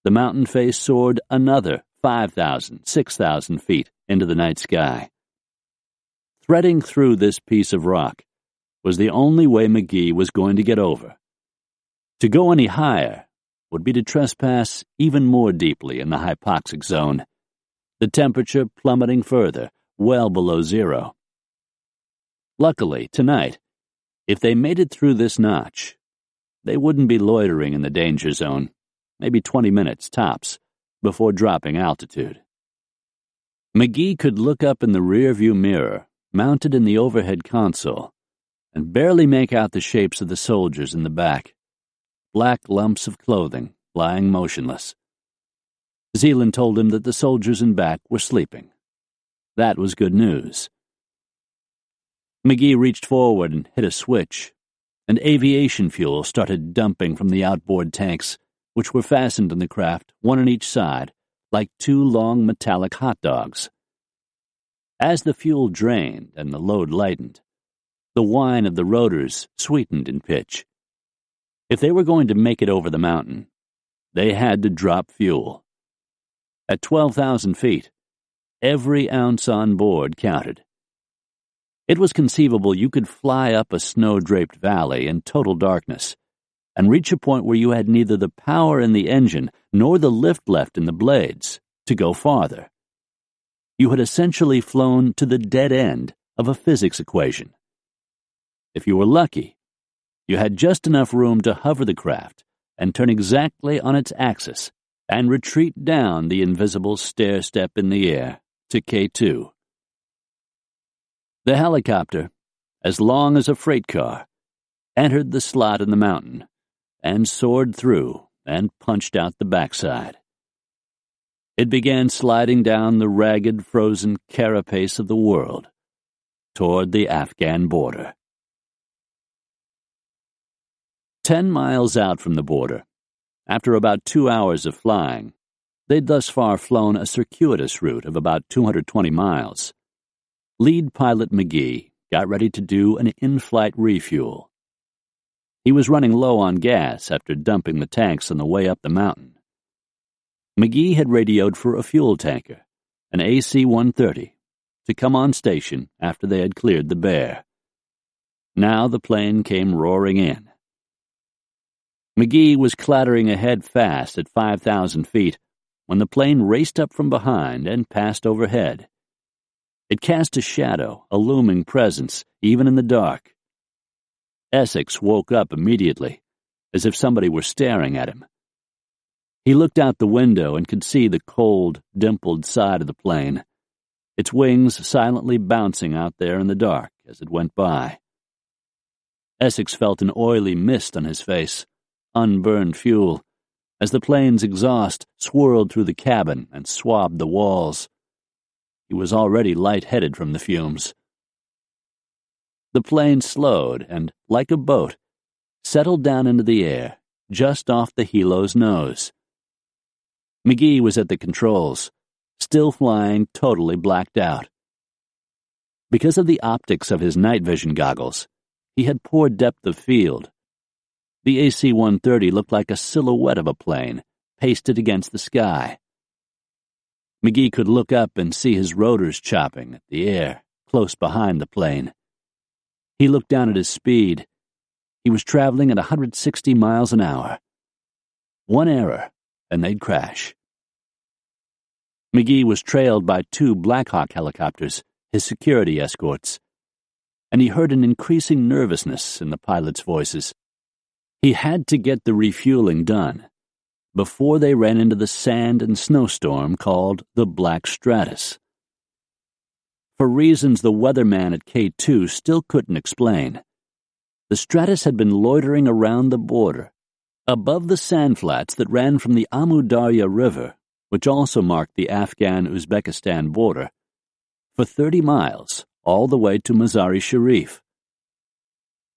the mountain face soared another 5,000, 6,000 feet into the night sky. Threading through this piece of rock was the only way McGee was going to get over. To go any higher would be to trespass even more deeply in the hypoxic zone, the temperature plummeting further, well below zero. Luckily, tonight, if they made it through this notch, they wouldn't be loitering in the danger zone, maybe 20 minutes tops, before dropping altitude. McGee could look up in the rear-view mirror, mounted in the overhead console, and barely make out the shapes of the soldiers in the back, black lumps of clothing lying motionless. Zeeland told him that the soldiers in back were sleeping. That was good news. McGee reached forward and hit a switch, and aviation fuel started dumping from the outboard tanks, which were fastened in the craft, one on each side, like two long metallic hot dogs. As the fuel drained and the load lightened, the whine of the rotors sweetened in pitch. If they were going to make it over the mountain, they had to drop fuel. At 12,000 feet, every ounce on board counted. It was conceivable you could fly up a snow-draped valley in total darkness and reach a point where you had neither the power in the engine nor the lift left in the blades to go farther. You had essentially flown to the dead end of a physics equation. If you were lucky, you had just enough room to hover the craft and turn exactly on its axis and retreat down the invisible stair-step in the air to K2. The helicopter, as long as a freight car, entered the slot in the mountain and soared through and punched out the backside. It began sliding down the ragged, frozen carapace of the world toward the Afghan border. 10 miles out from the border, after about 2 hours of flying, they'd thus far flown a circuitous route of about 220 miles. Lead pilot McGee got ready to do an in-flight refuel. He was running low on gas after dumping the tanks on the way up the mountain. McGee had radioed for a fuel tanker, an AC-130, to come on station after they had cleared the bear. Now the plane came roaring in. McGee was clattering ahead fast at 5,000 feet when the plane raced up from behind and passed overhead. It cast a shadow, a looming presence, even in the dark. Essex woke up immediately, as if somebody were staring at him. He looked out the window and could see the cold, dimpled side of the plane, its wings silently bouncing out there in the dark as it went by. Essex felt an oily mist on his face, unburned fuel, as the plane's exhaust swirled through the cabin and swabbed the walls. He was already light-headed from the fumes. The plane slowed and, like a boat, settled down into the air, just off the helo's nose. McGee was at the controls, still flying totally blacked out. Because of the optics of his night vision goggles, he had poor depth of field. The AC-130 looked like a silhouette of a plane, pasted against the sky. McGee could look up and see his rotors chopping at the air, close behind the plane. He looked down at his speed. He was traveling at 160 miles an hour. One error, and they'd crash. McGee was trailed by 2 Black Hawk helicopters, his security escorts, and he heard an increasing nervousness in the pilots' voices. He had to get the refueling done before they ran into the sand and snowstorm called the Black Stratus. For reasons the weatherman at K2 still couldn't explain, the stratus had been loitering around the border, above the sandflats that ran from the Amu Darya River, which also marked the Afghan-Uzbekistan border, for 30 miles, all the way to Mazar-e Sharif.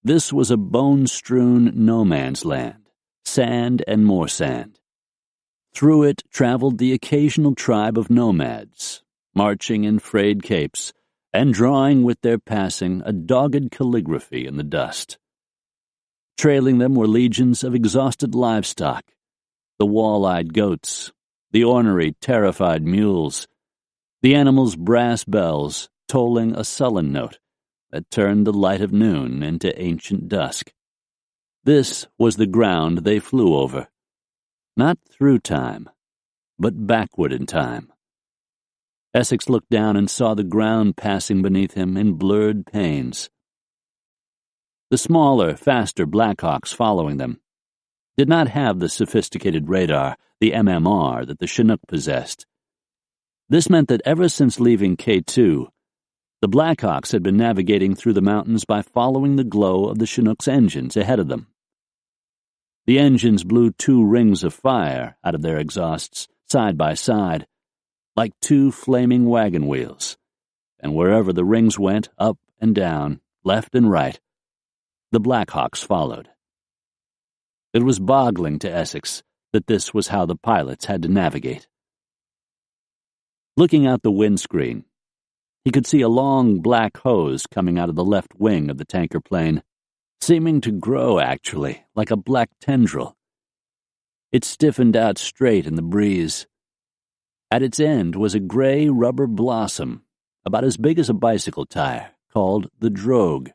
This was a bone-strewn no-man's land, sand and more sand. Through it traveled the occasional tribe of nomads, marching in frayed capes and drawing with their passing a dogged calligraphy in the dust. Trailing them were legions of exhausted livestock, the wall-eyed goats, the ornery, terrified mules, the animals' brass bells tolling a sullen note that turned the light of noon into ancient dusk. This was the ground they flew over, not through time, but backward in time. Essex looked down and saw the ground passing beneath him in blurred panes. The smaller, faster Blackhawks following them did not have the sophisticated radar, the MMR, that the Chinook possessed. This meant that ever since leaving K2, the Blackhawks had been navigating through the mountains by following the glow of the Chinook's engines ahead of them. The engines blew 2 rings of fire out of their exhausts, side by side, like 2 flaming wagon wheels, and wherever the rings went, up and down, left and right, the Blackhawks followed. It was boggling to Essex that this was how the pilots had to navigate. Looking out the windscreen, he could see a long black hose coming out of the left wing of the tanker plane, seeming to grow, actually, like a black tendril. It stiffened out straight in the breeze. At its end was a gray rubber blossom, about as big as a bicycle tire, called the drogue.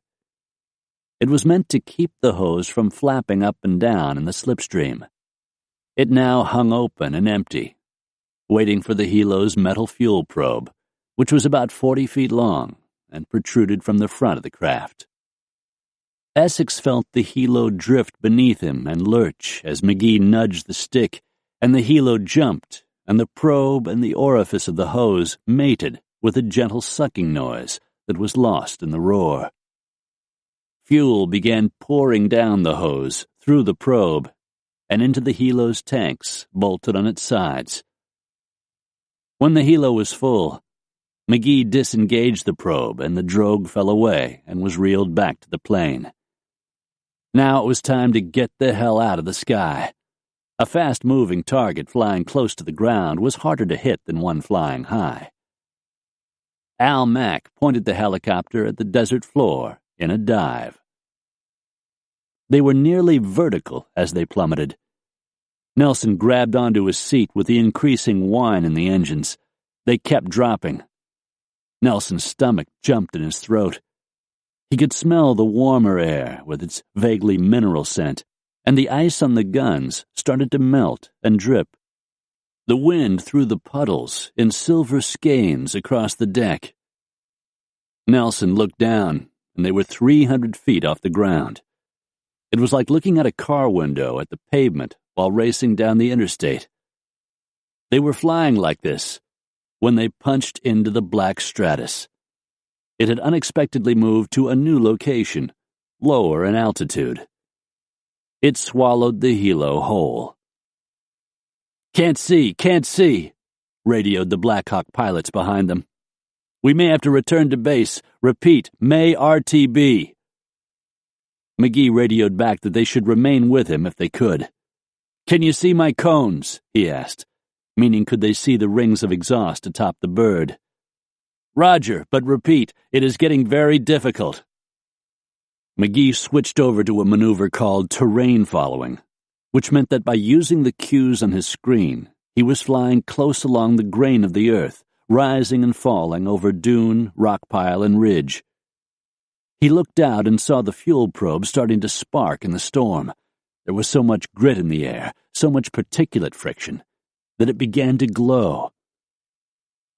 It was meant to keep the hose from flapping up and down in the slipstream. It now hung open and empty, waiting for the helo's metal fuel probe, which was about 40 feet long and protruded from the front of the craft. Essex felt the helo drift beneath him and lurch as McGee nudged the stick, and the helo jumped, and the probe and the orifice of the hose mated with a gentle sucking noise that was lost in the roar. Fuel began pouring down the hose, through the probe, and into the helo's tanks bolted on its sides. When the helo was full, McGee disengaged the probe and the drogue fell away and was reeled back to the plane. Now it was time to get the hell out of the sky. A fast-moving target flying close to the ground was harder to hit than one flying high. Al Mack pointed the helicopter at the desert floor in a dive. They were nearly vertical as they plummeted. Nelson grabbed onto his seat with the increasing whine in the engines. They kept dropping. Nelson's stomach jumped in his throat. He could smell the warmer air with its vaguely mineral scent, and the ice on the guns started to melt and drip. The wind threw the puddles in silver skeins across the deck. Nelson looked down, and they were 300 feet off the ground. It was like looking out a car window at the pavement while racing down the interstate. They were flying like this when they punched into the black stratus. It had unexpectedly moved to a new location, lower in altitude. It swallowed the helo whole. "Can't see," radioed the Blackhawk pilots behind them. "We may have to return to base. Repeat, may RTB." McGee radioed back that they should remain with him if they could. "Can you see my cones?" he asked, meaning could they see the rings of exhaust atop the bird. "Roger, but repeat, it is getting very difficult." McGee switched over to a maneuver called terrain following, which meant that by using the cues on his screen, he was flying close along the grain of the earth, rising and falling over dune, rock pile, and ridge. He looked out and saw the fuel probe starting to spark in the storm. There was so much grit in the air, so much particulate friction, that it began to glow.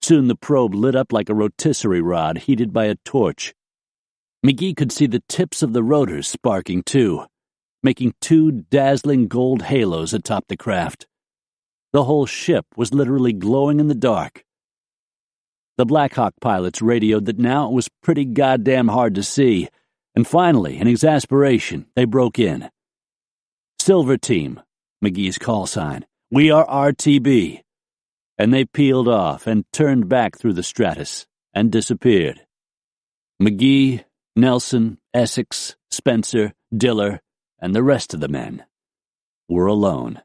Soon the probe lit up like a rotisserie rod heated by a torch. McGee could see the tips of the rotors sparking too, making 2 dazzling gold halos atop the craft. The whole ship was literally glowing in the dark. The Blackhawk pilots radioed that now it was pretty goddamn hard to see, and finally, in exasperation, they broke in. "Silver Team," McGee's call sign. "We are RTB." And they peeled off and turned back through the stratus and disappeared. McGee, Nelson, Essex, Spencer, Diller, and the rest of the men were alone.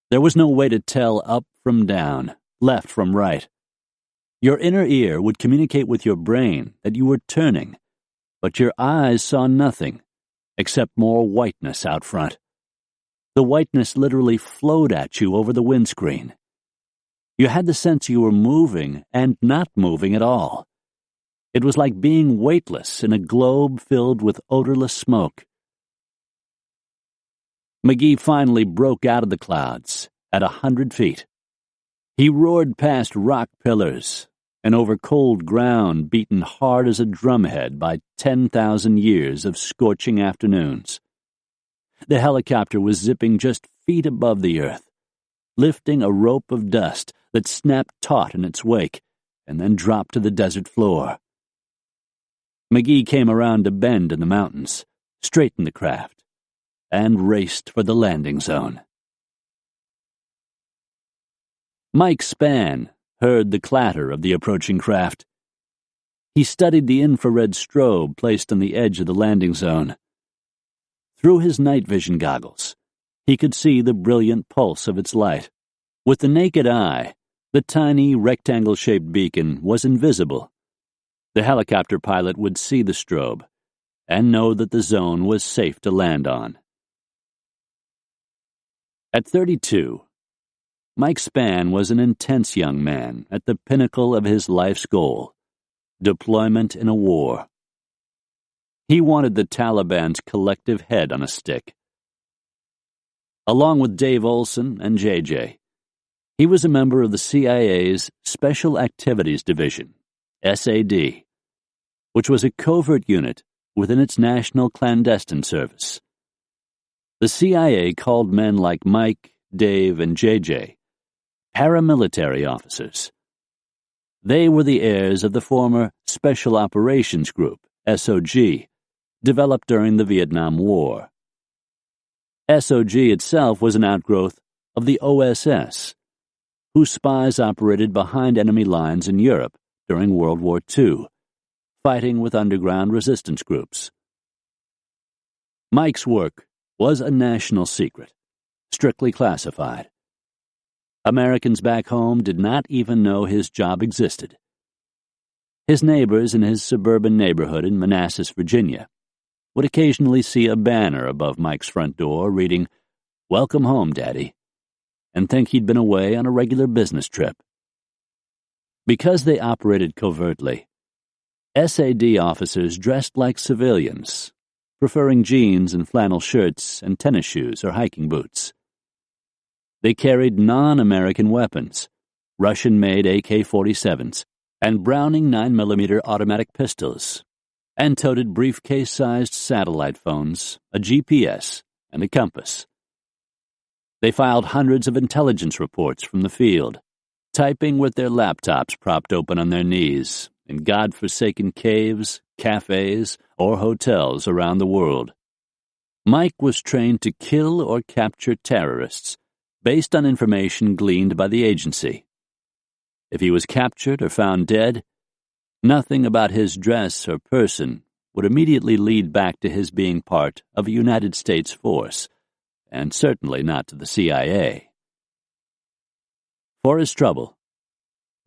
There was no way to tell up from down, left from right. Your inner ear would communicate with your brain that you were turning, but your eyes saw nothing except more whiteness out front. The whiteness literally flowed at you over the windscreen. You had the sense you were moving and not moving at all. It was like being weightless in a globe filled with odorless smoke. McGee finally broke out of the clouds at 100 feet. He roared past rock pillars and over cold ground beaten hard as a drumhead by 10,000 years of scorching afternoons. The helicopter was zipping just feet above the earth, lifting a rope of dust that snapped taut in its wake and then dropped to the desert floor. McGee came around a bend in the mountains, straightened the craft, and raced for the landing zone. Mike Spann heard the clatter of the approaching craft. He studied the infrared strobe placed on the edge of the landing zone. Through his night vision goggles, he could see the brilliant pulse of its light. With the naked eye, the tiny rectangle-shaped beacon was invisible. The helicopter pilot would see the strobe and know that the zone was safe to land on. At 32, Mike Spann was an intense young man at the pinnacle of his life's goal, deployment in a war. He wanted the Taliban's collective head on a stick. Along with Dave Olson and JJ, he was a member of the CIA's Special Activities Division, SAD, which was a covert unit within its National Clandestine Service. The CIA called men like Mike, Dave, and JJ paramilitary officers. They were the heirs of the former Special Operations Group, SOG, developed during the Vietnam War. SOG itself was an outgrowth of the OSS, whose spies operated behind enemy lines in Europe during World War II, fighting with underground resistance groups. Mike's work was a national secret, strictly classified. Americans back home did not even know his job existed. His neighbors in his suburban neighborhood in Manassas, Virginia, would occasionally see a banner above Mike's front door reading, "Welcome home, Daddy," and think he'd been away on a regular business trip. Because they operated covertly, SAD officers dressed like civilians, preferring jeans and flannel shirts and tennis shoes or hiking boots. They carried non-American weapons, Russian-made AK-47s, and Browning 9mm automatic pistols, and toted briefcase-sized satellite phones, a GPS, and a compass. They filed hundreds of intelligence reports from the field, typing with their laptops propped open on their knees in God-forsaken caves, cafes, or hotels around the world. Mike was trained to kill or capture terrorists based on information gleaned by the agency. If he was captured or found dead, nothing about his dress or person would immediately lead back to his being part of a United States force, and certainly not to the CIA. For his trouble,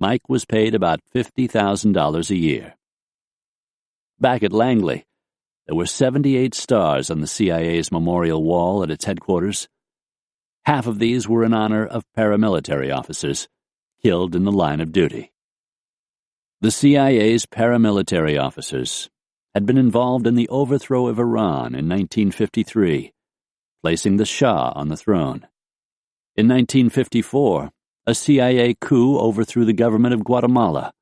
Mike was paid about $50,000 a year. Back at Langley, there were 78 stars on the CIA's memorial wall at its headquarters. Half of these were in honor of paramilitary officers killed in the line of duty. The CIA's paramilitary officers had been involved in the overthrow of Iran in 1953, placing the Shah on the throne. In 1954, a CIA coup overthrew the government of Guatemala.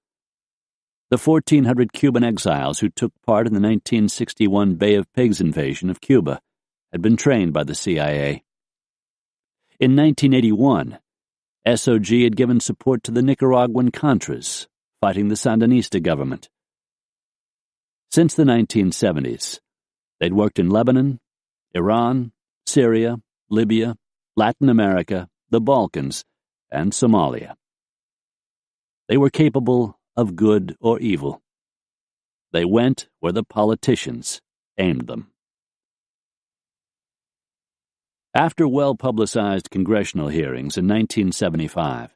The 1,400 Cuban exiles who took part in the 1961 Bay of Pigs invasion of Cuba had been trained by the CIA. In 1981, SOG had given support to the Nicaraguan Contras, fighting the Sandinista government. Since the 1970s, they'd worked in Lebanon, Iran, Syria, Libya, Latin America, the Balkans, and Somalia. They were capable of good or evil. They went where the politicians aimed them. After well-publicized congressional hearings in 1975,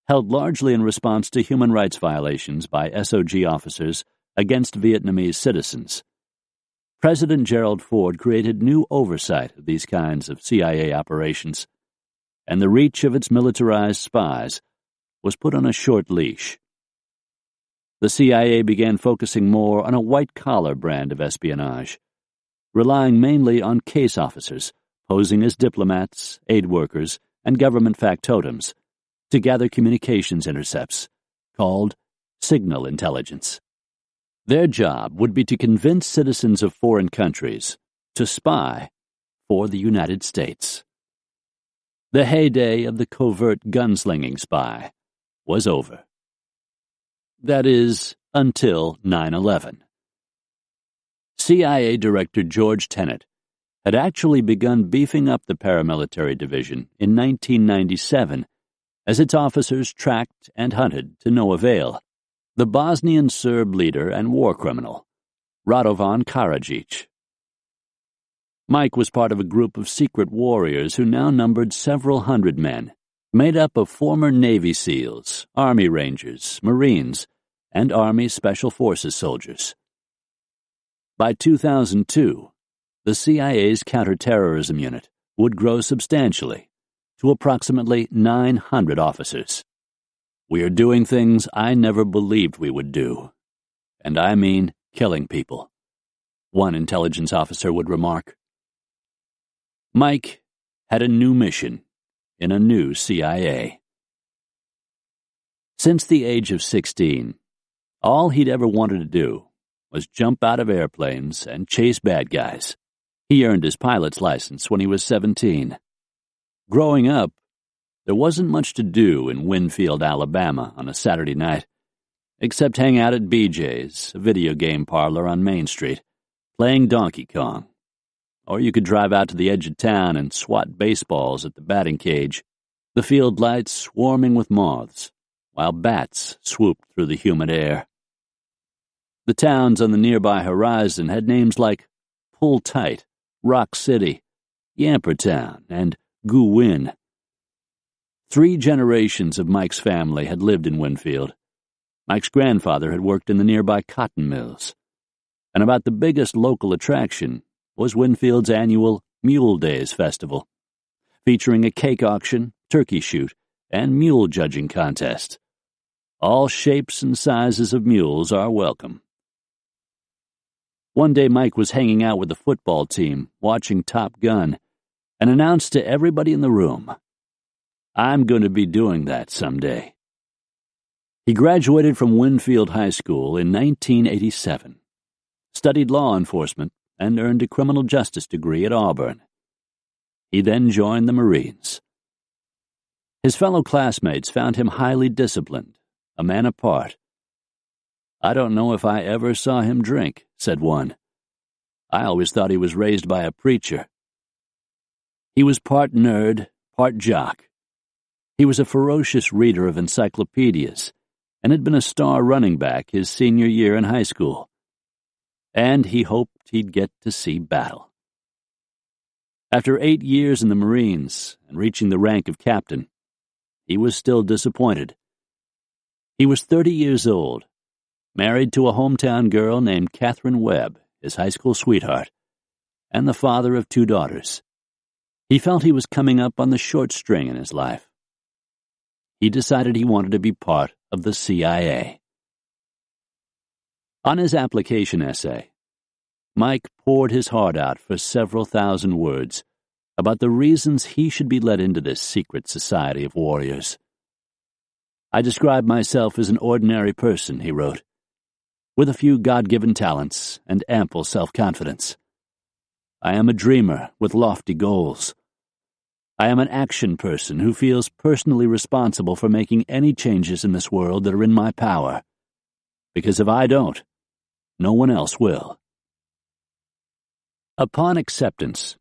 held largely in response to human rights violations by SOG officers against Vietnamese citizens, President Gerald Ford created new oversight of these kinds of CIA operations, and the reach of its militarized spies was put on a short leash. the CIA began focusing more on a white-collar brand of espionage, relying mainly on case officers posing as diplomats, aid workers, and government factotums to gather communications intercepts, called signal intelligence. Their job would be to convince citizens of foreign countries to spy for the United States. The heyday of the covert gunslinging spy was over. That is, until 9/11. CIA Director George Tenet had actually begun beefing up the paramilitary division in 1997 as its officers tracked and hunted to no avail the Bosnian Serb leader and war criminal, Radovan Karadzic. Mike was part of a group of secret warriors who now numbered several hundred men, made up of former Navy SEALs, Army Rangers, Marines, and Army Special Forces soldiers. By 2002, the CIA's counterterrorism unit would grow substantially to approximately 900 officers. "We are doing things I never believed we would do. And I mean killing people," one intelligence officer would remark. Mike had a new mission in a new CIA. Since the age of 16, all he'd ever wanted to do was jump out of airplanes and chase bad guys. He earned his pilot's license when he was 17. Growing up, there wasn't much to do in Winfield, Alabama on a Saturday night, except hang out at BJ's, a video game parlor on Main Street, playing Donkey Kong. Or you could drive out to the edge of town and swat baseballs at the batting cage, the field lights swarming with moths, while bats swooped through the humid air. The towns on the nearby horizon had names like Pull Tight, Rock City, Yampertown, and Guwin. 3 generations of Mike's family had lived in Winfield. Mike's grandfather had worked in the nearby cotton mills. And about the biggest local attraction was Winfield's annual Mule Days Festival, featuring a cake auction, turkey shoot, and mule judging contest. All shapes and sizes of mules are welcome. One day Mike was hanging out with the football team, watching Top Gun, and announced to everybody in the room, "I'm going to be doing that someday." He graduated from Winfield High School in 1987, studied law enforcement, and earned a criminal justice degree at Auburn. He then joined the Marines. His fellow classmates found him highly disciplined, a man apart. "I don't know if I ever saw him drink," said one. "I always thought he was raised by a preacher." He was part nerd, part jock. He was a ferocious reader of encyclopedias and had been a star running back his senior year in high school. And he hoped he'd get to see battle. After 8 years in the Marines and reaching the rank of captain, he was still disappointed. He was 30 years old, married to a hometown girl named Catherine Webb, his high school sweetheart, and the father of 2 daughters. He felt he was coming up on the short string in his life. He decided he wanted to be part of the CIA. On his application essay, Mike poured his heart out for several thousand words about the reasons he should be let into this secret society of warriors. "I describe myself as an ordinary person," he wrote, "with a few God-given talents and ample self-confidence. I am a dreamer with lofty goals. I am an action person who feels personally responsible for making any changes in this world that are in my power, because if I don't, no one else will." Upon acceptance,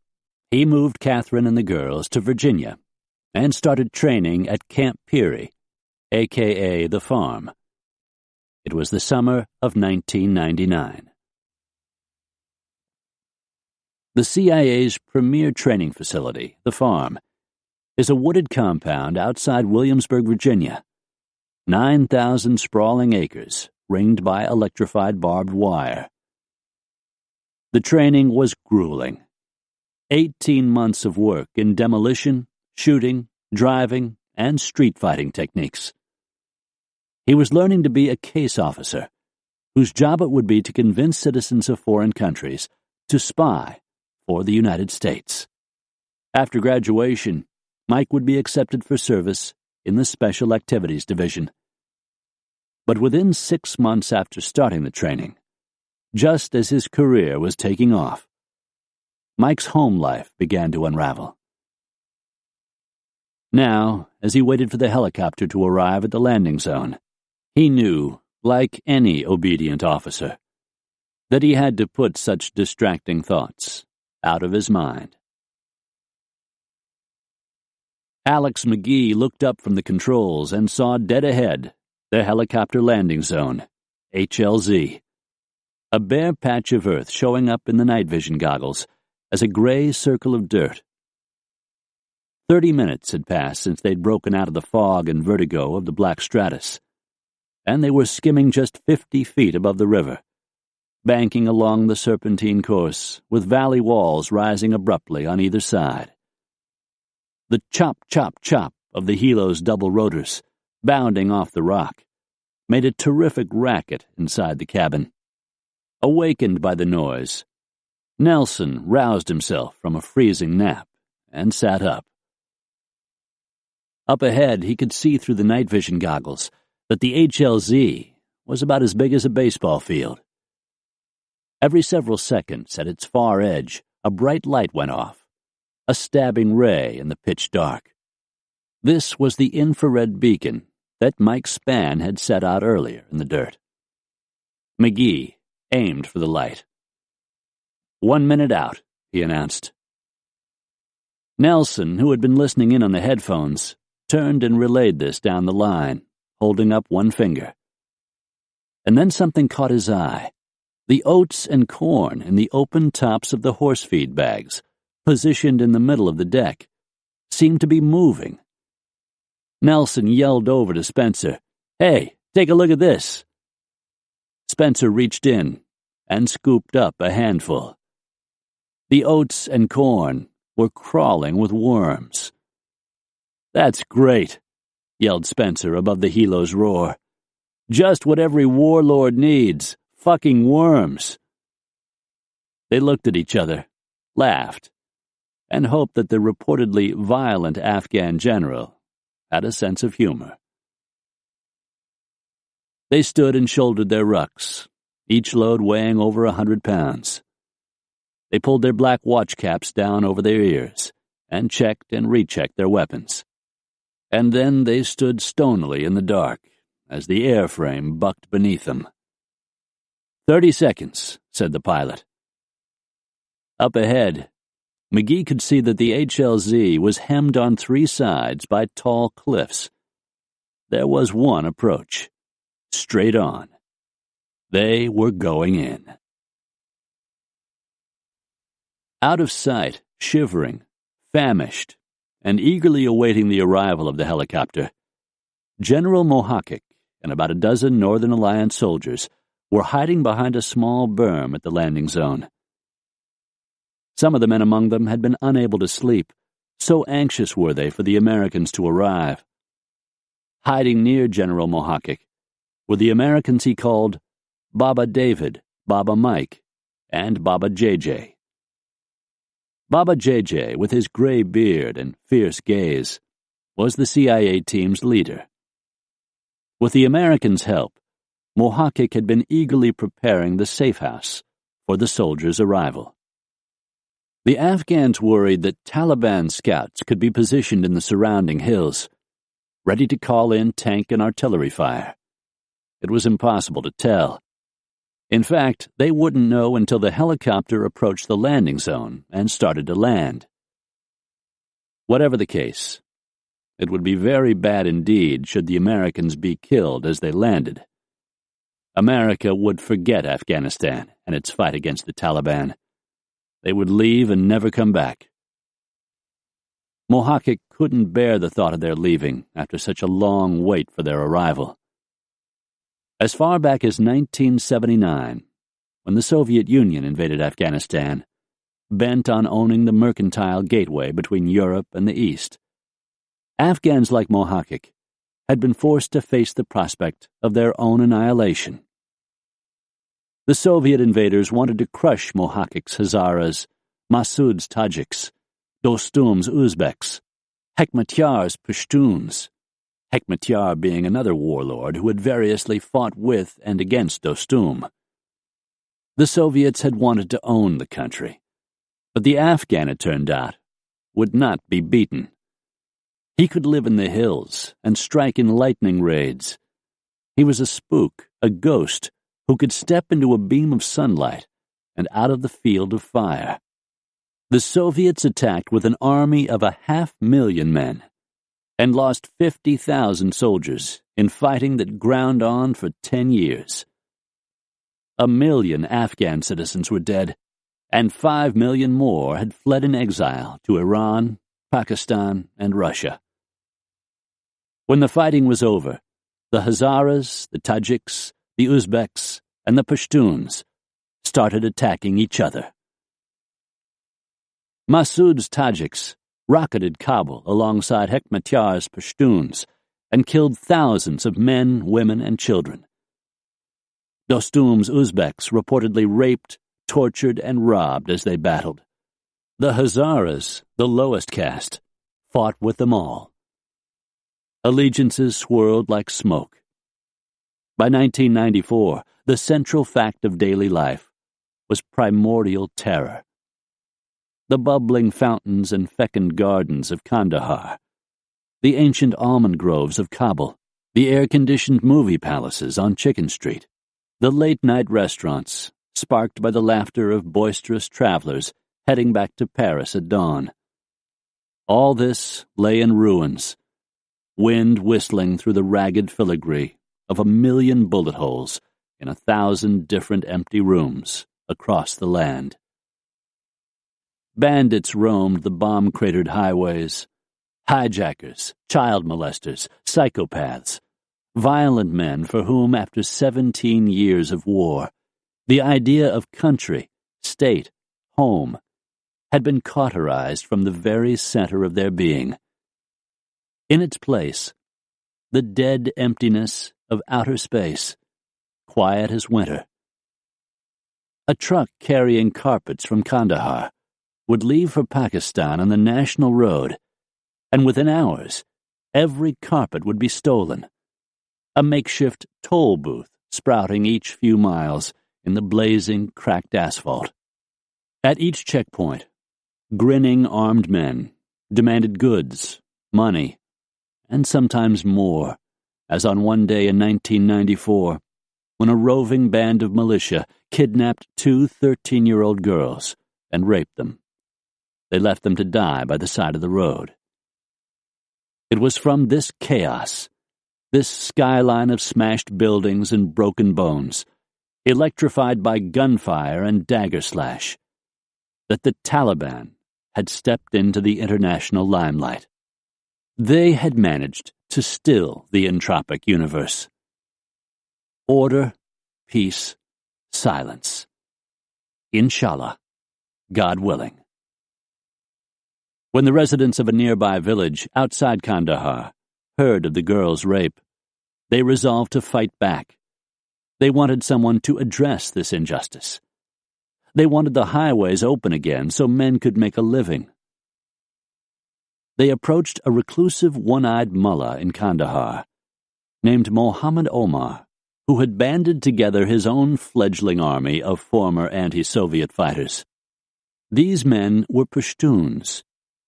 he moved Catherine and the girls to Virginia and started training at Camp Peary, a.k.a. the farm. It was the summer of 1999. The CIA's premier training facility, the farm, is a wooded compound outside Williamsburg, Virginia. 9,000 sprawling acres, ringed by electrified barbed wire. The training was grueling. 18 months of work in demolition, shooting, driving, and street fighting techniques. He was learning to be a case officer, whose job it would be to convince citizens of foreign countries to spy for the United States. After graduation, Mike would be accepted for service in the Special Activities Division. But within 6 months after starting the training, just as his career was taking off, Mike's home life began to unravel. Now, as he waited for the helicopter to arrive at the landing zone, he knew, like any obedient officer, that he had to put such distracting thoughts out of his mind. Alex McGee looked up from the controls and saw dead ahead the helicopter landing zone, HLZ, a bare patch of earth showing up in the night vision goggles as a gray circle of dirt. 30 minutes had passed since they'd broken out of the fog and vertigo of the black stratus, and they were skimming just 50 feet above the river, banking along the serpentine course with valley walls rising abruptly on either side. The chop, chop, chop of the helo's double rotors, bounding off the rock, made a terrific racket inside the cabin. Awakened by the noise, Nelson roused himself from a freezing nap and sat up. Up ahead, he could see through the night vision goggles that the HLZ was about as big as a baseball field. Every several seconds, at its far edge, a bright light went off, a stabbing ray in the pitch dark. This was the infrared beacon that Mike Spann had set out earlier in the dirt. McGee aimed for the light. 1 minute out, he announced. Nelson, who had been listening in on the headphones, turned and relayed this down the line, holding up one finger. And then something caught his eye. The oats and corn in the open tops of the horse feed bags, positioned in the middle of the deck, seemed to be moving. Nelson yelled over to Spencer, "Hey, take a look at this." Spencer reached in and scooped up a handful. The oats and corn were crawling with worms. "That's great," yelled Spencer above the helo's roar. "Just what every warlord needs, fucking worms." They looked at each other, laughed, and hoped that the reportedly violent Afghan general had a sense of humor. They stood and shouldered their rucks, each load weighing over 100 pounds. They pulled their black watch caps down over their ears and checked and rechecked their weapons. And then they stood stonily in the dark as the airframe bucked beneath them. 30 seconds, said the pilot. Up ahead, McGee could see that the HLZ was hemmed on 3 sides by tall cliffs. There was one approach, straight on. They were going in. Out of sight, shivering, famished, and eagerly awaiting the arrival of the helicopter, General Mohakik and about a dozen Northern Alliance soldiers were hiding behind a small berm at the landing zone. Some of the men among them had been unable to sleep, so anxious were they for the Americans to arrive. Hiding near General Mohakik were the Americans he called Baba David, Baba Mike, and Baba JJ. Baba JJ, with his gray beard and fierce gaze, was the CIA team's leader. With the Americans' help, Mohakik had been eagerly preparing the safe house for the soldiers' arrival. The Afghans worried that Taliban scouts could be positioned in the surrounding hills, ready to call in tank and artillery fire. It was impossible to tell. In fact, they wouldn't know until the helicopter approached the landing zone and started to land. Whatever the case, it would be very bad indeed should the Americans be killed as they landed. America would forget Afghanistan and its fight against the Taliban. They would leave and never come back. Mohakik couldn't bear the thought of their leaving after such a long wait for their arrival. As far back as 1979, when the Soviet Union invaded Afghanistan, bent on owning the mercantile gateway between Europe and the East, Afghans like Mohakik had been forced to face the prospect of their own annihilation. The Soviet invaders wanted to crush Mohakkik's Hazaras, Massoud's Tajiks, Dostum's Uzbeks, Hekmatyar's Pashtuns, Hekmatyar being another warlord who had variously fought with and against Dostum. The Soviets had wanted to own the country, but the Afghan, it turned out, would not be beaten. He could live in the hills and strike in lightning raids. He was a spook, a ghost, who could step into a beam of sunlight and out of the field of fire. The Soviets attacked with an army of 500,000 men and lost 50,000 soldiers in fighting that ground on for 10 years. 1 million Afghan citizens were dead, and 5 million more had fled in exile to Iran, Pakistan, and Russia. When the fighting was over, the Hazaras, the Tajiks, the Uzbeks, and the Pashtuns started attacking each other. Massoud's Tajiks rocketed Kabul alongside Hekmatyar's Pashtuns and killed thousands of men, women, and children. Dostum's Uzbeks reportedly raped, tortured, and robbed as they battled. The Hazaras, the lowest caste, fought with them all. Allegiances swirled like smoke. By 1994, the central fact of daily life was primordial terror. The bubbling fountains and fecund gardens of Kandahar, the ancient almond groves of Kabul, the air-conditioned movie palaces on Chicken Street, the late-night restaurants, sparked by the laughter of boisterous travelers heading back to Paris at dawn. All this lay in ruins, wind whistling through the ragged filigree of 1 million bullet holes in 1,000 different empty rooms across the land. Bandits roamed the bomb-cratered highways, hijackers, child molesters, psychopaths, violent men for whom, after 17 years of war, the idea of country, state, home, had been cauterized from the very center of their being. In its place, the dead emptiness of outer space, quiet as winter. A truck carrying carpets from Kandahar would leave for Pakistan on the national road, and within hours, every carpet would be stolen. A makeshift toll booth sprouting each few miles in the blazing, cracked asphalt. At each checkpoint, grinning armed men demanded goods, money, and sometimes more, as on one day in 1994, when a roving band of militia kidnapped 2 13-year-old girls and raped them. They left them to die by the side of the road. It was from this chaos, this skyline of smashed buildings and broken bones, electrified by gunfire and dagger slash, that the Taliban had stepped into the international limelight. They had managed to still the entropic universe. Order, peace, silence. Inshallah, God willing. When the residents of a nearby village outside Kandahar heard of the girl's rape, they resolved to fight back. They wanted someone to address this injustice. They wanted the highways open again so men could make a living. They approached a reclusive one-eyed mullah in Kandahar, named Mohammed Omar, who had banded together his own fledgling army of former anti-Soviet fighters. These men were Pashtuns,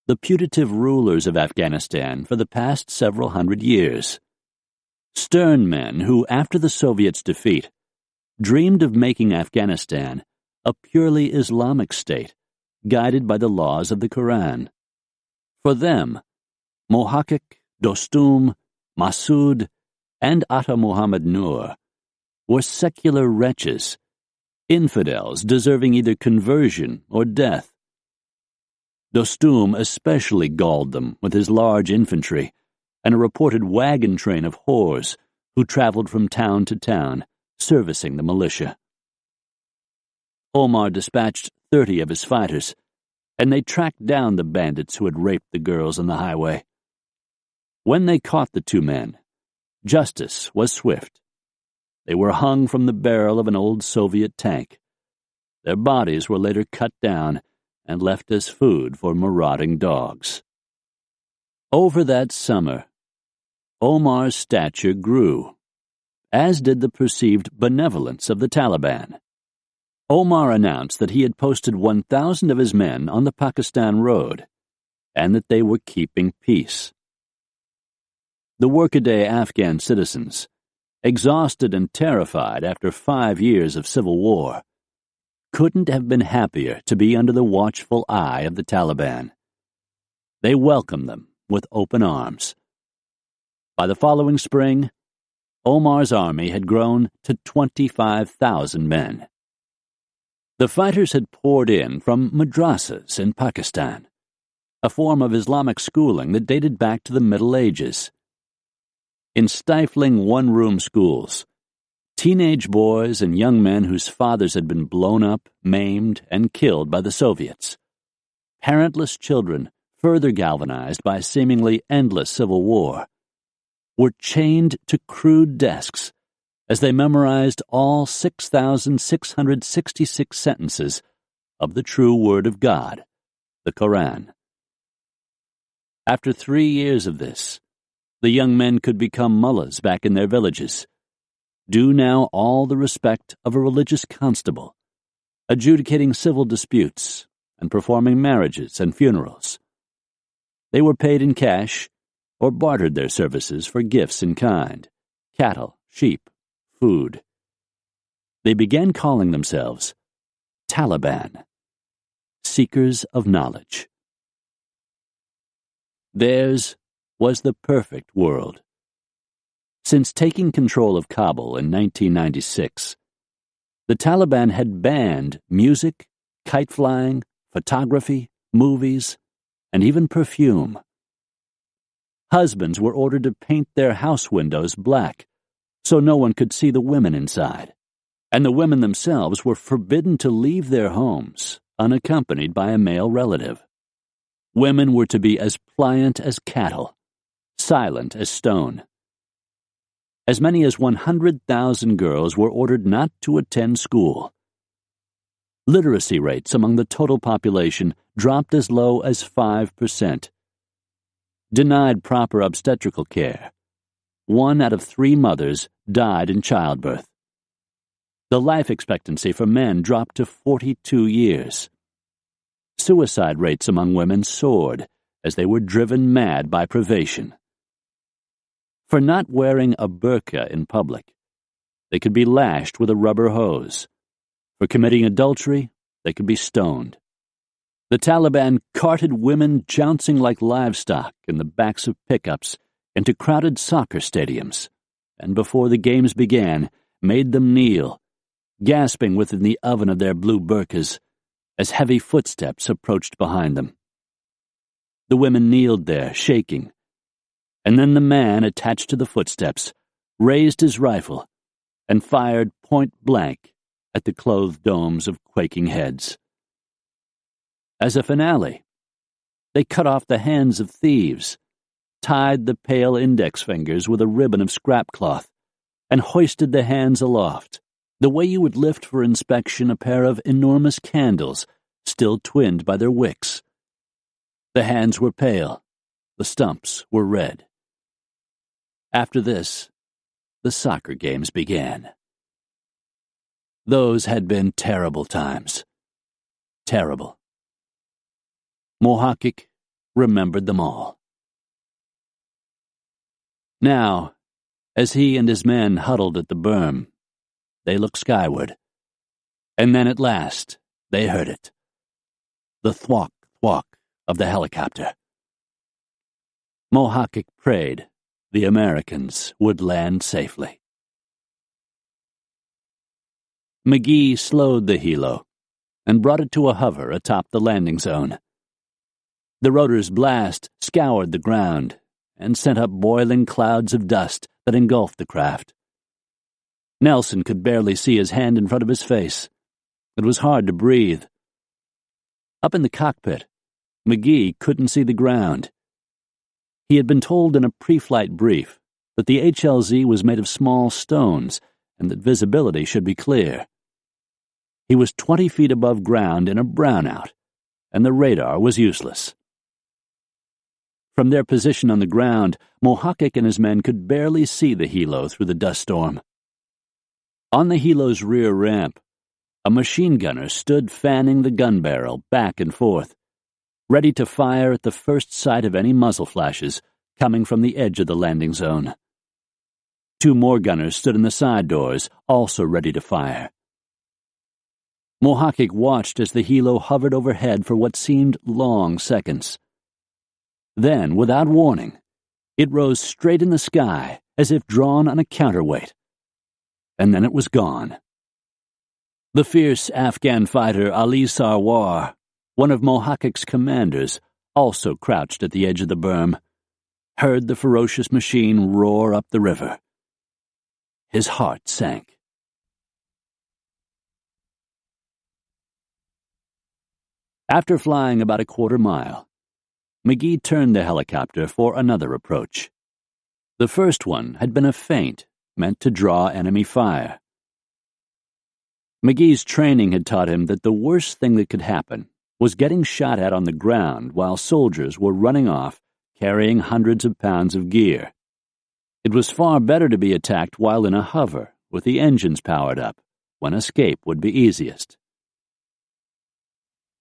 the putative rulers of Afghanistan for the past several hundred years. Stern men who, after the Soviets' defeat, dreamed of making Afghanistan a purely Islamic state, guided by the laws of the Quran. For them, Mohakkik, Dostum, Massoud, and Atta Muhammad Nur were secular wretches, infidels deserving either conversion or death. Dostum especially galled them with his large infantry and a reported wagon train of whores who traveled from town to town, servicing the militia. Omar dispatched 30 of his fighters, and they tracked down the bandits who had raped the girls on the highway. When they caught the 2 men, justice was swift. They were hung from the barrel of an old Soviet tank. Their bodies were later cut down and left as food for marauding dogs. Over that summer, Omar's stature grew, as did the perceived benevolence of the Taliban. Omar announced that he had posted 1,000 of his men on the Pakistan Road, and that they were keeping peace. The workaday Afghan citizens, exhausted and terrified after 5 years of civil war, couldn't have been happier to be under the watchful eye of the Taliban. They welcomed them with open arms. By the following spring, Omar's army had grown to 25,000 men. The fighters had poured in from madrasas in Pakistan, a form of Islamic schooling that dated back to the Middle Ages. In stifling one-room schools, teenage boys and young men whose fathers had been blown up, maimed, and killed by the Soviets, parentless children further galvanized by seemingly endless civil war, were chained to crude desks as they memorized all 6,666 sentences of the true Word of God, the Koran. After 3 years of this, the young men could become mullahs back in their villages, due now all the respect of a religious constable, adjudicating civil disputes and performing marriages and funerals. They were paid in cash or bartered their services for gifts in kind, cattle, sheep, food. They began calling themselves Taliban, seekers of knowledge. Theirs was the perfect world. Since taking control of Kabul in 1996, the Taliban had banned music, kite flying, photography, movies, and even perfume. Husbands were ordered to paint their house windows black so no one could see the women inside, and the women themselves were forbidden to leave their homes unaccompanied by a male relative. Women were to be as pliant as cattle, silent as stone. As many as 100,000 girls were ordered not to attend school. Literacy rates among the total population dropped as low as 5%. Denied proper obstetrical care. 1 out of 3 mothers died in childbirth. The life expectancy for men dropped to 42 years. Suicide rates among women soared as they were driven mad by privation. For not wearing a burqa in public, they could be lashed with a rubber hose. For committing adultery, they could be stoned. The Taliban carted women jouncing like livestock in the backs of pickups into crowded soccer stadiums, and before the games began, made them kneel, gasping within the oven of their blue burqas as heavy footsteps approached behind them. The women kneeled there, shaking, and then the man attached to the footsteps raised his rifle and fired point blank at the clothed domes of quaking heads. As a finale, they cut off the hands of thieves, tied the pale index fingers with a ribbon of scrap cloth, and hoisted the hands aloft, the way you would lift for inspection a pair of enormous candles still twinned by their wicks. The hands were pale, the stumps were red. After this, the soccer games began. Those had been terrible times. Terrible. Mohaqiq remembered them all. Now, as he and his men huddled at the berm, they looked skyward. And then at last, they heard it. The thwack, thwack of the helicopter. Mohaqiq prayed the Americans would land safely. McGee slowed the helo and brought it to a hover atop the landing zone. The rotor's blast scoured the ground and sent up boiling clouds of dust that engulfed the craft. Nelson could barely see his hand in front of his face. It was hard to breathe. Up in the cockpit, McGee couldn't see the ground. He had been told in a pre-flight brief that the HLZ was made of small stones and that visibility should be clear. He was 20 feet above ground in a brownout, and the radar was useless. From their position on the ground, Mohawk and his men could barely see the helo through the dust storm. On the helo's rear ramp, a machine gunner stood fanning the gun barrel back and forth, ready to fire at the first sight of any muzzle flashes coming from the edge of the landing zone. 2 more gunners stood in the side doors, also ready to fire. Mohawk watched as the helo hovered overhead for what seemed long seconds. Then, without warning, it rose straight in the sky as if drawn on a counterweight. And then it was gone. The fierce Afghan fighter Ali Sarwar, one of Mohawk's commanders, also crouched at the edge of the berm, heard the ferocious machine roar up the river. His heart sank. After flying about a quarter mile, McGee turned the helicopter for another approach. The first one had been a feint meant to draw enemy fire. McGee's training had taught him that the worst thing that could happen was getting shot at on the ground while soldiers were running off carrying hundreds of pounds of gear. It was far better to be attacked while in a hover with the engines powered up, when escape would be easiest.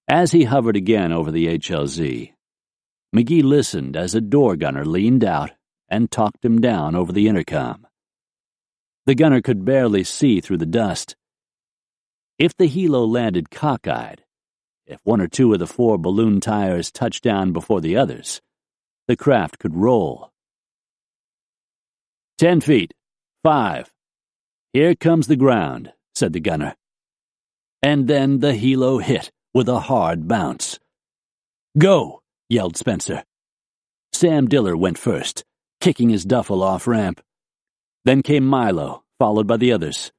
As he hovered again over the HLZ, McGee listened as a door gunner leaned out and talked him down over the intercom. The gunner could barely see through the dust. If the helo landed cockeyed, if 1 or 2 of the 4 balloon tires touched down before the others, the craft could roll. 10 feet. 5. Here comes the ground, said the gunner. And then the helo hit with a hard bounce. Go, yelled Spencer. Sam Diller went first, kicking his duffel off-ramp. Then came Milo, followed by the others.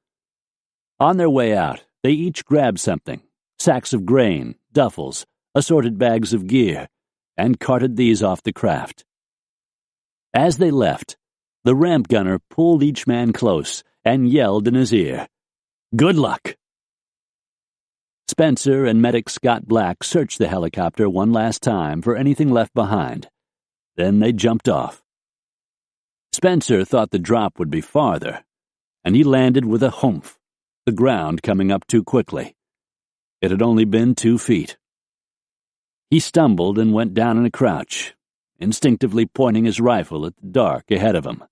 On their way out, they each grabbed something, sacks of grain, duffels, assorted bags of gear, and carted these off the craft. As they left, the ramp gunner pulled each man close and yelled in his ear, "Good luck!" Spencer and medic Scott Black searched the helicopter one last time for anything left behind. Then they jumped off. Spencer thought the drop would be farther, and he landed with a humph, the ground coming up too quickly. It had only been 2 feet. He stumbled and went down in a crouch, instinctively pointing his rifle at the dark ahead of him.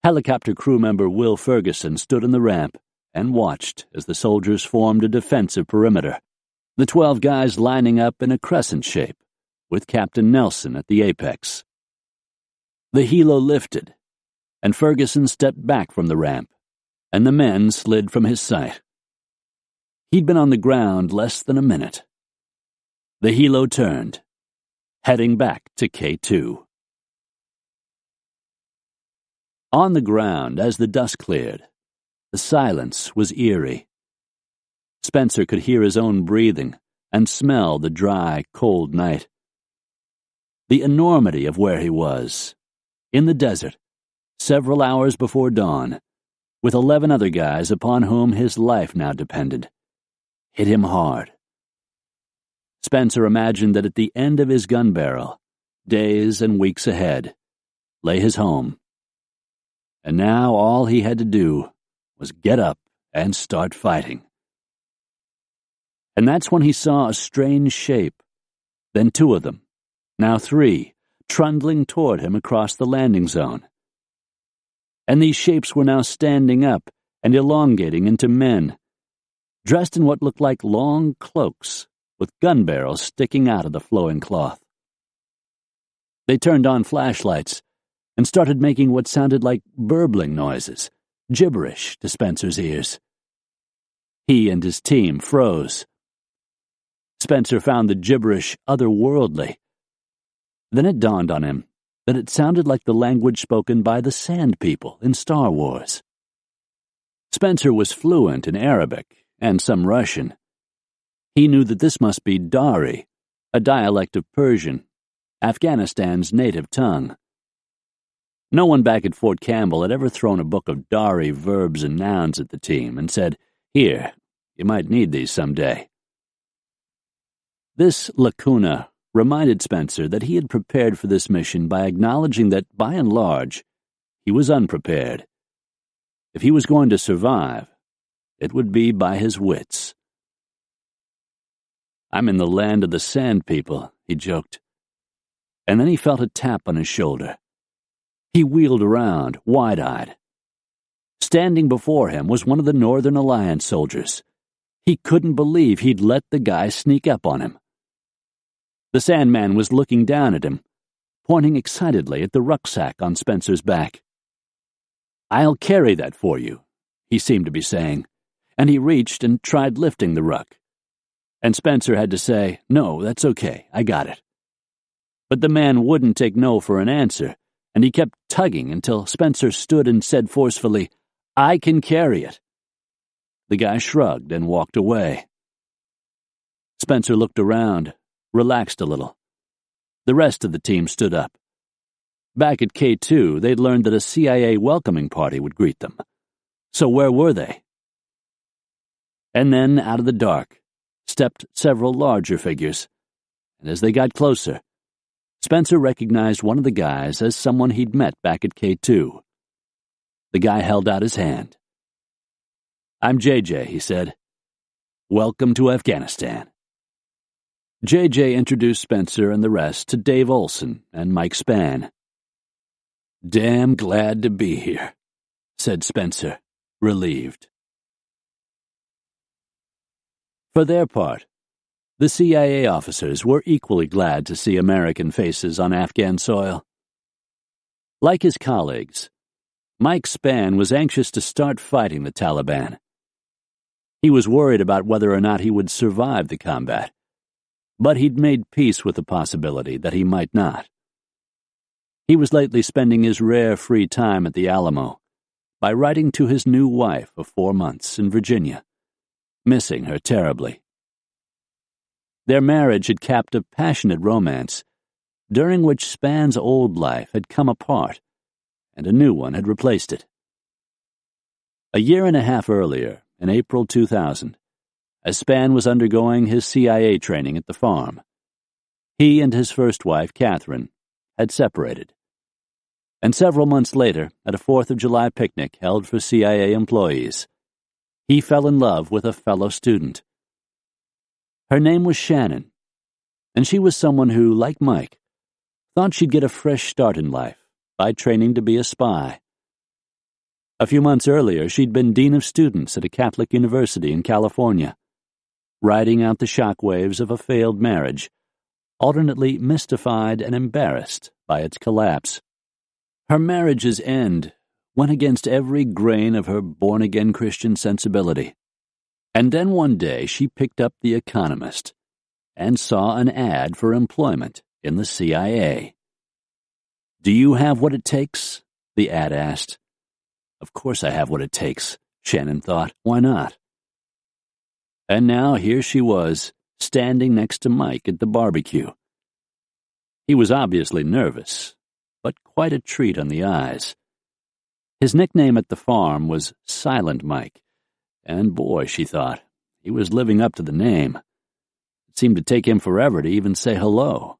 Helicopter crew member Will Ferguson stood on the ramp and watched as the soldiers formed a defensive perimeter, the 12 guys lining up in a crescent shape, with Captain Nelson at the apex. The helo lifted, and Ferguson stepped back from the ramp, and the men slid from his sight. He'd been on the ground less than a minute. The helo turned, heading back to K2. On the ground, as the dust cleared, the silence was eerie. Spencer could hear his own breathing and smell the dry, cold night. The enormity of where he was, in the desert, several hours before dawn, with 11 other guys upon whom his life now depended, hit him hard. Spencer imagined that at the end of his gun barrel, days and weeks ahead, lay his home. And now all he had to do was get up and start fighting. And that's when he saw a strange shape, then 2 of them, now 3, trundling toward him across the landing zone. And these shapes were now standing up and elongating into men, dressed in what looked like long cloaks, with gun barrels sticking out of the flowing cloth. They turned on flashlights and started making what sounded like burbling noises, gibberish to Spencer's ears. He and his team froze. Spencer found the gibberish otherworldly. Then it dawned on him that it sounded like the language spoken by the Sand People in Star Wars. Spencer was fluent in Arabic and some Russian. He knew that this must be Dari, a dialect of Persian, Afghanistan's native tongue. No one back at Fort Campbell had ever thrown a book of Dari verbs and nouns at the team and said, "Here, you might need these someday." This lacuna reminded Spencer that he had prepared for this mission by acknowledging that, by and large, he was unprepared. If he was going to survive, it would be by his wits. "I'm in the land of the sand people," he joked. And then he felt a tap on his shoulder. He wheeled around, wide-eyed. Standing before him was one of the Northern Alliance soldiers. He couldn't believe he'd let the guy sneak up on him. The Sandman was looking down at him, pointing excitedly at the rucksack on Spencer's back. "I'll carry that for you," he seemed to be saying, and he reached and tried lifting the ruck. And Spencer had to say, "No, that's okay, I got it." But the man wouldn't take no for an answer, and he kept tugging until Spencer stood and said forcefully, "I can carry it." The guy shrugged and walked away. Spencer looked around, relaxed a little. The rest of the team stood up. Back at K2, they'd learned that a CIA welcoming party would greet them. So where were they? And then, out of the dark, stepped several larger figures, and as they got closer, Spencer recognized one of the guys as someone he'd met back at K2. The guy held out his hand. "I'm JJ," he said. "Welcome to Afghanistan." JJ introduced Spencer and the rest to Dave Olson and Mike Spann. "Damn glad to be here," said Spencer, relieved. For their part, the CIA officers were equally glad to see American faces on Afghan soil. Like his colleagues, Mike Spann was anxious to start fighting the Taliban. He was worried about whether or not he would survive the combat, but he'd made peace with the possibility that he might not. He was lately spending his rare free time at the Alamo by writing to his new wife of 4 months in Virginia, missing her terribly. Their marriage had capped a passionate romance, during which Spann's old life had come apart, and a new one had replaced it. A year and a half earlier, in April 2000, as Spann was undergoing his CIA training at the farm, he and his first wife, Catherine, had separated. And several months later, at a 4th of July picnic held for CIA employees, he fell in love with a fellow student. Her name was Shannon, and she was someone who, like Mike, thought she'd get a fresh start in life by training to be a spy. A few months earlier, she'd been dean of students at a Catholic university in California, riding out the shockwaves of a failed marriage, alternately mystified and embarrassed by its collapse. Her marriage's end went against every grain of her born-again Christian sensibility. And then one day she picked up The Economist and saw an ad for employment in the CIA. "Do you have what it takes?" the ad asked. Of course I have what it takes, Shannon thought. Why not? And now here she was, standing next to Mike at the barbecue. He was obviously nervous, but quite a treat on the eyes. His nickname at the farm was Silent Mike, and boy, she thought, he was living up to the name. It seemed to take him forever to even say hello.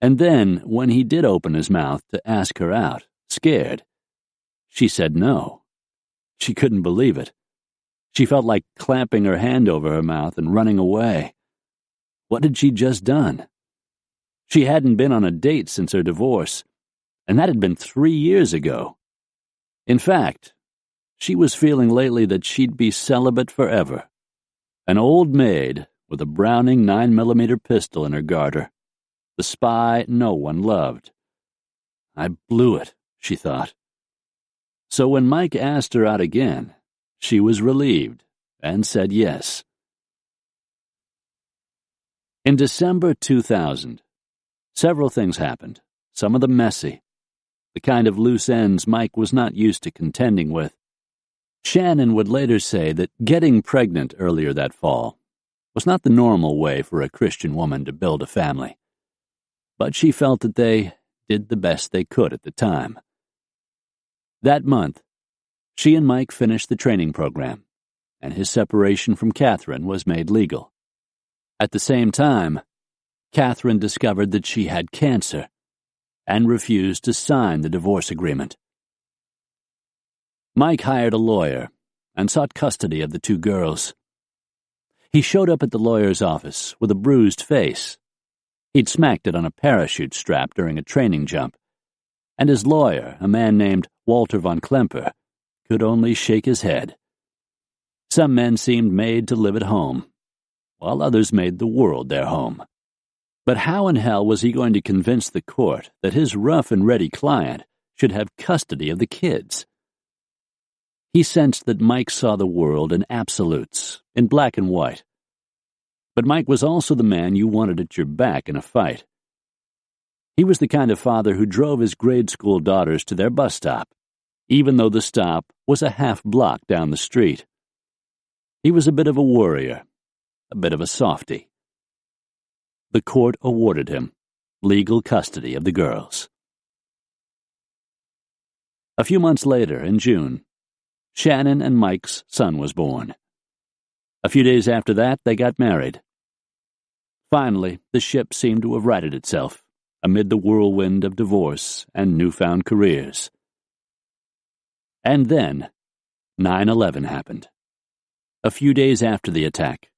And then, when he did open his mouth to ask her out, scared, she said no. She couldn't believe it. She felt like clamping her hand over her mouth and running away. What had she just done? She hadn't been on a date since her divorce, and that had been 3 years ago. In fact, she was feeling lately that she'd be celibate forever. An old maid with a Browning 9mm pistol in her garter. The spy no one loved. I blew it, she thought. So when Mike asked her out again, she was relieved and said yes. In December 2000, several things happened, some of them messy, the kind of loose ends Mike was not used to contending with. Shannon would later say that getting pregnant earlier that fall was not the normal way for a Christian woman to build a family, but she felt that they did the best they could at the time. That month, she and Mike finished the training program, and his separation from Catherine was made legal. At the same time, Catherine discovered that she had cancer and refused to sign the divorce agreement. Mike hired a lawyer and sought custody of the two girls. He showed up at the lawyer's office with a bruised face. He'd smacked it on a parachute strap during a training jump, and his lawyer, a man named Walter von Klemper, could only shake his head. Some men seemed made to live at home, while others made the world their home. But how in hell was he going to convince the court that his rough and ready client should have custody of the kids? He sensed that Mike saw the world in absolutes, in black and white. But Mike was also the man you wanted at your back in a fight. He was the kind of father who drove his grade school daughters to their bus stop, even though the stop was a half block down the street. He was a bit of a worrier, a bit of a softy. The court awarded him legal custody of the girls. A few months later, in June, Shannon and Mike's son was born. A few days after that, they got married. Finally, the ship seemed to have righted itself amid the whirlwind of divorce and newfound careers. And then, 9/11 happened. A few days after the attack,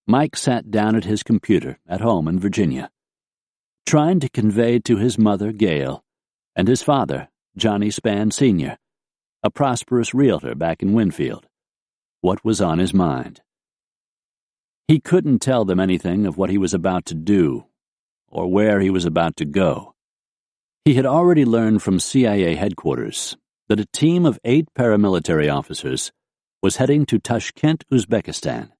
Mike sat down at his computer at home in Virginia, trying to convey to his mother, Gail, and his father, Johnny Spann Sr., a prosperous realtor back in Winfield, what was on his mind. He couldn't tell them anything of what he was about to do or where he was about to go. He had already learned from CIA headquarters that a team of 8 paramilitary officers was heading to Tashkent, Uzbekistan,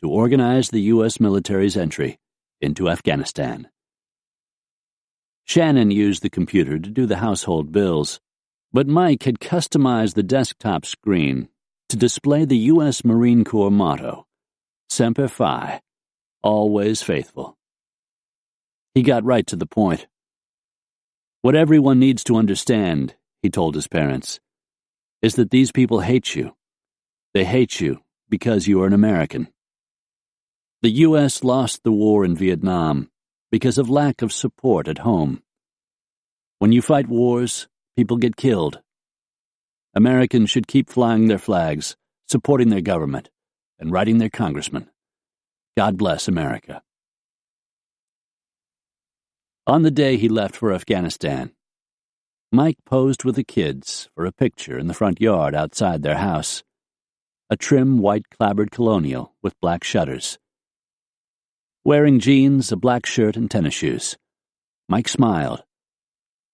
to organize the U.S. military's entry into Afghanistan. Shannon used the computer to do the household bills, but Mike had customized the desktop screen to display the U.S. Marine Corps motto, Semper Fi, always faithful. He got right to the point. What everyone needs to understand, he told his parents, is that these people hate you. They hate you because you are an American. The U.S. lost the war in Vietnam because of lack of support at home. When you fight wars, people get killed. Americans should keep flying their flags, supporting their government, and writing their congressmen. God bless America. On the day he left for Afghanistan, Mike posed with the kids for a picture in the front yard outside their house, a trim white clapboard colonial with black shutters. Wearing jeans, a black shirt, and tennis shoes, Mike smiled,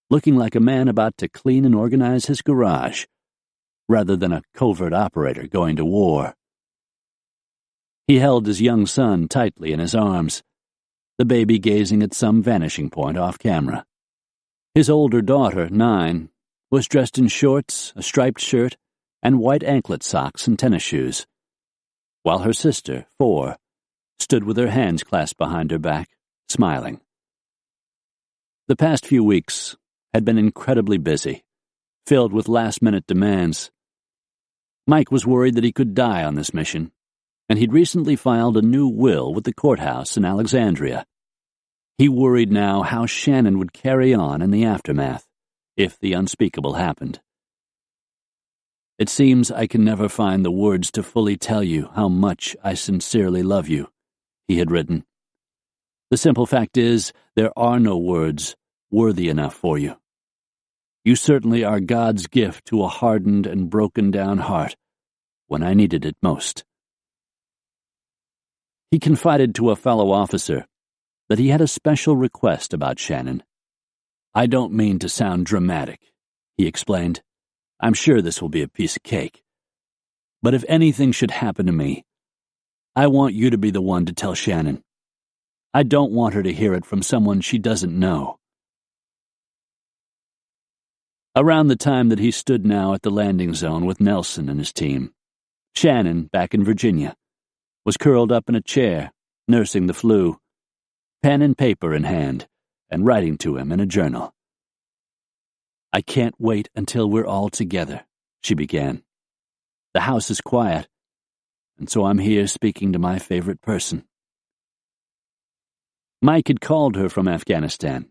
looking like a man about to clean and organize his garage, rather than a covert operator going to war. He held his young son tightly in his arms, the baby gazing at some vanishing point off camera. His older daughter, 9, was dressed in shorts, a striped shirt, and white anklet socks and tennis shoes, while her sister, 4, stood with her hands clasped behind her back, smiling. The past few weeks had been incredibly busy, filled with last-minute demands. Mike was worried that he could die on this mission, and he'd recently filed a new will with the courthouse in Alexandria. He worried now how Shannon would carry on in the aftermath, if the unspeakable happened. It seems I can never find the words to fully tell you how much I sincerely love you, he had written. The simple fact is, there are no words worthy enough for you. You certainly are God's gift to a hardened and broken-down heart when I needed it most. He confided to a fellow officer that he had a special request about Shannon. I don't mean to sound dramatic, he explained. I'm sure this will be a piece of cake. But if anything should happen to me, I want you to be the one to tell Shannon. I don't want her to hear it from someone she doesn't know. Around the time that he stood now at the landing zone with Nelson and his team, Shannon, back in Virginia, was curled up in a chair, nursing the flu, pen and paper in hand, and writing to him in a journal. "I can't wait until we're all together," she began. "The house is quiet, and so I'm here speaking to my favorite person." Mike had called her from Afghanistan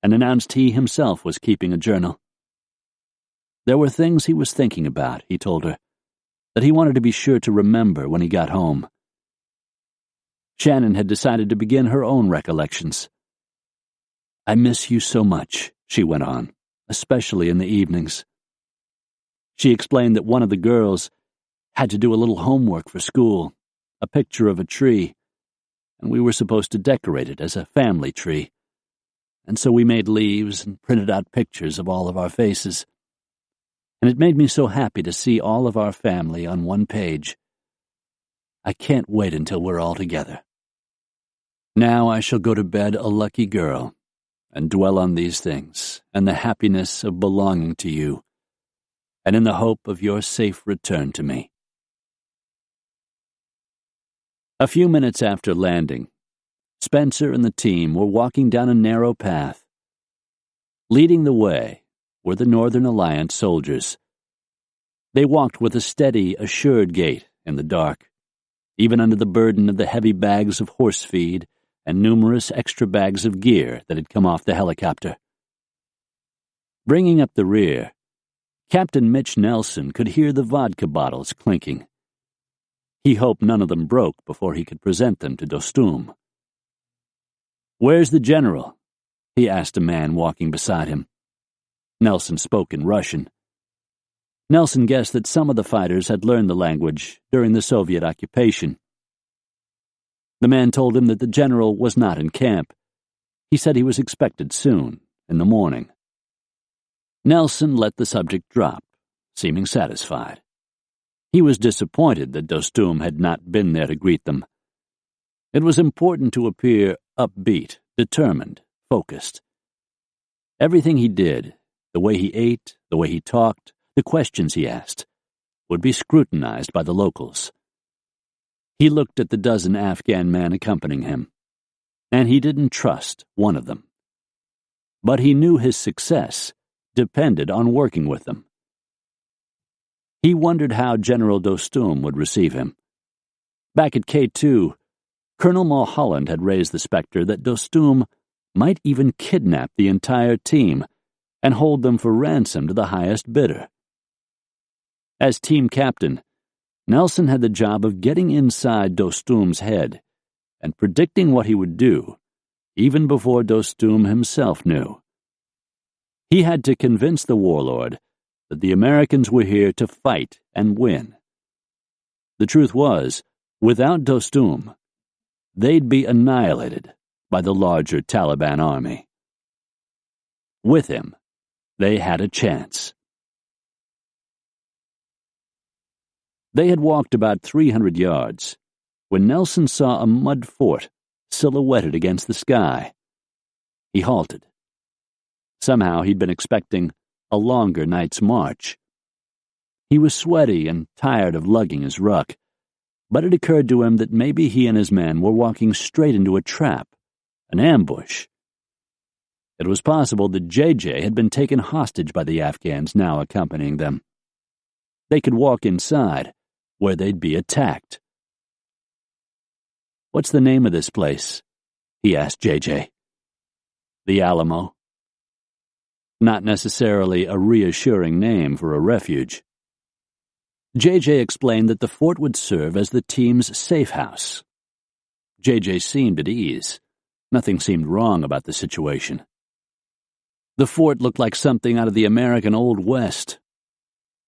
and announced he himself was keeping a journal. There were things he was thinking about, he told her, that he wanted to be sure to remember when he got home. Shannon had decided to begin her own recollections. "I miss you so much," she went on, "especially in the evenings." She explained that one of the girls had to do a little homework for school, a picture of a tree, and we were supposed to decorate it as a family tree. And so we made leaves and printed out pictures of all of our faces. And it made me so happy to see all of our family on one page. I can't wait until we're all together. Now I shall go to bed a lucky girl and dwell on these things and the happiness of belonging to you and in the hope of your safe return to me. A few minutes after landing, Spencer and the team were walking down a narrow path. Leading the way were the Northern Alliance soldiers. They walked with a steady, assured gait in the dark, even under the burden of the heavy bags of horse feed and numerous extra bags of gear that had come off the helicopter. Bringing up the rear, Captain Mitch Nelson could hear the vodka bottles clinking. He hoped none of them broke before he could present them to Dostum. "Where's the general?" he asked a man walking beside him. Nelson spoke in Russian. Nelson guessed that some of the fighters had learned the language during the Soviet occupation. The man told him that the general was not in camp. He said he was expected soon, in the morning. Nelson let the subject drop, seeming satisfied. He was disappointed that Dostum had not been there to greet them. It was important to appear upbeat, determined, focused. Everything he did, the way he ate, the way he talked, the questions he asked, would be scrutinized by the locals. He looked at the dozen Afghan men accompanying him, and he didn't trust one of them. But he knew his success depended on working with them. He wondered how General Dostum would receive him. Back at K2, Colonel Mulholland had raised the specter that Dostum might even kidnap the entire team and hold them for ransom to the highest bidder. As team captain, Nelson had the job of getting inside Dostum's head and predicting what he would do, even before Dostum himself knew. He had to convince the warlord that the Americans were here to fight and win. The truth was, without Dostum, they'd be annihilated by the larger Taliban army. With him, they had a chance. They had walked about 300 yards when Nelson saw a mud fort silhouetted against the sky. He halted. Somehow he'd been expecting a longer night's march. He was sweaty and tired of lugging his ruck, but it occurred to him that maybe he and his men were walking straight into a trap, an ambush. It was possible that JJ had been taken hostage by the Afghans now accompanying them. They could walk inside, where they'd be attacked. "What's the name of this place?" he asked JJ. "The Alamo." Not necessarily a reassuring name for a refuge. JJ explained that the fort would serve as the team's safe house. JJ seemed at ease. Nothing seemed wrong about the situation. The fort looked like something out of the American Old West.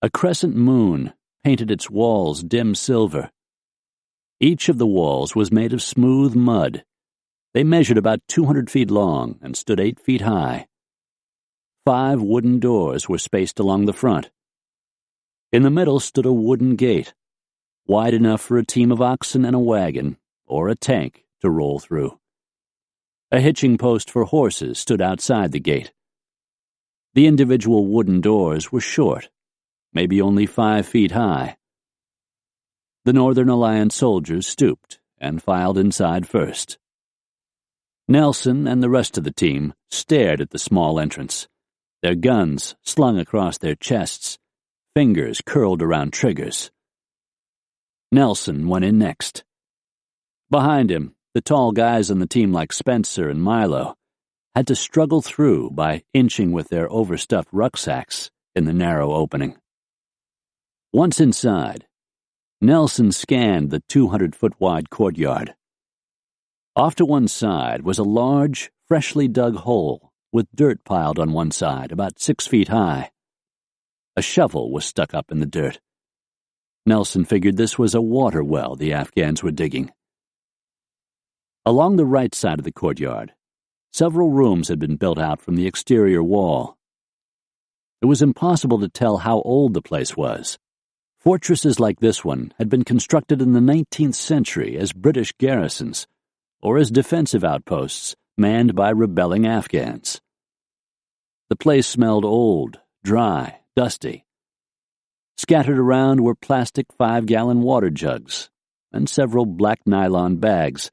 A crescent moon painted its walls dim silver. Each of the walls was made of smooth mud. They measured about 200 feet long and stood 8 feet high. 5 wooden doors were spaced along the front. In the middle stood a wooden gate, wide enough for a team of oxen and a wagon, or a tank, to roll through. A hitching post for horses stood outside the gate. The individual wooden doors were short, maybe only 5 feet high. The Northern Alliance soldiers stooped and filed inside first. Nelson and the rest of the team stared at the small entrance, their guns slung across their chests, fingers curled around triggers. Nelson went in next. Behind him, the tall guys on the team like Spencer and Milo had to struggle through by inching with their overstuffed rucksacks in the narrow opening. Once inside, Nelson scanned the 200-foot-wide courtyard. Off to one side was a large, freshly dug hole with dirt piled on one side about 6 feet high. A shovel was stuck up in the dirt. Nelson figured this was a water well the Afghans were digging. Along the right side of the courtyard, several rooms had been built out from the exterior wall. It was impossible to tell how old the place was. Fortresses like this one had been constructed in the 19th century as British garrisons or as defensive outposts manned by rebelling Afghans. The place smelled old, dry, dusty. Scattered around were plastic 5-gallon water jugs and several black nylon bags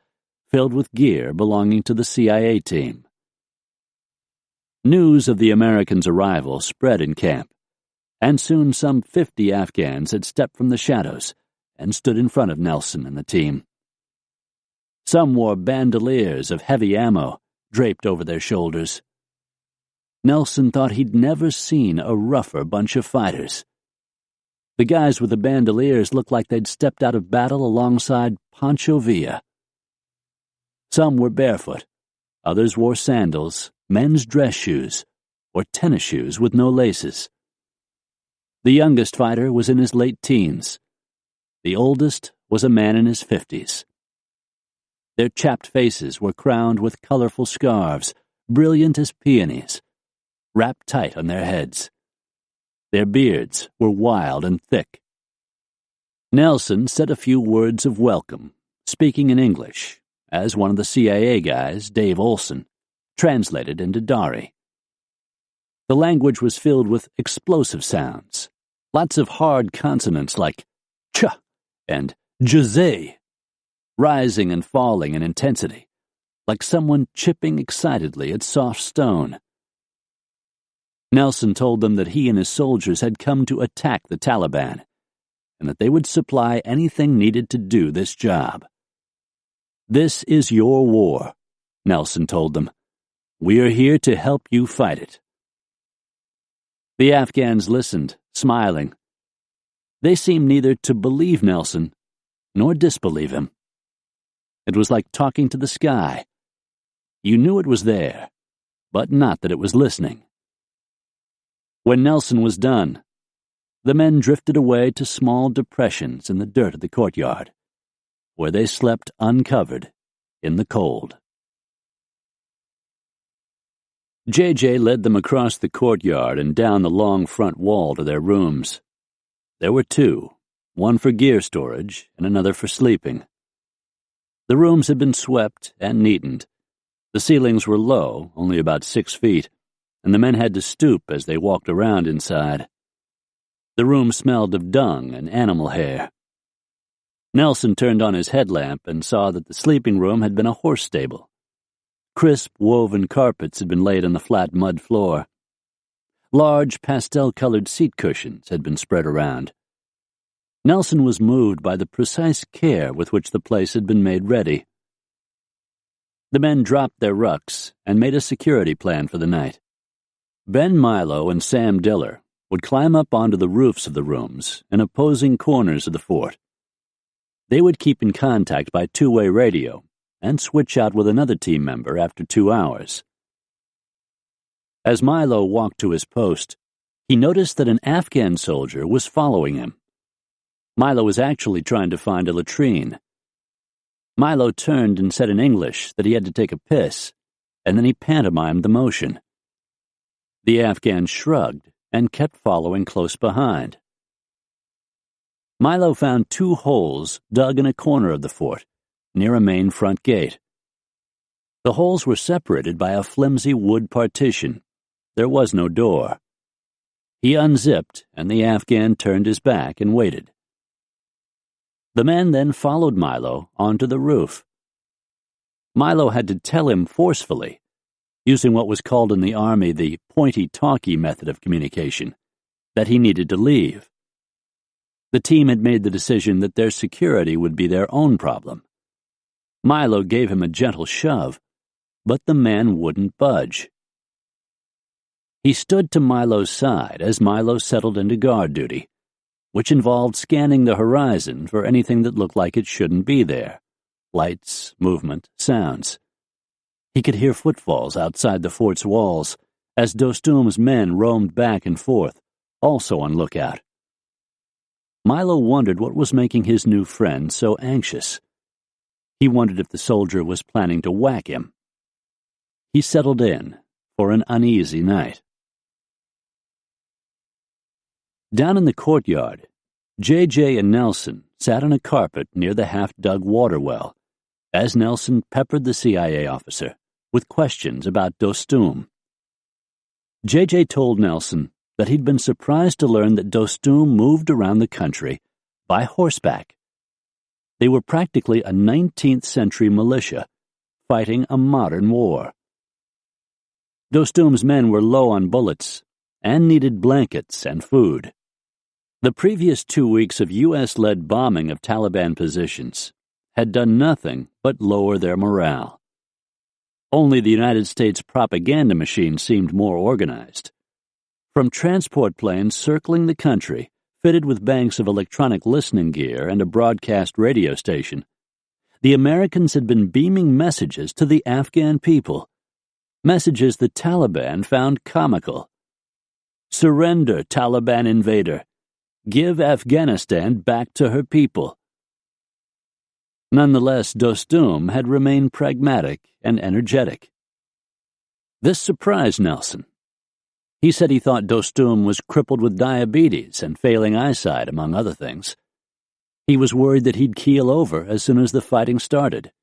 filled with gear belonging to the CIA team. News of the Americans' arrival spread in camp, and soon some 50 Afghans had stepped from the shadows and stood in front of Nelson and the team. Some wore bandoliers of heavy ammo draped over their shoulders. Nelson thought he'd never seen a rougher bunch of fighters. The guys with the bandoliers looked like they'd stepped out of battle alongside Pancho Villa. Some were barefoot, others wore sandals, men's dress shoes, or tennis shoes with no laces. The youngest fighter was in his late teens. The oldest was a man in his 50s. Their chapped faces were crowned with colorful scarves, brilliant as peonies, wrapped tight on their heads. Their beards were wild and thick. Nelson said a few words of welcome, speaking in English, as one of the CIA guys, Dave Olson, translated into Dari. The language was filled with explosive sounds, lots of hard consonants like ch and jazay, rising and falling in intensity, like someone chipping excitedly at soft stone. Nelson told them that he and his soldiers had come to attack the Taliban, and that they would supply anything needed to do this job. "This is your war," Nelson told them. "We are here to help you fight it." The Afghans listened, smiling. They seemed neither to believe Nelson nor disbelieve him. It was like talking to the sky. You knew it was there, but not that it was listening. When Nelson was done, the men drifted away to small depressions in the dirt of the courtyard, where they slept uncovered in the cold. J.J. led them across the courtyard and down the long front wall to their rooms. There were two, one for gear storage and another for sleeping. The rooms had been swept and neatened. The ceilings were low, only about 6 feet, and the men had to stoop as they walked around inside. The room smelled of dung and animal hair. Nelson turned on his headlamp and saw that the sleeping room had been a horse stable. Crisp woven carpets had been laid on the flat mud floor. Large pastel-colored seat cushions had been spread around. Nelson was moved by the precise care with which the place had been made ready. The men dropped their rucks and made a security plan for the night. Ben Milo and Sam Diller would climb up onto the roofs of the rooms in opposing corners of the fort. They would keep in contact by two-way radio and switch out with another team member after 2 hours. As Milo walked to his post, he noticed that an Afghan soldier was following him. Milo was actually trying to find a latrine. Milo turned and said in English that he had to take a piss, and then he pantomimed the motion. The Afghan shrugged and kept following close behind. Milo found 2 holes dug in a corner of the fort, near a main front gate. The holes were separated by a flimsy wood partition. There was no door. He unzipped, and the Afghan turned his back and waited. The man then followed Milo onto the roof. Milo had to tell him forcefully using what was called in the Army the pointy-talkie method of communication, that he needed to leave. The team had made the decision that their security would be their own problem. Milo gave him a gentle shove, but the man wouldn't budge. He stood to Milo's side as Milo settled into guard duty, which involved scanning the horizon for anything that looked like it shouldn't be there: lights, movement, sounds. He could hear footfalls outside the fort's walls as Dostum's men roamed back and forth, also on lookout. Milo wondered what was making his new friend so anxious. He wondered if the soldier was planning to whack him. He settled in for an uneasy night. Down in the courtyard, J.J. and Nelson sat on a carpet near the half-dug water well as Nelson peppered the CIA officer with questions about Dostum. J.J. told Nelson that he'd been surprised to learn that Dostum moved around the country by horseback. They were practically a 19th-century militia fighting a modern war. Dostum's men were low on bullets and needed blankets and food. The previous 2 weeks of U.S.-led bombing of Taliban positions had done nothing but lower their morale. Only the United States propaganda machine seemed more organized. From transport planes circling the country, fitted with banks of electronic listening gear and a broadcast radio station, the Americans had been beaming messages to the Afghan people, messages the Taliban found comical. "Surrender, Taliban invader. Give Afghanistan back to her people." Nonetheless, Dostum had remained pragmatic and energetic. This surprised Nelson. He said he thought Dostum was crippled with diabetes and failing eyesight, among other things. He was worried that he'd keel over as soon as the fighting started.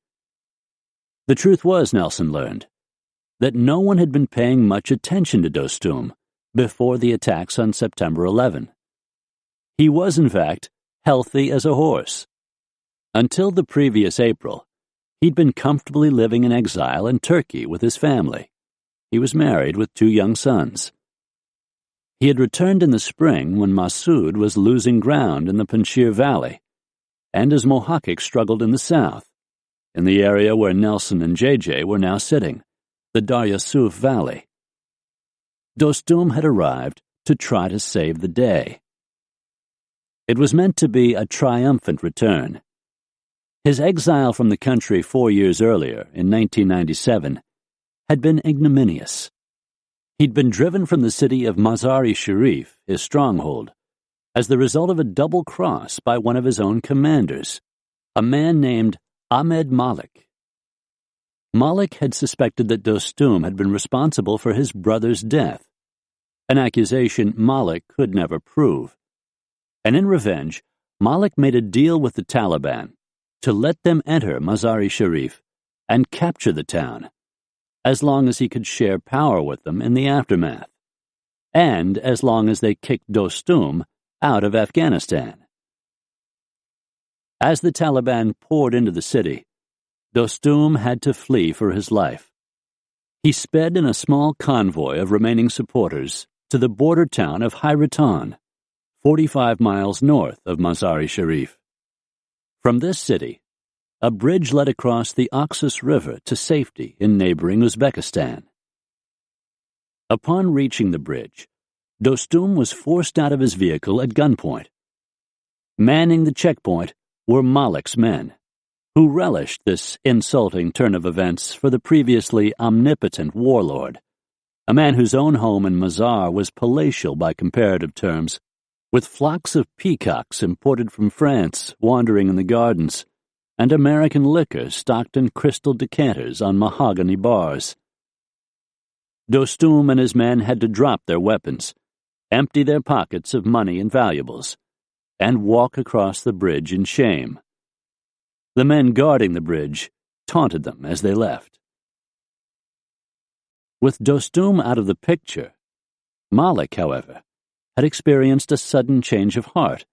The truth was, Nelson learned, that no one had been paying much attention to Dostum before the attacks on September 11. He was, in fact, healthy as a horse. Until the previous April, he'd been comfortably living in exile in Turkey with his family. He was married with 2 young sons. He had returned in the spring when Massoud was losing ground in the Panjshir Valley, and as Mohaqiq struggled in the south, in the area where Nelson and J.J. were now sitting, the Dar Yusuf Valley. Dostum had arrived to try to save the day. It was meant to be a triumphant return. His exile from the country 4 years earlier, in 1997, had been ignominious. He'd been driven from the city of Mazar-i-Sharif, his stronghold, as the result of a double cross by one of his own commanders, a man named Ahmed Malik. Malik had suspected that Dostum had been responsible for his brother's death, an accusation Malik could never prove. And in revenge, Malik made a deal with the Taliban to let them enter Mazar-i-Sharif and capture the town, as long as he could share power with them in the aftermath, and as long as they kicked Dostum out of Afghanistan. As the Taliban poured into the city, Dostum had to flee for his life. He sped in a small convoy of remaining supporters to the border town of Hairatan, 45 miles north of Mazar-i-Sharif. From this city, a bridge led across the Oxus River to safety in neighboring Uzbekistan. Upon reaching the bridge, Dostum was forced out of his vehicle at gunpoint. Manning the checkpoint were Malik's men, who relished this insulting turn of events for the previously omnipotent warlord, a man whose own home in Mazar was palatial by comparative terms, with flocks of peacocks imported from France wandering in the gardens, and American liquor stocked in crystal decanters on mahogany bars. Dostum and his men had to drop their weapons, empty their pockets of money and valuables, and walk across the bridge in shame. The men guarding the bridge taunted them as they left. With Dostum out of the picture, Malik, however, had experienced a sudden change of heart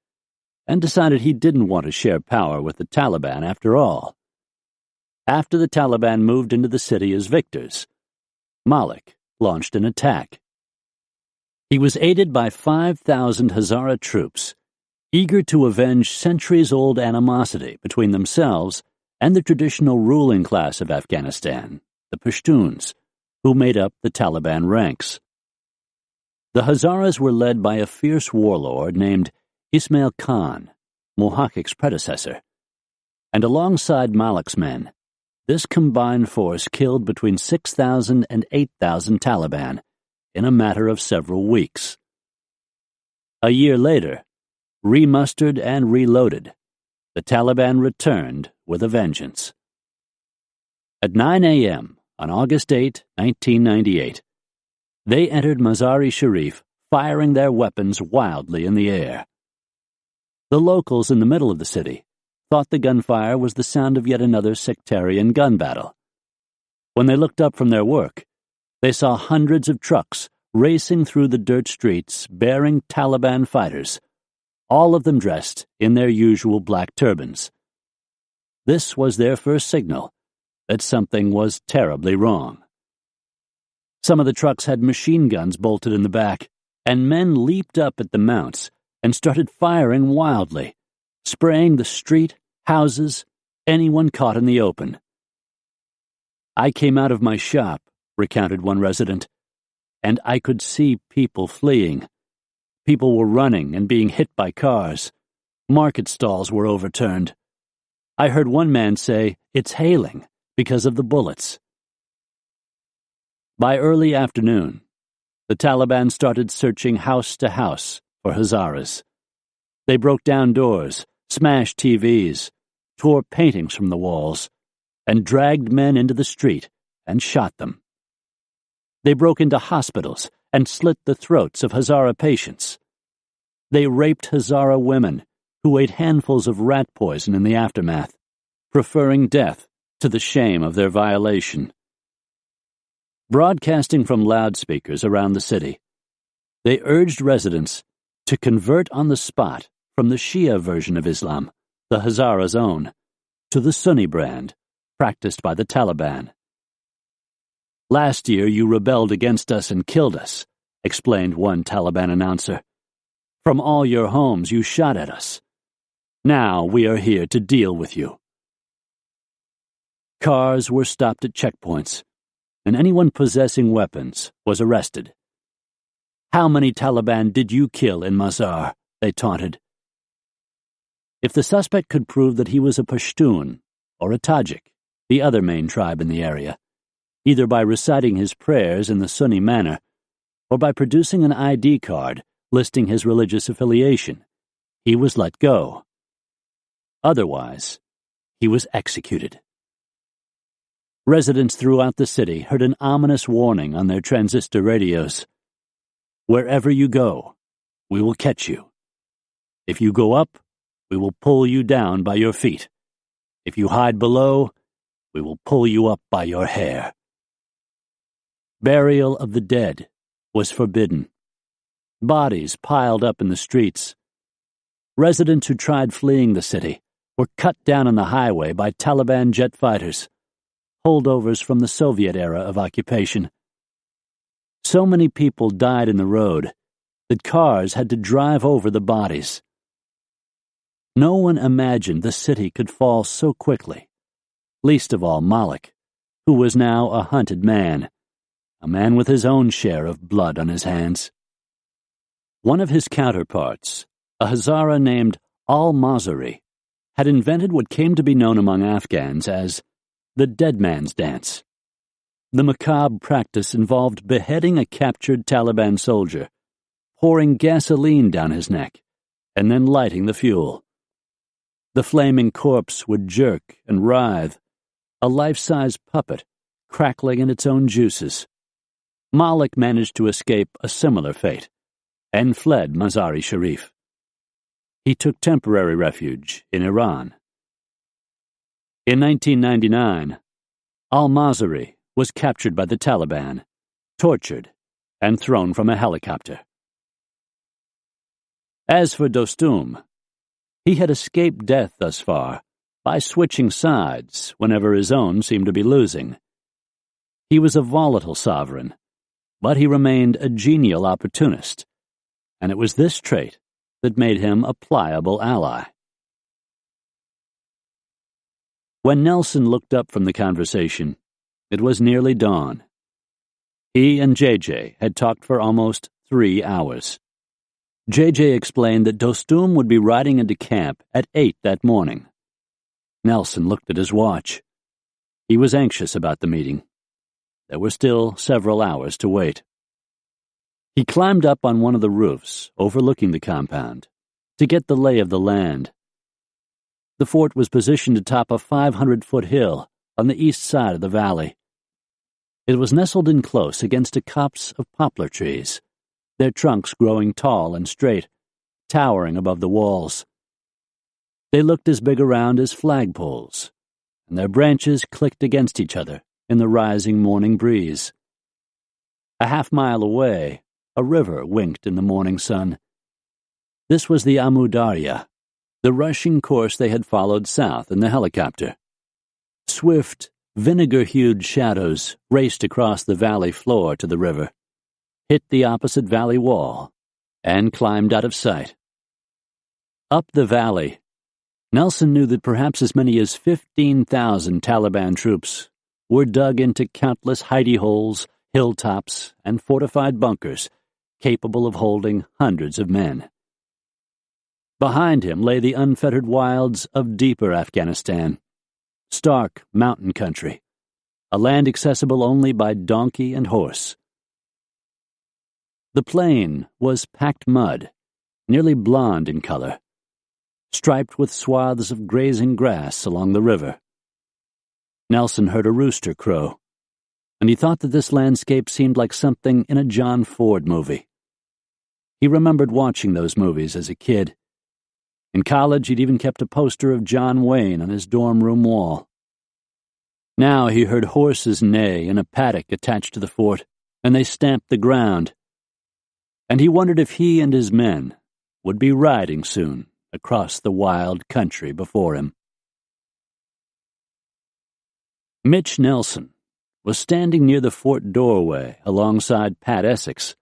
and decided he didn't want to share power with the Taliban after all. After the Taliban moved into the city as victors, Malik launched an attack. He was aided by 5,000 Hazara troops, eager to avenge centuries-old animosity between themselves and the traditional ruling class of Afghanistan, the Pashtuns, who made up the Taliban ranks. The Hazaras were led by a fierce warlord named Ismail Khan, Mohaqqaq's predecessor, and alongside Malik's men, this combined force killed between 6,000 and 8,000 Taliban in a matter of several weeks. A year later, remustered and reloaded, the Taliban returned with a vengeance. At 9 a.m. on August 8, 1998, they entered Mazar-e-Sharif, firing their weapons wildly in the air. The locals in the middle of the city thought the gunfire was the sound of yet another sectarian gun battle. When they looked up from their work, they saw hundreds of trucks racing through the dirt streets bearing Taliban fighters, all of them dressed in their usual black turbans. This was their first signal that something was terribly wrong. Some of the trucks had machine guns bolted in the back, and men leaped up at the mounts and started firing wildly, spraying the street, houses, anyone caught in the open. "I came out of my shop," recounted one resident, "and I could see people fleeing. People were running and being hit by cars. Market stalls were overturned. I heard one man say, 'It's hailing,' because of the bullets." By early afternoon, the Taliban started searching house to house for Hazaras. They broke down doors, smashed TVs, tore paintings from the walls, and dragged men into the street and shot them. They broke into hospitals and slit the throats of Hazara patients. They raped Hazara women who ate handfuls of rat poison in the aftermath, preferring death to the shame of their violation. Broadcasting from loudspeakers around the city, they urged residents to convert on the spot from the Shia version of Islam, the Hazara's own, to the Sunni brand, practiced by the Taliban. "Last year you rebelled against us and killed us," explained one Taliban announcer. "From all your homes you shot at us. Now we are here to deal with you." Cars were stopped at checkpoints, and anyone possessing weapons was arrested. "How many Taliban did you kill in Mazar?" they taunted. If the suspect could prove that he was a Pashtun or a Tajik, the other main tribe in the area, either by reciting his prayers in the Sunni manner or by producing an ID card listing his religious affiliation, he was let go. Otherwise, he was executed. Residents throughout the city heard an ominous warning on their transistor radios. "Wherever you go, we will catch you. If you go up, we will pull you down by your feet. If you hide below, we will pull you up by your hair." Burial of the dead was forbidden. Bodies piled up in the streets. Residents who tried fleeing the city were cut down on the highway by Taliban jet fighters, holdovers from the Soviet era of occupation. So many people died in the road that cars had to drive over the bodies. No one imagined the city could fall so quickly, least of all Malik, who was now a hunted man, a man with his own share of blood on his hands. One of his counterparts, a Hazara named Al-Mazari, had invented what came to be known among Afghans as the dead man's dance. The macabre practice involved beheading a captured Taliban soldier, pouring gasoline down his neck, and then lighting the fuel. The flaming corpse would jerk and writhe, a life-size puppet crackling in its own juices. Malik managed to escape a similar fate and fled Mazar-e-Sharif. He took temporary refuge in Iran. In 1999, Al-Mazari was captured by the Taliban, tortured, and thrown from a helicopter. As for Dostum, he had escaped death thus far by switching sides whenever his own seemed to be losing. He was a volatile sovereign, but he remained a genial opportunist, and it was this trait that made him a pliable ally. When Nelson looked up from the conversation, it was nearly dawn. He and J.J. had talked for almost 3 hours. J.J. explained that Dostum would be riding into camp at 8 that morning. Nelson looked at his watch. He was anxious about the meeting. There were still several hours to wait. He climbed up on one of the roofs overlooking the compound to get the lay of the land. The fort was positioned atop a 500-foot hill on the east side of the valley. It was nestled in close against a copse of poplar trees, their trunks growing tall and straight, towering above the walls. They looked as big around as flagpoles, and their branches clicked against each other in the rising morning breeze. A half-mile away, a river winked in the morning sun. This was the Amu Darya, the rushing course they had followed south in the helicopter. Swift, vinegar-hued shadows raced across the valley floor to the river, hit the opposite valley wall, and climbed out of sight. Up the valley, Nelson knew that perhaps as many as 15,000 Taliban troops were dug into countless hidey holes, hilltops, and fortified bunkers capable of holding hundreds of men. Behind him lay the unfettered wilds of deeper Afghanistan, stark mountain country, a land accessible only by donkey and horse. The plain was packed mud, nearly blonde in color, striped with swaths of grazing grass along the river. Nelson heard a rooster crow, and he thought that this landscape seemed like something in a John Ford movie. He remembered watching those movies as a kid. In college, he'd even kept a poster of John Wayne on his dorm room wall. Now he heard horses neigh in a paddock attached to the fort, and they stamped the ground. And he wondered if he and his men would be riding soon across the wild country before him. Mitch Nelson was standing near the fort doorway alongside Pat Essex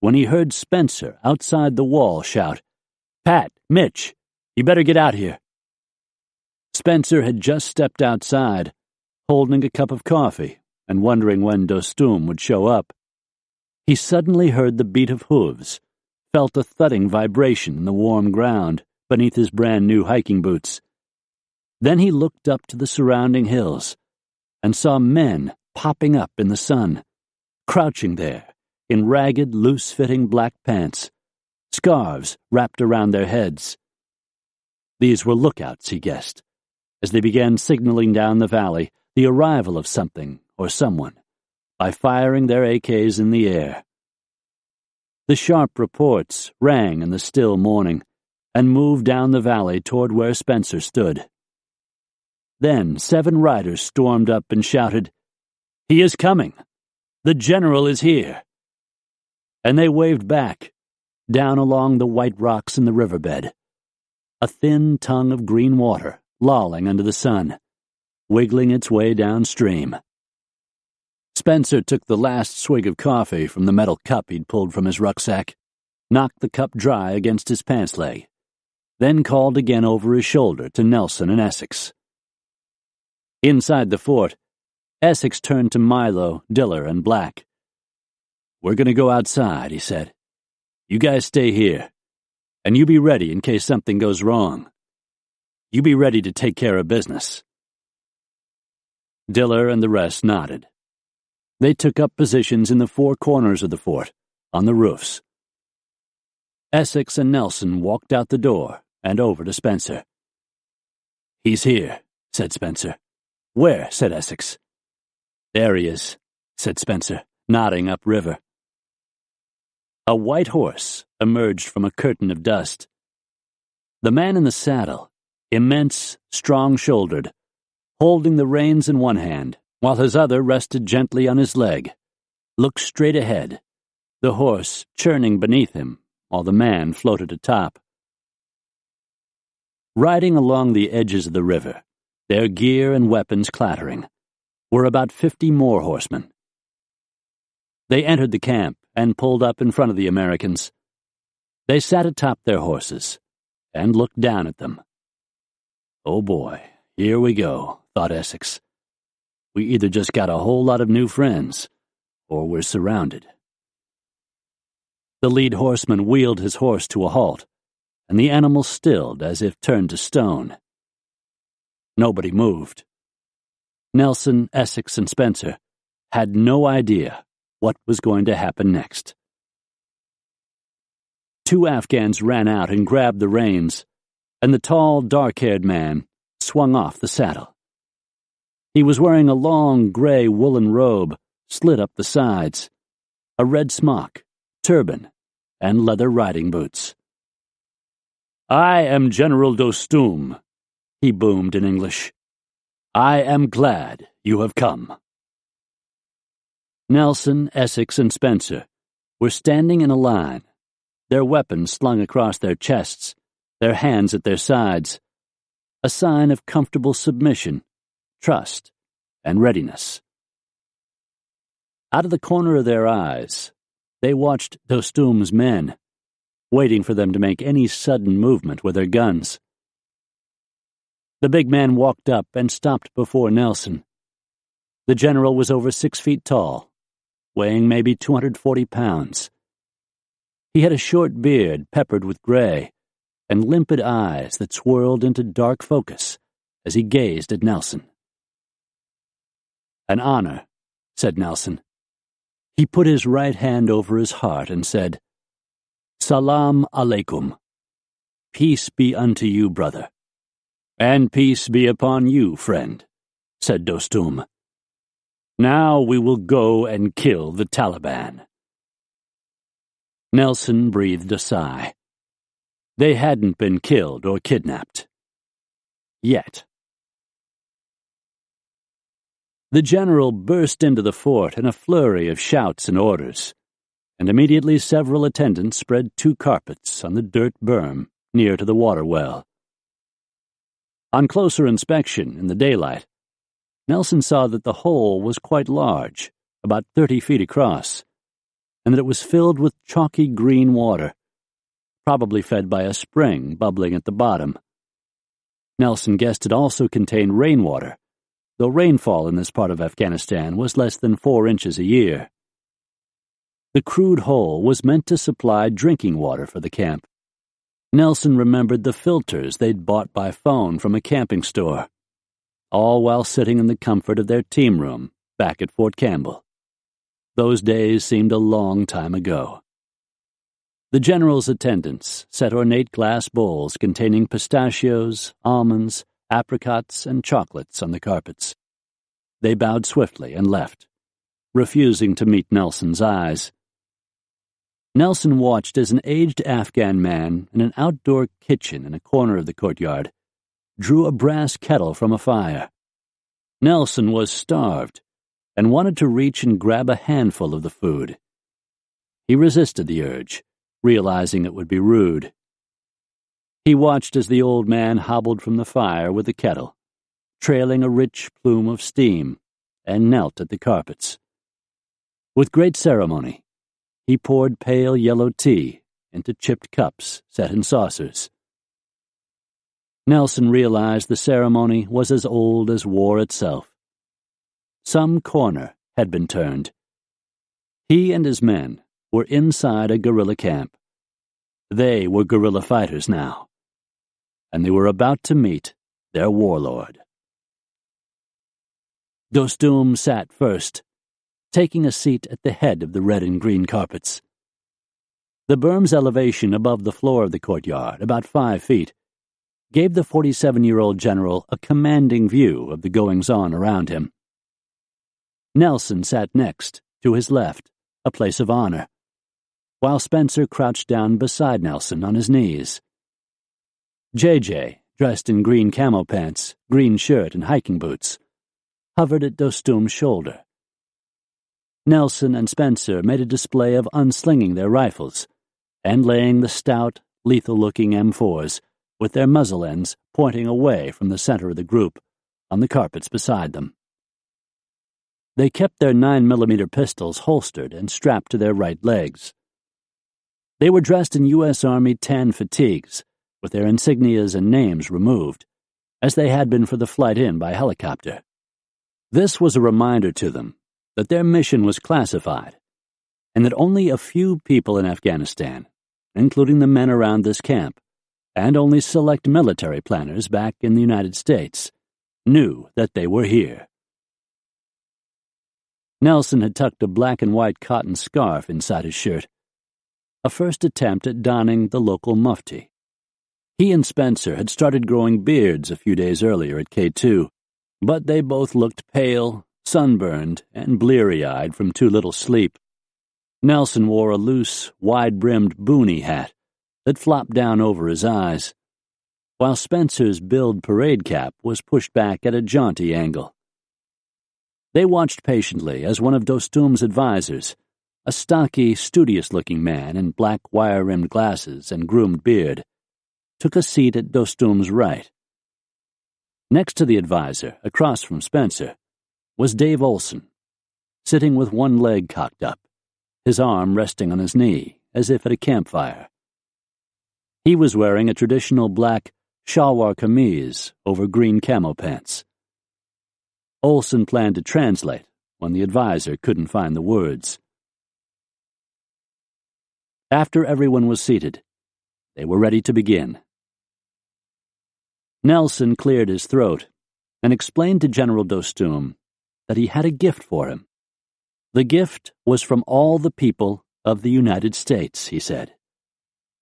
when he heard Spencer outside the wall shout, "Pat, Mitch, you better get out here." Spencer had just stepped outside, holding a cup of coffee and wondering when Dostum would show up. He suddenly heard the beat of hooves, felt a thudding vibration in the warm ground beneath his brand-new hiking boots. Then he looked up to the surrounding hills and saw men popping up in the sun, crouching there in ragged, loose-fitting black pants, scarves wrapped around their heads. These were lookouts, he guessed, as they began signaling down the valley the arrival of something or someone by firing their AKs in the air. The sharp reports rang in the still morning and moved down the valley toward where Spencer stood. Then 7 riders stormed up and shouted, "He is coming! The general is here!" And they waved back, down along the white rocks in the riverbed, a thin tongue of green water lolling under the sun, wiggling its way downstream. Spencer took the last swig of coffee from the metal cup he'd pulled from his rucksack, knocked the cup dry against his pants leg, then called again over his shoulder to Nelson and Essex. Inside the fort, Essex turned to Milo, Diller, and Black. "We're going to go outside," he said. "You guys stay here, and you be ready in case something goes wrong. You be ready to take care of business." Diller and the rest nodded. They took up positions in the 4 corners of the fort, on the roofs. Essex and Nelson walked out the door and over to Spencer. "He's here," said Spencer. "Where?" said Essex. "There he is," said Spencer, nodding upriver. A white horse emerged from a curtain of dust. The man in the saddle, immense, strong-shouldered, holding the reins in one hand, while his other rested gently on his leg, looked straight ahead, the horse churning beneath him while the man floated atop. Riding along the edges of the river, their gear and weapons clattering, were about 50 more horsemen. They entered the camp and pulled up in front of the Americans. They sat atop their horses and looked down at them. "Oh boy, here we go," thought Essex. "We either just got a whole lot of new friends, or we're surrounded." The lead horseman wheeled his horse to a halt, and the animal stilled as if turned to stone. Nobody moved. Nelson, Essex, and Spencer had no idea what was going to happen next. Two Afghans ran out and grabbed the reins, and the tall, dark-haired man swung off the saddle. He was wearing a long, gray woolen robe, slit up the sides, a red smock, turban, and leather riding boots. "I am General Dostum," he boomed in English. "I am glad you have come." Nelson, Essex, and Spencer were standing in a line, their weapons slung across their chests, their hands at their sides, a sign of comfortable submission, trust, and readiness. Out of the corner of their eyes, they watched Dostum's men, waiting for them to make any sudden movement with their guns. The big man walked up and stopped before Nelson. The general was over 6 feet tall, weighing maybe 240 pounds. He had a short beard peppered with gray, and limpid eyes that swirled into dark focus as he gazed at Nelson. "An honor," said Nelson. He put his right hand over his heart and said, "Salam alaikum. Peace be unto you, brother." "And peace be upon you, friend," said Dostum. "Now we will go and kill the Taliban." Nelson breathed a sigh. They hadn't been killed or kidnapped. Yet. The general burst into the fort in a flurry of shouts and orders, and immediately several attendants spread 2 carpets on the dirt berm near to the water well. On closer inspection in the daylight, Nelson saw that the hole was quite large, about 30 feet across, and that it was filled with chalky green water, probably fed by a spring bubbling at the bottom. Nelson guessed it also contained rainwater, though rainfall in this part of Afghanistan was less than 4 inches a year. The crude hole was meant to supply drinking water for the camp. Nelson remembered the filters they'd bought by phone from a camping store, all while sitting in the comfort of their team room back at Fort Campbell. Those days seemed a long time ago. The general's attendants set ornate glass bowls containing pistachios, almonds, apricots, and chocolates on the carpets. They bowed swiftly and left, refusing to meet Nelson's eyes. Nelson watched as an aged Afghan man in an outdoor kitchen in a corner of the courtyard drew a brass kettle from a fire. Nelson was starved and wanted to reach and grab a handful of the food. He resisted the urge, realizing it would be rude. He watched as the old man hobbled from the fire with the kettle, trailing a rich plume of steam, and knelt at the carpets. With great ceremony, he poured pale yellow tea into chipped cups set in saucers. Nelson realized the ceremony was as old as war itself. Some corner had been turned. He and his men were inside a guerrilla camp. They were guerrilla fighters now, and they were about to meet their warlord. Dostum sat first, taking a seat at the head of the red and green carpets. The berm's elevation above the floor of the courtyard, about 5 feet, gave the 47-year-old general a commanding view of the goings-on around him. Nelson sat next, to his left, a place of honor, while Spencer crouched down beside Nelson on his knees. J.J., dressed in green camo pants, green shirt, and hiking boots, hovered at Dostum's shoulder. Nelson and Spencer made a display of unslinging their rifles and laying the stout, lethal-looking M4s with their muzzle ends pointing away from the center of the group on the carpets beside them. They kept their 9mm pistols holstered and strapped to their right legs. They were dressed in U.S. Army tan fatigues, with their insignias and names removed, as they had been for the flight in by helicopter. This was a reminder to them that their mission was classified, and that only a few people in Afghanistan, including the men around this camp, and only select military planners back in the United States, knew that they were here. Nelson had tucked a black and white cotton scarf inside his shirt, a first attempt at donning the local mufti. He and Spencer had started growing beards a few days earlier at K2, but they both looked pale, sunburned, and bleary-eyed from too little sleep. Nelson wore a loose, wide-brimmed boonie hat that flopped down over his eyes, while Spencer's billed parade cap was pushed back at a jaunty angle. They watched patiently as one of Dostum's advisors, a stocky, studious-looking man in black wire-rimmed glasses and groomed beard, took a seat at Dostum's right. Next to the advisor, across from Spencer, was Dave Olson, sitting with one leg cocked up, his arm resting on his knee, as if at a campfire. He was wearing a traditional black shalwar kameez over green camo pants. Olson planned to translate when the advisor couldn't find the words. After everyone was seated, they were ready to begin. Nelson cleared his throat and explained to General Dostum that he had a gift for him. The gift was from all the people of the United States, he said,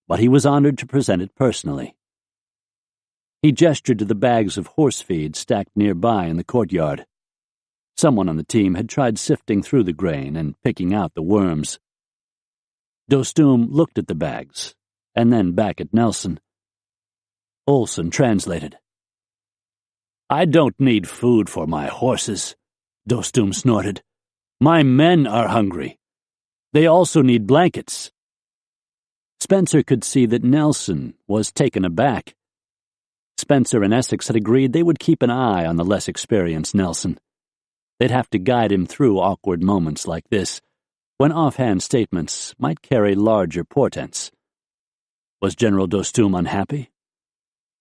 but he was honored to present it personally. He gestured to the bags of horse feed stacked nearby in the courtyard. Someone on the team had tried sifting through the grain and picking out the worms. Dostum looked at the bags, and then back at Nelson. Olson translated. "I don't need food for my horses," Dostum snorted. "My men are hungry. They also need blankets." Spencer could see that Nelson was taken aback. Spencer and Essex had agreed they would keep an eye on the less experienced Nelson. They'd have to guide him through awkward moments like this, when offhand statements might carry larger portents. Was General Dostum unhappy?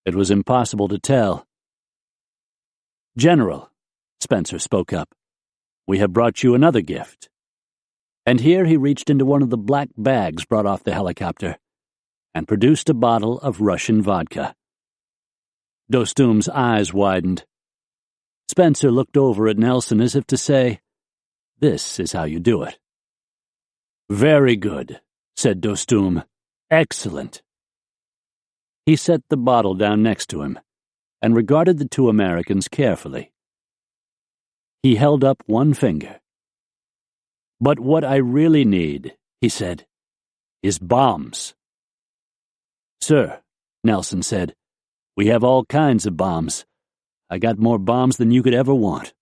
It was impossible to tell. "General," Spencer spoke up, "we have brought you another gift." And here he reached into one of the black bags brought off the helicopter and produced a bottle of Russian vodka. Dostum's eyes widened. Spencer looked over at Nelson as if to say, "This is how you do it." "Very good," said Dostum. "Excellent." He set the bottle down next to him and regarded the two Americans carefully. He held up one finger. "But what I really need," he said, "is bombs." "Sir," Nelson said, "we have all kinds of bombs. I got more bombs than you could ever want."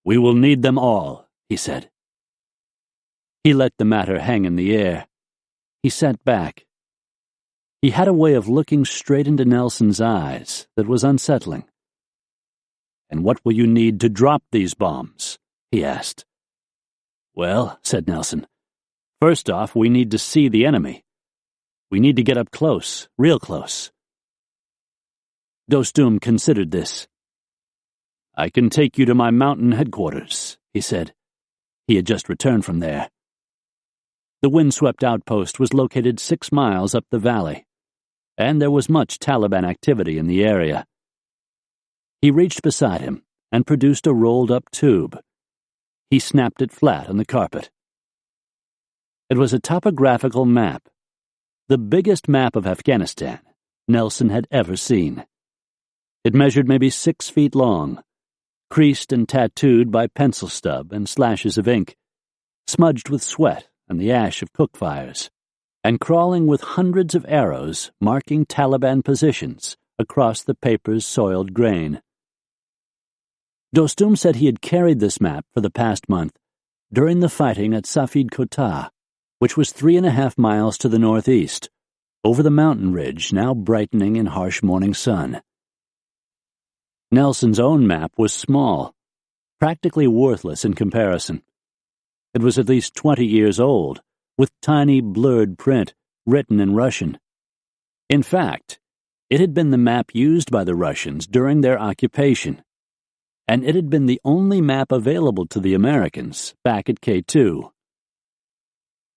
"We will need them all," he said. He let the matter hang in the air. He sat back. He had a way of looking straight into Nelson's eyes that was unsettling. "And what will you need to drop these bombs?" he asked. "Well," said Nelson, "first off, we need to see the enemy. We need to get up close, real close." Dostum considered this. "I can take you to my mountain headquarters," he said. He had just returned from there. The windswept outpost was located 6 miles up the valley, and there was much Taliban activity in the area. He reached beside him and produced a rolled-up tube. He snapped it flat on the carpet. It was a topographical map, the biggest map of Afghanistan Nelson had ever seen. It measured maybe 6 feet long, creased and tattooed by pencil stub and slashes of ink, smudged with sweat and the ash of cook fires, and crawling with hundreds of arrows marking Taliban positions across the paper's soiled grain. Dostum said he had carried this map for the past month during the fighting at Safid Kota, which was 3.5 miles to the northeast, over the mountain ridge now brightening in harsh morning sun. Nelson's own map was small, practically worthless in comparison. It was at least 20 years old, with tiny blurred print written in Russian. In fact, it had been the map used by the Russians during their occupation, and it had been the only map available to the Americans back at K2.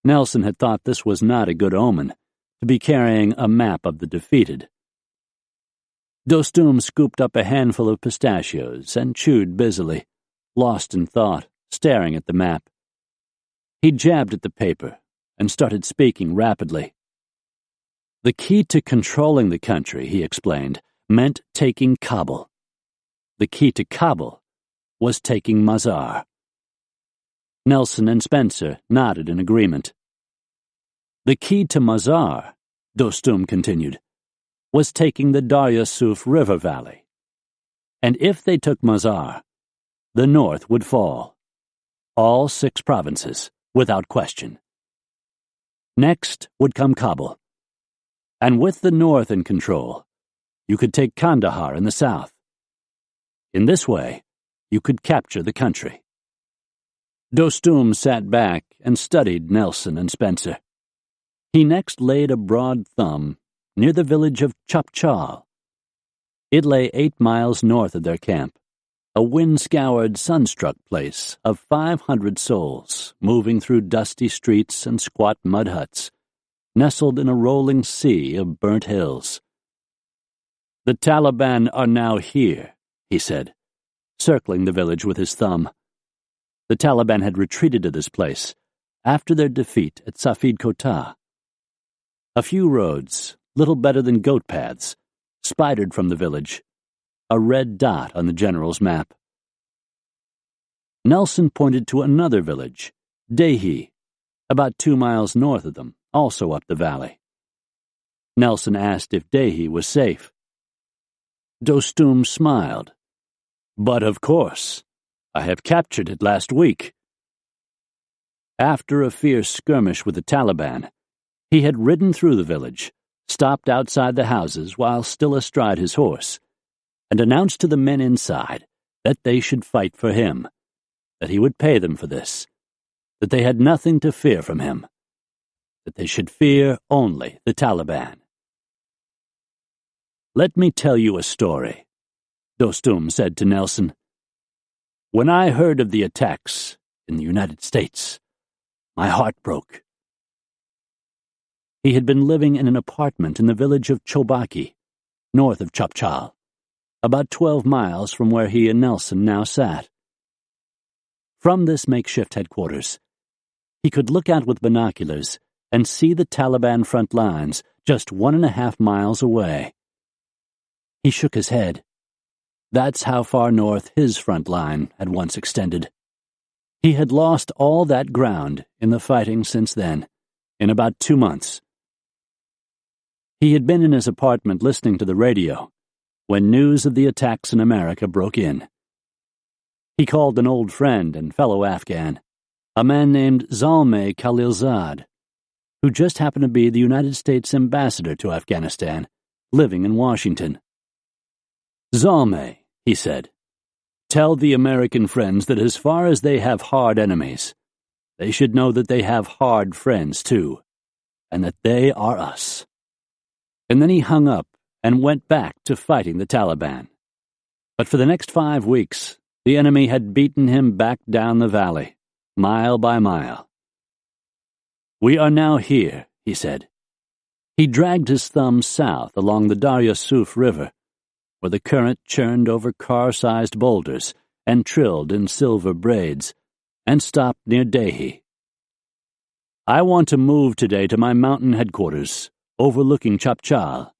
Nelson had thought this was not a good omen, to be carrying a map of the defeated. Dostum scooped up a handful of pistachios and chewed busily, lost in thought, staring at the map. He jabbed at the paper and started speaking rapidly. The key to controlling the country, he explained, meant taking Kabul. The key to Kabul was taking Mazar. Nelson and Spencer nodded in agreement. The key to Mazar, Dostum continued, was taking the Darya Suf River Valley. And if they took Mazar, the North would fall. All 6 provinces, without question. Next would come Kabul. And with the North in control, you could take Kandahar in the south. In this way, you could capture the country. Dostum sat back and studied Nelson and Spencer. He next laid a broad thumb near the village of Chapchal. It lay 8 miles north of their camp, a wind-scoured, sun-struck place of 500 souls moving through dusty streets and squat mud huts, nestled in a rolling sea of burnt hills. The Taliban are now here, he said, circling the village with his thumb. The Taliban had retreated to this place after their defeat at Safid Kota. A few roads, little better than goat paths, spidered from the village, a red dot on the general's map. Nelson pointed to another village, Dehi, about 2 miles north of them, also up the valley. Nelson asked if Dehi was safe. Dostum smiled. But of course, I have captured it last week. After a fierce skirmish with the Taliban, he had ridden through the village, stopped outside the houses while still astride his horse, and announced to the men inside that they should fight for him, that he would pay them for this, that they had nothing to fear from him, that they should fear only the Taliban. Let me tell you a story, Dostum said to Nelson. When I heard of the attacks in the United States, my heart broke. He had been living in an apartment in the village of Chobaki, north of Chapchal, about 12 miles from where he and Nelson now sat. From this makeshift headquarters, he could look out with binoculars and see the Taliban front lines just 1.5 miles away. He shook his head. That's how far north his front line had once extended. He had lost all that ground in the fighting since then, in about 2 months. He had been in his apartment listening to the radio when news of the attacks in America broke in. He called an old friend and fellow Afghan, a man named Zalmay Khalilzad, who just happened to be the United States ambassador to Afghanistan, living in Washington. Zalmay, he said, tell the American friends that as far as they have hard enemies, they should know that they have hard friends too, and that they are us. And then he hung up and went back to fighting the Taliban. But for the next 5 weeks, the enemy had beaten him back down the valley, mile by mile. We are now here, he said. He dragged his thumb south along the Darya Suf River, where the current churned over car-sized boulders and trilled in silver braids, and stopped near Dehi. I want to move today to my mountain headquarters, overlooking Chapchal.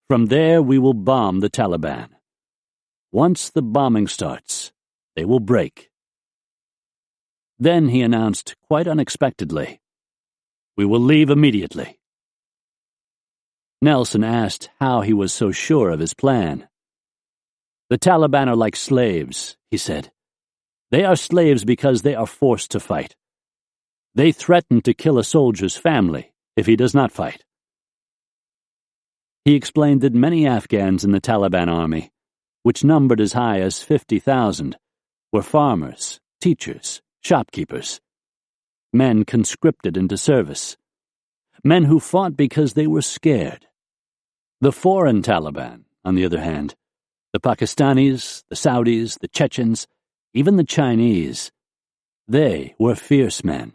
From there we will bomb the Taliban. Once the bombing starts, they will break. Then he announced, quite unexpectedly, we will leave immediately. Nelson asked how he was so sure of his plan. The Taliban are like slaves, he said. They are slaves because they are forced to fight. They threaten to kill a soldier's family if he does not fight. He explained that many Afghans in the Taliban army, which numbered as high as 50,000, were farmers, teachers, shopkeepers, men conscripted into service, men who fought because they were scared. The foreign Taliban, on the other hand, the Pakistanis, the Saudis, the Chechens, even the Chinese, they were fierce men,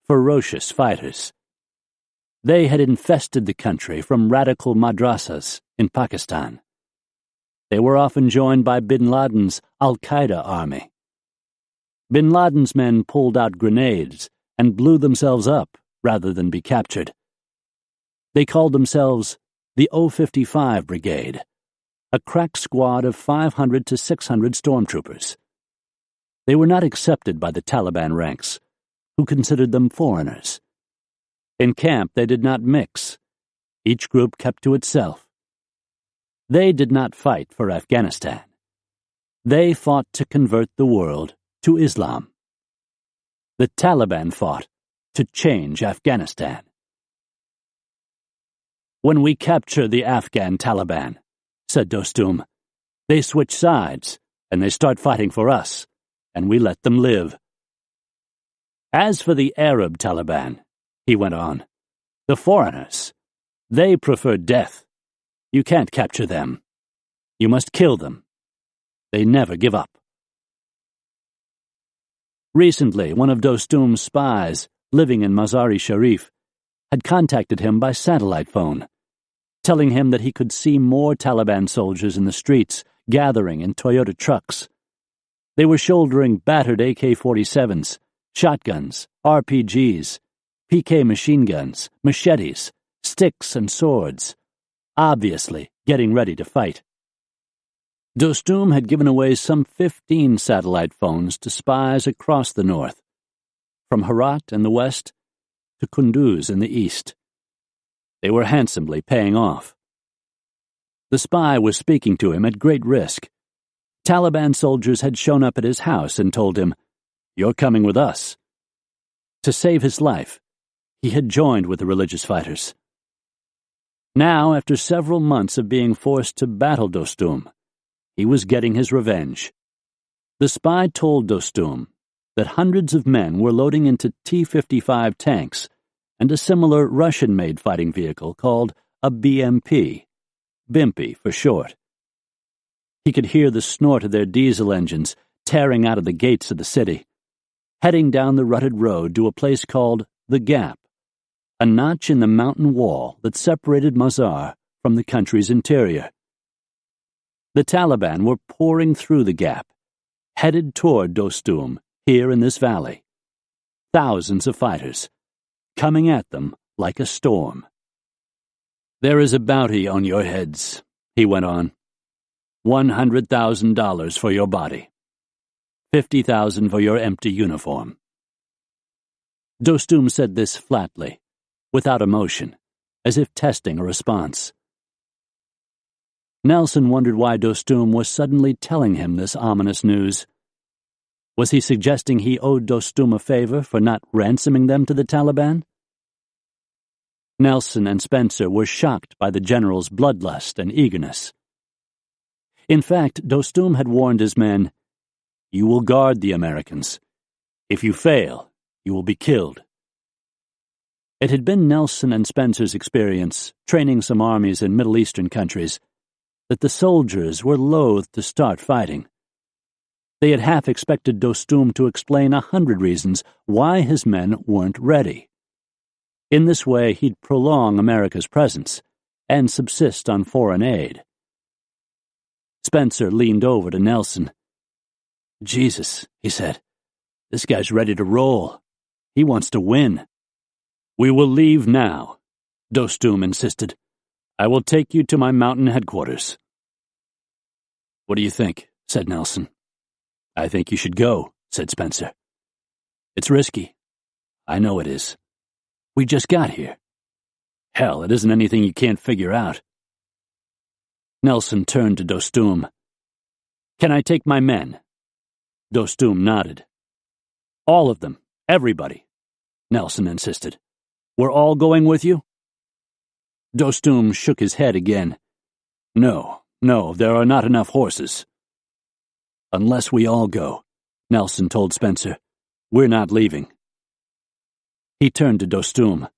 ferocious fighters. They had infested the country from radical madrasas in Pakistan. They were often joined by bin Laden's al-Qaeda army. Bin Laden's men pulled out grenades and blew themselves up rather than be captured. They called themselves the O-55 Brigade, a crack squad of 500 to 600 stormtroopers. They were not accepted by the Taliban ranks, who considered them foreigners. In camp, they did not mix. Each group kept to itself. They did not fight for Afghanistan. They fought to convert the world to Islam. The Taliban fought to change Afghanistan. "When we capture the Afghan Taliban," said Dostum, "they switch sides, and they start fighting for us, and we let them live. As for the Arab Taliban," he went on, "the foreigners, they prefer death. You can't capture them. You must kill them. They never give up." Recently, one of Dostum's spies, living in Mazar-e-Sharif, had contacted him by satellite phone, telling him that he could see more Taliban soldiers in the streets, gathering in Toyota trucks. They were shouldering battered AK-47s, shotguns, RPGs, PK machine guns, machetes, sticks and swords, obviously getting ready to fight. Dostum had given away some 15 satellite phones to spies across the north, from Herat in the west to Kunduz in the east. They were handsomely paying off. The spy was speaking to him at great risk. Taliban soldiers had shown up at his house and told him, "You're coming with us." To save his life, he had joined with the religious fighters. Now, after several months of being forced to battle Dostum, he was getting his revenge. The spy told Dostum that hundreds of men were loading into T-55 tanks and a similar Russian-made fighting vehicle called a BMP, Bimpy for short. He could hear the snort of their diesel engines tearing out of the gates of the city, heading down the rutted road to a place called The Gap, a notch in the mountain wall that separated Mazar from the country's interior. The Taliban were pouring through the Gap, headed toward Dostum here in this valley. Thousands of fighters, coming at them like a storm. "There is a bounty on your heads," he went on. $100,000 for your body. $50,000 for your empty uniform. Dostum said this flatly, without emotion, as if testing a response. Nelson wondered why Dostum was suddenly telling him this ominous news. Was he suggesting he owed Dostum a favor for not ransoming them to the Taliban? Nelson and Spencer were shocked by the general's bloodlust and eagerness. In fact, Dostum had warned his men, "You will guard the Americans. If you fail, you will be killed." It had been Nelson and Spencer's experience, training some armies in Middle Eastern countries, that the soldiers were loath to start fighting. They had half expected Dostum to explain 100 reasons why his men weren't ready. In this way, he'd prolong America's presence and subsist on foreign aid. Spencer leaned over to Nelson. "Jesus," he said, "this guy's ready to roll. He wants to win." "We will leave now," Dostum insisted. "I will take you to my mountain headquarters." "What do you think?" said Nelson. "I think you should go," said Spencer. "It's risky. I know it is. We just got here. Hell, it isn't anything you can't figure out." Nelson turned to Dostum. "Can I take my men?" Dostum nodded. "All of them. Everybody," Nelson insisted. "We're all going with you?" Dostum shook his head again. No, there are not enough horses." "Unless we all go," Nelson told Spencer. "We're not leaving." He turned to Dostum.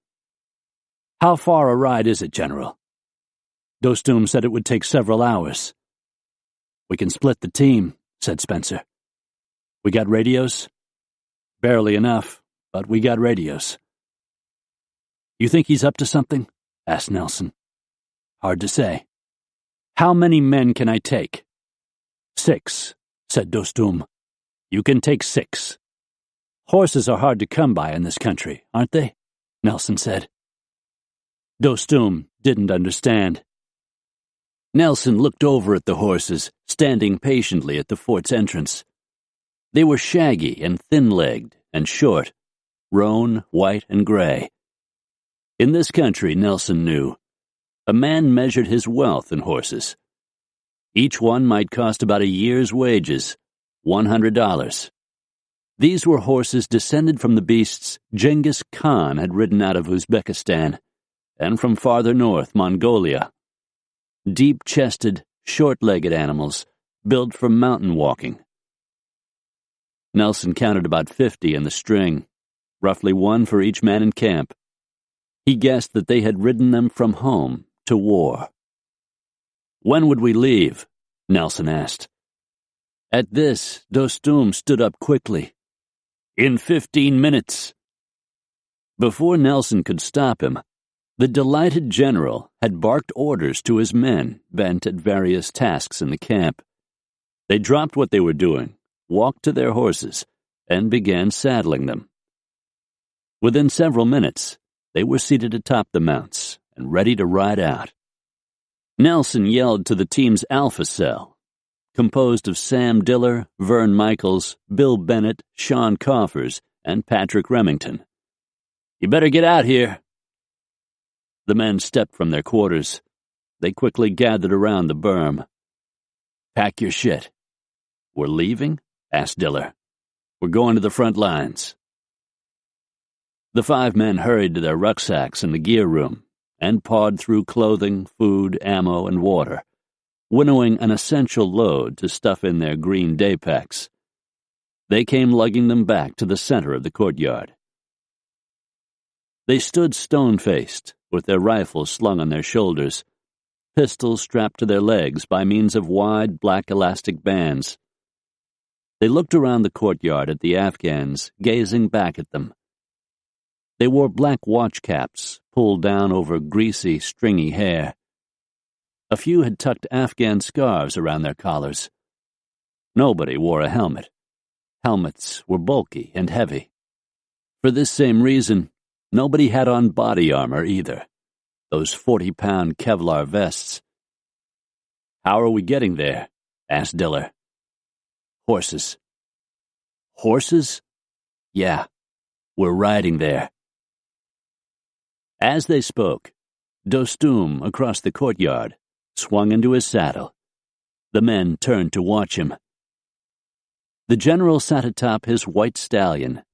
"How far a ride is it, General?" Dostum said it would take several hours. "We can split the team," said Spencer. "We got radios?" "Barely enough, but we got radios." "You think he's up to something?" asked Nelson. "Hard to say." "How many men can I take?" "6, said Dostum. "You can take 6. Horses are hard to come by in this country, aren't they?" Nelson said. Dostum didn't understand. Nelson looked over at the horses, standing patiently at the fort's entrance. They were shaggy and thin-legged and short, roan, white, and gray. In this country, Nelson knew, a man measured his wealth in horses. Each one might cost about a year's wages, $100. These were horses descended from the beasts Genghis Khan had ridden out of Uzbekistan, and from farther north, Mongolia. Deep-chested, short-legged animals built for mountain walking. Nelson counted about 50 in the string, roughly one for each man in camp. He guessed that they had ridden them from home to war. "When would we leave?" Nelson asked. At this, Dostum stood up quickly. "In 15 minutes. Before Nelson could stop him, the delighted general had barked orders to his men bent at various tasks in the camp. They dropped what they were doing, walked to their horses, and began saddling them. Within several minutes, they were seated atop the mounts and ready to ride out. Nelson yelled to the team's alpha cell, composed of Sam Diller, Vern Michaels, Bill Bennett, Sean Coffers, and Patrick Remington. "You better get out here." The men stepped from their quarters. They quickly gathered around the berm. "Pack your shit." "We're leaving?" asked Diller. "We're going to the front lines." The 5 men hurried to their rucksacks in the gear room and pawed through clothing, food, ammo, and water, winnowing an essential load to stuff in their green day packs. They came lugging them back to the center of the courtyard. They stood stone-faced, with their rifles slung on their shoulders, pistols strapped to their legs by means of wide black elastic bands. They looked around the courtyard at the Afghans, gazing back at them. They wore black watch caps, pulled down over greasy, stringy hair. A few had tucked Afghan scarves around their collars. Nobody wore a helmet. Helmets were bulky and heavy. For this same reason, nobody had on body armor either, those 40-pound Kevlar vests. "How are we getting there?" asked Diller. "Horses." "Horses?" "Yeah, we're riding there." As they spoke, Dostum, across the courtyard, swung into his saddle. The men turned to watch him. The general sat atop his white stallion,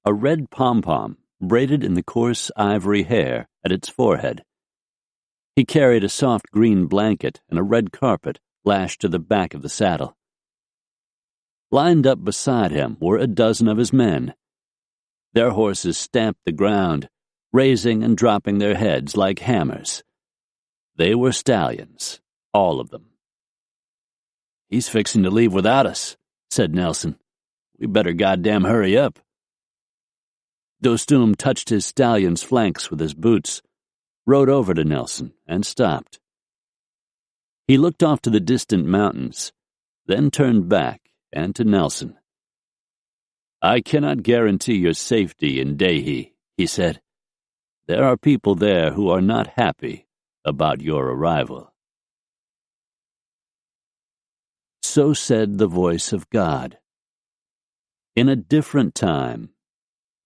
a red pom-pom braided in the coarse ivory hair at its forehead. He carried a soft green blanket and a red carpet lashed to the back of the saddle. Lined up beside him were a dozen of his men. Their horses stamped the ground, raising and dropping their heads like hammers. They were stallions, all of them. "He's fixing to leave without us," said Nelson. "We better goddamn hurry up." Dostum touched his stallion's flanks with his boots, rode over to Nelson, and stopped. He looked off to the distant mountains, then turned back and to Nelson. "I cannot guarantee your safety in Dehi," he said. "There are people there who are not happy about your arrival." So said the voice of God. In a different time,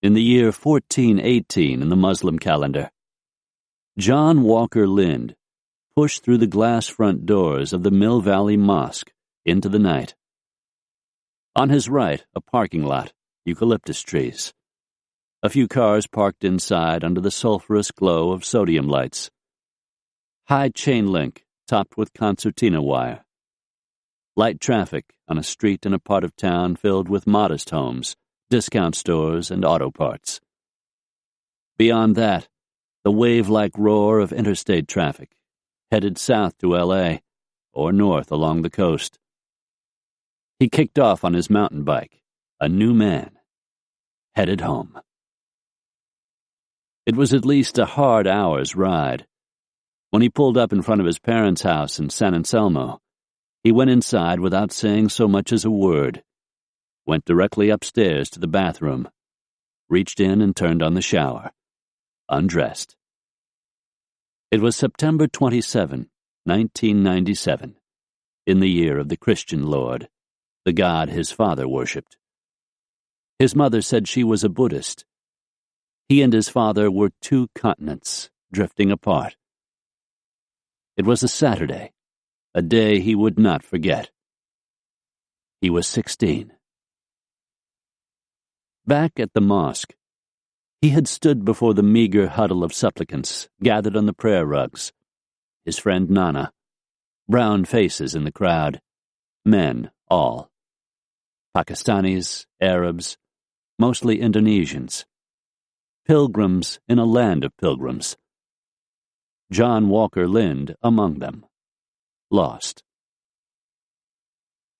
in the year 1418 in the Muslim calendar, John Walker Lind pushed through the glass front doors of the Mill Valley Mosque into the night. On his right, a parking lot, eucalyptus trees. A few cars parked inside under the sulphurous glow of sodium lights. High chain link topped with concertina wire. Light traffic on a street in a part of town filled with modest homes, discount stores, and auto parts. Beyond that, the wave-like roar of interstate traffic, headed south to L.A. or north along the coast. He kicked off on his mountain bike, a new man, headed home. It was at least a hard hour's ride. When he pulled up in front of his parents' house in San Anselmo, he went inside without saying so much as a word, went directly upstairs to the bathroom, reached in and turned on the shower, undressed. It was September 27, 1997, in the year of the Christian Lord, the god his father worshipped. His mother said she was a Buddhist. He and his father were two continents, drifting apart. It was a Saturday, a day he would not forget. He was 16. Back at the mosque, he had stood before the meager huddle of supplicants gathered on the prayer rugs. His friend Nana, brown faces in the crowd, men all. Pakistanis, Arabs, mostly Indonesians. Pilgrims in a land of pilgrims. John Walker Lind among them. Lost.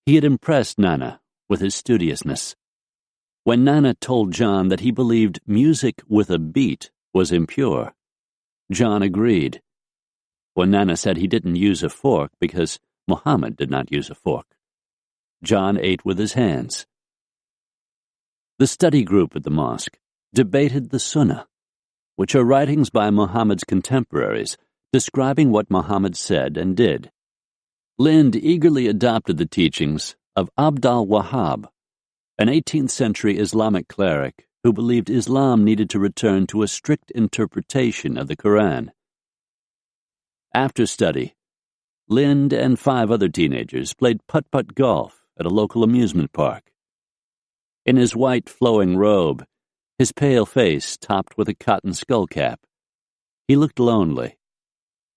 He had impressed Nana with his studiousness. When Nana told John that he believed music with a beat was impure, John agreed. When Nana said he didn't use a fork because Muhammad did not use a fork, John ate with his hands. The study group at the mosque debated the Sunnah, which are writings by Muhammad's contemporaries describing what Muhammad said and did. Lind eagerly adopted the teachings of Abd al-Wahhab, an 18th century Islamic cleric who believed Islam needed to return to a strict interpretation of the Quran. After study, Lind and 5 other teenagers played putt-putt golf at a local amusement park. In his white flowing robe, his pale face topped with a cotton skullcap, he looked lonely.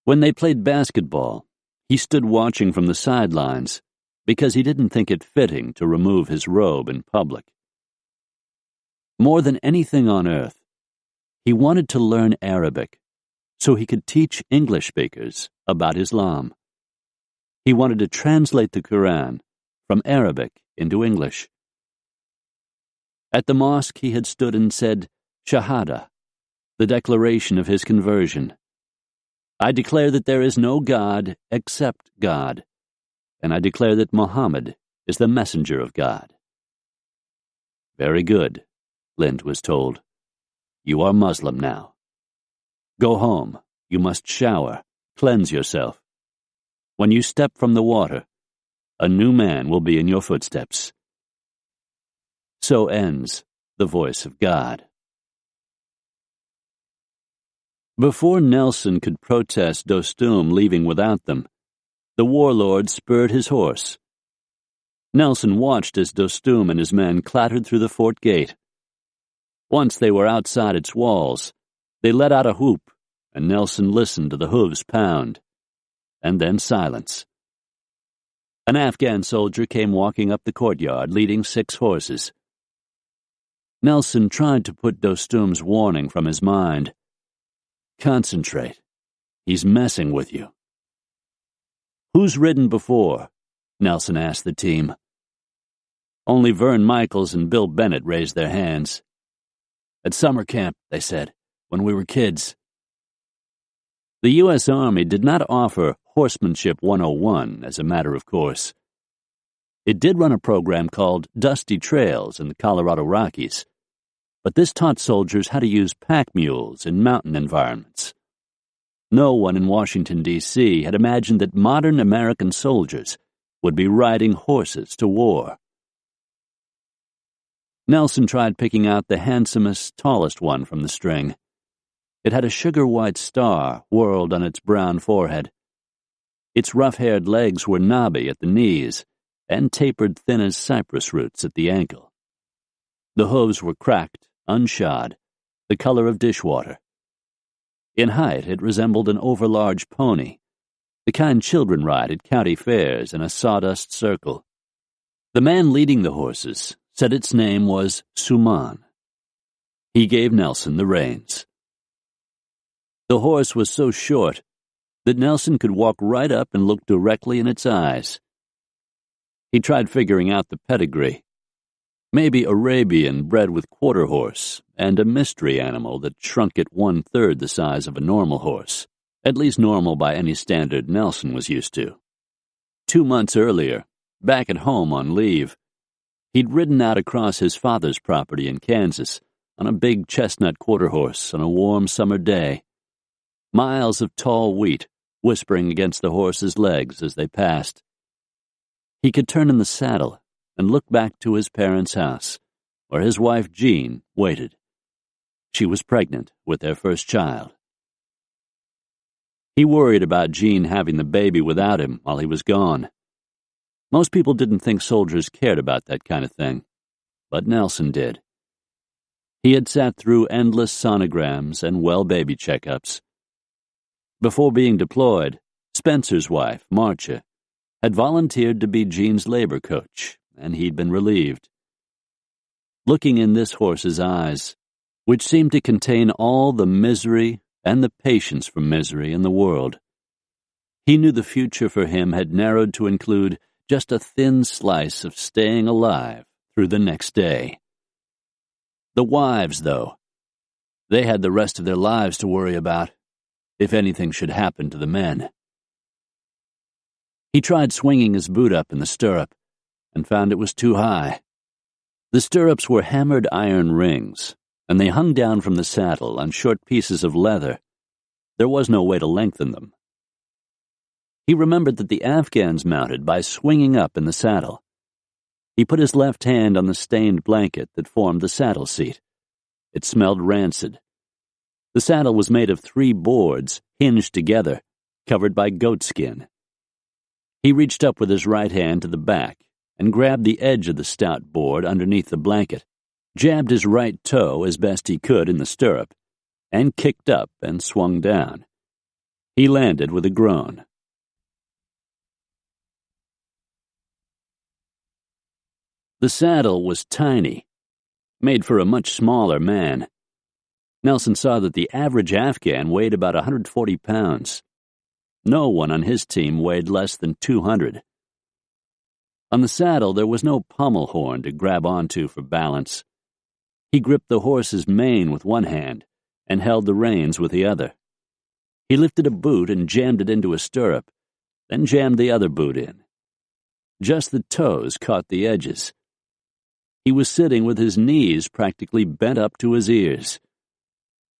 When they played basketball, he stood watching from the sidelines because he didn't think it fitting to remove his robe in public. More than anything on earth, he wanted to learn Arabic so he could teach English speakers about Islam. He wanted to translate the Quran from Arabic into English. At the mosque he had stood and said, Shahada, the declaration of his conversion. I declare that there is no God except God, and I declare that Muhammad is the messenger of God. Very good, Lind was told. You are Muslim now. Go home. You must shower, cleanse yourself. When you step from the water, a new man will be in your footsteps. So ends the voice of God. Before Nelson could protest Dostum leaving without them, the warlord spurred his horse. Nelson watched as Dostum and his men clattered through the fort gate. Once they were outside its walls, they let out a whoop, and Nelson listened to the hooves pound. And then silence. An Afghan soldier came walking up the courtyard, leading 6 horses. Nelson tried to put Dostum's warning from his mind. Concentrate. He's messing with you. Who's ridden before? Nelson asked the team. Only Vern Michaels and Bill Bennett raised their hands. At summer camp, they said, when we were kids. The U.S. Army did not offer Horsemanship 101 as a matter of course. It did run a program called Dusty Trails in the Colorado Rockies, but this taught soldiers how to use pack mules in mountain environments. No one in Washington, D.C. had imagined that modern American soldiers would be riding horses to war. Nelson tried picking out the handsomest, tallest one from the string. It had a sugar-white star whirled on its brown forehead. Its rough-haired legs were knobby at the knees and tapered thin as cypress roots at the ankle. The hooves were cracked, unshod, the color of dishwater. In height, it resembled an overlarge pony, the kind children ride at county fairs in a sawdust circle. The man leading the horses said its name was Suman. He gave Nelson the reins. The horse was so short that Nelson could walk right up and look directly in its eyes. He tried figuring out the pedigree. Maybe Arabian bred with quarter horse, and a mystery animal that shrunk it 1/3 the size of a normal horse, at least normal by any standard Nelson was used to. 2 months earlier, back at home on leave, he'd ridden out across his father's property in Kansas on a big chestnut quarter horse on a warm summer day. Miles of tall wheat whispering against the horse's legs as they passed. He could turn in the saddle and look back to his parents' house, where his wife Jean waited. She was pregnant with their first child. He worried about Jean having the baby without him while he was gone. Most people didn't think soldiers cared about that kind of thing, but Nelson did. He had sat through endless sonograms and well baby checkups. Before being deployed, Spencer's wife, Marcia, had volunteered to be Jean's labor coach, and he'd been relieved. Looking in this horse's eyes, which seemed to contain all the misery and the patience from misery in the world, he knew the future for him had narrowed to include just a thin slice of staying alive through the next day. The wives, though, they had the rest of their lives to worry about, if anything should happen to the men. He tried swinging his boot up in the stirrup, and found it was too high. The stirrups were hammered iron rings, and they hung down from the saddle on short pieces of leather. There was no way to lengthen them. He remembered that the Afghans mounted by swinging up in the saddle. He put his left hand on the stained blanket that formed the saddle seat. It smelled rancid. The saddle was made of 3 boards, hinged together, covered by goatskin. He reached up with his right hand to the back and grabbed the edge of the stout board underneath the blanket, jabbed his right toe as best he could in the stirrup, and kicked up and swung down. He landed with a groan. The saddle was tiny, made for a much smaller man. Nelson saw that the average Afghan weighed about 140 pounds. No one on his team weighed less than 200. On the saddle, there was no pommel horn to grab onto for balance. He gripped the horse's mane with one hand and held the reins with the other. He lifted a boot and jammed it into a stirrup, then jammed the other boot in. Just the toes caught the edges. He was sitting with his knees practically bent up to his ears.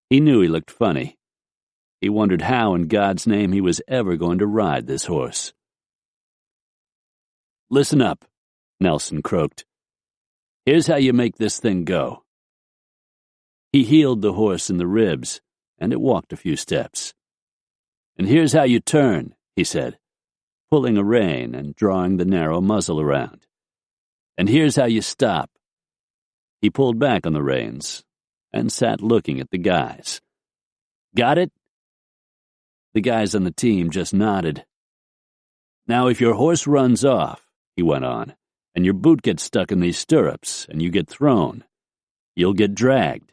He knew he looked funny. He wondered how in God's name he was ever going to ride this horse. "Listen up," Nelson croaked. "Here's how you make this thing go." He heeled the horse in the ribs, and it walked a few steps. "And here's how you turn," he said, pulling a rein and drawing the narrow muzzle around. "And here's how you stop." He pulled back on the reins and sat looking at the guys. "Got it?" The guys on the team just nodded. "Now, if your horse runs off," he went on, "and your boot gets stuck in these stirrups and you get thrown, you'll get dragged,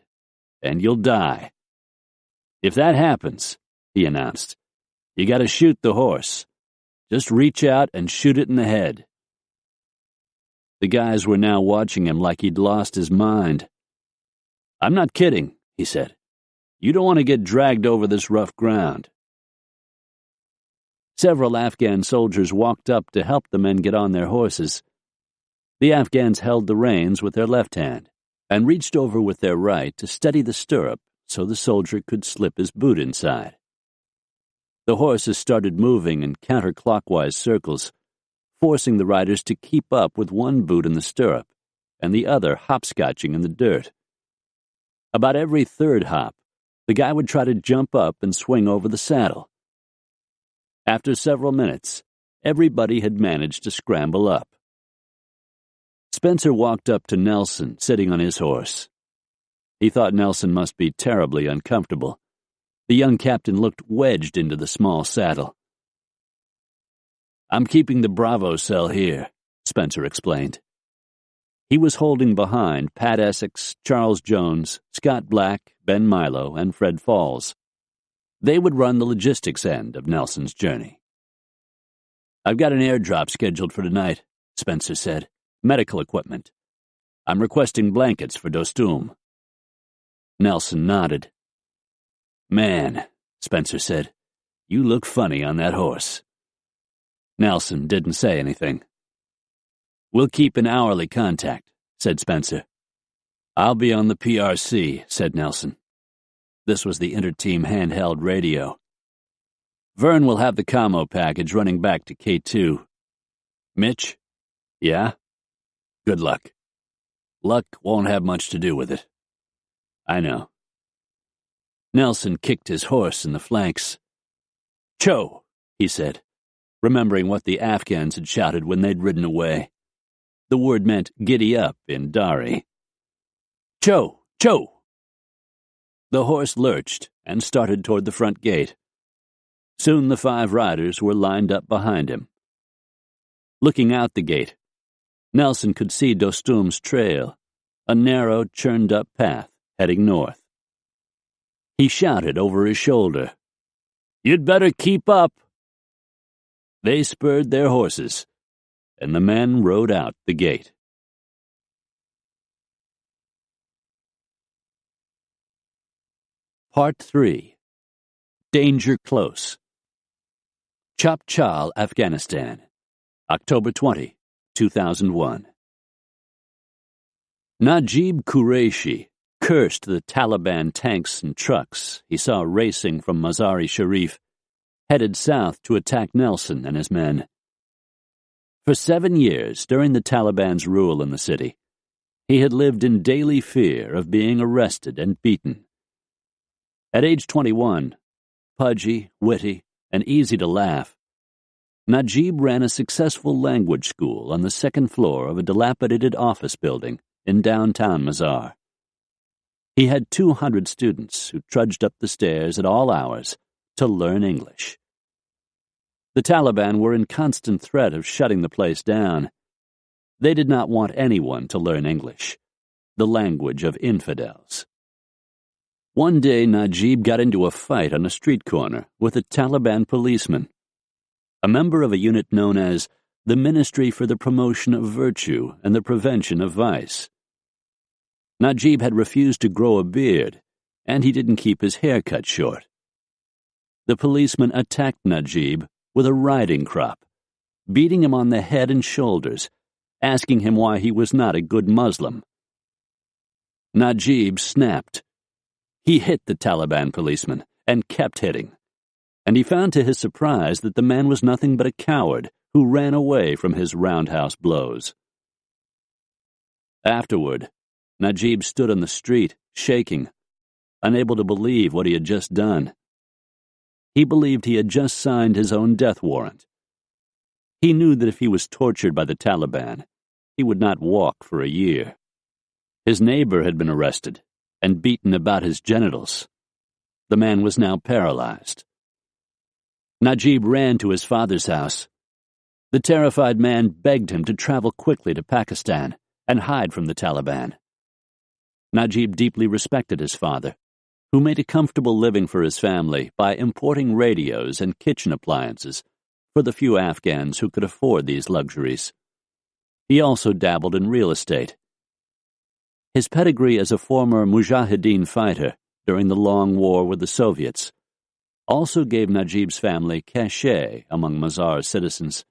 and you'll die. If that happens," he announced, "you gotta shoot the horse. Just reach out and shoot it in the head." The guys were now watching him like he'd lost his mind. "I'm not kidding," he said. "You don't want to get dragged over this rough ground." Several Afghan soldiers walked up to help the men get on their horses. The Afghans held the reins with their left hand and reached over with their right to steady the stirrup so the soldier could slip his boot inside. The horses started moving in counterclockwise circles, forcing the riders to keep up with one boot in the stirrup and the other hopscotching in the dirt. About every third hop, the guy would try to jump up and swing over the saddle. After several minutes, everybody had managed to scramble up. Spencer walked up to Nelson, sitting on his horse. He thought Nelson must be terribly uncomfortable. The young captain looked wedged into the small saddle. I'm keeping the Bravo cell here, Spencer explained. He was holding behind Pat Essex, Charles Jones, Scott Black, Ben Milo, and Fred Falls. They would run the logistics end of Nelson's journey. I've got an airdrop scheduled for tonight, Spencer said. Medical equipment. I'm requesting blankets for Dostum. Nelson nodded. Man, Spencer said, you look funny on that horse. Nelson didn't say anything. We'll keep in hourly contact, said Spencer. I'll be on the PRC, said Nelson. This was the inter-team handheld radio. Vern will have the commo package running back to K2. Mitch? Yeah? Good luck. Luck won't have much to do with it. I know. Nelson kicked his horse in the flanks. Cho, he said, remembering what the Afghans had shouted when they'd ridden away. The word meant giddy up in Dari. Cho! Cho! The horse lurched and started toward the front gate. Soon the 5 riders were lined up behind him. Looking out the gate, Nelson could see Dostum's trail, a narrow, churned-up path heading north. He shouted over his shoulder, "You'd better keep up!" They spurred their horses, and the men rode out the gate. Part 3. Danger Close. Chop Chal, Afghanistan, October 20, 2001. Najib Qureshi cursed the Taliban tanks and trucks he saw racing from Mazar-e-Sharif, headed south to attack Nelson and his men. For 7 years during the Taliban's rule in the city, he had lived in daily fear of being arrested and beaten. At age 21, pudgy, witty, and easy to laugh, Najib ran a successful language school on the second floor of a dilapidated office building in downtown Mazar. He had 200 students who trudged up the stairs at all hours to learn English. The Taliban were in constant threat of shutting the place down. They did not want anyone to learn English, the language of infidels. One day Najib got into a fight on a street corner with a Taliban policeman, a member of a unit known as the Ministry for the Promotion of Virtue and the Prevention of Vice. Najib had refused to grow a beard, and he didn't keep his hair cut short. The policeman attacked Najib with a riding crop, beating him on the head and shoulders, asking him why he was not a good Muslim. Najib snapped. He hit the Taliban policeman and kept hitting, and he found to his surprise that the man was nothing but a coward who ran away from his roundhouse blows. Afterward, Najib stood on the street, shaking, unable to believe what he had just done. He believed he had just signed his own death warrant. He knew that if he was tortured by the Taliban, he would not walk for a year. His neighbor had been arrested and beaten about his genitals. The man was now paralyzed. Najib ran to his father's house. The terrified man begged him to travel quickly to Pakistan and hide from the Taliban. Najib deeply respected his father, who made a comfortable living for his family by importing radios and kitchen appliances for the few Afghans who could afford these luxuries. He also dabbled in real estate. His pedigree as a former Mujahideen fighter during the long war with the Soviets also gave Najib's family cachet among Mazar's citizens.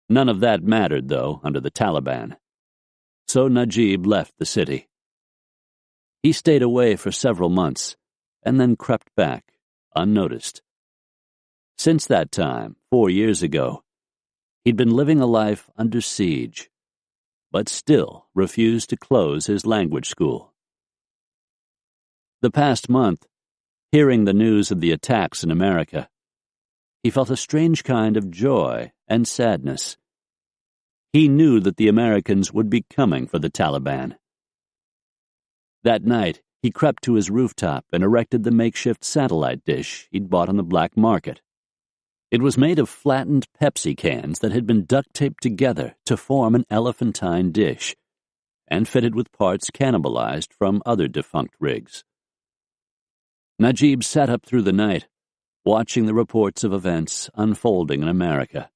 None of that mattered, though, under the Taliban. So Najib left the city. He stayed away for several months and then crept back, unnoticed. Since that time, 4 years ago, he'd been living a life under siege, but still refused to close his language school. The past month, hearing the news of the attacks in America, he felt a strange kind of joy and sadness. He knew that the Americans would be coming for the Taliban. That night, he crept to his rooftop and erected the makeshift satellite dish he'd bought on the black market. It was made of flattened Pepsi cans that had been duct-taped together to form an elephantine dish, and fitted with parts cannibalized from other defunct rigs. Najib sat up through the night, watching the reports of events unfolding in America.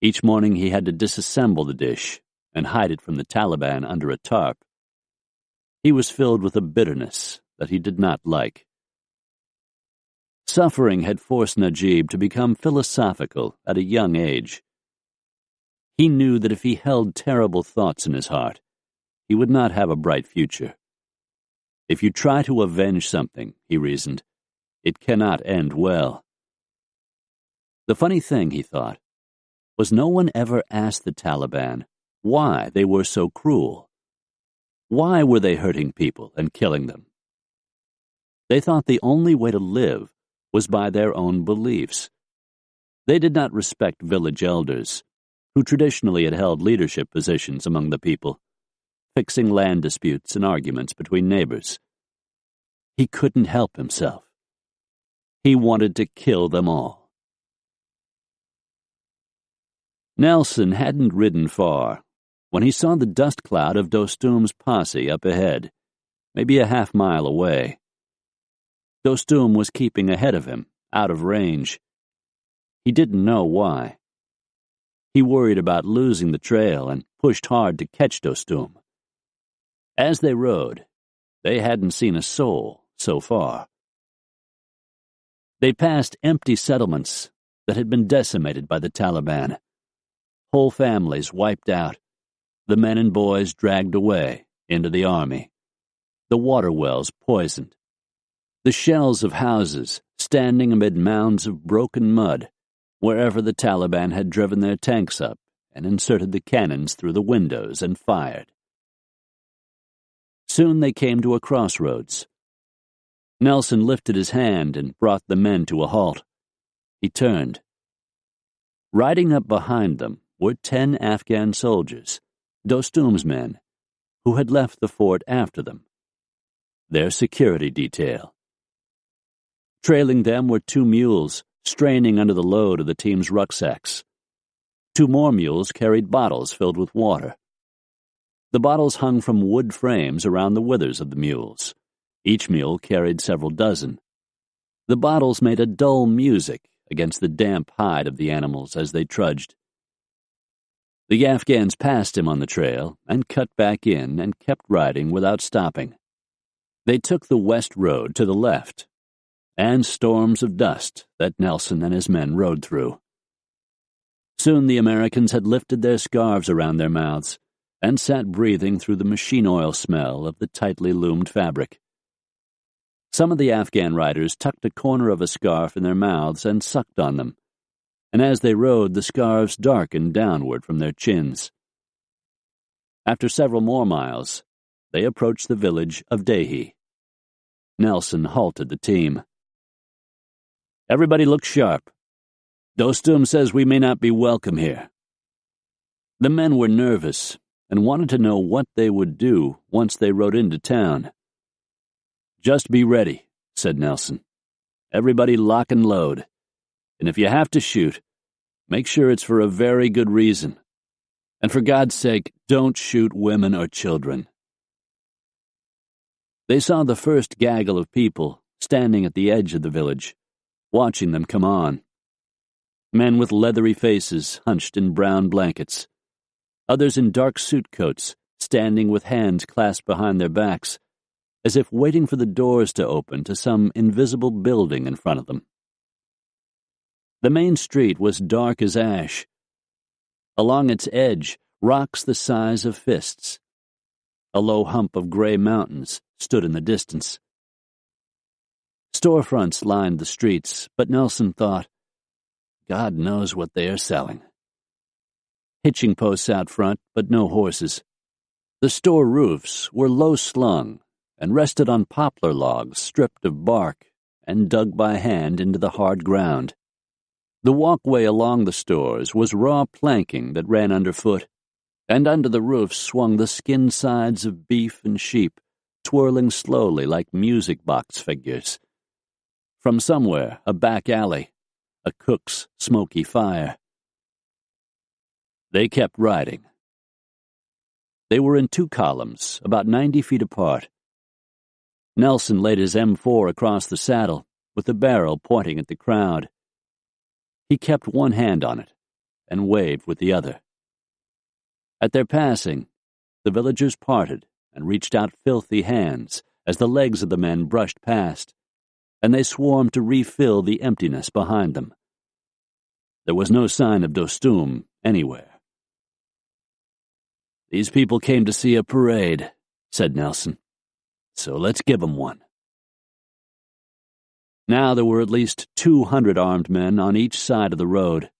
Each morning he had to disassemble the dish and hide it from the Taliban under a tarp. He was filled with a bitterness that he did not like. Suffering had forced Najib to become philosophical at a young age. He knew that if he held terrible thoughts in his heart, he would not have a bright future. If you try to avenge something, he reasoned, it cannot end well. The funny thing, he thought, was no one ever asked the Taliban why they were so cruel. Why were they hurting people and killing them? They thought the only way to live was by their own beliefs. They did not respect village elders, who traditionally had held leadership positions among the people, fixing land disputes and arguments between neighbors. He couldn't help himself. He wanted to kill them all. Nelson hadn't ridden far when he saw the dust cloud of Dostum's posse up ahead, maybe a half-mile away. Dostum was keeping ahead of him, out of range. He didn't know why. He worried about losing the trail and pushed hard to catch Dostum. As they rode, they hadn't seen a soul so far. They passed empty settlements that had been decimated by the Taliban. Whole families wiped out, the men and boys dragged away into the army, the water wells poisoned, the shells of houses standing amid mounds of broken mud wherever the Taliban had driven their tanks up and inserted the cannons through the windows and fired. Soon they came to a crossroads. Nelson lifted his hand and brought the men to a halt. He turned. Riding up behind them were 10 Afghan soldiers, Dostum's men, who had left the fort after them. Their security detail. Trailing them were 2 mules, straining under the load of the team's rucksacks. 2 more mules carried bottles filled with water. The bottles hung from wood frames around the withers of the mules. Each mule carried several dozen. The bottles made a dull music against the damp hide of the animals as they trudged. The Afghans passed him on the trail and cut back in and kept riding without stopping. They took the west road to the left, and storms of dust that Nelson and his men rode through. Soon the Americans had lifted their scarves around their mouths and sat breathing through the machine oil smell of the tightly loomed fabric. Some of the Afghan riders tucked a corner of a scarf in their mouths and sucked on them, and as they rode, the scarves darkened downward from their chins. After several more miles, they approached the village of Dehi. Nelson halted the team. "Everybody look sharp. Dostum says we may not be welcome here." The men were nervous and wanted to know what they would do once they rode into town. "Just be ready," said Nelson. "Everybody lock and load. And if you have to shoot, make sure it's for a very good reason. And for God's sake, don't shoot women or children." They saw the first gaggle of people standing at the edge of the village, watching them come on. Men with leathery faces hunched in brown blankets. Others in dark suit coats, standing with hands clasped behind their backs, as if waiting for the doors to open to some invisible building in front of them. The main street was dark as ash. Along its edge, rocks the size of fists. A low hump of gray mountains stood in the distance. Storefronts lined the streets, but Nelson thought, God knows what they are selling. Hitching posts out front, but no horses. The store roofs were low-slung and rested on poplar logs stripped of bark and dug by hand into the hard ground. The walkway along the stores was raw planking that ran underfoot, and under the roofs swung the skinned sides of beef and sheep, twirling slowly like music box figures. From somewhere, a back alley, a cook's smoky fire. They kept riding. They were in 2 columns, about 90 feet apart. Nelson laid his M4 across the saddle, with the barrel pointing at the crowd. He kept one hand on it and waved with the other. At their passing, the villagers parted and reached out filthy hands as the legs of the men brushed past, and they swarmed to refill the emptiness behind them. There was no sign of Dostum anywhere. "These people came to see a parade," said Nelson. "So let's give them one." Now there were at least 200 armed men on each side of the road.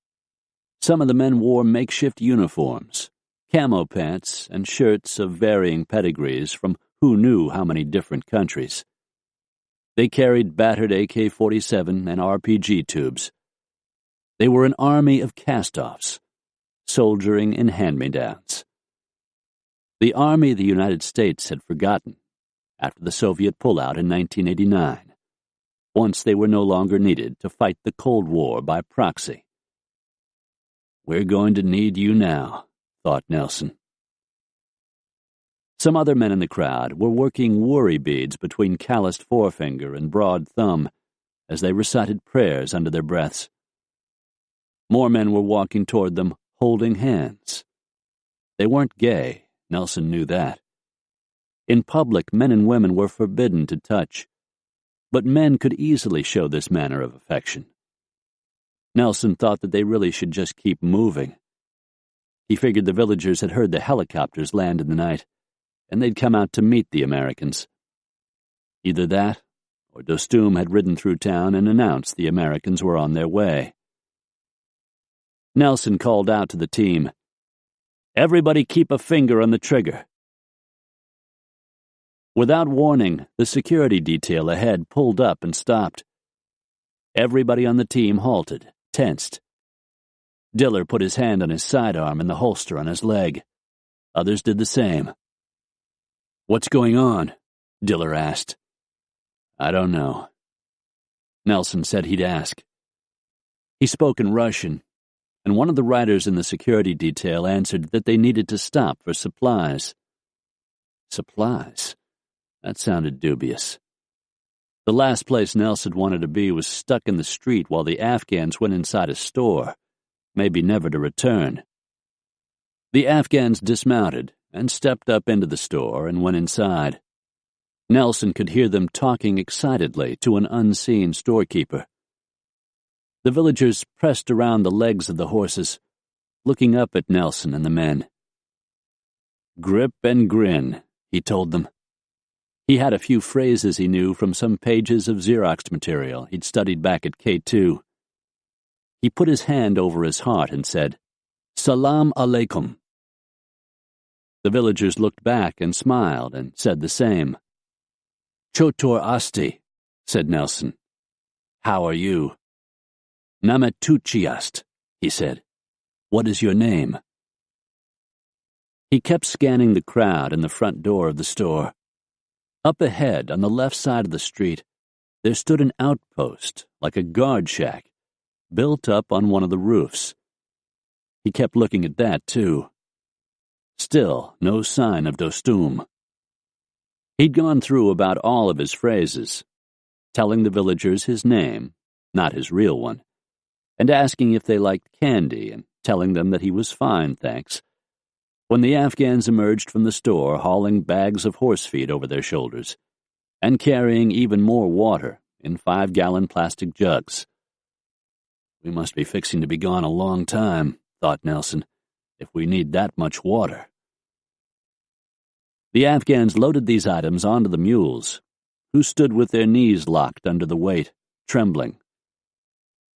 Some of the men wore makeshift uniforms, camo pants, and shirts of varying pedigrees from who knew how many different countries. They carried battered AK-47 and RPG tubes. They were an army of cast-offs, soldiering in hand-me-downs. The Army of the United States had forgotten after the Soviet pullout in 1989, once they were no longer needed to fight the Cold War by proxy. "We're going to need you now," thought Nelson. Some other men in the crowd were working worry beads between calloused forefinger and broad thumb as they recited prayers under their breaths. More men were walking toward them, holding hands. They weren't gay, Nelson knew that. In public, men and women were forbidden to touch, but men could easily show this manner of affection. Nelson thought that they really should just keep moving. He figured the villagers had heard the helicopters land in the night, and they'd come out to meet the Americans. Either that, or Dostum had ridden through town and announced the Americans were on their way. Nelson called out to the team, "Everybody keep a finger on the trigger." Without warning, the security detail ahead pulled up and stopped. Everybody on the team halted, tensed. Diller put his hand on his sidearm and the holster on his leg. Others did the same. "What's going on?" Diller asked. "I don't know." Nelson said he'd ask. He spoke in Russian, and one of the riders in the security detail answered that they needed to stop for supplies. Supplies? That sounded dubious. The last place Nelson wanted to be was stuck in the street while the Afghans went inside a store, maybe never to return. The Afghans dismounted and stepped up into the store and went inside. Nelson could hear them talking excitedly to an unseen storekeeper. The villagers pressed around the legs of the horses, looking up at Nelson and the men. "Grip and grin," he told them. He had a few phrases he knew from some pages of Xeroxed material he'd studied back at K2. He put his hand over his heart and said, "Salam alaikum." The villagers looked back and smiled and said the same. "Chotor asti," said Nelson. "How are you?" "Nametuchiast," he said. "What is your name?" He kept scanning the crowd in the front door of the store. Up ahead, on the left side of the street, there stood an outpost, like a guard shack, built up on one of the roofs. He kept looking at that, too. Still, no sign of Dostum. He'd gone through about all of his phrases, telling the villagers his name, not his real one, and asking if they liked candy and telling them that he was fine, thanks, when the Afghans emerged from the store hauling bags of horse feed over their shoulders and carrying even more water in 5-gallon plastic jugs. "We must be fixing to be gone a long time," thought Nelson, "if we need that much water." The Afghans loaded these items onto the mules, who stood with their knees locked under the weight, trembling.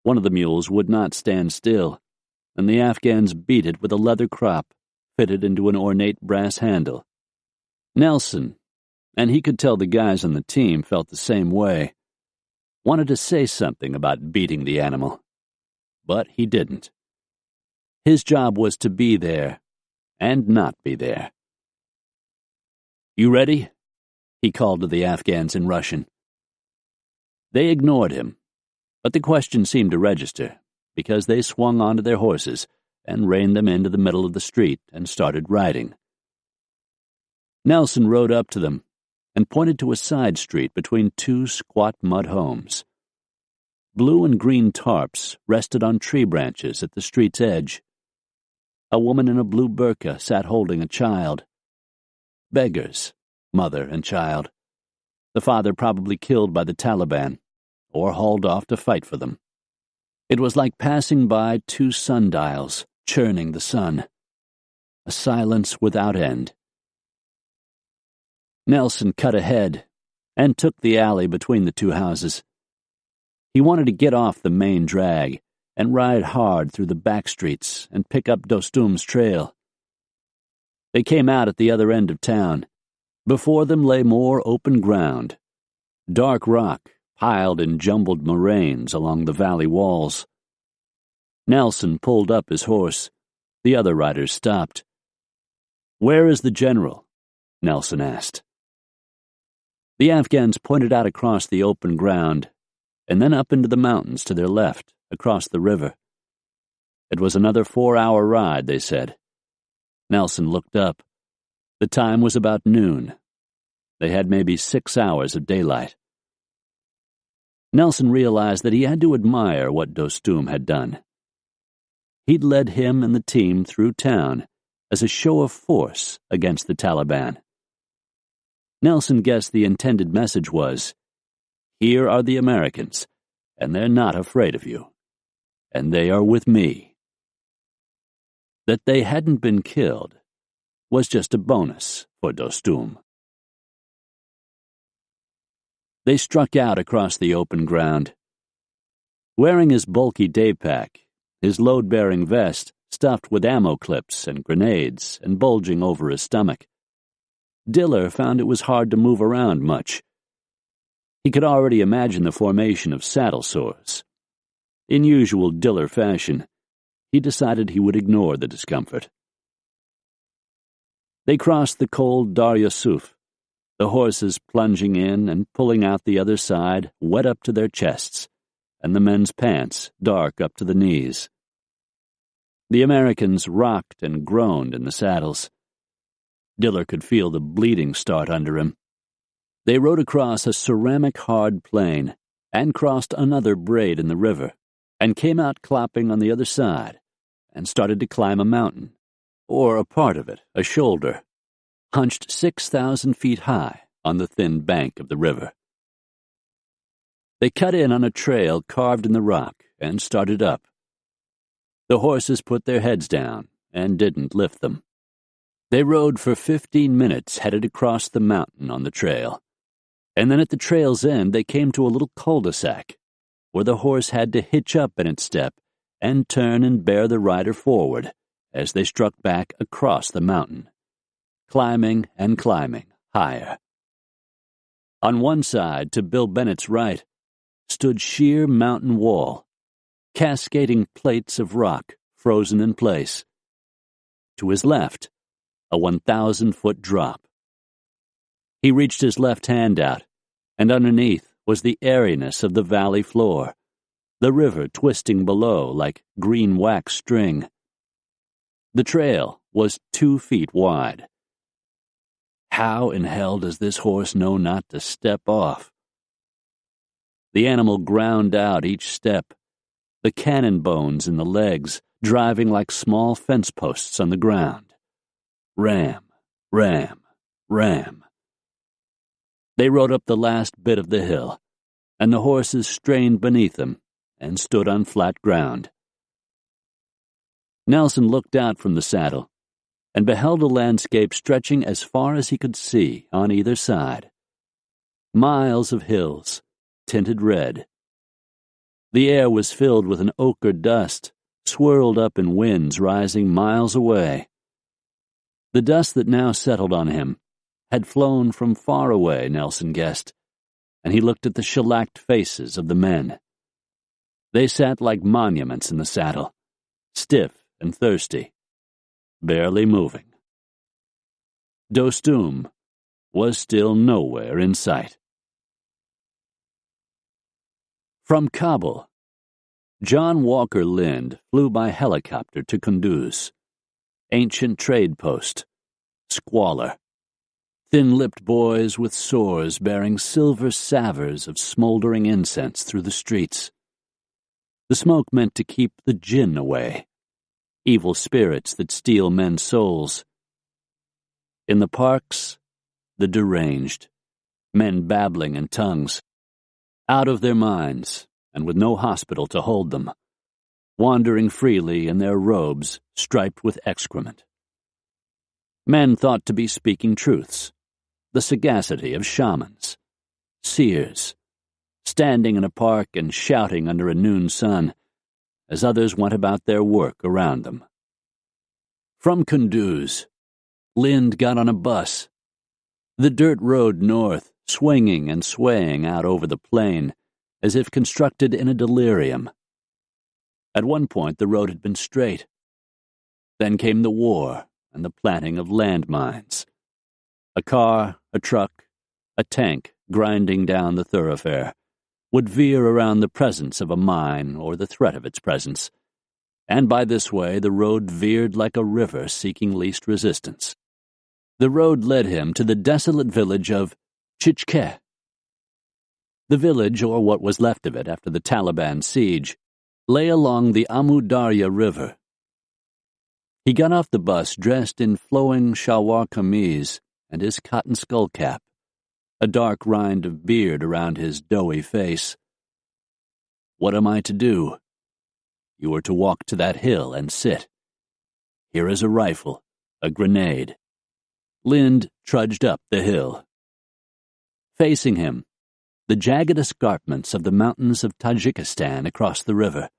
One of the mules would not stand still, and the Afghans beat it with a leather crop fitted into an ornate brass handle. Nelson, and he could tell the guys on the team felt the same way, wanted to say something about beating the animal, but he didn't. His job was to be there and not be there. "You ready?" he called to the Afghans in Russian. They ignored him, But the question seemed to register, because they swung onto their horses and reined them into the middle of the street and started riding. Nelson rode up to them and pointed to a side street between two squat mud homes. Blue and green tarps rested on tree branches at the street's edge. A woman in a blue burqa sat holding a child. Beggars, mother and child. The father probably killed by the Taliban, or hauled off to fight for them. It was like passing by two sundials, churning the sun. A silence without end. Nelson cut ahead and took the alley between the two houses. He wanted to get off the main drag and ride hard through the back streets and pick up Dostum's trail. They came out at the other end of town. Before them lay more open ground, dark rock piled in jumbled moraines along the valley walls. Nelson pulled up his horse. The other riders stopped. "Where is the general?" Nelson asked. The Afghans pointed out across the open ground, and then up into the mountains to their left, across the river. It was another 4-hour ride, they said. Nelson looked up. The time was about noon. They had maybe 6 hours of daylight. Nelson realized that he had to admire what Dostum had done. He'd led him and the team through town as a show of force against the Taliban. Nelson guessed the intended message was, "Here are the Americans, and they're not afraid of you. And they are with me." That they hadn't been killed was just a bonus for Dostum. They struck out across the open ground. Wearing his bulky day pack, his load-bearing vest stuffed with ammo clips and grenades and bulging over his stomach, Diller found it was hard to move around much. He could already imagine the formation of saddle sores. In usual Diller fashion, he decided he would ignore the discomfort. They crossed the cold Dar Yusuf, the horses plunging in and pulling out the other side wet up to their chests, and the men's pants dark up to the knees. The Americans rocked and groaned in the saddles. Diller could feel the bleeding start under him. They rode across a ceramic-hard plain and crossed another braid in the river and came out clopping on the other side and started to climb a mountain, or a part of it, a shoulder, hunched 6,000 feet high on the thin bank of the river. They cut in on a trail carved in the rock and started up. The horses put their heads down and didn't lift them. They rode for 15 minutes headed across the mountain on the trail, and then at the trail's end they came to a little cul-de-sac where the horse had to hitch up in its step and turn and bear the rider forward as they struck back across the mountain, climbing and climbing higher. On one side, to Bill Bennett's right, stood sheer mountain wall, cascading plates of rock frozen in place. To his left, a 1,000-foot drop. He reached his left hand out, and underneath was the airiness of the valley floor, the river twisting below like green wax string. The trail was 2 feet wide. How in hell does this horse know not to step off? The animal ground out each step, the cannon bones in the legs driving like small fence posts on the ground. Ram, ram, ram. They rode up the last bit of the hill, and the horses strained beneath them and stood on flat ground. Nelson looked out from the saddle and beheld a landscape stretching as far as he could see on either side. Miles of hills, tinted red. The air was filled with an ochre dust, swirled up in winds rising miles away. The dust that now settled on him had flown from far away, Nelson guessed, and he looked at the shellacked faces of the men. They sat like monuments in the saddle, stiff and thirsty, barely moving. Dostum was still nowhere in sight. From Kabul, John Walker Lind flew by helicopter to Kunduz. Ancient trade post. Squalor. Thin-lipped boys with swords bearing silver salvers of smoldering incense through the streets. The smoke meant to keep the jinn away, evil spirits that steal men's souls. In the parks, the deranged, men babbling in tongues, out of their minds and with no hospital to hold them, wandering freely in their robes striped with excrement. Men thought to be speaking truths, the sagacity of shamans, seers, standing in a park and shouting under a noon sun as others went about their work around them. From Kunduz, Lind got on a bus. The dirt road north, swinging and swaying out over the plain, as if constructed in a delirium. At one point the road had been straight. Then came the war and the planting of landmines. A car, a truck, a tank grinding down the thoroughfare would veer around the presence of a mine or the threat of its presence, and by this way the road veered like a river seeking least resistance. The road led him to the desolate village of Chichke. The village, or what was left of it after the Taliban siege, lay along the Amu Darya River. He got off the bus dressed in flowing shalwar kameez and his cotton skull cap, a dark rind of beard around his doughy face. What am I to do? You are to walk to that hill and sit. Here is a rifle, a grenade. Lind trudged up the hill. Facing him, the jagged escarpments of the mountains of Tajikistan across the river,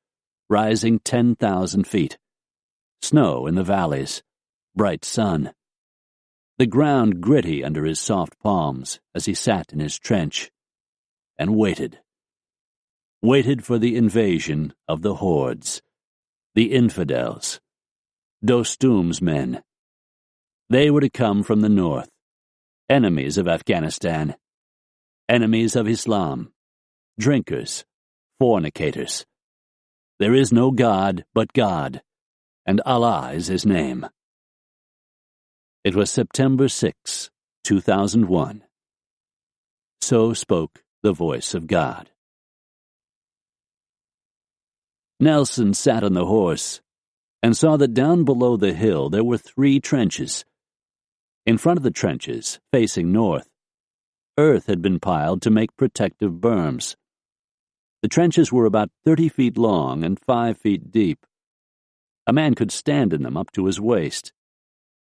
rising 10,000 feet. Snow in the valleys, bright sun. The ground gritty under his soft palms as he sat in his trench, and waited. Waited for the invasion of the hordes, the infidels, Dostum's men. They were to come from the north, enemies of Afghanistan, enemies of Islam, drinkers, fornicators. There is no God but God, and Allah is his name. It was September 6, 2001. So spoke the voice of God. Nelson sat on the horse and saw that down below the hill there were 3 trenches. In front of the trenches, facing north, earth had been piled to make protective berms. The trenches were about 30 feet long and 5 feet deep. A man could stand in them up to his waist.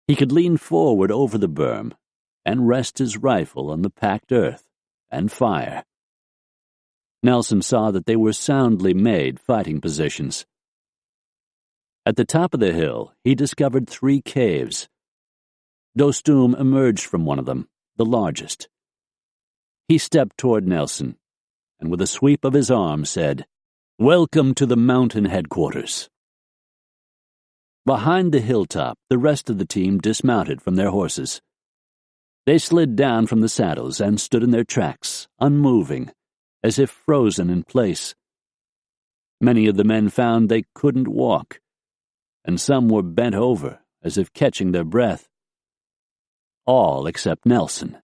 He could lean forward over the berm and rest his rifle on the packed earth and fire. Nelson saw that they were soundly made fighting positions. At the top of the hill, he discovered 3 caves. Dostum emerged from one of them, the largest. He stepped toward Nelson, and with a sweep of his arm said, "Welcome to the mountain headquarters." Behind the hilltop, the rest of the team dismounted from their horses. They slid down from the saddles and stood in their tracks, unmoving, as if frozen in place. Many of the men found they couldn't walk, and some were bent over, as if catching their breath. All except Nelson.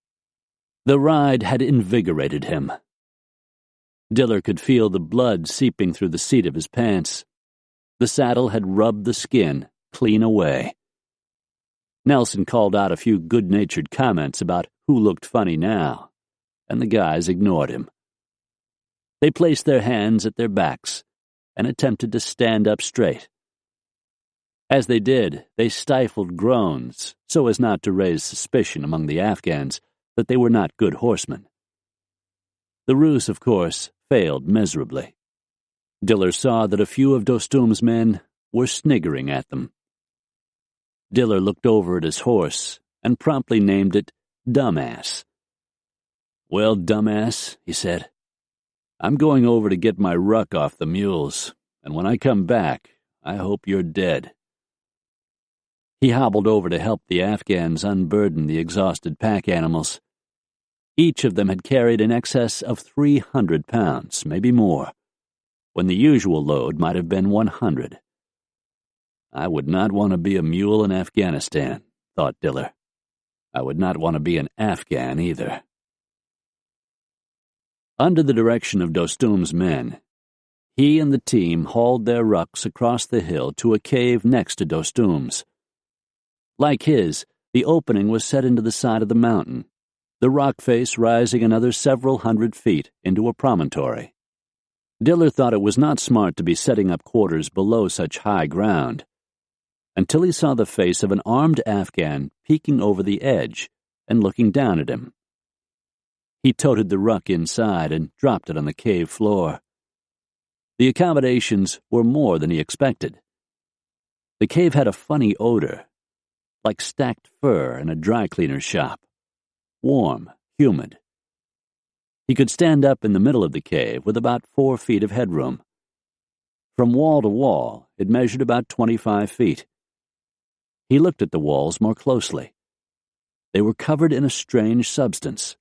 The ride had invigorated him. Diller could feel the blood seeping through the seat of his pants. The saddle had rubbed the skin clean away. Nelson called out a few good-natured comments about who looked funny now, and the guys ignored him. They placed their hands at their backs and attempted to stand up straight. As they did, they stifled groans so as not to raise suspicion among the Afghans that they were not good horsemen. The ruse, of course, failed miserably. Diller saw that a few of Dostum's men were sniggering at them. Diller looked over at his horse and promptly named it Dumbass. "Well, Dumbass," he said, "I'm going over to get my ruck off the mules, and when I come back, I hope you're dead." He hobbled over to help the Afghans unburden the exhausted pack animals. Each of them had carried in excess of 300 pounds, maybe more. when the usual load might have been 100. I would not want to be a mule in Afghanistan, thought Diller. I would not want to be an Afghan either. Under the direction of Dostum's men, he and the team hauled their rucks across the hill to a cave next to Dostum's. Like his, the opening was set into the side of the mountain, the rock face rising another several hundred feet into a promontory. Diller thought it was not smart to be setting up quarters below such high ground, until he saw the face of an armed Afghan peeking over the edge and looking down at him. He toted the ruck inside and dropped it on the cave floor. The accommodations were more than he expected. The cave had a funny odor, like stacked fur in a dry cleaner's shop. Warm, humid. He could stand up in the middle of the cave with about 4 feet of headroom. From wall to wall, it measured about 25 feet. He looked at the walls more closely. They were covered in a strange substance.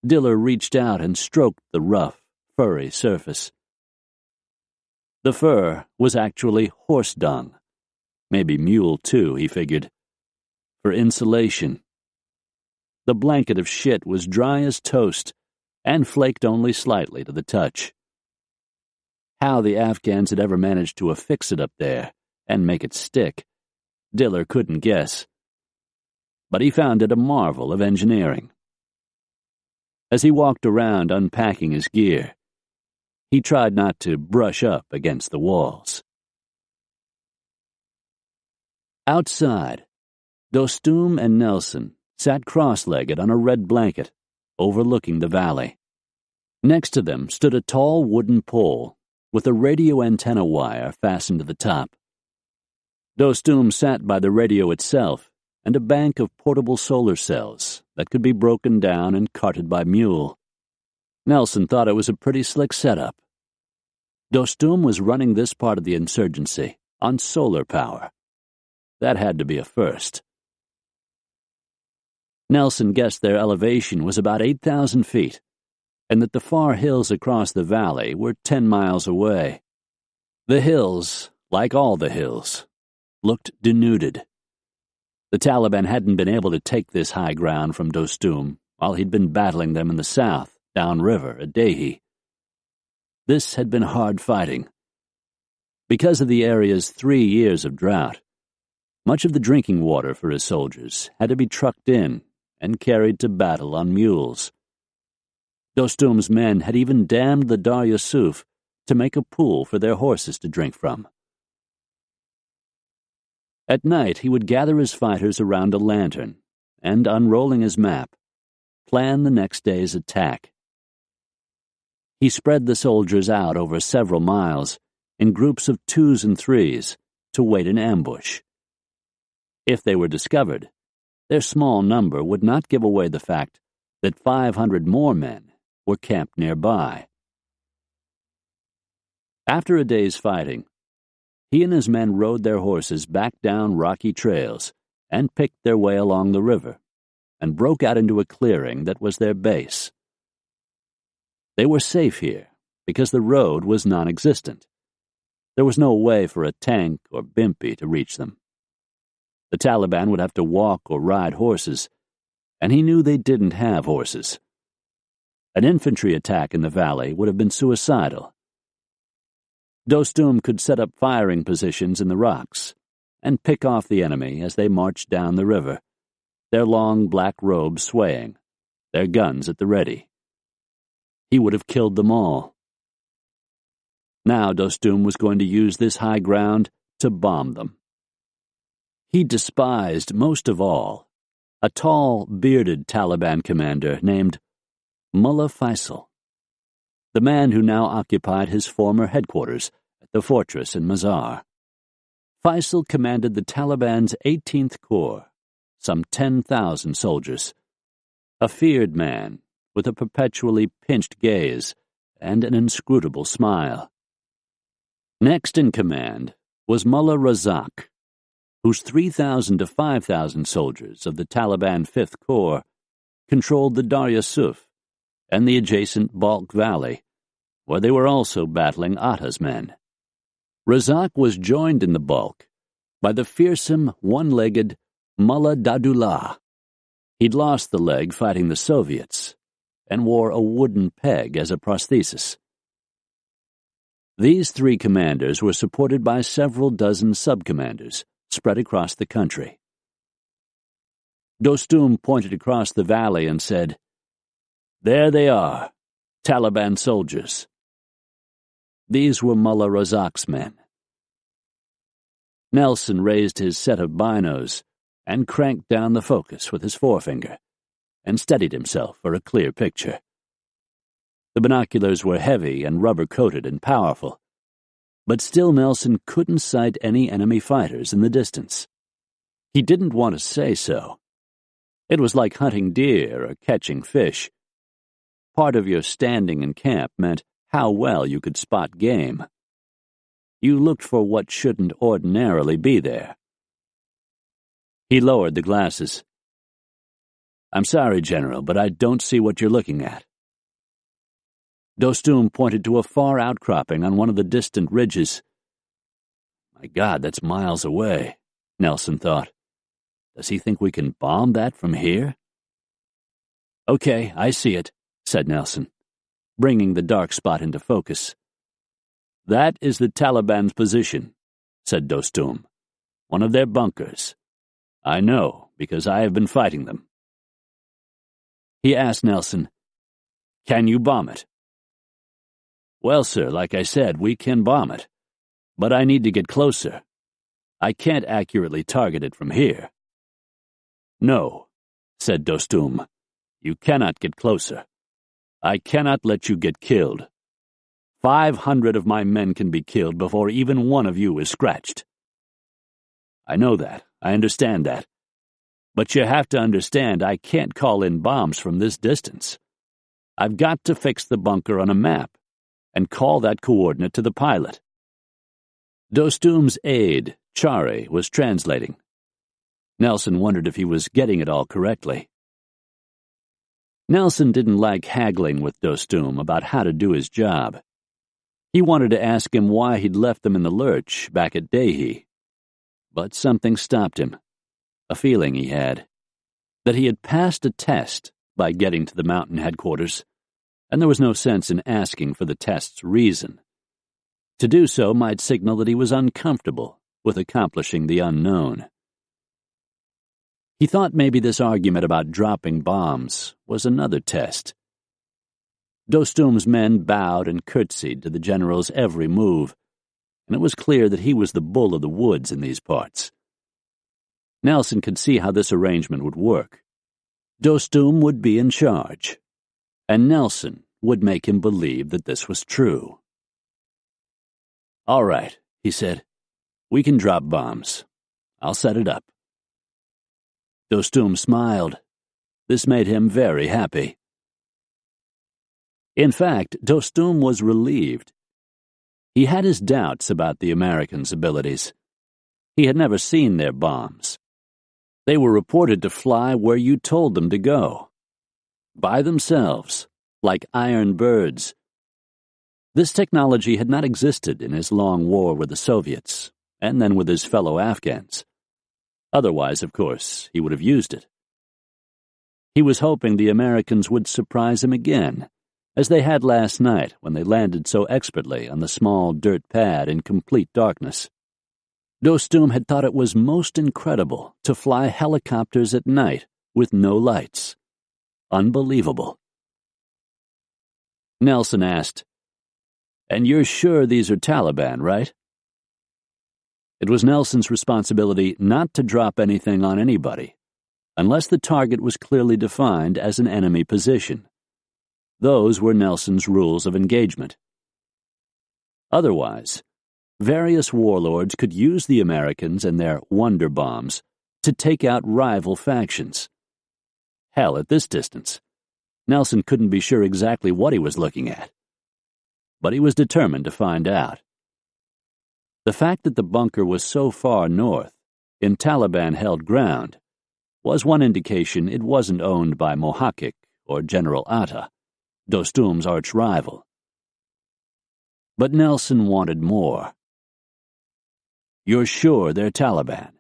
Diller reached out and stroked the rough, furry surface. The fur was actually horse dung. Maybe mule, too, he figured. For insulation. The blanket of shit was dry as toast and flaked only slightly to the touch. How the Afghans had ever managed to affix it up there and make it stick, Diller couldn't guess. But he found it a marvel of engineering. As he walked around unpacking his gear, he tried not to brush up against the walls. Outside, Dostum and Nelson sat cross-legged on a red blanket, overlooking the valley. Next to them stood a tall wooden pole with a radio antenna wire fastened to the top. Dostum sat by the radio itself and a bank of portable solar cells that could be broken down and carted by mule. Nelson thought it was a pretty slick setup. Dostum was running this part of the insurgency on solar power. That had to be a first. Nelson guessed their elevation was about 8,000 feet, and that the far hills across the valley were 10 miles away. The hills, like all the hills, looked denuded. The Taliban hadn't been able to take this high ground from Dostum while he'd been battling them in the south, downriver at Dehi. This had been hard fighting. Because of the area's 3 years of drought, much of the drinking water for his soldiers had to be trucked in and carried to battle on mules. Dostum's men had even dammed the Dar Yusuf to make a pool for their horses to drink from. At night, he would gather his fighters around a lantern and, unrolling his map, plan the next day's attack. He spread the soldiers out over several miles in groups of 2s and 3s to wait in ambush. If they were discovered, their small number would not give away the fact that 500 more men were camped nearby. After a day's fighting, he and his men rode their horses back down rocky trails and picked their way along the river and broke out into a clearing that was their base. They were safe here because the road was non-existent. There was no way for a tank or bimpy to reach them. The Taliban would have to walk or ride horses, and he knew they didn't have horses. An infantry attack in the valley would have been suicidal. Dostum could set up firing positions in the rocks and pick off the enemy as they marched down the river, their long black robes swaying, their guns at the ready. He would have killed them all. Now Dostum was going to use this high ground to bomb them. He despised most of all a tall, bearded Taliban commander named Mullah Faisal, the man who now occupied his former headquarters at the fortress in Mazar. Faisal commanded the Taliban's 18th Corps, some 10,000 soldiers, a feared man with a perpetually pinched gaze and an inscrutable smile. Next in command was Mullah Razak, whose 3,000 to 5,000 soldiers of the Taliban 5th Corps controlled the Dar Yusuf and the adjacent Balkh Valley, where they were also battling Atta's men. Razak was joined in the bulk by the fearsome, one-legged Mullah Dadullah. He'd lost the leg fighting the Soviets and wore a wooden peg as a prosthesis. These three commanders were supported by several dozen sub-commanders spread across the country. Dostum pointed across the valley and said, "There they are, Taliban soldiers." These were Mullah Razak's men. Nelson raised his set of binos and cranked down the focus with his forefinger and steadied himself for a clear picture. The binoculars were heavy and rubber-coated and powerful, but still Nelson couldn't sight any enemy fighters in the distance. He didn't want to say so. It was like hunting deer or catching fish. Part of your standing in camp meant how well you could spot game. You looked for what shouldn't ordinarily be there. He lowered the glasses. "I'm sorry, General, but I don't see what you're looking at." Dostum pointed to a far outcropping on one of the distant ridges. "My God, that's miles away," Nelson thought. "Does he think we can bomb that from here?" "Okay, I see it," said Nelson, bringing the dark spot into focus. "That is the Taliban's position," said Dostum. "One of their bunkers. I know, because I have been fighting them." He asked Nelson, "Can you bomb it?" "Well, sir, like I said, we can bomb it. But I need to get closer. I can't accurately target it from here." "No," said Dostum. "You cannot get closer. I cannot let you get killed. 500 of my men can be killed before even one of you is scratched." "I know that. I understand that. But you have to understand I can't call in bombs from this distance. I've got to fix the bunker on a map and call that coordinate to the pilot." Dostum's aide, Chari, was translating. Nelson wondered if he was getting it all correctly. Nelson didn't like haggling with Dostum about how to do his job. He wanted to ask him why he'd left them in the lurch back at Dehi. But something stopped him, a feeling he had, that he had passed a test by getting to the mountain headquarters, and there was no sense in asking for the test's reason. To do so might signal that he was uncomfortable with accomplishing the unknown. He thought maybe this argument about dropping bombs was another test. Dostum's men bowed and curtsied to the general's every move, and it was clear that he was the bull of the woods in these parts. Nelson could see how this arrangement would work. Dostum would be in charge, and Nelson would make him believe that this was true. "All right," he said. "We can drop bombs. I'll set it up." Dostum smiled. This made him very happy. In fact, Dostum was relieved. He had his doubts about the Americans' abilities. He had never seen their bombs. They were reported to fly where you told them to go, by themselves, like iron birds. This technology had not existed in his long war with the Soviets, and then with his fellow Afghans. Otherwise, of course, he would have used it. He was hoping the Americans would surprise him again, as they had last night when they landed so expertly on the small dirt pad in complete darkness. Dostum had thought it was most incredible to fly helicopters at night with no lights. Unbelievable. Nelson asked, "And you're sure these are Taliban, right?" It was Nelson's responsibility not to drop anything on anybody, unless the target was clearly defined as an enemy position. Those were Nelson's rules of engagement. Otherwise, various warlords could use the Americans and their wonder bombs to take out rival factions. Hell, at this distance, Nelson couldn't be sure exactly what he was looking at. But he was determined to find out. The fact that the bunker was so far north, in Taliban-held ground, was one indication it wasn't owned by Mohaqiq or General Atta, Dostum's arch-rival. But Nelson wanted more. "You're sure they're Taliban?"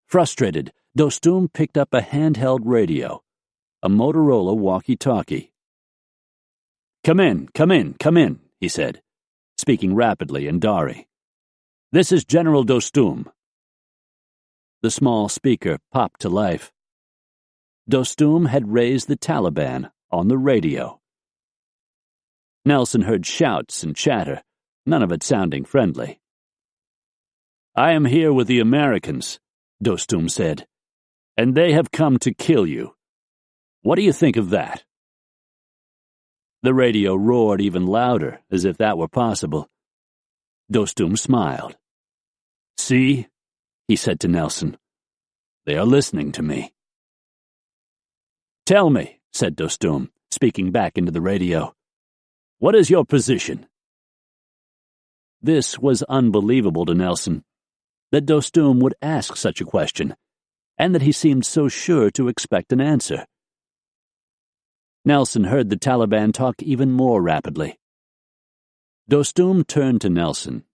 Frustrated, Dostum picked up a handheld radio, a Motorola walkie-talkie. Come in," he said, speaking rapidly in Dari. "This is General Dostum." The small speaker popped to life. Dostum had raised the Taliban on the radio. Nelson heard shouts and chatter, none of it sounding friendly. "I am here with the Americans," Dostum said, "and they have come to kill you. What do you think of that?" The radio roared even louder, as if that were possible. Dostum smiled. "See," he said to Nelson, "they are listening to me." "Tell me," said Dostum, speaking back into the radio, "what is your position?" This was unbelievable to Nelson, that Dostum would ask such a question, and that he seemed so sure to expect an answer. Nelson heard the Taliban talk even more rapidly. Dostum turned to Nelson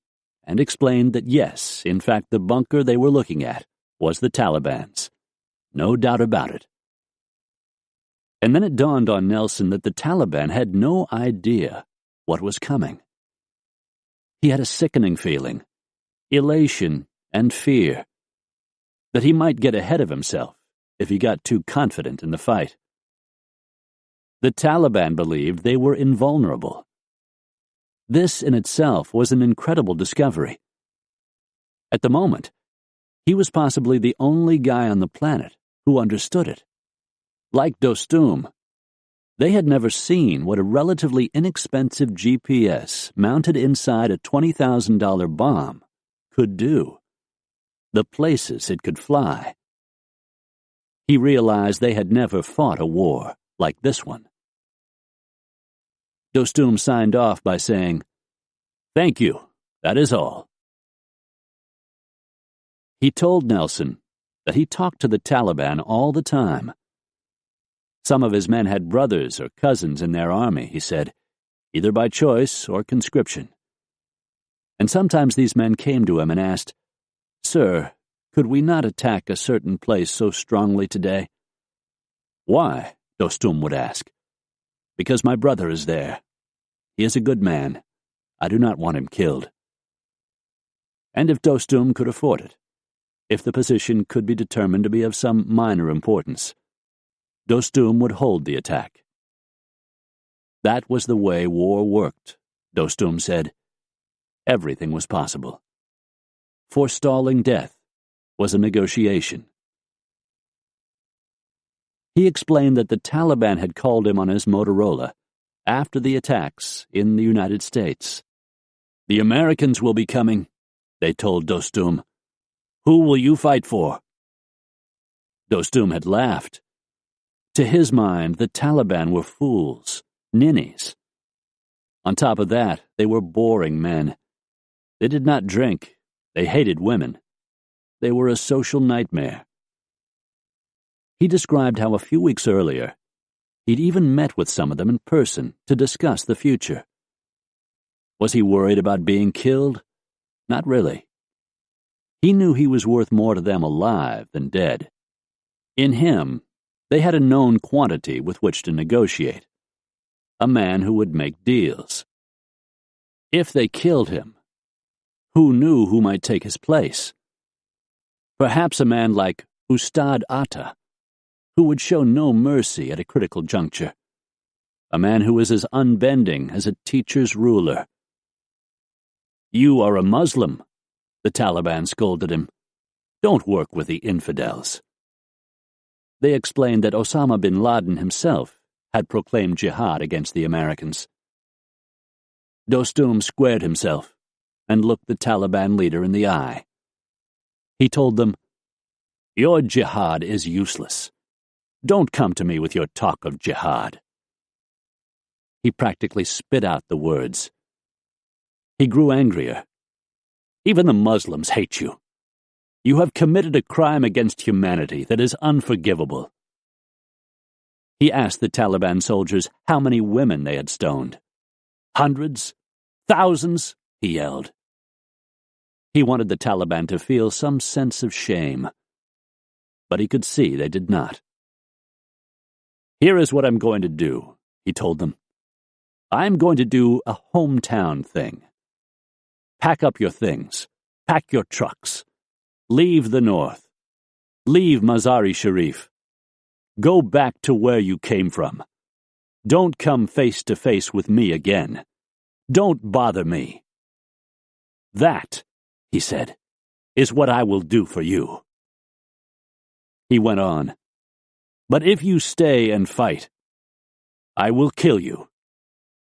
and explained that yes, in fact, the bunker they were looking at was the Taliban's. No doubt about it. And then it dawned on Nelson that the Taliban had no idea what was coming. He had a sickening feeling, elation and fear, that he might get ahead of himself if he got too confident in the fight. The Taliban believed they were invulnerable. This in itself was an incredible discovery. At the moment, he was possibly the only guy on the planet who understood it. Like Dostum, they had never seen what a relatively inexpensive GPS mounted inside a $20,000 bomb could do, the places it could fly. He realized they had never fought a war like this one. Dostum signed off by saying, "Thank you, that is all." He told Nelson that he talked to the Taliban all the time. Some of his men had brothers or cousins in their army, he said, either by choice or conscription. And sometimes these men came to him and asked, "Sir, could we not attack a certain place so strongly today?" "Why?" Dostum would ask. "Because my brother is there. He is a good man. I do not want him killed." And if Dostum could afford it, if the position could be determined to be of some minor importance, Dostum would hold the attack. That was the way war worked, Dostum said. Everything was possible. Forestalling death was a negotiation. He explained that the Taliban had called him on his Motorola after the attacks in the United States. "The Americans will be coming," they told Dostum. "Who will you fight for?" Dostum had laughed. To his mind, the Taliban were fools, ninnies. On top of that, they were boring men. They did not drink. They hated women. They were a social nightmare. He described how a few weeks earlier, he'd even met with some of them in person to discuss the future. Was he worried about being killed? Not really. He knew he was worth more to them alive than dead. In him, they had a known quantity with which to negotiate. A man who would make deals. If they killed him, who knew who might take his place? Perhaps a man like Ustad Atta, who would show no mercy at a critical juncture. A man who was as unbending as a teacher's ruler. "You are a Muslim," the Taliban scolded him. "Don't work with the infidels." They explained that Osama bin Laden himself had proclaimed jihad against the Americans. Dostum squared himself and looked the Taliban leader in the eye. He told them, "Your jihad is useless. Don't come to me with your talk of jihad." He practically spit out the words. He grew angrier. "Even the Muslims hate you. You have committed a crime against humanity that is unforgivable." He asked the Taliban soldiers how many women they had stoned. Hundreds? Thousands, he yelled. He wanted the Taliban to feel some sense of shame, but he could see they did not. Here is what I'm going to do, he told them. I'm going to do a hometown thing. Pack up your things. Pack your trucks. Leave the north. Leave Mazar-e-Sharif. Go back to where you came from. Don't come face to face with me again. Don't bother me. That, he said, is what I will do for you. He went on. But if you stay and fight, I will kill you.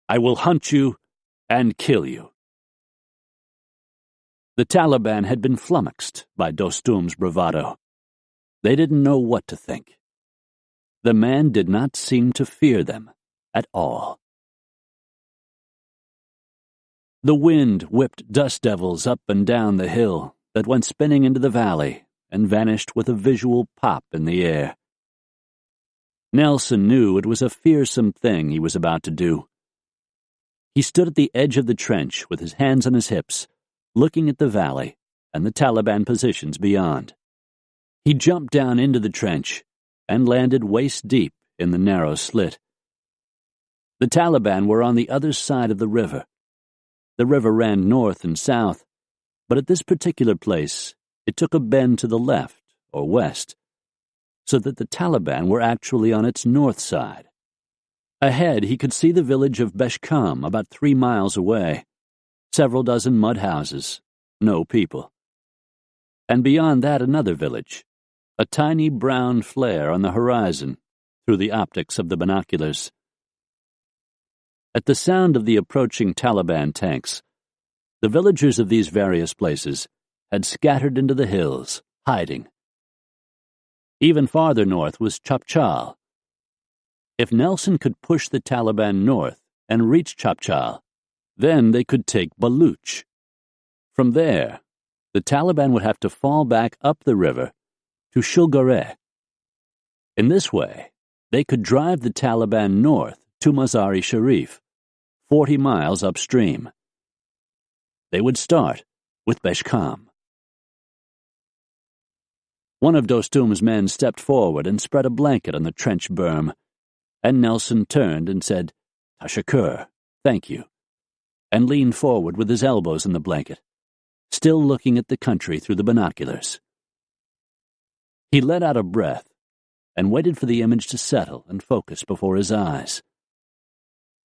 I will hunt you and kill you. The Taliban had been flummoxed by Dostum's bravado. They didn't know what to think. The man did not seem to fear them at all. The wind whipped dust devils up and down the hill that went spinning into the valley and vanished with a visual pop in the air. Nelson knew it was a fearsome thing he was about to do. He stood at the edge of the trench with his hands on his hips, looking at the valley and the Taliban positions beyond. He jumped down into the trench and landed waist-deep in the narrow slit. The Taliban were on the other side of the river. The river ran north and south, but at this particular place it took a bend to the left or west, so that the Taliban were actually on its north side. Ahead he could see the village of Beshkam about 3 miles away, several dozen mud houses, no people. And beyond that another village, a tiny brown flare on the horizon through the optics of the binoculars. At the sound of the approaching Taliban tanks, the villagers of these various places had scattered into the hills, hiding. Even farther north was Chapchal. If Nelson could push the Taliban north and reach Chapchal, then they could take Baluch. From there, the Taliban would have to fall back up the river to Shulgareh. In this way, they could drive the Taliban north to Mazar-e-Sharif, 40 miles upstream. They would start with Beshkam. One of Dostum's men stepped forward and spread a blanket on the trench berm, and Nelson turned and said, "Tashakur, thank you," and leaned forward with his elbows in the blanket, still looking at the country through the binoculars. He let out a breath and waited for the image to settle and focus before his eyes.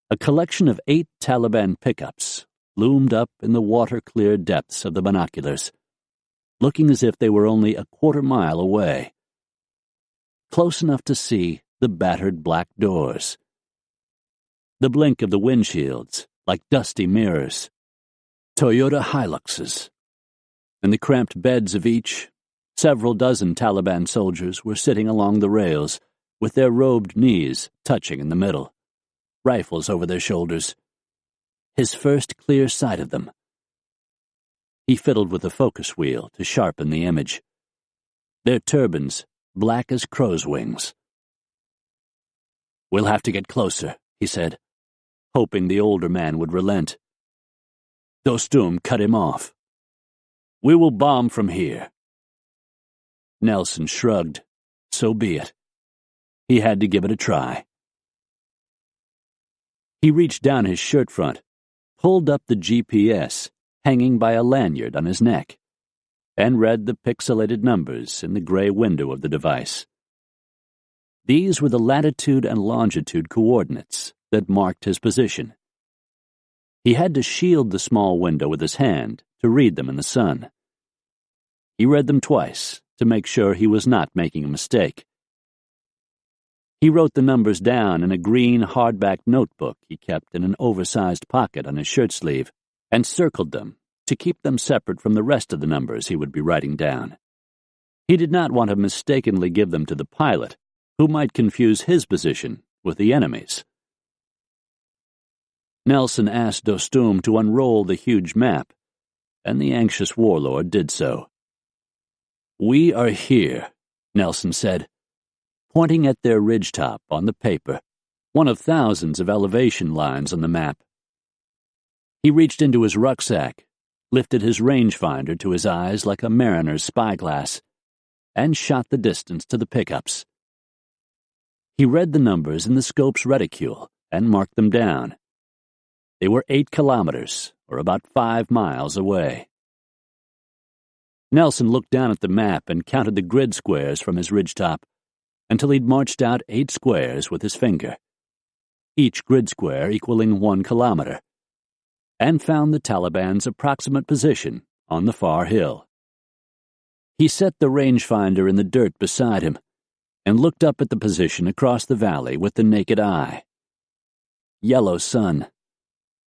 A collection of 8 Taliban pickups loomed up in the water-clear depths of the binoculars, looking as if they were only a quarter-mile away, close enough to see the battered black doors, the blink of the windshields like dusty mirrors, Toyota Hiluxes. In the cramped beds of each, several dozen Taliban soldiers were sitting along the rails with their robed knees touching in the middle, rifles over their shoulders. His first clear sight of them. He fiddled with the focus wheel to sharpen the image. Their turbans black as crow's wings. "We'll have to get closer," he said, hoping the older man would relent. Dostum cut him off. "We will bomb from here." Nelson shrugged. So be it. He had to give it a try. He reached down his shirt front, pulled up the GPS hanging by a lanyard on his neck, and read the pixelated numbers in the gray window of the device. These were the latitude and longitude coordinates that marked his position. He had to shield the small window with his hand to read them in the sun. He read them twice to make sure he was not making a mistake. He wrote the numbers down in a green hardback notebook he kept in an oversized pocket on his shirt sleeve, and circled them to keep them separate from the rest of the numbers he would be writing down. He did not want to mistakenly give them to the pilot, who might confuse his position with the enemy's. Nelson asked Dostum to unroll the huge map, and the anxious warlord did so. "We are here," Nelson said, pointing at their ridgetop on the paper, one of thousands of elevation lines on the map. He reached into his rucksack, lifted his rangefinder to his eyes like a mariner's spyglass, and shot the distance to the pickups. He read the numbers in the scope's reticule and marked them down. They were 8 kilometers, or about 5 miles away. Nelson looked down at the map and counted the grid squares from his ridgetop until he'd marched out 8 squares with his finger, each grid square equaling 1 kilometer, and found the Taliban's approximate position on the far hill. He set the rangefinder in the dirt beside him and looked up at the position across the valley with the naked eye. Yellow sun,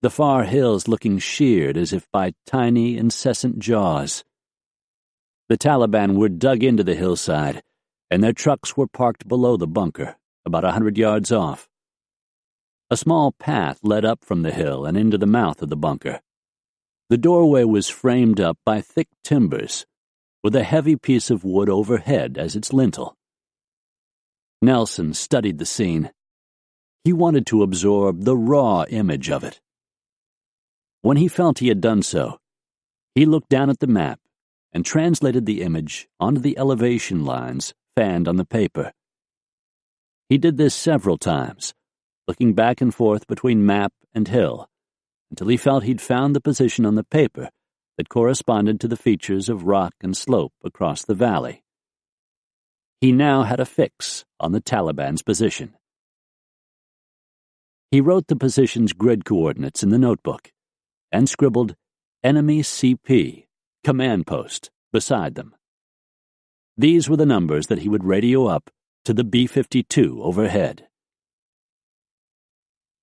the far hills looking sheared as if by tiny, incessant jaws. The Taliban were dug into the hillside, and their trucks were parked below the bunker, about 100 yards off. A small path led up from the hill and into the mouth of the bunker. The doorway was framed up by thick timbers, with a heavy piece of wood overhead as its lintel. Nelson studied the scene. He wanted to absorb the raw image of it. When he felt he had done so, he looked down at the map and translated the image onto the elevation lines fanned on the paper. He did this several times, looking back and forth between map and hill, until he felt he'd found the position on the paper that corresponded to the features of rock and slope across the valley. He now had a fix on the Taliban's position. He wrote the position's grid coordinates in the notebook and scribbled Enemy CP, Command Post, beside them. These were the numbers that he would radio up to the B-52 overhead.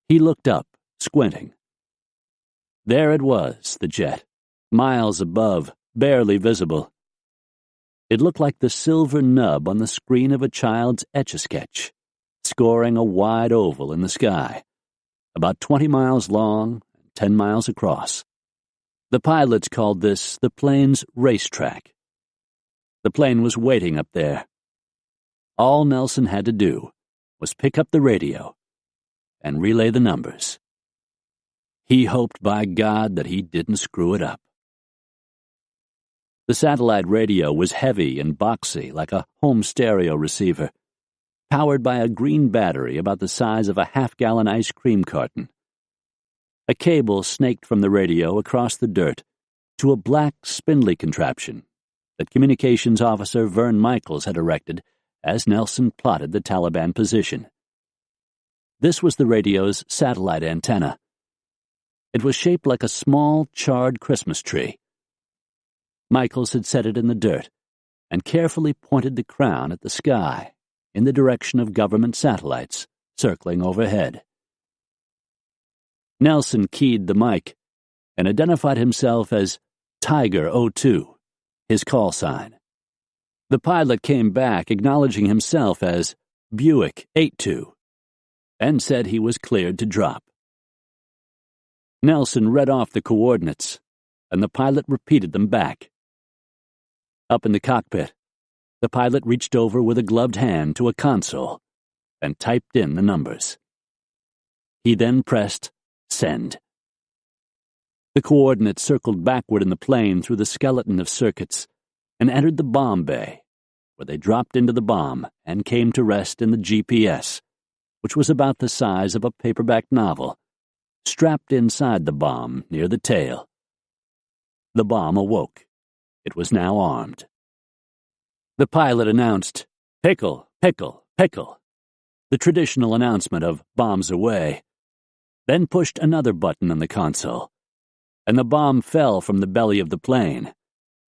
He looked up, squinting. There it was, the jet, miles above, barely visible. It looked like the silver nub on the screen of a child's Etch-a-Sketch, scoring a wide oval in the sky, about 20 miles long and 10 miles across. The pilots called this the plane's racetrack. The plane was waiting up there. All Nelson had to do was pick up the radio and relay the numbers. He hoped by God that he didn't screw it up. The satellite radio was heavy and boxy like a home stereo receiver, powered by a green battery about the size of a half-gallon ice cream carton. A cable snaked from the radio across the dirt to a black, spindly contraption that Communications Officer Vern Michaels had erected as Nelson plotted the Taliban position. This was the radio's satellite antenna. It was shaped like a small, charred Christmas tree. Michaels had set it in the dirt and carefully pointed the crown at the sky in the direction of government satellites circling overhead. Nelson keyed the mic and identified himself as Tiger 02, his call sign. The pilot came back acknowledging himself as Buick 82 and said he was cleared to drop. Nelson read off the coordinates, and the pilot repeated them back. Up in the cockpit, the pilot reached over with a gloved hand to a console and typed in the numbers. He then pressed Send. The coordinates circled backward in the plane through the skeleton of circuits and entered the bomb bay, where they dropped into the bomb and came to rest in the GPS, which was about the size of a paperback novel, strapped inside the bomb near the tail. The bomb awoke. It was now armed. The pilot announced, "Pickle, pickle, pickle," the traditional announcement of bombs away, then pushed another button on the console, and the bomb fell from the belly of the plane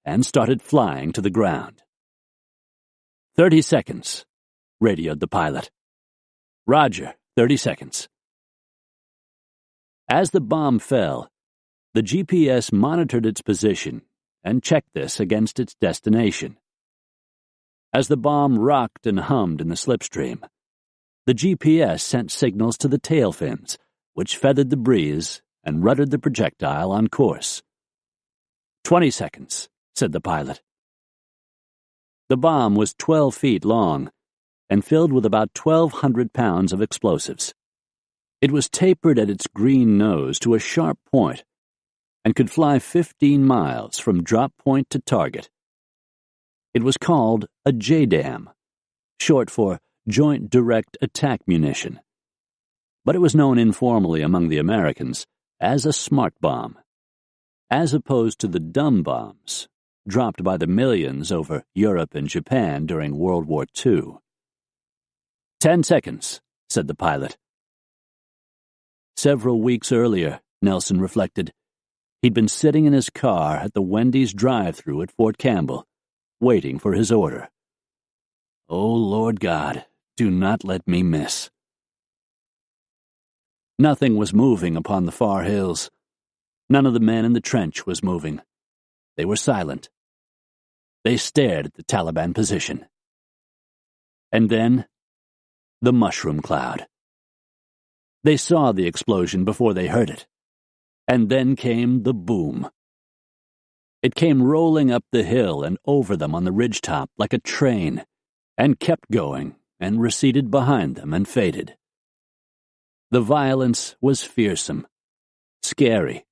and started flying to the ground. 30 seconds, radioed the pilot. Roger, 30 seconds. As the bomb fell, the GPS monitored its position and checked this against its destination. As the bomb rocked and hummed in the slipstream, the GPS sent signals to the tail fins, which feathered the breeze and ruddered the projectile on course. 20 seconds, said the pilot. The bomb was 12 feet long and filled with about 1,200 pounds of explosives. It was tapered at its green nose to a sharp point and could fly 15 miles from drop point to target. It was called a JDAM, short for Joint Direct Attack Munition, but it was known informally among the Americans as a smart bomb, as opposed to the dumb bombs dropped by the millions over Europe and Japan during World War II. 10 seconds, said the pilot. Several weeks earlier, Nelson reflected, he'd been sitting in his car at the Wendy's drive-thru at Fort Campbell, waiting for his order. Oh, Lord God, do not let me miss. Nothing was moving upon the far hills. None of the men in the trench was moving. They were silent. They stared at the Taliban position. And then, the mushroom cloud. They saw the explosion before they heard it. And then came the boom. It came rolling up the hill and over them on the ridgetop like a train, and kept going and receded behind them and faded. The violence was fearsome, scary.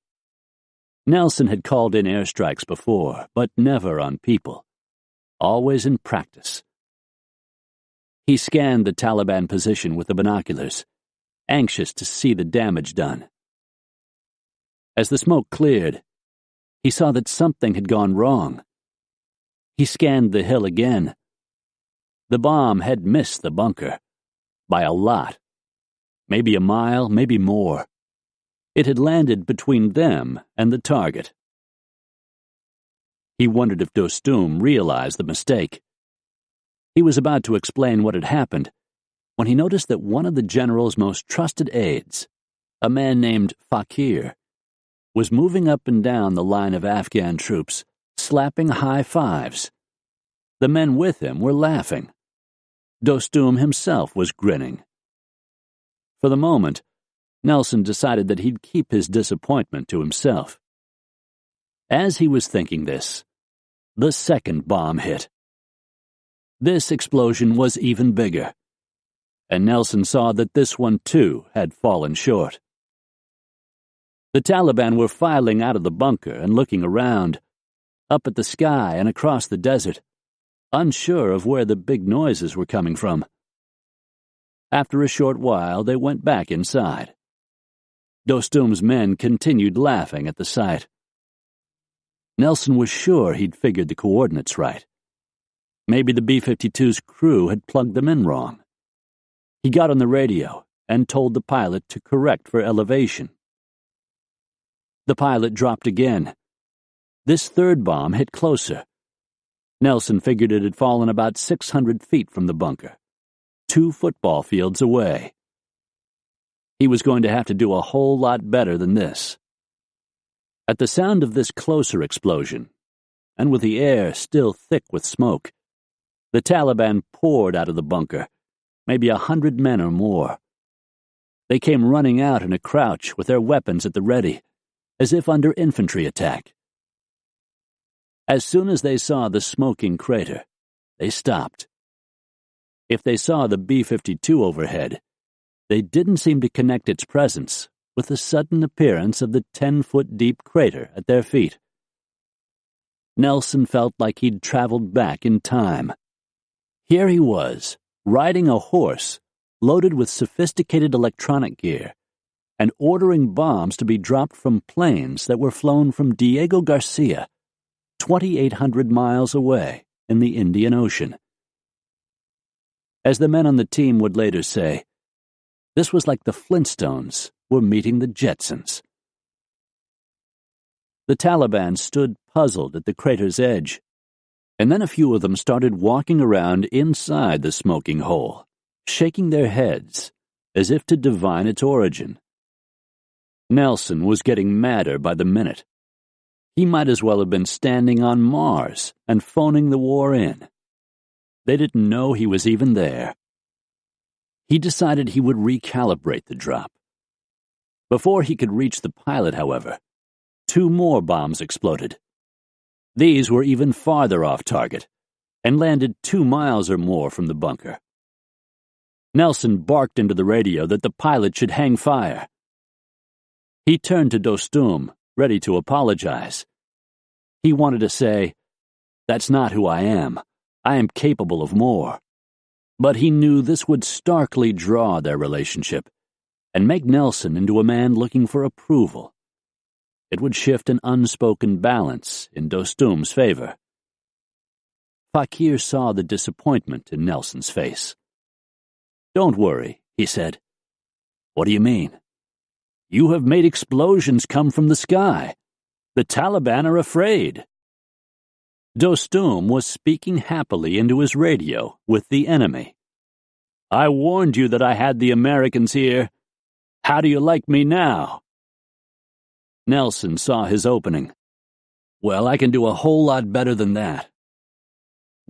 Nelson had called in airstrikes before, but never on people, always in practice. He scanned the Taliban position with the binoculars, anxious to see the damage done. As the smoke cleared, he saw that something had gone wrong. He scanned the hill again. The bomb had missed the bunker, by a lot. Maybe a mile, maybe more. It had landed between them and the target. He wondered if Dostum realized the mistake. He was about to explain what had happened when he noticed that one of the general's most trusted aides, a man named Fakir, was moving up and down the line of Afghan troops, slapping high fives. The men with him were laughing. Dostum himself was grinning. For the moment, Nelson decided that he'd keep his disappointment to himself. As he was thinking this, the second bomb hit. This explosion was even bigger, and Nelson saw that this one too had fallen short. The Taliban were filing out of the bunker and looking around, up at the sky and across the desert, unsure of where the big noises were coming from. After a short while, they went back inside. Dostum's men continued laughing at the sight. Nelson was sure he'd figured the coordinates right. Maybe the B-52's crew had plugged them in wrong. He got on the radio and told the pilot to correct for elevation. The pilot dropped again. This third bomb hit closer. Nelson figured it had fallen about 600 feet from the bunker, 2 football fields away. He was going to have to do a whole lot better than this. At the sound of this closer explosion, and with the air still thick with smoke, the Taliban poured out of the bunker, maybe 100 men or more. They came running out in a crouch with their weapons at the ready, as if under infantry attack. As soon as they saw the smoking crater, they stopped. If they saw the B-52 overhead, they didn't seem to connect its presence with the sudden appearance of the 10-foot-deep crater at their feet. Nelson felt like he'd traveled back in time. Here he was, riding a horse loaded with sophisticated electronic gear and ordering bombs to be dropped from planes that were flown from Diego Garcia, 2,800 miles away in the Indian Ocean. As the men on the team would later say, this was like the Flintstones were meeting the Jetsons. The Taliban stood puzzled at the crater's edge, and then a few of them started walking around inside the smoking hole, shaking their heads as if to divine its origin. Nelson was getting madder by the minute. He might as well have been standing on Mars and phoning the war in. They didn't know he was even there. He decided he would recalibrate the drop. Before he could reach the pilot, however, 2 more bombs exploded. These were even farther off target and landed 2 miles or more from the bunker. Nelson barked into the radio that the pilot should hang fire. He turned to Dostum, ready to apologize. He wanted to say, "That's not who I am. I am capable of more." But he knew this would starkly draw their relationship and make Nelson into a man looking for approval. It would shift an unspoken balance in Dostum's favor. Fakir saw the disappointment in Nelson's face. "Don't worry," he said. "What do you mean?" "You have made explosions come from the sky. The Taliban are afraid." Dostum was speaking happily into his radio with the enemy. "I warned you that I had the Americans here. How do you like me now?" Nelson saw his opening. "Well, I can do a whole lot better than that."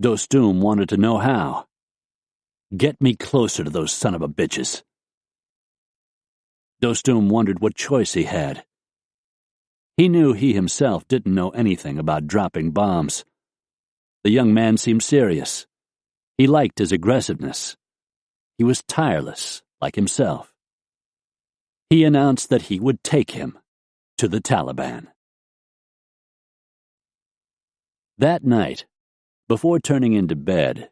Dostum wanted to know how. "Get me closer to those son of a bitches." Dostum wondered what choice he had. He knew he himself didn't know anything about dropping bombs. The young man seemed serious. He liked his aggressiveness. He was tireless, like himself. He announced that he would take him to the Taliban. That night, before turning into bed,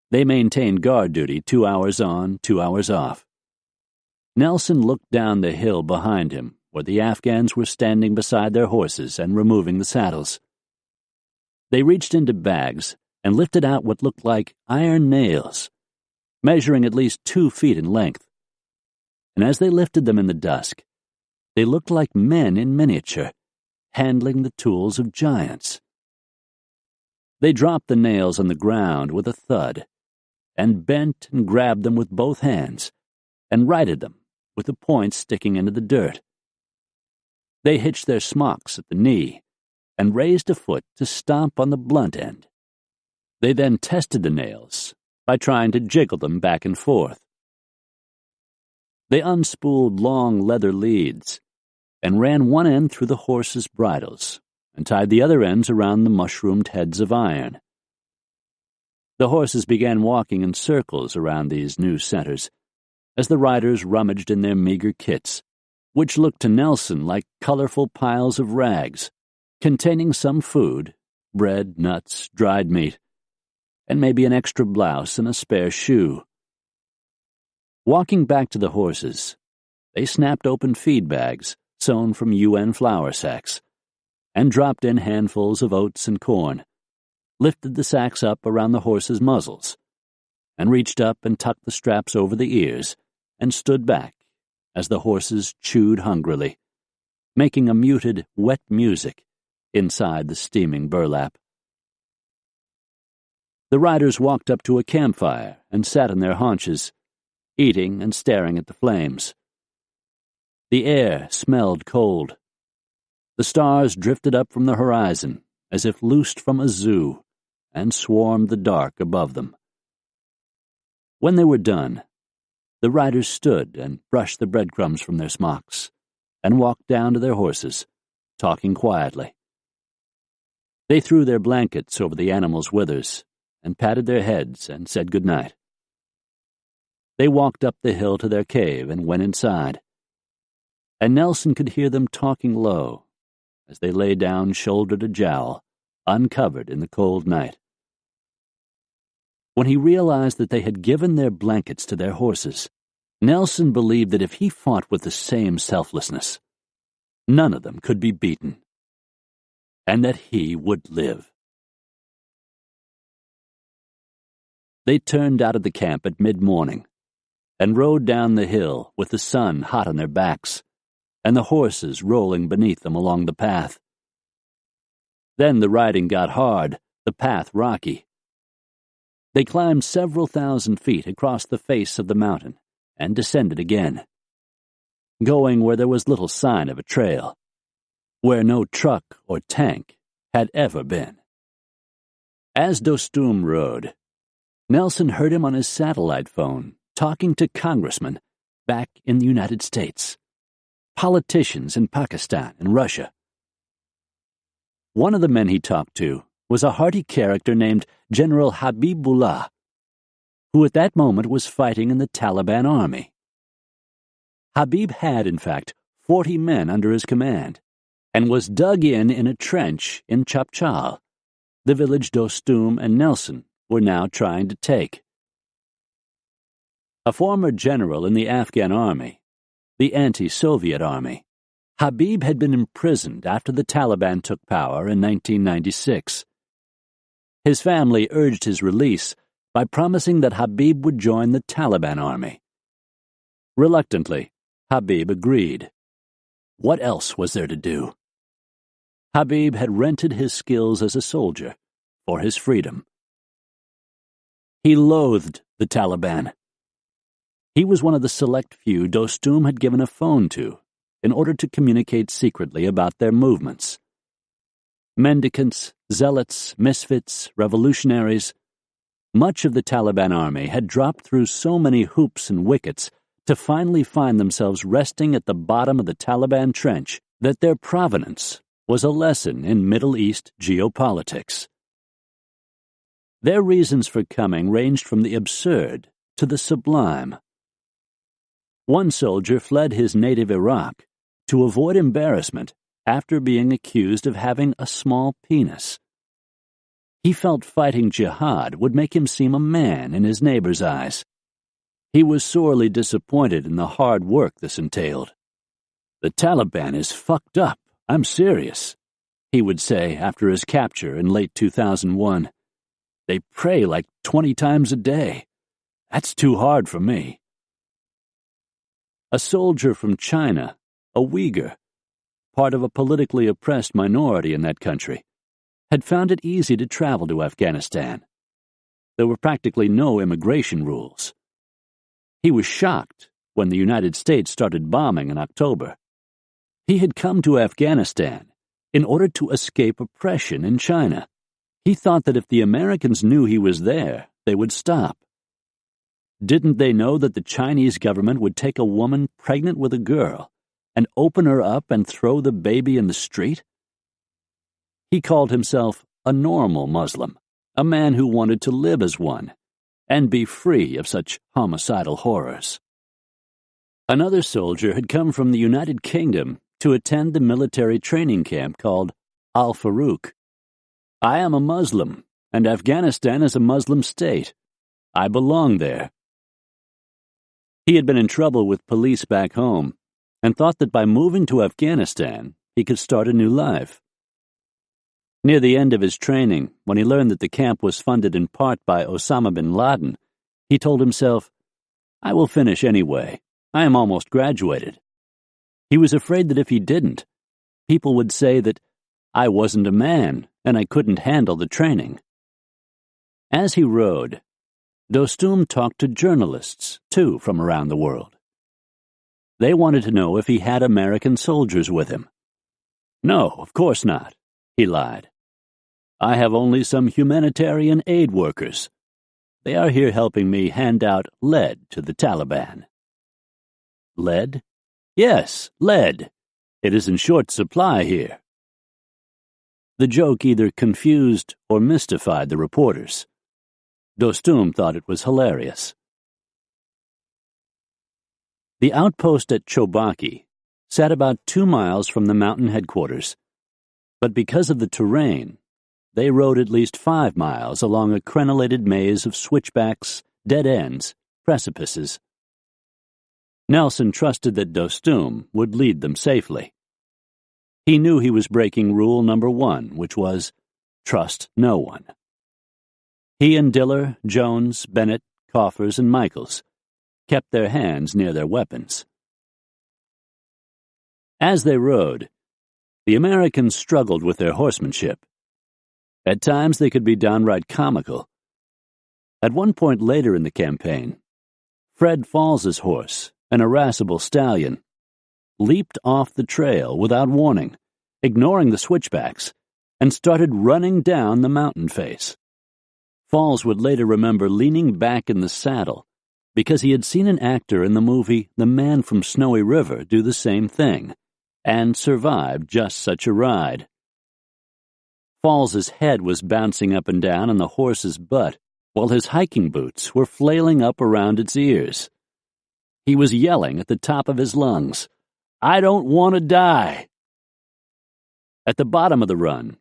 they maintained guard duty 2 hours on, 2 hours off. Nelson looked down the hill behind him, where the Afghans were standing beside their horses and removing the saddles. They reached into bags and lifted out what looked like iron nails, measuring at least 2 feet in length. And as they lifted them in the dusk, they looked like men in miniature, handling the tools of giants. They dropped the nails on the ground with a thud, and bent and grabbed them with both hands, and righted them, with the points sticking into the dirt. They hitched their smocks at the knee, and raised a foot to stomp on the blunt end. They then tested the nails by trying to jiggle them back and forth. They unspooled long leather leads, and ran one end through the horses' bridles, and tied the other ends around the mushroomed heads of iron. The horses began walking in circles around these new centers, as the riders rummaged in their meager kits, which looked to Nelson like colorful piles of rags, containing some food, bread, nuts, dried meat, and maybe an extra blouse and a spare shoe. Walking back to the horses, they snapped open feed bags sewn from UN flour sacks, and dropped in handfuls of oats and corn, lifted the sacks up around the horses' muzzles, and reached up and tucked the straps over the ears, and stood back as the horses chewed hungrily, making a muted, wet music inside the steaming burlap. The riders walked up to a campfire and sat on their haunches, eating and staring at the flames. The air smelled cold. The stars drifted up from the horizon as if loosed from a zoo, and swarmed the dark above them. When they were done, the riders stood and brushed the breadcrumbs from their smocks, and walked down to their horses, talking quietly. They threw their blankets over the animals' withers, and patted their heads and said good night. They walked up the hill to their cave and went inside, and Nelson could hear them talking low as they lay down shoulder to jowl, uncovered in the cold night. When he realized that they had given their blankets to their horses, Nelson believed that if he fought with the same selflessness, none of them could be beaten, and that he would live. They turned out of the camp at mid-morning and rode down the hill with the sun hot on their backs and the horses rolling beneath them along the path. Then the riding got hard, the path rocky. They climbed several thousand feet across the face of the mountain and descended again, going where there was little sign of a trail, where no truck or tank had ever been. As Dostum rode, Nelson heard him on his satellite phone talking to congressmen back in the United States, politicians in Pakistan and Russia. One of the men he talked to was a hearty character named General Habibullah, who at that moment was fighting in the Taliban army. Habib had, in fact, 40 men under his command, and was dug in a trench in Chapchal, the village Dostum and Nelson were now trying to take. A former general in the Afghan army, the anti-Soviet army, Habib had been imprisoned after the Taliban took power in 1996. His family urged his release by promising that Habib would join the Taliban army. Reluctantly, Habib agreed. What else was there to do? Habib had rented his skills as a soldier for his freedom. He loathed the Taliban. He was one of the select few Dostum had given a phone to in order to communicate secretly about their movements. Mendicants, zealots, misfits, revolutionaries. Much of the Taliban army had dropped through so many hoops and wickets to finally find themselves resting at the bottom of the Taliban trench that their provenance was a lesson in Middle East geopolitics. Their reasons for coming ranged from the absurd to the sublime. One soldier fled his native Iraq to avoid embarrassment after being accused of having a small penis. He felt fighting jihad would make him seem a man in his neighbor's eyes. He was sorely disappointed in the hard work this entailed. "The Taliban is fucked up, I'm serious," he would say after his capture in late 2001. "They pray like 20 times a day. That's too hard for me." A soldier from China, a Uyghur, part of a politically oppressed minority in that country, had found it easy to travel to Afghanistan. There were practically no immigration rules. He was shocked when the United States started bombing in October. He had come to Afghanistan in order to escape oppression in China. He thought that if the Americans knew he was there, they would stop. Didn't they know that the Chinese government would take a woman pregnant with a girl and open her up and throw the baby in the street? He called himself a normal Muslim, a man who wanted to live as one and be free of such homicidal horrors. Another soldier had come from the United Kingdom to attend the military training camp called Al-Farouk. "I am a Muslim, and Afghanistan is a Muslim state. I belong there." He had been in trouble with police back home and thought that by moving to Afghanistan, he could start a new life. Near the end of his training, when he learned that the camp was funded in part by Osama bin Laden, he told himself, "I will finish anyway. I am almost graduated." He was afraid that if he didn't, people would say that I wasn't a man and I couldn't handle the training. As he rode, Dostum talked to journalists, too, from around the world. They wanted to know if he had American soldiers with him. "No, of course not," he lied. "I have only some humanitarian aid workers. They are here helping me hand out lead to the Taliban." "Lead?" "Yes, lead. It is in short supply here." The joke either confused or mystified the reporters. Dostum thought it was hilarious. The outpost at Chobaki sat about 2 miles from the mountain headquarters, but because of the terrain, they rode at least 5 miles along a crenellated maze of switchbacks, dead ends, precipices. Nelson trusted that Dostum would lead them safely. He knew he was breaking rule number 1, which was, trust no one. He and Diller, Jones, Bennett, Coffers, and Michaels kept their hands near their weapons. As they rode, the Americans struggled with their horsemanship. At times they could be downright comical. At one point later in the campaign, Fred Falls's horse, an irascible stallion, leaped off the trail without warning, ignoring the switchbacks, and started running down the mountain face. Falls would later remember leaning back in the saddle because he had seen an actor in the movie The Man from Snowy River do the same thing and survived just such a ride. Falls's head was bouncing up and down on the horse's butt while his hiking boots were flailing up around its ears. He was yelling at the top of his lungs, "I don't want to die!" At the bottom of the run,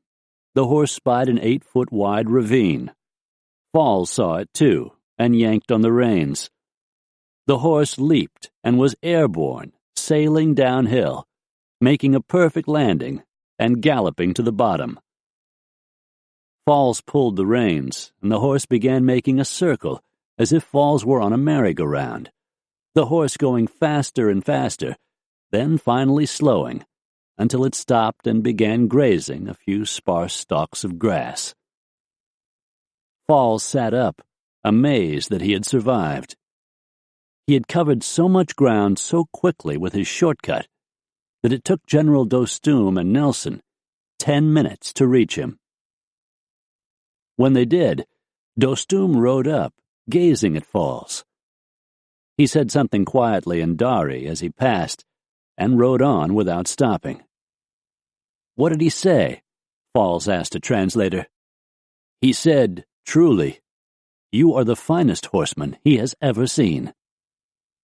the horse spied an 8-foot-wide ravine. Falls saw it, too, and yanked on the reins. The horse leaped and was airborne, sailing downhill, making a perfect landing and galloping to the bottom. Falls pulled the reins, and the horse began making a circle, as if Falls were on a merry-go-round, the horse going faster and faster, then finally slowing, until it stopped and began grazing a few sparse stalks of grass. Falls sat up, amazed that he had survived. He had covered so much ground so quickly with his shortcut that it took General Dostum and Nelson 10 minutes to reach him. When they did, Dostum rode up, gazing at Falls. He said something quietly in Dari as he passed, and rode on without stopping. "What did he say?" Falls asked a translator. "He said, 'Truly, you are the finest horseman he has ever seen.'"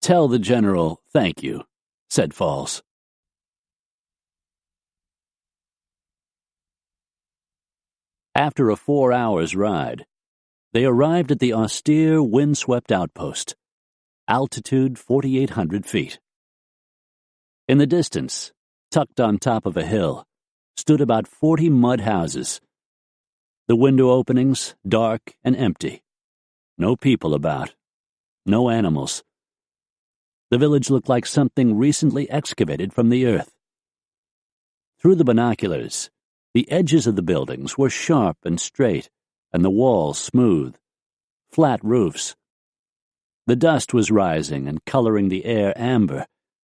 "Tell the general thank you," said Falls. After a 4 hours' ride, they arrived at the austere, windswept outpost, altitude 4,800 feet. In the distance, tucked on top of a hill, stood about 40 mud houses. The window openings dark and empty. No people about. No animals. The village looked like something recently excavated from the earth. Through the binoculars, the edges of the buildings were sharp and straight, and the walls smooth. Flat roofs. The dust was rising and coloring the air amber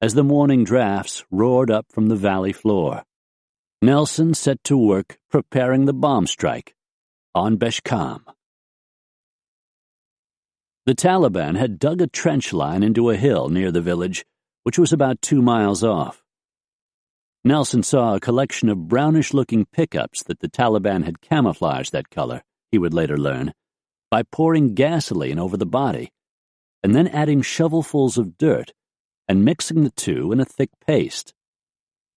as the morning drafts roared up from the valley floor. Nelson set to work preparing the bomb strike on Beshkam. The Taliban had dug a trench line into a hill near the village, which was about 2 miles off. Nelson saw a collection of brownish-looking pickups that the Taliban had camouflaged that color, he would later learn, by pouring gasoline over the body, and then adding shovelfuls of dirt and mixing the two in a thick paste.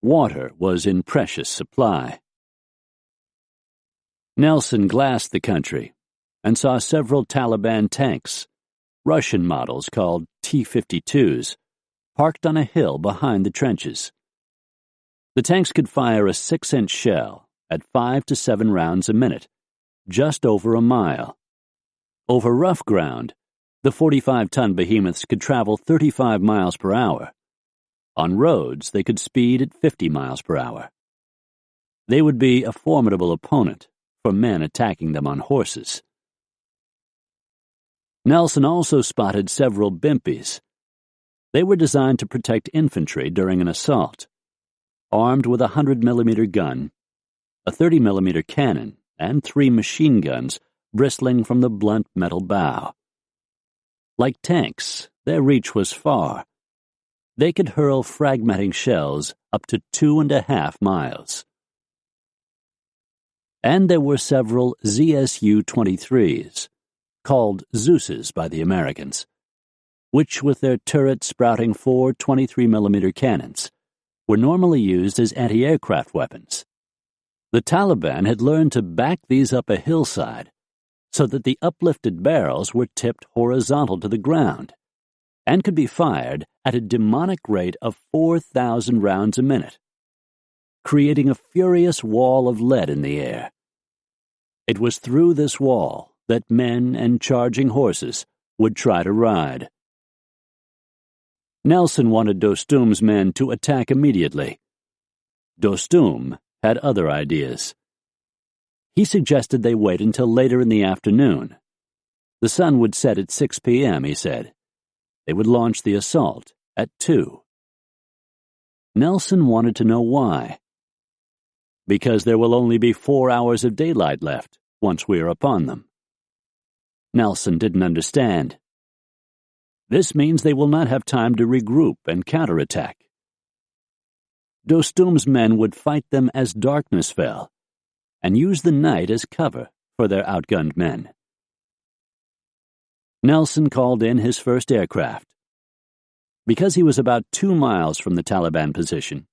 Water was in precious supply. Nelson glassed the country and saw several Taliban tanks, Russian models called T-52s, parked on a hill behind the trenches. The tanks could fire a 6-inch shell at 5 to 7 rounds a minute, just over a mile. Over rough ground, the 45-ton behemoths could travel 35 miles per hour. On roads, they could speed at 50 miles per hour. They would be a formidable opponent for men attacking them on horses. Nelson also spotted several Bimpis. They were designed to protect infantry during an assault, armed with a 100mm gun, a 30mm cannon, and 3 machine guns bristling from the blunt metal bow. Like tanks, their reach was far. They could hurl fragmenting shells up to 2.5 miles. And there were several ZSU-23s, called Zeus's by the Americans, which, with their turrets sprouting 4 23mm cannons, were normally used as anti-aircraft weapons. The Taliban had learned to back these up a hillside so that the uplifted barrels were tipped horizontal to the ground and could be fired at a demonic rate of 4,000 rounds a minute, creating a furious wall of lead in the air. It was through this wall that men and charging horses would try to ride. Nelson wanted Dostum's men to attack immediately. Dostum had other ideas. He suggested they wait until later in the afternoon. The sun would set at 6 p.m., he said. They would launch the assault at 2. Nelson wanted to know why. Because there will only be 4 hours of daylight left once we are upon them. Nelson didn't understand. This means they will not have time to regroup and counterattack. Dostum's men would fight them as darkness fell, and use the night as cover for their outgunned men. Nelson called in his first aircraft. Because he was about 2 miles from the Taliban position,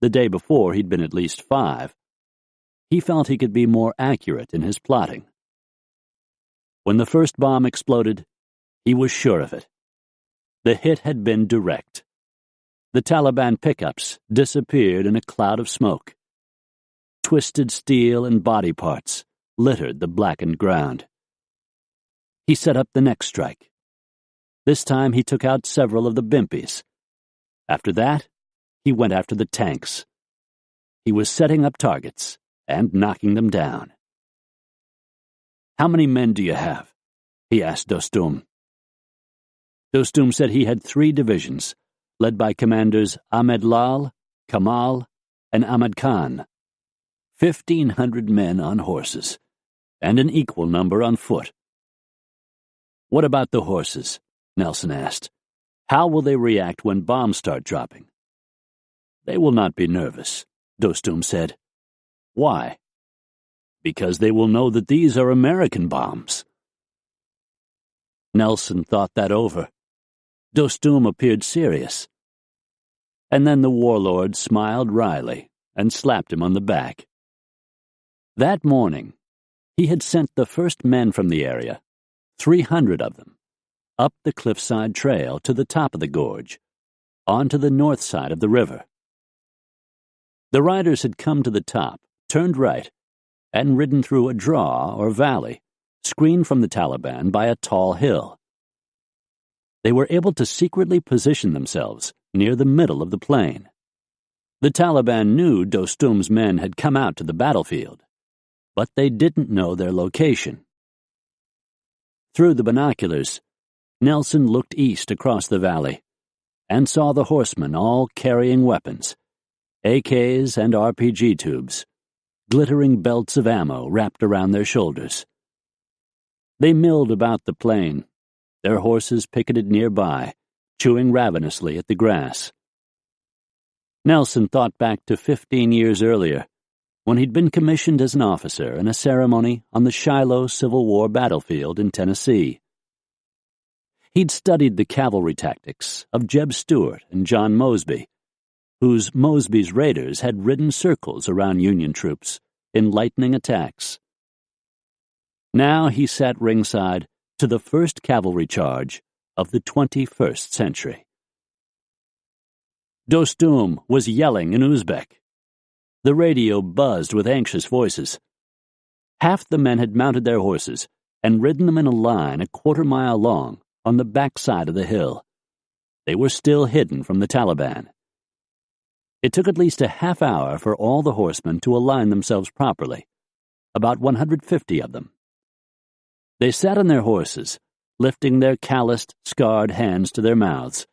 the day before he'd been at least 5, he felt he could be more accurate in his plotting. When the first bomb exploded, he was sure of it. The hit had been direct. The Taliban pickups disappeared in a cloud of smoke. Twisted steel and body parts littered the blackened ground. He set up the next strike. This time he took out several of the bimpies. After that, he went after the tanks. He was setting up targets and knocking them down. "How many men do you have?" he asked Dostum. Dostum said he had 3 divisions, led by commanders Ahmed Lal, Kamal, and Ahmad Khan. 1,500 men on horses, and an equal number on foot. "What about the horses?" Nelson asked. "How will they react when bombs start dropping?" "They will not be nervous," Dostum said. "Why?" "Because they will know that these are American bombs." Nelson thought that over. Dostum appeared serious. And then the warlord smiled wryly and slapped him on the back. That morning, he had sent the first men from the area, 300 of them, up the cliffside trail to the top of the gorge, onto the north side of the river. The riders had come to the top, turned right, and ridden through a draw or valley, screened from the Taliban by a tall hill. They were able to secretly position themselves near the middle of the plain. The Taliban knew Dostum's men had come out to the battlefield, but they didn't know their location. Through the binoculars, Nelson looked east across the valley and saw the horsemen all carrying weapons, AKs and RPG tubes, glittering belts of ammo wrapped around their shoulders. They milled about the plain, their horses picketed nearby, chewing ravenously at the grass. Nelson thought back to 15 years earlier, when he'd been commissioned as an officer in a ceremony on the Shiloh Civil War battlefield in Tennessee. He'd studied the cavalry tactics of Jeb Stuart and John Mosby, whose Mosby's raiders had ridden circles around Union troops in lightning attacks. Now he sat ringside to the first cavalry charge of the 21st century. Dostum was yelling in Uzbek. The radio buzzed with anxious voices. Half the men had mounted their horses and ridden them in a line a quarter-mile long on the backside of the hill. They were still hidden from the Taliban. It took at least a half hour for all the horsemen to align themselves properly, about 150 of them. They sat on their horses, lifting their calloused, scarred hands to their mouths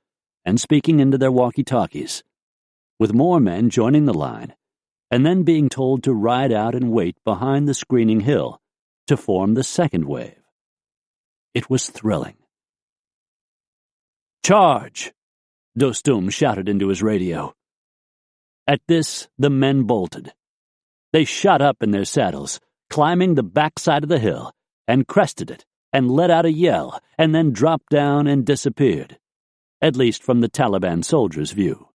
and speaking into their walkie-talkies, with more men joining the line and then being told to ride out and wait behind the screening hill to form the second wave. It was thrilling. "Charge!" Dostum shouted into his radio. At this, the men bolted. They shot up in their saddles, climbing the backside of the hill, and crested it, and let out a yell, and then dropped down and disappeared, at least from the Taliban soldiers' view.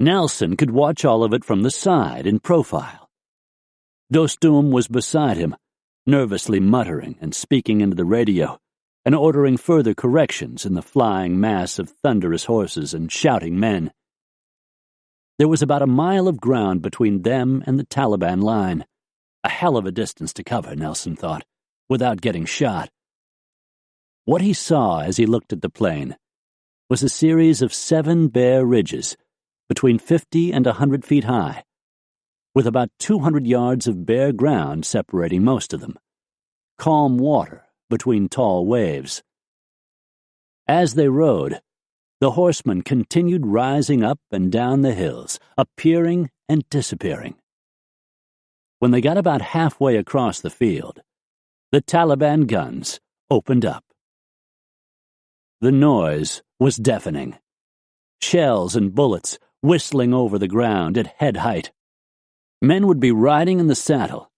Nelson could watch all of it from the side in profile. Dostum was beside him, nervously muttering and speaking into the radio, and ordering further corrections in the flying mass of thunderous horses and shouting men. There was about a mile of ground between them and the Taliban line, a hell of a distance to cover, Nelson thought, without getting shot. What he saw as he looked at the plain was a series of 7 bare ridges, between 50 and 100 feet high, with about 200 yards of bare ground separating most of them, calm water between tall waves. As they rode, the horsemen continued rising up and down the hills, appearing and disappearing. When they got about halfway across the field, the Taliban guns opened up. The noise was deafening. Shells and bullets whistling over the ground at head height. Men would be riding in the saddle,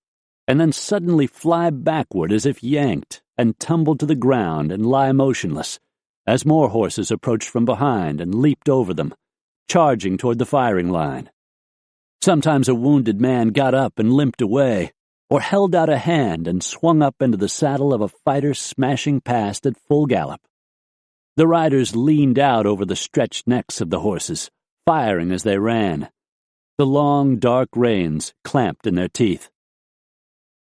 and then suddenly fly backward as if yanked, and tumble to the ground and lie motionless, as more horses approached from behind and leaped over them, charging toward the firing line. Sometimes a wounded man got up and limped away, or held out a hand and swung up into the saddle of a fighter smashing past at full gallop. The riders leaned out over the stretched necks of the horses, firing as they ran, the long, dark reins clamped in their teeth.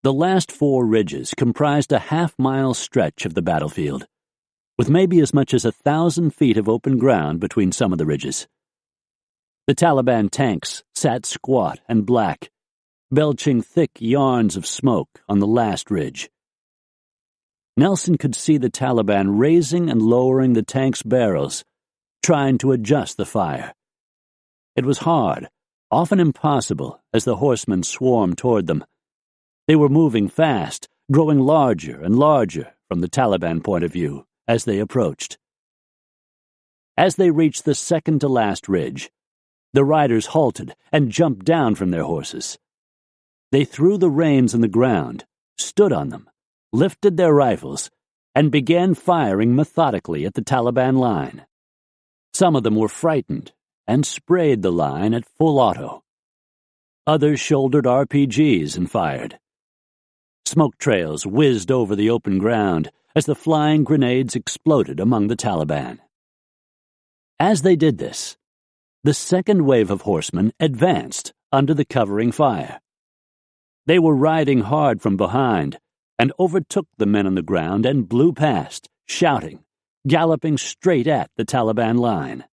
The last 4 ridges comprised a half-mile stretch of the battlefield, with maybe as much as 1,000 feet of open ground between some of the ridges. The Taliban tanks sat squat and black, belching thick yarns of smoke on the last ridge. Nelson could see the Taliban raising and lowering the tanks' barrels, trying to adjust the fire. It was hard, often impossible, as the horsemen swarmed toward them. They were moving fast, growing larger and larger from the Taliban point of view as they approached. As they reached the second-to-last ridge, the riders halted and jumped down from their horses. They threw the reins on the ground, stood on them, lifted their rifles, and began firing methodically at the Taliban line. Some of them were frightened and sprayed the line at full auto. Others shouldered RPGs and fired. Smoke trails whizzed over the open ground as the flying grenades exploded among the Taliban. As they did this, the second wave of horsemen advanced under the covering fire. They were riding hard from behind and overtook the men on the ground and blew past, shouting, galloping straight at the Taliban line.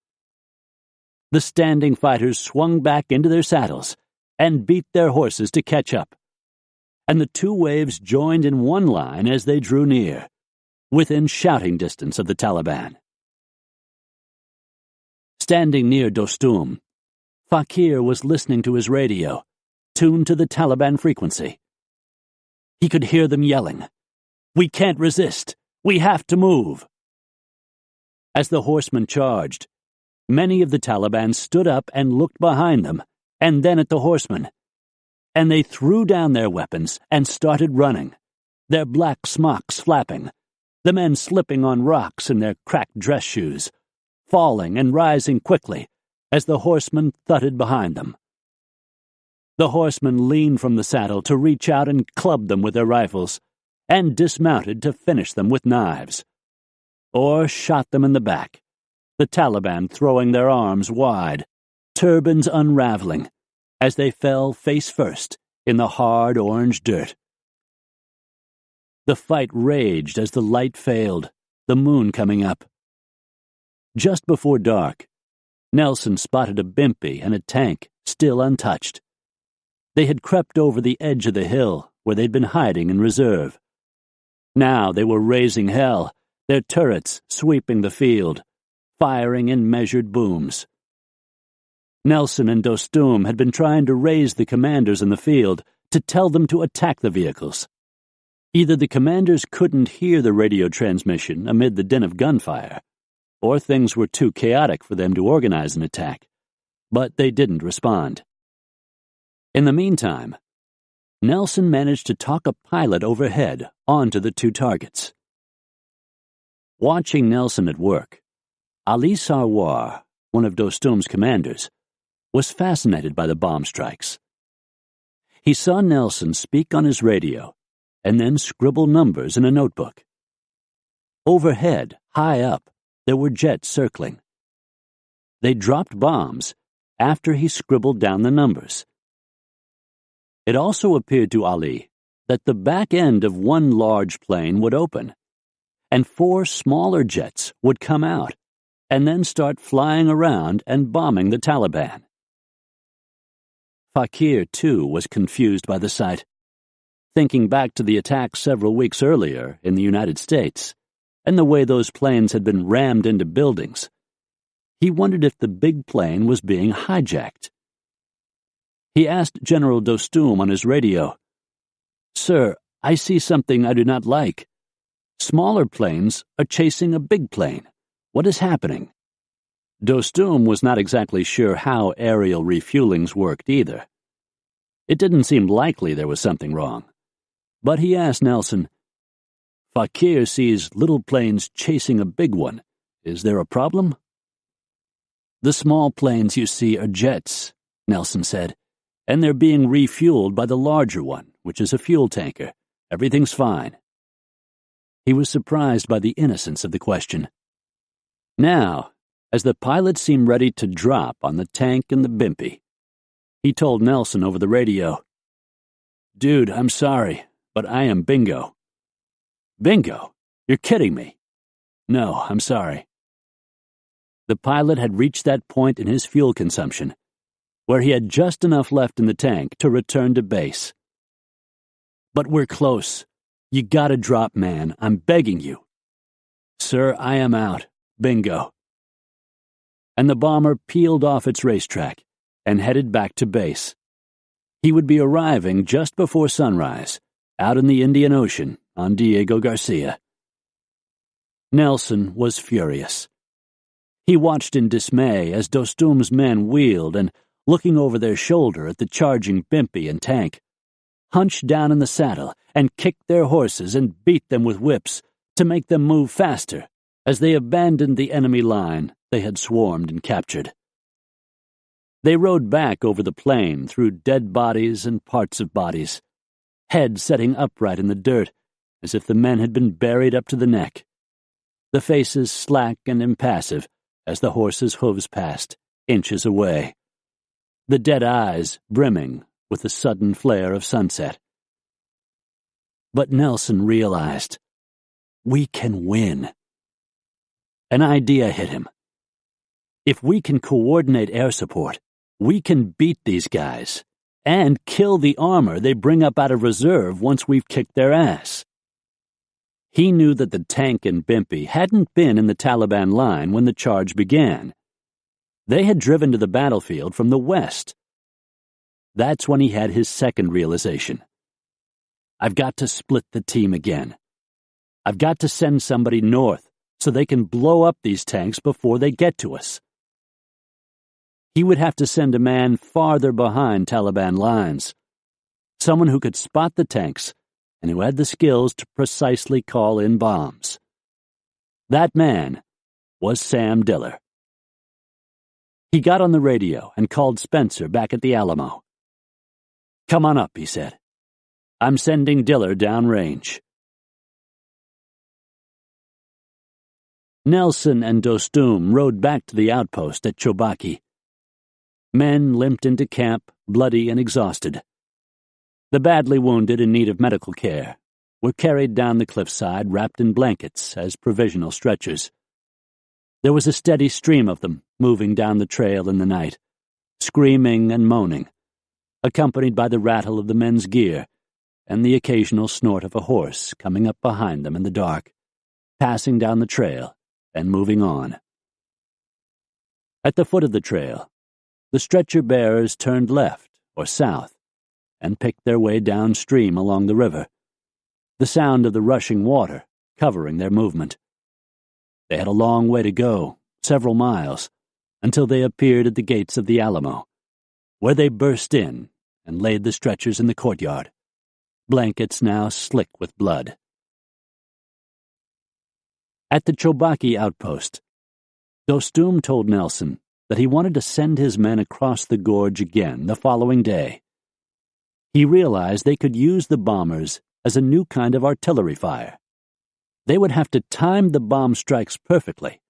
The standing fighters swung back into their saddles and beat their horses to catch up, and the 2 waves joined in one line as they drew near, within shouting distance of the Taliban. Standing near Dostum, Fakir was listening to his radio, tuned to the Taliban frequency. He could hear them yelling, "We can't resist! We have to move!" As the horsemen charged, many of the Taliban stood up and looked behind them, and then at the horsemen, and they threw down their weapons and started running, their black smocks flapping, the men slipping on rocks in their cracked dress shoes, falling and rising quickly as the horsemen thudded behind them. The horsemen leaned from the saddle to reach out and club them with their rifles, and dismounted to finish them with knives, or shot them in the back, the Taliban throwing their arms wide, turbans unraveling, as they fell face first in the hard orange dirt. The fight raged as the light failed, the moon coming up. Just before dark, Nelson spotted a bimpy and a tank still untouched. They had crept over the edge of the hill where they'd been hiding in reserve. Now they were raising hell, their turrets sweeping the field, firing in measured booms. Nelson and Dostum had been trying to raise the commanders in the field to tell them to attack the vehicles. Either the commanders couldn't hear the radio transmission amid the din of gunfire, or things were too chaotic for them to organize an attack, but they didn't respond. In the meantime, Nelson managed to talk a pilot overhead onto the 2 targets. Watching Nelson at work, Ali Sarwar, one of Dostum's commanders, was fascinated by the bomb strikes. He saw Nelson speak on his radio and then scribble numbers in a notebook. Overhead, high up, there were jets circling. They dropped bombs after he scribbled down the numbers. It also appeared to Ali that the back end of one large plane would open, and 4 smaller jets would come out and then start flying around and bombing the Taliban. Fakir, too, was confused by the sight. Thinking back to the attack several weeks earlier in the United States, and the way those planes had been rammed into buildings, he wondered if the big plane was being hijacked. He asked General Dostum on his radio, "Sir, I see something I do not like. Smaller planes are chasing a big plane. What is happening?" Dostum was not exactly sure how aerial refuelings worked either. It didn't seem likely there was something wrong. But he asked Nelson, "Fakir sees little planes chasing a big one. Is there a problem?" "The small planes you see are jets," Nelson said. and they're being refueled by the larger one, which is a fuel tanker. Everything's fine." He was surprised by the innocence of the question. Now, as the pilot seemed ready to drop on the tank and the bimpy, he told Nelson over the radio, "Dude, I'm sorry, but I am Bingo." "Bingo? You're kidding me." "No, I'm sorry." The pilot had reached that point in his fuel consumption where he had just enough left in the tank to return to base. "But we're close. You gotta drop, man. I'm begging you." "Sir, I am out. Bingo." And the bomber peeled off its racetrack and headed back to base. He would be arriving just before sunrise, out in the Indian Ocean on Diego Garcia. Nelson was furious. He watched in dismay as Dostum's men wheeled and, looking over their shoulder at the charging bimpy and tank, hunched down in the saddle and kicked their horses and beat them with whips to make them move faster as they abandoned the enemy line they had swarmed and captured. They rode back over the plain through dead bodies and parts of bodies, heads setting upright in the dirt as if the men had been buried up to the neck, the faces slack and impassive as the horses' hooves passed, inches away, the dead eyes brimming with the sudden flare of sunset. But Nelson realized, we can win. An idea hit him. If we can coordinate air support, we can beat these guys and kill the armor they bring up out of reserve once we've kicked their ass. He knew that the tank and bimpy hadn't been in the Taliban line when the charge began. They had driven to the battlefield from the west. That's when he had his second realization. I've got to split the team again. I've got to send somebody north so they can blow up these tanks before they get to us. He would have to send a man farther behind Taliban lines, someone who could spot the tanks and who had the skills to precisely call in bombs. That man was Sam Diller. He got on the radio and called Spencer back at the Alamo. "Come on up," he said. "I'm sending Diller downrange." Nelson and Dostum rode back to the outpost at Chobaki. Men limped into camp, bloody and exhausted. The badly wounded in need of medical care were carried down the cliffside wrapped in blankets as provisional stretchers. There was a steady stream of them moving down the trail in the night, screaming and moaning, accompanied by the rattle of the men's gear and the occasional snort of a horse coming up behind them in the dark, passing down the trail and moving on. At the foot of the trail, the stretcher-bearers turned left or south and picked their way downstream along the river, the sound of the rushing water covering their movement. They had a long way to go, several miles, until they appeared at the gates of the Alamo, where they burst in and laid the stretchers in the courtyard, blankets now slick with blood. At the Chobaki outpost, Dostum told Nelson that he wanted to send his men across the gorge again the following day. He realized they could use the bombers as a new kind of artillery fire. They would have to time the bomb strikes perfectly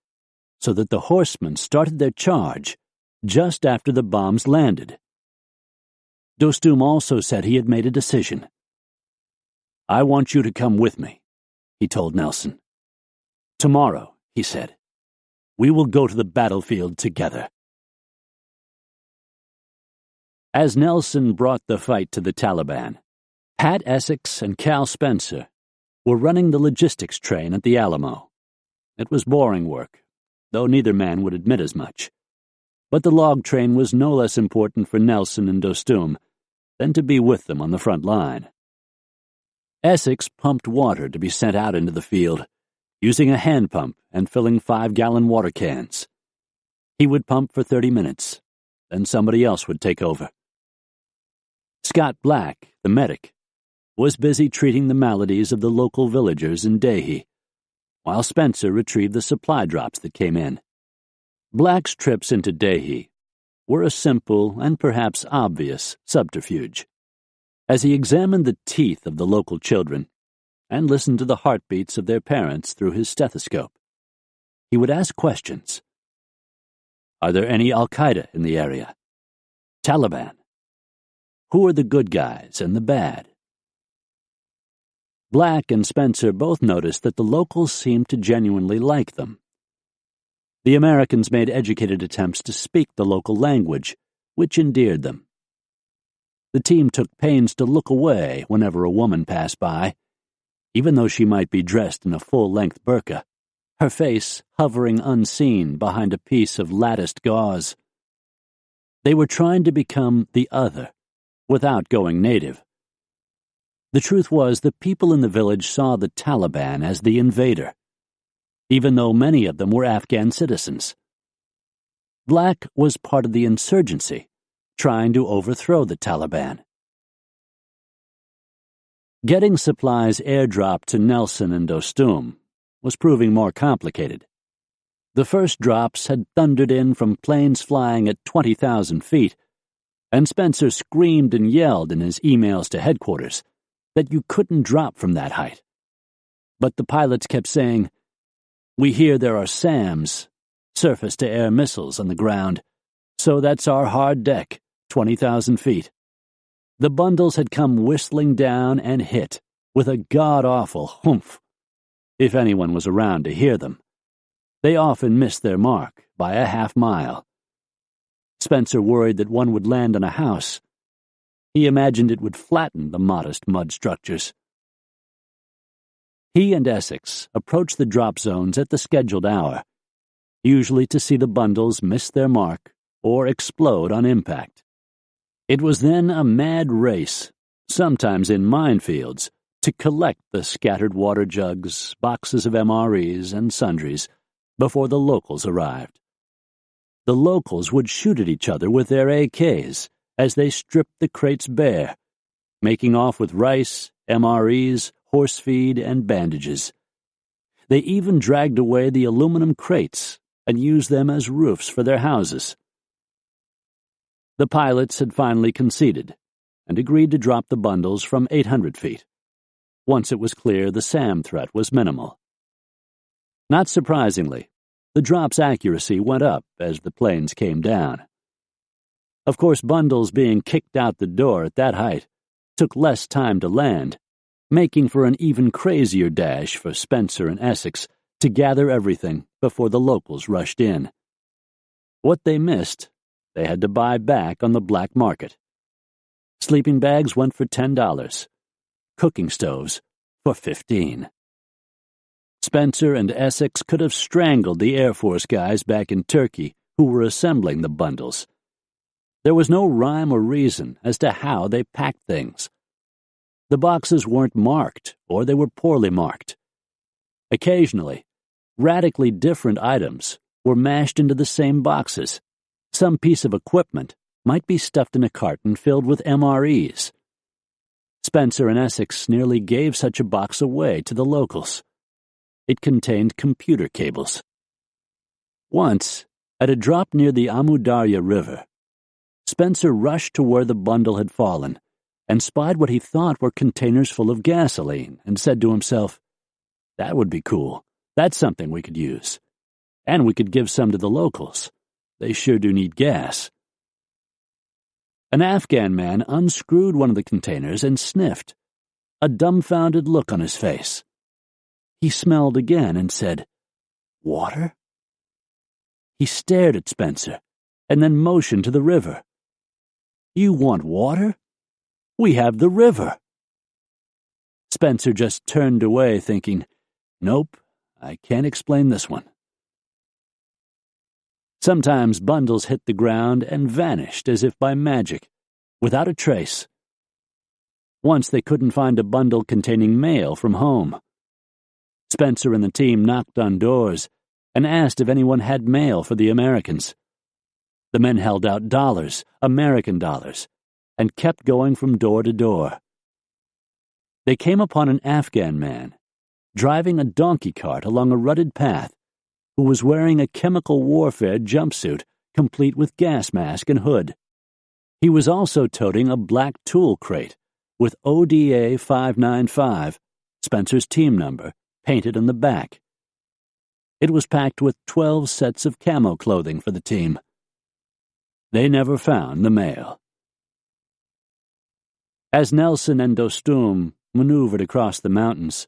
so that the horsemen started their charge just after the bombs landed. Dostum also said he had made a decision. "I want you to come with me," he told Nelson. "Tomorrow," he said, "we will go to the battlefield together." As Nelson brought the fight to the Taliban, Pat Essex and Cal Spencer were running the logistics train at the Alamo. It was boring work, though neither man would admit as much. But the log train was no less important for Nelson and Dostum than to be with them on the front line. Essex pumped water to be sent out into the field, using a hand pump and filling 5-gallon water cans. He would pump for 30 minutes, then somebody else would take over. Scott Black, the medic, was busy treating the maladies of the local villagers in Dehi, while Spencer retrieved the supply drops that came in. Black's trips into Dehi were a simple and perhaps obvious subterfuge. As he examined the teeth of the local children and listened to the heartbeats of their parents through his stethoscope, he would ask questions. Are there any Al-Qaeda in the area? Taliban? Who are the good guys and the bad? Black and Spencer both noticed that the locals seemed to genuinely like them. The Americans made educated attempts to speak the local language, which endeared them. The team took pains to look away whenever a woman passed by, even though she might be dressed in a full-length burqa, her face hovering unseen behind a piece of latticed gauze. They were trying to become the other, without going native. The truth was the people in the village saw the Taliban as the invader, even though many of them were Afghan citizens. Black was part of the insurgency, trying to overthrow the Taliban. Getting supplies airdropped to Nelson and Dostum was proving more complicated. The first drops had thundered in from planes flying at 20,000 feet, and Spencer screamed and yelled in his emails to headquarters that you couldn't drop from that height. But the pilots kept saying, "We hear there are SAMs, surface-to-air missiles, on the ground, so that's our hard deck, 20,000 feet." The bundles had come whistling down and hit with a god-awful humph, if anyone was around to hear them. They often missed their mark by a half-mile. Spencer worried that one would land on a house. He imagined it would flatten the modest mud structures. He and Essex approached the drop zones at the scheduled hour, usually to see the bundles miss their mark or explode on impact. It was then a mad race, sometimes in minefields, to collect the scattered water jugs, boxes of MREs, and sundries before the locals arrived. The locals would shoot at each other with their AKs as they stripped the crates bare, making off with rice, MREs, horse feed, and bandages. They even dragged away the aluminum crates and used them as roofs for their houses. The pilots had finally conceded and agreed to drop the bundles from 800 feet, once it was clear the SAM threat was minimal. Not surprisingly, the drop's accuracy went up as the planes came down. Of course, bundles being kicked out the door at that height took less time to land, making for an even crazier dash for Spencer and Essex to gather everything before the locals rushed in. What they missed, they had to buy back on the black market. Sleeping bags went for $10, cooking stoves for $15. Spencer and Essex could have strangled the Air Force guys back in Turkey who were assembling the bundles. There was no rhyme or reason as to how they packed things. The boxes weren't marked, or they were poorly marked. Occasionally, radically different items were mashed into the same boxes. Some piece of equipment might be stuffed in a carton filled with MREs. Spencer and Essex nearly gave such a box away to the locals. It contained computer cables. Once, at a drop near the Amu Darya River, Spencer rushed to where the bundle had fallen and spied what he thought were containers full of gasoline and said to himself, "That would be cool. That's something we could use. And we could give some to the locals. They sure do need gas." An Afghan man unscrewed one of the containers and sniffed, a dumbfounded look on his face. He smelled again and said, "Water?" He stared at Spencer and then motioned to the river. "You want water? We have the river." Spencer just turned away thinking, "Nope, I can't explain this one." Sometimes bundles hit the ground and vanished as if by magic, without a trace. Once they couldn't find a bundle containing mail from home. Spencer and the team knocked on doors and asked if anyone had mail for the Americans. The men held out dollars, American dollars, and kept going from door to door. They came upon an Afghan man driving a donkey cart along a rutted path who was wearing a chemical warfare jumpsuit complete with gas mask and hood. He was also toting a black tool crate with ODA 595, Spencer's team number, painted on the back. It was packed with 12 sets of camo clothing for the team. They never found the mail. As Nelson and Dostum maneuvered across the mountains,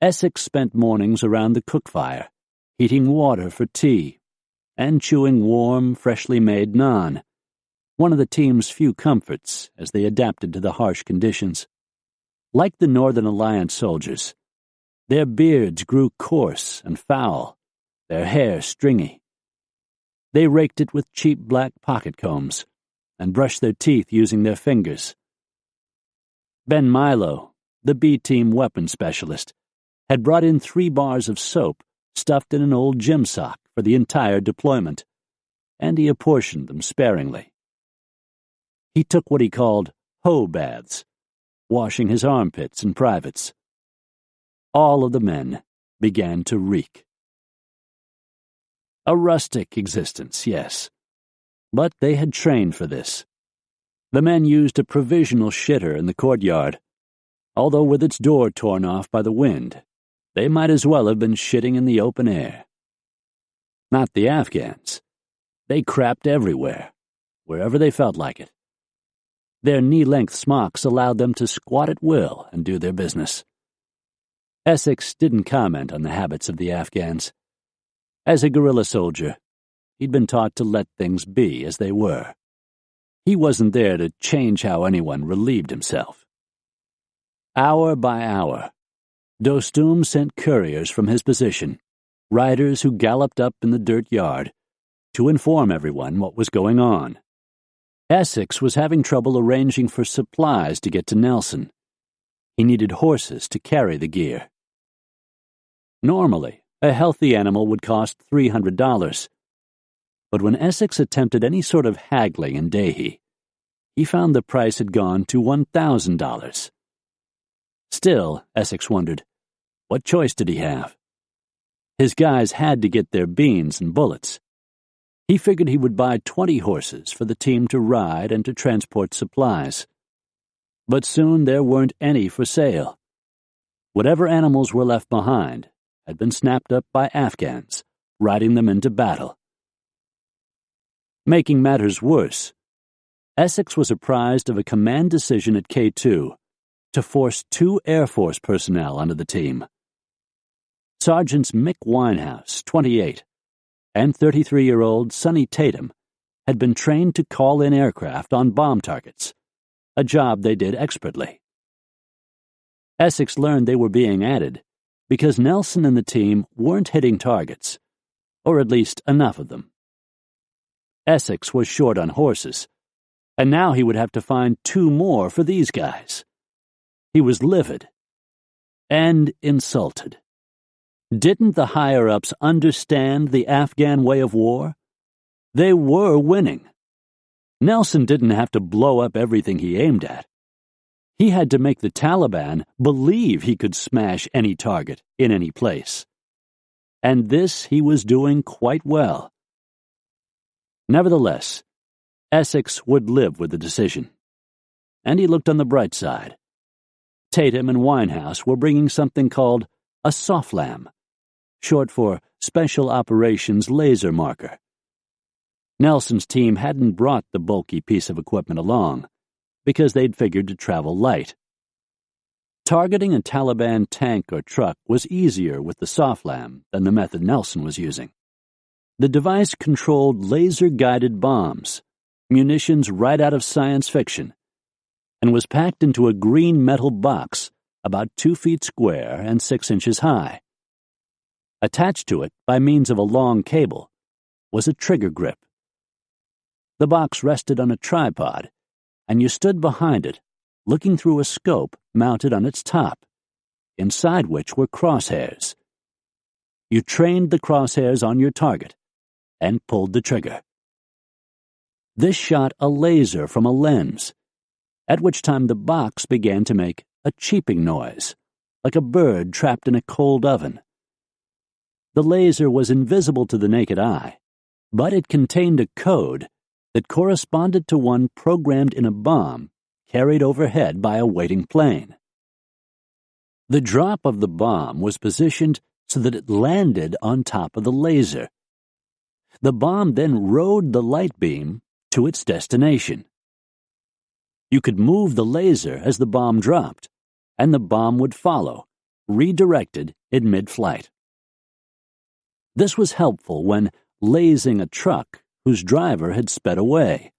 Essex spent mornings around the cook fire, heating water for tea, and chewing warm, freshly made naan, one of the team's few comforts as they adapted to the harsh conditions. Like the Northern Alliance soldiers, their beards grew coarse and foul, their hair stringy. They raked it with cheap black pocket combs and brushed their teeth using their fingers. Ben Milo, the B-team weapons specialist, had brought in 3 bars of soap stuffed in an old gym sock for the entire deployment, and he apportioned them sparingly. He took what he called hoe baths, washing his armpits in privates. All of the men began to reek. A rustic existence, yes, but they had trained for this. The men used a provisional shitter in the courtyard, although with its door torn off by the wind, they might as well have been shitting in the open air. Not the Afghans. They crapped everywhere, wherever they felt like it. Their knee-length smocks allowed them to squat at will and do their business. Essex didn't comment on the habits of the Afghans. As a guerrilla soldier, he'd been taught to let things be as they were. He wasn't there to change how anyone relieved himself. Hour by hour, Dostum sent couriers from his position, riders who galloped up in the dirt yard, to inform everyone what was going on. Essex was having trouble arranging for supplies to get to Nelson. He needed horses to carry the gear. Normally, a healthy animal would cost $300. But when Essex attempted any sort of haggling in Dehi, he found the price had gone to $1,000. Still, Essex wondered, what choice did he have? His guys had to get their beans and bullets. He figured he would buy 20 horses for the team to ride and to transport supplies. But soon there weren't any for sale. Whatever animals were left behind had been snapped up by Afghans, riding them into battle. Making matters worse, Essex was apprised of a command decision at K2 to force 2 Air Force personnel onto the team. Sergeants Mick Winehouse, 28, and 33-year-old Sonny Tatum had been trained to call in aircraft on bomb targets, a job they did expertly. Essex learned they were being added because Nelson and the team weren't hitting targets, or at least enough of them. Essex was short on horses, and now he would have to find 2 more for these guys. He was livid and insulted. Didn't the higher-ups understand the Afghan way of war? They were winning. Nelson didn't have to blow up everything he aimed at. He had to make the Taliban believe he could smash any target in any place. And this he was doing quite well. Nevertheless, Essex would live with the decision. And he looked on the bright side. Tatum and Winehouse were bringing something called a SOFLAM, short for Special Operations Laser Marker. Nelson's team hadn't brought the bulky piece of equipment along, because they'd figured to travel light. Targeting a Taliban tank or truck was easier with the SOFLAM than the method Nelson was using. The device controlled laser-guided bombs, munitions right out of science fiction, and was packed into a green metal box about 2 feet square and 6 inches high. Attached to it, by means of a long cable, was a trigger grip. The box rested on a tripod, and you stood behind it, looking through a scope mounted on its top, inside which were crosshairs. You trained the crosshairs on your target and pulled the trigger. This shot a laser from a lens, at which time the box began to make a cheeping noise, like a bird trapped in a cold oven. The laser was invisible to the naked eye, but it contained a code that corresponded to one programmed in a bomb carried overhead by a waiting plane. The drop of the bomb was positioned so that it landed on top of the laser. The bomb then rode the light beam to its destination. You could move the laser as the bomb dropped, and the bomb would follow, redirected in mid-flight. This was helpful when lasing a truck whose driver had sped away.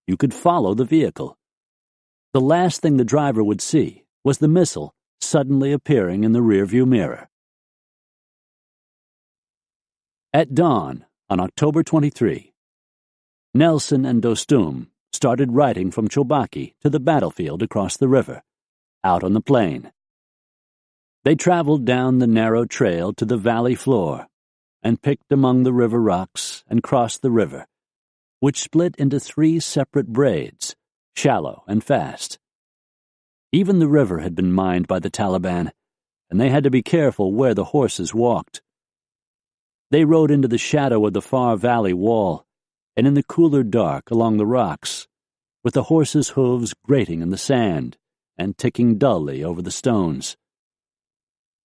You could follow the vehicle. The last thing the driver would see was the missile suddenly appearing in the rearview mirror. At dawn on October 23, Nelson and Dostum started riding from Chobaki to the battlefield across the river, out on the plain. They traveled down the narrow trail to the valley floor and picked among the river rocks and crossed the river, which split into 3 separate braids, shallow and fast. Even the river had been mined by the Taliban, and they had to be careful where the horses walked. They rode into the shadow of the far valley wall, and in the cooler dark along the rocks, with the horses' hooves grating in the sand and ticking dully over the stones.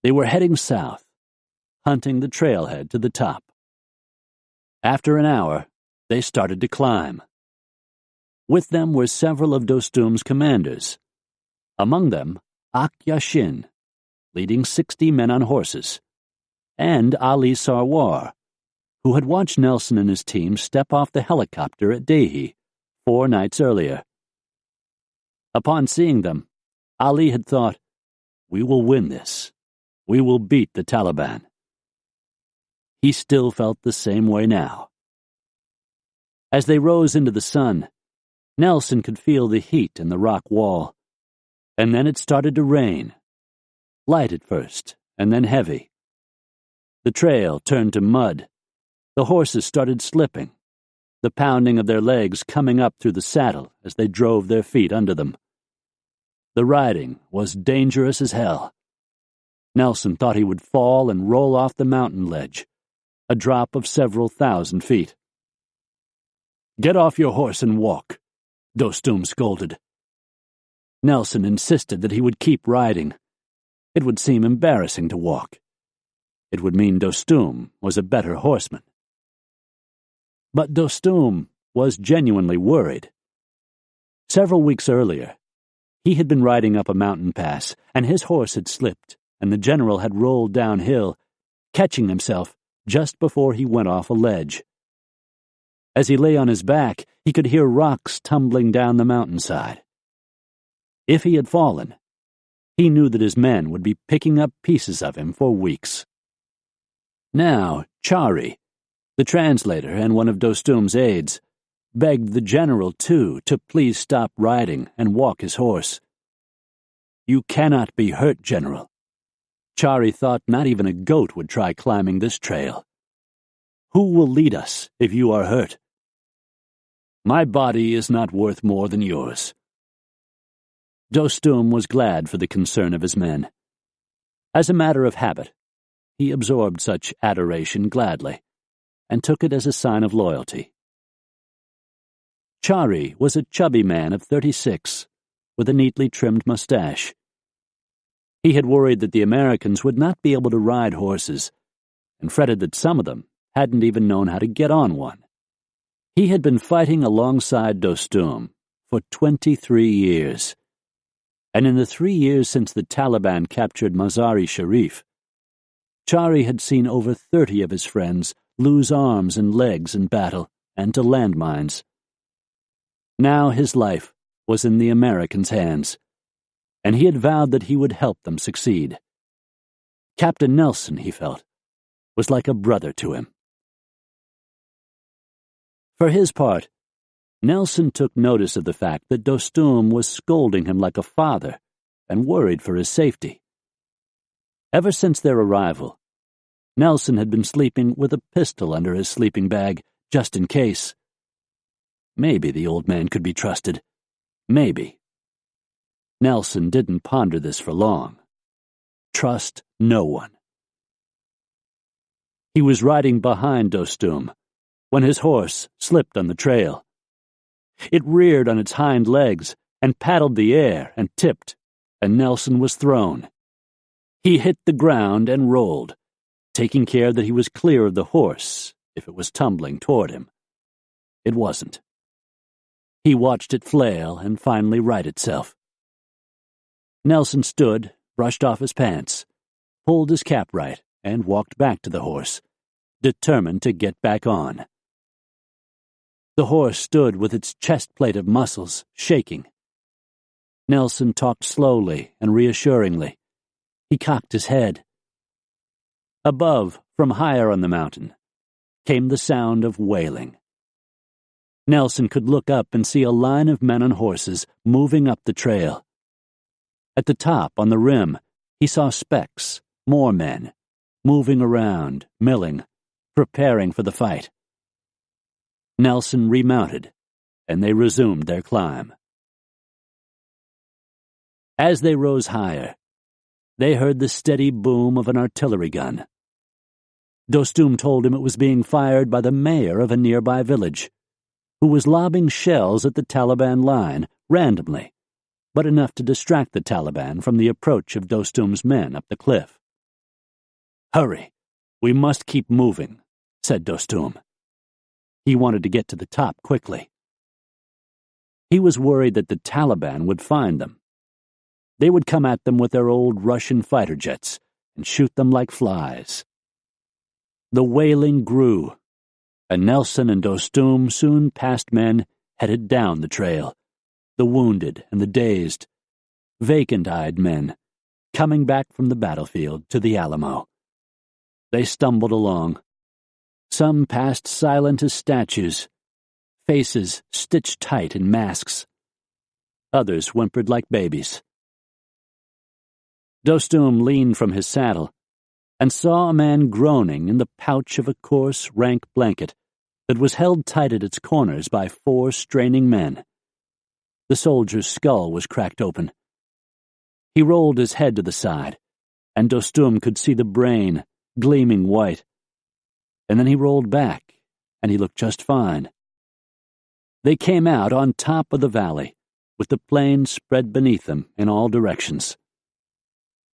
They were heading south, hunting the trailhead to the top. After an hour, they started to climb. With them were several of Dostum's commanders, among them Ak Yashin, leading 60 men on horses, and Ali Sarwar, who had watched Nelson and his team step off the helicopter at Dehi 4 nights earlier. Upon seeing them, Ali had thought, "We will win this. We will beat the Taliban." He still felt the same way now. As they rose into the sun, Nelson could feel the heat in the rock wall, and then it started to rain, light at first, and then heavy. The trail turned to mud. The horses started slipping, the pounding of their legs coming up through the saddle as they drove their feet under them. The riding was dangerous as hell. Nelson thought he would fall and roll off the mountain ledge, a drop of several thousand feet. "Get off your horse and walk," Dostum scolded. Nelson insisted that he would keep riding. It would seem embarrassing to walk. It would mean Dostum was a better horseman. But Dostum was genuinely worried. Several weeks earlier, he had been riding up a mountain pass, and his horse had slipped, and the general had rolled downhill, catching himself just before he went off a ledge. As he lay on his back, he could hear rocks tumbling down the mountainside. If he had fallen, he knew that his men would be picking up pieces of him for weeks. Now, Chari, the translator and one of Dostum's aides, begged the general, too, to please stop riding and walk his horse. "You cannot be hurt, General." Chari thought not even a goat would try climbing this trail. "Who will lead us if you are hurt?" "My body is not worth more than yours." Dostum was glad for the concern of his men. As a matter of habit, he absorbed such adoration gladly, and took it as a sign of loyalty. Chari was a chubby man of 36, with a neatly trimmed mustache. He had worried that the Americans would not be able to ride horses, and fretted that some of them hadn't even known how to get on one. He had been fighting alongside Dostum for 23 years, and in the 3 years since the Taliban captured Mazar-i-Sharif, Chari had seen over 30 of his friends lose arms and legs in battle and to landmines. Now his life was in the Americans' hands, and he had vowed that he would help them succeed. Captain Nelson, he felt, was like a brother to him. For his part, Nelson took notice of the fact that Dostum was scolding him like a father and worried for his safety. Ever since their arrival, Nelson had been sleeping with a pistol under his sleeping bag, just in case. Maybe the old man could be trusted. Maybe. Nelson didn't ponder this for long. Trust no one. He was riding behind Dostum when his horse slipped on the trail. It reared on its hind legs and paddled the air and tipped, and Nelson was thrown. He hit the ground and rolled, taking care that he was clear of the horse if it was tumbling toward him. It wasn't. He watched it flail and finally right itself. Nelson stood, brushed off his pants, pulled his cap right, and walked back to the horse, determined to get back on. The horse stood with its chest plate of muscles shaking. Nelson talked slowly and reassuringly. He cocked his head. Above, from higher on the mountain, came the sound of wailing. Nelson could look up and see a line of men on horses moving up the trail. At the top, on the rim, he saw specks, more men, moving around, milling, preparing for the fight. Nelson remounted, and they resumed their climb. As they rose higher, they heard the steady boom of an artillery gun. Dostum told him it was being fired by the mayor of a nearby village, who was lobbing shells at the Taliban line randomly, but enough to distract the Taliban from the approach of Dostum's men up the cliff. "Hurry, we must keep moving," said Dostum. He wanted to get to the top quickly. He was worried that the Taliban would find them. They would come at them with their old Russian fighter jets and shoot them like flies. The wailing grew, and Nelson and Dostum soon passed men headed down the trail, the wounded and the dazed, vacant-eyed men, coming back from the battlefield to the Alamo. They stumbled along. Some passed silent as statues, faces stitched tight in masks. Others whimpered like babies. Dostum leaned from his saddle and saw a man groaning in the pouch of a coarse, rank blanket that was held tight at its corners by 4 straining men. The soldier's skull was cracked open. He rolled his head to the side, and Dostum could see the brain, gleaming white. And then he rolled back, and he looked just fine. They came out on top of the valley, with the plain spread beneath them in all directions.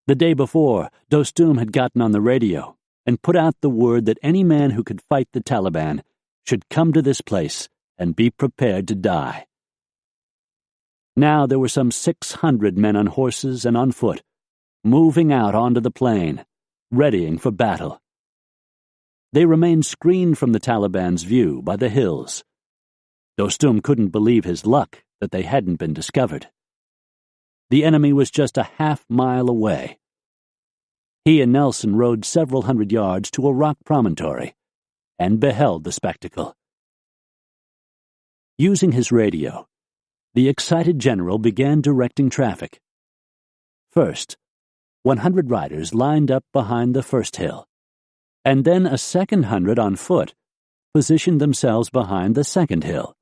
The day before, Dostum had gotten on the radio and put out the word that any man who could fight the Taliban should come to this place and be prepared to die. Now there were some 600 men on horses and on foot, moving out onto the plain, readying for battle. They remained screened from the Taliban's view by the hills. Dostum couldn't believe his luck that they hadn't been discovered. The enemy was just a half-mile away. He and Nelson rode several hundred yards to a rock promontory and beheld the spectacle. Using his radio, the excited general began directing traffic. First, 100 riders lined up behind the first hill, and then a second 100 on foot positioned themselves behind the second hill.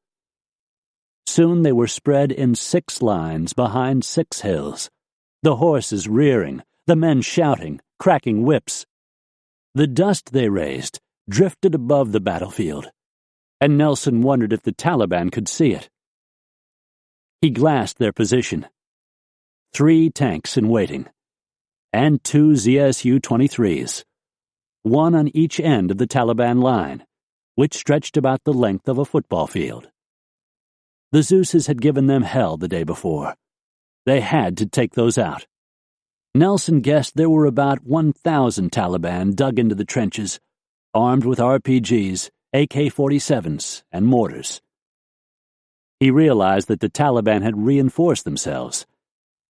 Soon they were spread in 6 lines behind 6 hills, the horses rearing, the men shouting, cracking whips. The dust they raised drifted above the battlefield, and Nelson wondered if the Taliban could see it. He glassed their position. 3 tanks in waiting, and 2 ZSU-23s, one on each end of the Taliban line, which stretched about the length of a football field. The Zeus's had given them hell the day before. They had to take those out. Nelson guessed there were about 1,000 Taliban dug into the trenches, armed with RPGs, AK-47s, and mortars. He realized that the Taliban had reinforced themselves,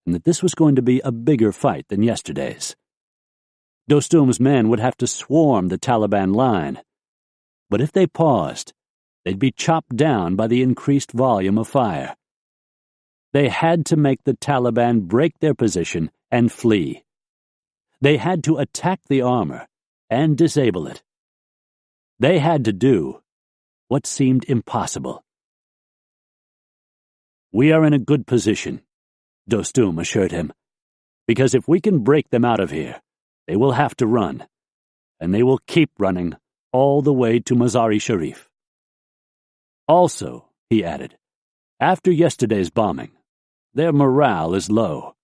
and that this was going to be a bigger fight than yesterday's. Dostum's men would have to swarm the Taliban line, but if they paused, they'd be chopped down by the increased volume of fire. They had to make the Taliban break their position and flee. They had to attack the armor and disable it. They had to do what seemed impossible. "We are in a good position," Dostum assured him, "because if we can break them out of here, they will have to run, and they will keep running all the way to Mazar-e Sharif." Also, he added, after yesterday's bombing, their morale is low.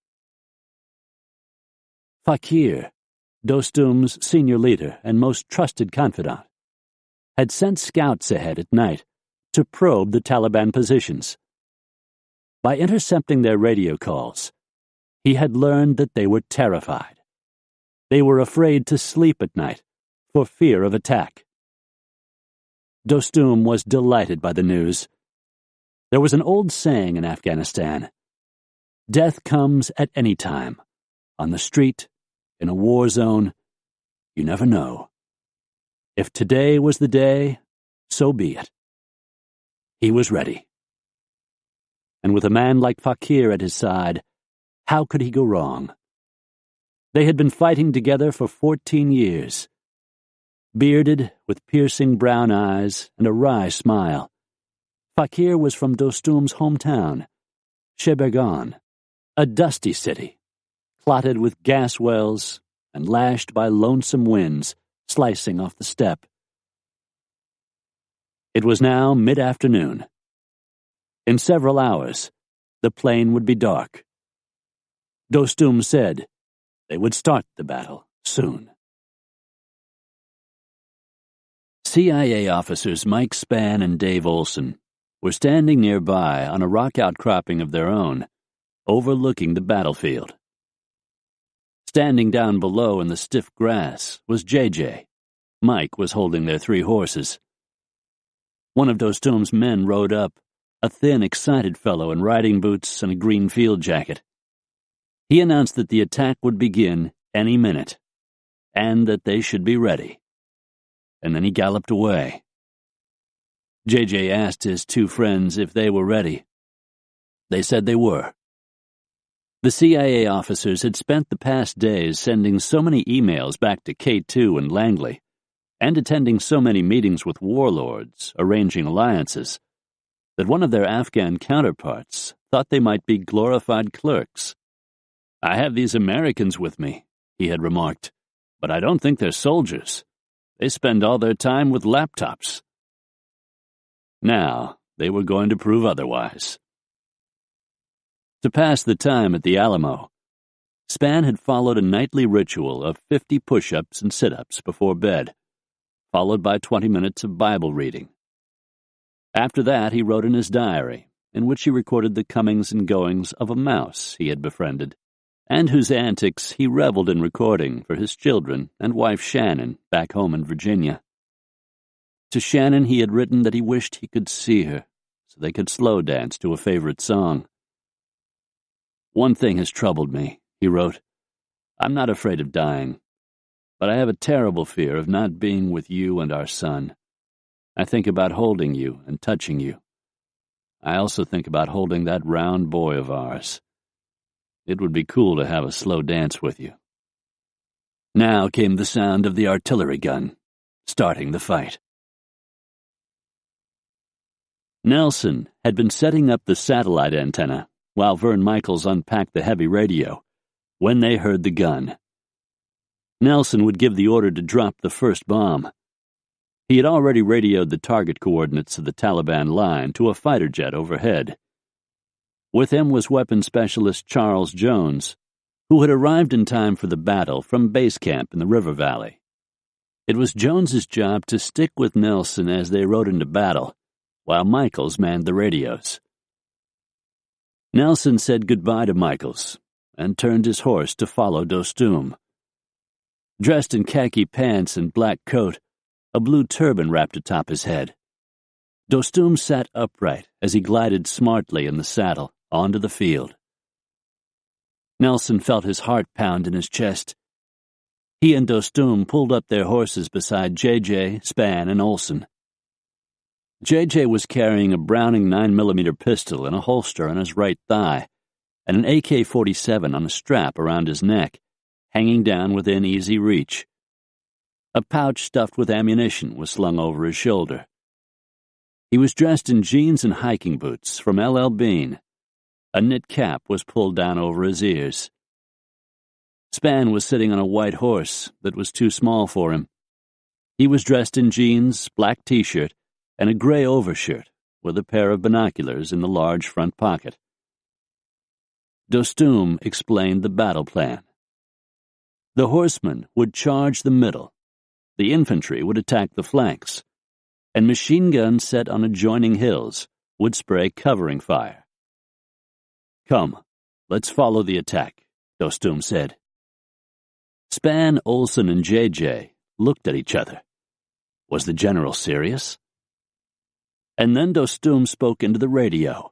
Fakir, Dostum's senior leader and most trusted confidant, had sent scouts ahead at night to probe the Taliban positions. By intercepting their radio calls, he had learned that they were terrified. They were afraid to sleep at night for fear of attack. Dostum was delighted by the news. There was an old saying in Afghanistan: death comes at any time, on the street, in a war zone. You never know. If today was the day, so be it. He was ready. And with a man like Fakir at his side, how could he go wrong? They had been fighting together for 14 years. Bearded, with piercing brown eyes and a wry smile, Fakir was from Dostum's hometown, Sheberghan, a dusty city, clotted with gas wells and lashed by lonesome winds slicing off the steppe. It was now mid-afternoon. In several hours, the plain would be dark. Dostum said they would start the battle soon. CIA officers Mike Spann and Dave Olson were standing nearby on a rock outcropping of their own, overlooking the battlefield. Standing down below in the stiff grass was JJ. Mike was holding their 3 horses. One of Dostum's men rode up, a thin, excited fellow in riding boots and a green field jacket. He announced that the attack would begin any minute, and that they should be ready. And then he galloped away. JJ asked his 2 friends if they were ready. They said they were. The CIA officers had spent the past days sending so many emails back to K2 and Langley, and attending so many meetings with warlords, arranging alliances, that one of their Afghan counterparts thought they might be glorified clerks. I have these Americans with me, he had remarked, but I don't think they're soldiers. They spend all their time with laptops. Now, they were going to prove otherwise. To pass the time at the Alamo, Spann had followed a nightly ritual of 50 push-ups and sit-ups before bed, followed by 20 minutes of Bible reading. After that, he wrote in his diary, in which he recorded the comings and goings of a mouse he had befriended, and whose antics he reveled in recording for his children and wife Shannon back home in Virginia. To Shannon he had written that he wished he could see her, so they could slow dance to a favorite song. One thing has troubled me, he wrote. I'm not afraid of dying, but I have a terrible fear of not being with you and our son. I think about holding you and touching you. I also think about holding that round boy of ours. It would be cool to have a slow dance with you. Now came the sound of the artillery gun, starting the fight. Nelson had been setting up the satellite antenna while Vern Michaels unpacked the heavy radio when they heard the gun. Nelson would give the order to drop the first bomb. He had already radioed the target coordinates of the Taliban line to a fighter jet overhead. With him was weapons specialist Charles Jones, who had arrived in time for the battle from base camp in the river valley. It was Jones's job to stick with Nelson as they rode into battle, while Michaels manned the radios. Nelson said goodbye to Michaels and turned his horse to follow Dostum. Dressed in khaki pants and black coat, a blue turban wrapped atop his head, Dostum sat upright as he glided smartly in the saddle onto the field. Nelson felt his heart pound in his chest. He and Dostum pulled up their horses beside J.J., Spann, and Olson. J.J. was carrying a Browning 9mm pistol in a holster on his right thigh, and an AK-47 on a strap around his neck, hanging down within easy reach. A pouch stuffed with ammunition was slung over his shoulder. He was dressed in jeans and hiking boots from L.L. Bean. A knit cap was pulled down over his ears. Spann was sitting on a white horse that was too small for him. He was dressed in jeans, black t-shirt, and a gray overshirt, with a pair of binoculars in the large front pocket. Dostum explained the battle plan. The horsemen would charge the middle, the infantry would attack the flanks, and machine guns set on adjoining hills would spray covering fire. "Come, let's follow the attack," Dostum said. Span, Olson, and J.J. looked at each other. Was the general serious? And then Dostum spoke into the radio.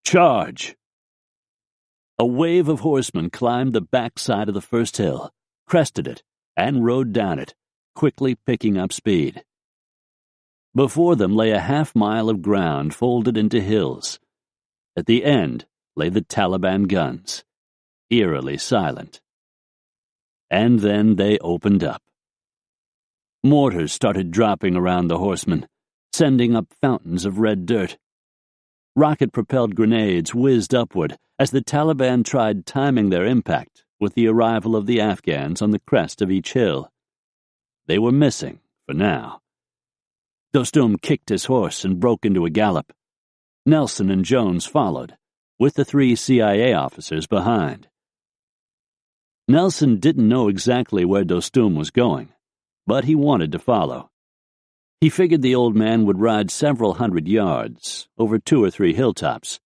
"Charge!" A wave of horsemen climbed the back side of the first hill, crested it, and rode down it, quickly picking up speed. Before them lay a half-mile of ground folded into hills. At the end lay the Taliban guns, eerily silent. And then they opened up. Mortars started dropping around the horsemen, sending up fountains of red dirt. Rocket-propelled grenades whizzed upward as the Taliban tried timing their impact with the arrival of the Afghans on the crest of each hill. They were missing, for now. Dostum kicked his horse and broke into a gallop. Nelson and Jones followed, with the 3 CIA officers behind. Nelson didn't know exactly where Dostum was going, but he wanted to follow. He figured the old man would ride several hundred yards, over 2 or 3 hilltops,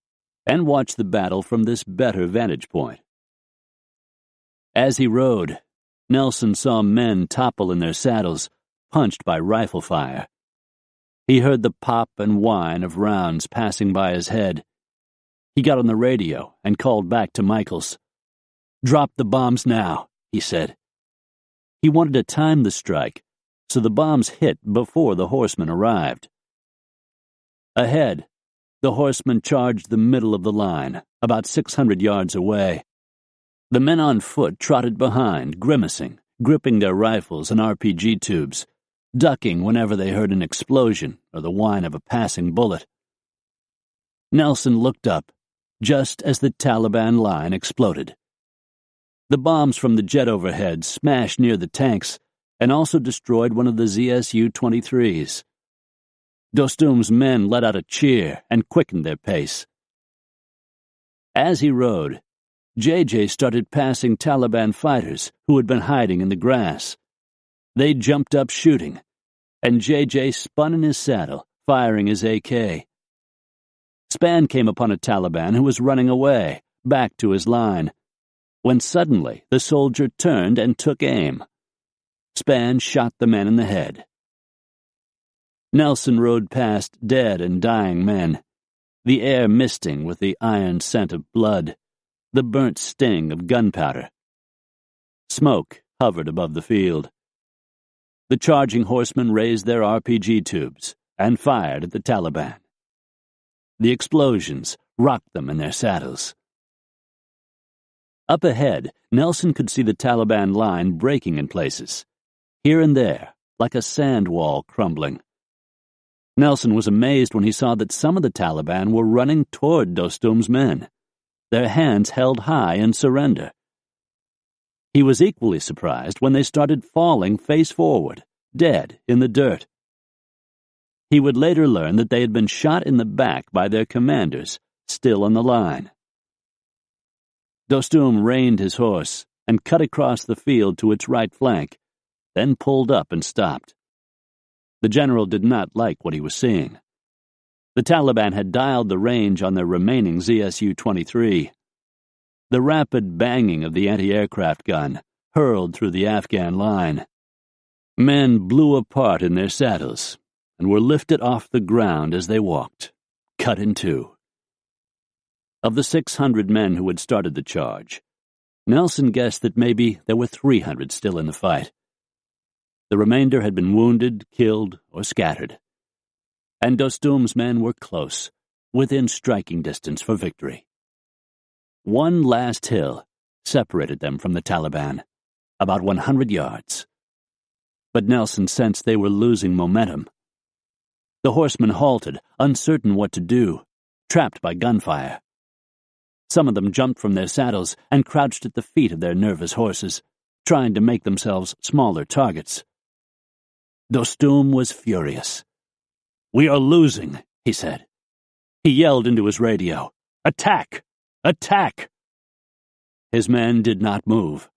and watch the battle from this better vantage point. As he rode, Nelson saw men topple in their saddles, punched by rifle fire. He heard the pop and whine of rounds passing by his head. He got on the radio and called back to Michaels. "Drop the bombs now," he said. He wanted to time the strike, so the bombs hit before the horsemen arrived. Ahead, the horsemen charged the middle of the line, about 600 yards away. The men on foot trotted behind, grimacing, gripping their rifles and RPG tubes, ducking whenever they heard an explosion or the whine of a passing bullet. Nelson looked up, just as the Taliban line exploded. The bombs from the jet overhead smashed near the tanks and also destroyed one of the ZSU-23s. Dostum's men let out a cheer and quickened their pace. As he rode, J.J. started passing Taliban fighters who had been hiding in the grass. They jumped up shooting, and J.J. spun in his saddle, firing his AK. Span came upon a Taliban who was running away, back to his line, when suddenly the soldier turned and took aim. Span shot the man in the head. Nelson rode past dead and dying men, the air misting with the iron scent of blood, the burnt sting of gunpowder. Smoke hovered above the field. The charging horsemen raised their RPG tubes and fired at the Taliban. The explosions rocked them in their saddles. Up ahead, Nelson could see the Taliban line breaking in places, here and there, like a sand wall crumbling. Nelson was amazed when he saw that some of the Taliban were running toward Dostum's men, their hands held high in surrender. He was equally surprised when they started falling face forward, dead in the dirt. He would later learn that they had been shot in the back by their commanders, still on the line. Dostum reined his horse and cut across the field to its right flank, then pulled up and stopped. The general did not like what he was seeing. The Taliban had dialed the range on their remaining ZSU-23. The rapid banging of the anti-aircraft gun hurled through the Afghan line. Men blew apart in their saddles and were lifted off the ground as they walked, cut in two. Of the 600 men who had started the charge, Nelson guessed that maybe there were 300 still in the fight. The remainder had been wounded, killed, or scattered. And Dostum's men were close, within striking distance for victory. One last hill separated them from the Taliban, about 100 yards. But Nelson sensed they were losing momentum. The horsemen halted, uncertain what to do, trapped by gunfire. Some of them jumped from their saddles and crouched at the feet of their nervous horses, trying to make themselves smaller targets. Dostum was furious. "We are losing," he said. He yelled into his radio, "Attack! Attack!" His men did not move.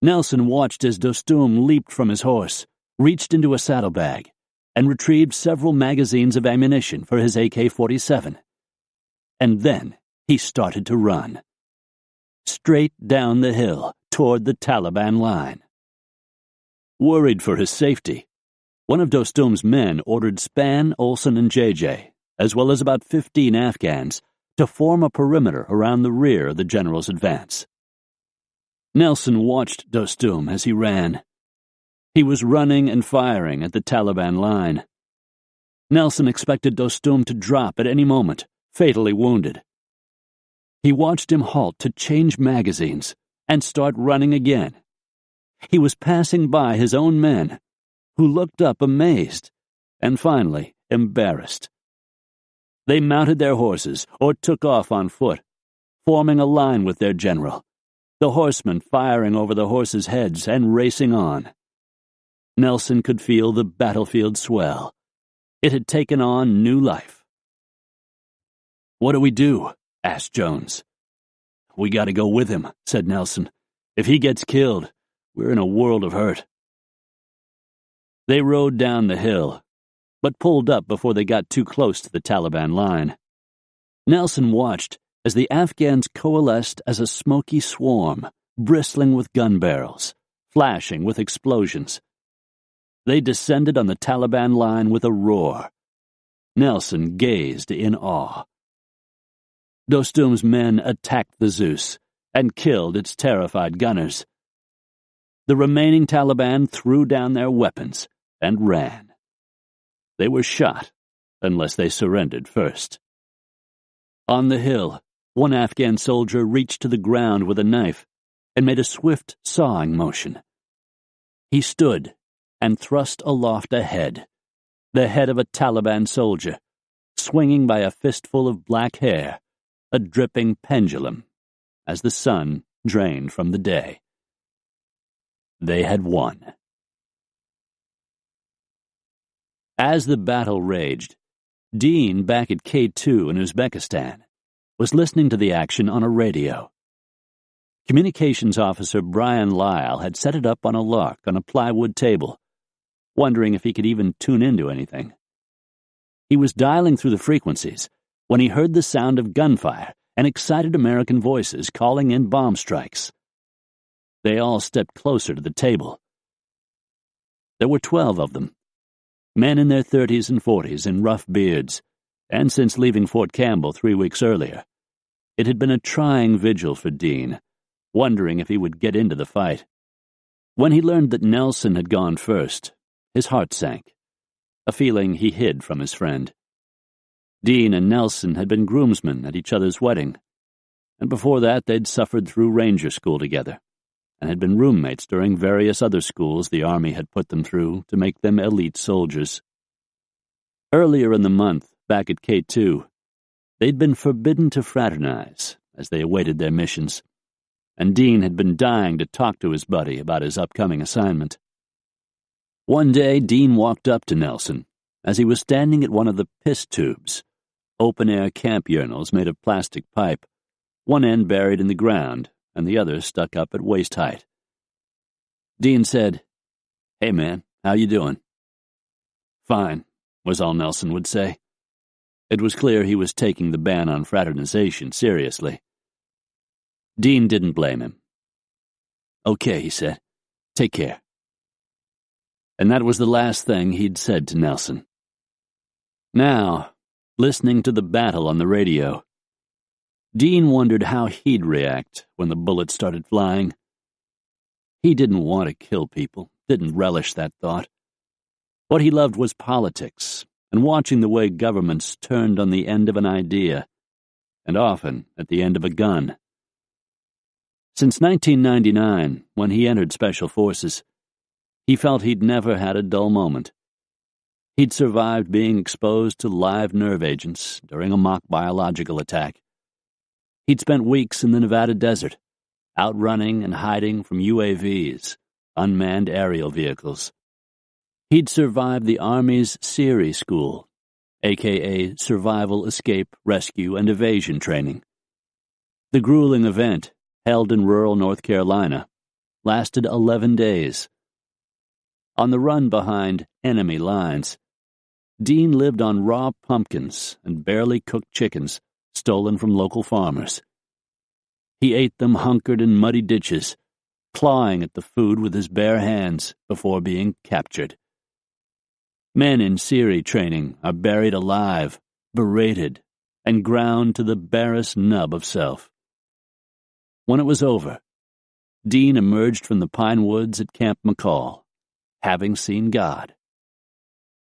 Nelson watched as Dostum leaped from his horse, reached into a saddlebag, and retrieved several magazines of ammunition for his AK-47. And then he started to run. Straight down the hill toward the Taliban line. Worried for his safety, one of Dostum's men ordered Span, Olson, and JJ, as well as about 15 Afghans, to form a perimeter around the rear of the general's advance. Nelson watched Dostum as he ran. He was running and firing at the Taliban line. Nelson expected Dostum to drop at any moment, fatally wounded. He watched him halt to change magazines and start running again. He was passing by his own men, who looked up amazed and finally embarrassed. They mounted their horses or took off on foot, forming a line with their general, the horsemen firing over the horses' heads and racing on. Nelson could feel the battlefield swell. It had taken on new life. "What do we do?" asked Jones. "We got to go with him," said Nelson. "If he gets killed, we're in a world of hurt." They rode down the hill, but pulled up before they got too close to the Taliban line. Nelson watched as the Afghans coalesced as a smoky swarm, bristling with gun barrels, flashing with explosions. They descended on the Taliban line with a roar. Nelson gazed in awe. Dostum's men attacked the Zeus and killed its terrified gunners. The remaining Taliban threw down their weapons and ran. They were shot unless they surrendered first. On the hill, one Afghan soldier reached to the ground with a knife and made a swift sawing motion. He stood and thrust aloft a head, the head of a Taliban soldier, swinging by a fistful of black hair, a dripping pendulum, as the sun drained from the day. They had won. As the battle raged, Dean, back at K2 in Uzbekistan, was listening to the action on a radio. Communications officer Brian Lyle had set it up on a lark on a plywood table, wondering if he could even tune into anything. He was dialing through the frequencies when he heard the sound of gunfire and excited American voices calling in bomb strikes. They all stepped closer to the table. There were 12 of them, men in their 30s and 40s in rough beards, and since leaving Fort Campbell 3 weeks earlier, it had been a trying vigil for Dean, wondering if he would get into the fight. When he learned that Nelson had gone first, his heart sank, a feeling he hid from his friend. Dean and Nelson had been groomsmen at each other's wedding, and before that they'd suffered through ranger school together, and had been roommates during various other schools the Army had put them through to make them elite soldiers. Earlier in the month, back at K2, they'd been forbidden to fraternize as they awaited their missions, and Dean had been dying to talk to his buddy about his upcoming assignment. One day, Dean walked up to Nelson as he was standing at one of the piss tubes, open-air camp urinals made of plastic pipe, one end buried in the ground and the other stuck up at waist height. Dean said, "Hey man, how you doing?" "Fine," was all Nelson would say. It was clear he was taking the ban on fraternization seriously. Dean didn't blame him. "Okay," he said. "Take care." And that was the last thing he'd said to Nelson. Now, listening to the battle on the radio, Dean wondered how he'd react when the bullets started flying. He didn't want to kill people, didn't relish that thought. What he loved was politics, and watching the way governments turned on the end of an idea, and often at the end of a gun. Since 1999, when he entered Special Forces, he felt he'd never had a dull moment. He'd survived being exposed to live nerve agents during a mock biological attack. He'd spent weeks in the Nevada desert, outrunning and hiding from UAVs, unmanned aerial vehicles. He'd survived the Army's Siri school aka Survival, Escape, Rescue, and Evasion Training. The grueling event, held in rural North Carolina, lasted 11 days. On the run behind enemy lines, Dean lived on raw pumpkins and barely cooked chickens stolen from local farmers. He ate them hunkered in muddy ditches, clawing at the food with his bare hands before being captured. Men in Siri training are buried alive, berated, and ground to the barest nub of self. When it was over, Dean emerged from the pine woods at Camp McCall, having seen God.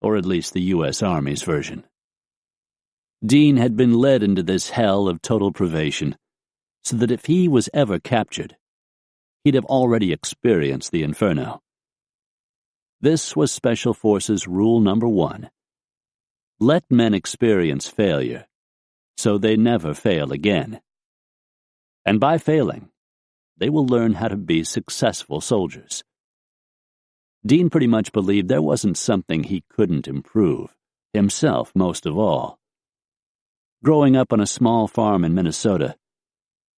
Or at least the U.S. Army's version. Dean had been led into this hell of total privation, so that if he was ever captured, he'd have already experienced the inferno. This was Special Forces Rule Number 1. Let men experience failure, so they never fail again. And by failing, they will learn how to be successful soldiers. Dean pretty much believed there wasn't something he couldn't improve, himself most of all. Growing up on a small farm in Minnesota,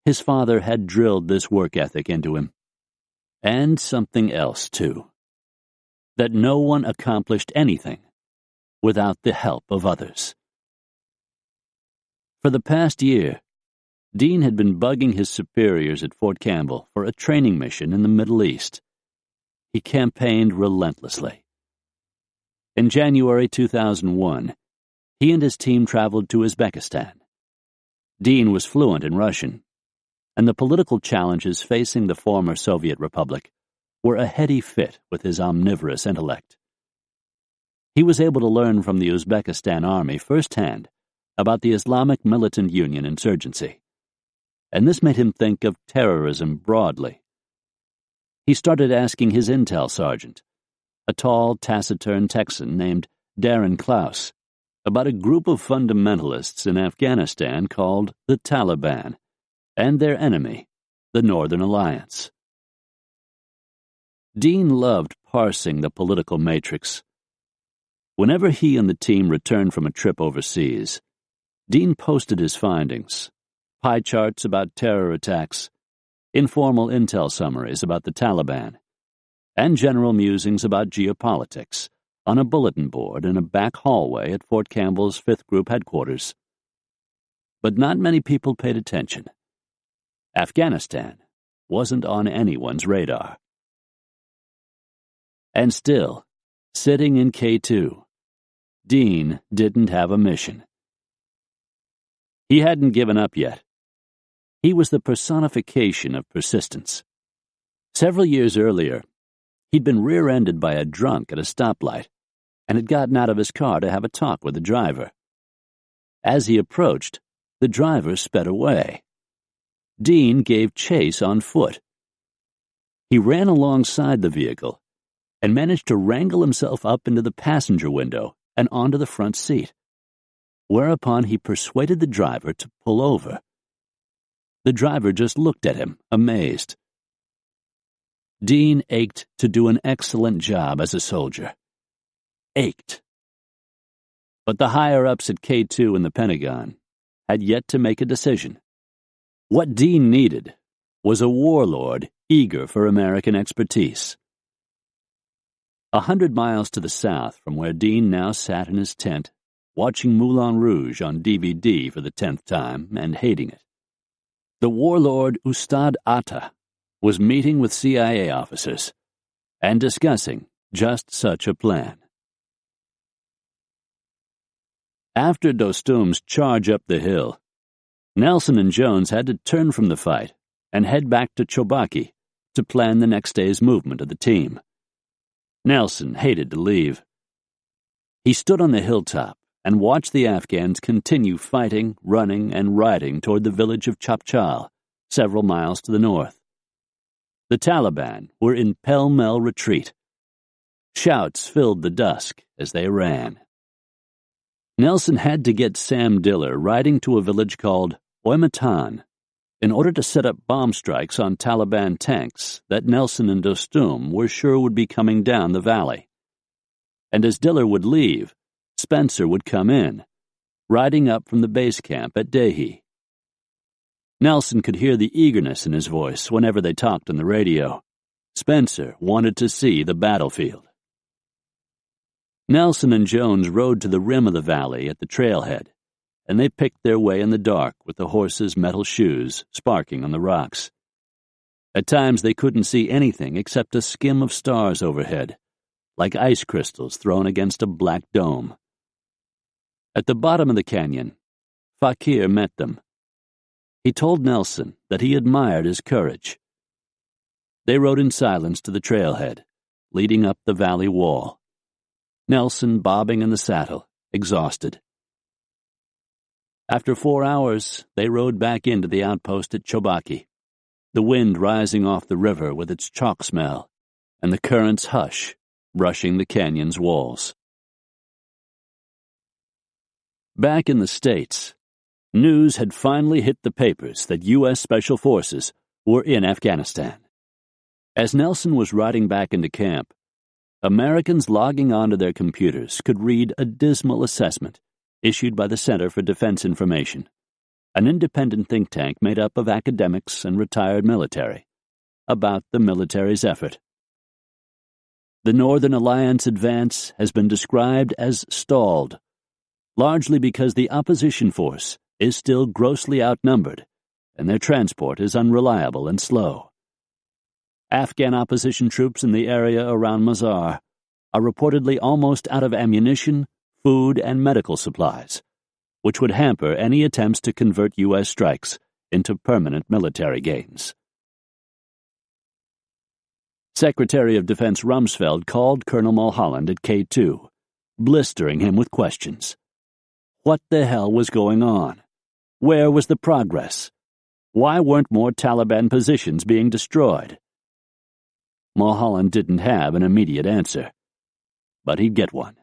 his father had drilled this work ethic into him. And something else, too. That no one accomplished anything without the help of others. For the past year, Dean had been bugging his superiors at Fort Campbell for a training mission in the Middle East. He campaigned relentlessly. In January 2001, he and his team traveled to Uzbekistan. Dean was fluent in Russian, and the political challenges facing the former Soviet Republic were a heady fit with his omnivorous intellect. He was able to learn from the Uzbekistan army firsthand about the Islamic Militant Union insurgency, and this made him think of terrorism broadly. He started asking his intel sergeant, a tall, taciturn Texan named Darren Klaus, about a group of fundamentalists in Afghanistan called the Taliban, and their enemy, the Northern Alliance. Dean loved parsing the political matrix. Whenever he and the team returned from a trip overseas, Dean posted his findings, pie charts about terror attacks, informal intel summaries about the Taliban, and general musings about geopolitics on a bulletin board in a back hallway at Fort Campbell's 5th Group headquarters. But not many people paid attention. Afghanistan wasn't on anyone's radar. And still, sitting in K2, Dean didn't have a mission. He hadn't given up yet. He was the personification of persistence. Several years earlier, he'd been rear-ended by a drunk at a stoplight and had gotten out of his car to have a talk with the driver. As he approached, the driver sped away. Dean gave chase on foot. He ran alongside the vehicle and managed to wrangle himself up into the passenger window and onto the front seat, whereupon he persuaded the driver to pull over. The driver just looked at him, amazed. Dean ached to do an excellent job as a soldier. Ached. But the higher-ups at K2 in the Pentagon had yet to make a decision. What Dean needed was a warlord eager for American expertise. 100 miles to the south from where Dean now sat in his tent, watching Moulin Rouge on DVD for the 10th time and hating it, the warlord Ustad Atta was meeting with CIA officers and discussing just such a plan. After Dostum's charge up the hill, Nelson and Jones had to turn from the fight and head back to Chobaki to plan the next day's movement of the team. Nelson hated to leave. He stood on the hilltop and watched the Afghans continue fighting, running, and riding toward the village of Chapchal, several miles to the north. The Taliban were in pell-mell retreat. Shouts filled the dusk as they ran. Nelson had to get Sam Diller riding to a village called Oymatan in order to set up bomb strikes on Taliban tanks that Nelson and Dostum were sure would be coming down the valley. And as Diller would leave, Spencer would come in, riding up from the base camp at Dehi. Nelson could hear the eagerness in his voice whenever they talked on the radio. Spencer wanted to see the battlefield. Nelson and Jones rode to the rim of the valley at the trailhead, and they picked their way in the dark with the horses' metal shoes sparking on the rocks. At times they couldn't see anything except a skim of stars overhead, like ice crystals thrown against a black dome. At the bottom of the canyon, Fakir met them. He told Nelson that he admired his courage. They rode in silence to the trailhead, leading up the valley wall. Nelson bobbing in the saddle, exhausted. After 4 hours, they rode back into the outpost at Chobaki, the wind rising off the river with its chalk smell, and the current's hush brushing the canyon's walls. Back in the States, news had finally hit the papers that U.S. Special Forces were in Afghanistan. As Nelson was riding back into camp, Americans logging onto their computers could read a dismal assessment issued by the Center for Defense Information, an independent think tank made up of academics and retired military, about the military's effort. The Northern Alliance advance has been described as stalled, largely because the opposition force is still grossly outnumbered and their transport is unreliable and slow. Afghan opposition troops in the area around Mazar are reportedly almost out of ammunition, food, and medical supplies, which would hamper any attempts to convert U.S. strikes into permanent military gains. Secretary of Defense Rumsfeld called Colonel Mulholland at K2, blistering him with questions. What the hell was going on? Where was the progress? Why weren't more Taliban positions being destroyed? Mulholland didn't have an immediate answer, but he'd get one.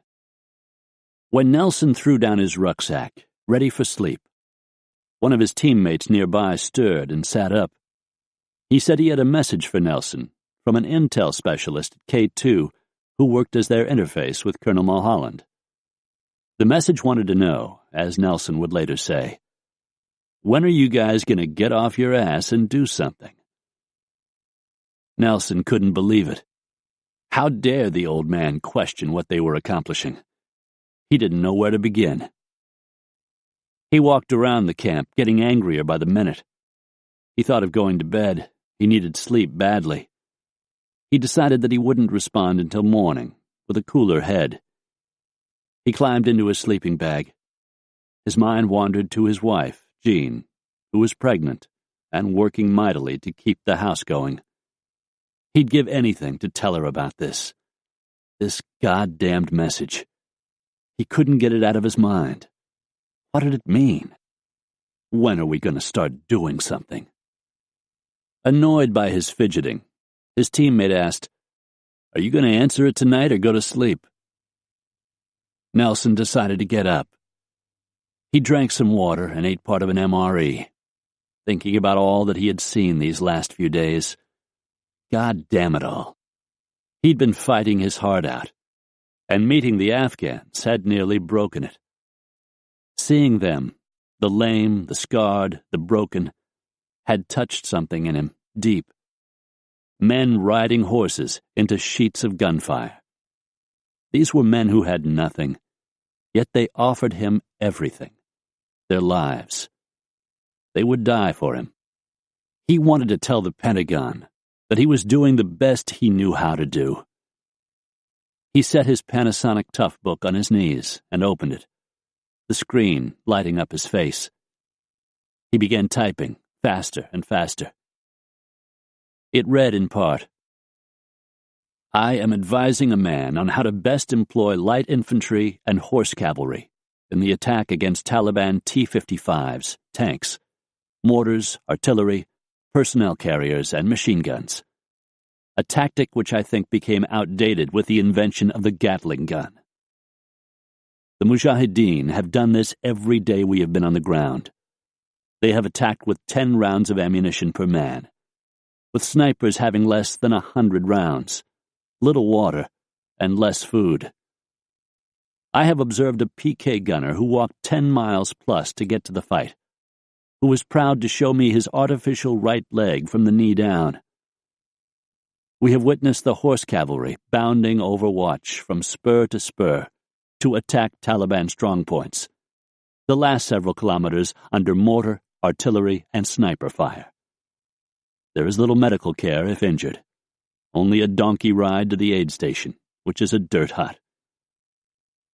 When Nelson threw down his rucksack, ready for sleep, one of his teammates nearby stirred and sat up. He said he had a message for Nelson from an intel specialist at K2 who worked as their interface with Colonel Mulholland. The message wanted to know, as Nelson would later say, "When are you guys going to get off your ass and do something?" Nelson couldn't believe it. How dare the old man question what they were accomplishing? He didn't know where to begin. He walked around the camp, getting angrier by the minute. He thought of going to bed. He needed sleep badly. He decided that he wouldn't respond until morning, with a cooler head. He climbed into his sleeping bag. His mind wandered to his wife, Jean, who was pregnant and working mightily to keep the house going. He'd give anything to tell her about this goddamned message. He couldn't get it out of his mind. What did it mean? When are we going to start doing something? Annoyed by his fidgeting, his teammate asked, "Are you going to answer it tonight or go to sleep?" Nelson decided to get up. He drank some water and ate part of an MRE, thinking about all that he had seen these last few days. God damn it all. He'd been fighting his heart out, and meeting the Afghans had nearly broken it. Seeing them, the lame, the scarred, the broken, had touched something in him, deep. Men riding horses into sheets of gunfire. These were men who had nothing, yet they offered him everything, their lives. They would die for him. He wanted to tell the Pentagon that he was doing the best he knew how to do. He set his Panasonic Tough book on his knees and opened it, the screen lighting up his face. He began typing, faster and faster. It read in part, "I am advising a man on how to best employ light infantry and horse cavalry in the attack against Taliban T-55s, tanks, mortars, artillery, personnel carriers, and machine guns. A tactic which I think became outdated with the invention of the Gatling gun. The Mujahideen have done this every day we have been on the ground. They have attacked with 10 rounds of ammunition per man, with snipers having less than 100 rounds, little water, and less food. I have observed a PK gunner who walked 10 miles plus to get to the fight, who was proud to show me his artificial right leg from the knee down. We have witnessed the horse cavalry bounding over watch from spur to spur to attack Taliban strongpoints, the last several kilometers under mortar, artillery, and sniper fire. There is little medical care if injured, only a donkey ride to the aid station, which is a dirt hut.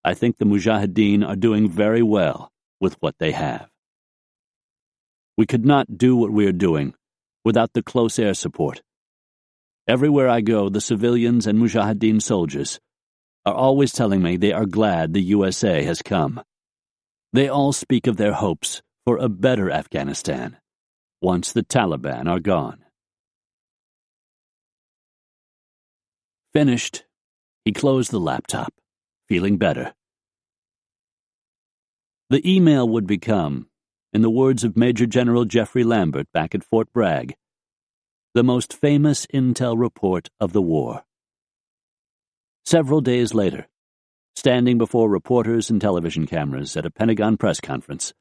I think the Mujahideen are doing very well with what they have. We could not do what we are doing without the close air support. Everywhere I go, the civilians and Mujahideen soldiers are always telling me they are glad the USA has come. They all speak of their hopes for a better Afghanistan once the Taliban are gone. Finished, he closed the laptop, feeling better. The email would become, in the words of Major General Jeffrey Lambert back at Fort Bragg, the most famous intel report of the war. Several days later, standing before reporters and television cameras at a Pentagon press conference,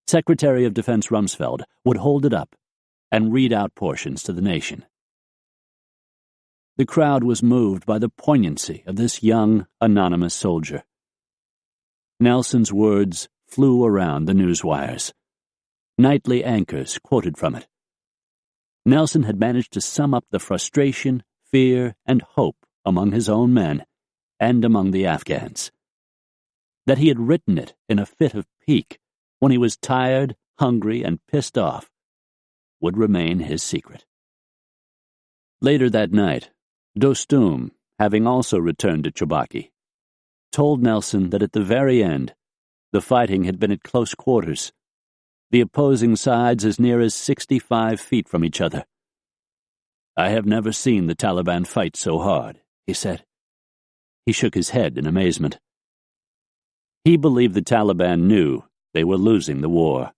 Secretary of Defense Rumsfeld would hold it up and read out portions to the nation. The crowd was moved by the poignancy of this young, anonymous soldier. Nelson's words flew around the news wires. Nightly anchors quoted from it. Nelson had managed to sum up the frustration, fear, and hope among his own men and among the Afghans. That he had written it in a fit of pique when he was tired, hungry, and pissed off would remain his secret. Later that night, Dostum, having also returned to Chobaki, told Nelson that at the very end, the fighting had been at close quarters, the opposing sides as near as 65 feet from each other. "I have never seen the Taliban fight so hard," he said. He shook his head in amazement. He believed the Taliban knew they were losing the war.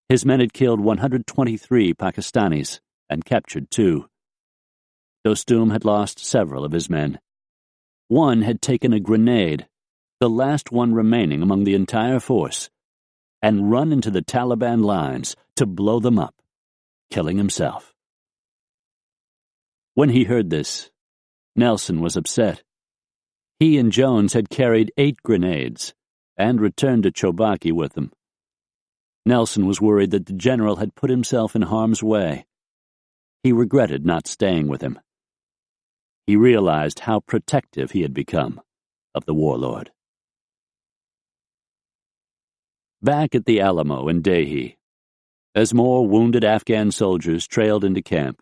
His men had killed 123 Pakistanis and captured 2. Dostum had lost several of his men. One had taken a grenade, the last one remaining among the entire force, and run into the Taliban lines to blow them up, killing himself. When he heard this, Nelson was upset. He and Jones had carried 8 grenades and returned to Chobaki with them. Nelson was worried that the general had put himself in harm's way. He regretted not staying with him. He realized how protective he had become of the warlord. Back at the Alamo in Dehi, as more wounded Afghan soldiers trailed into camp,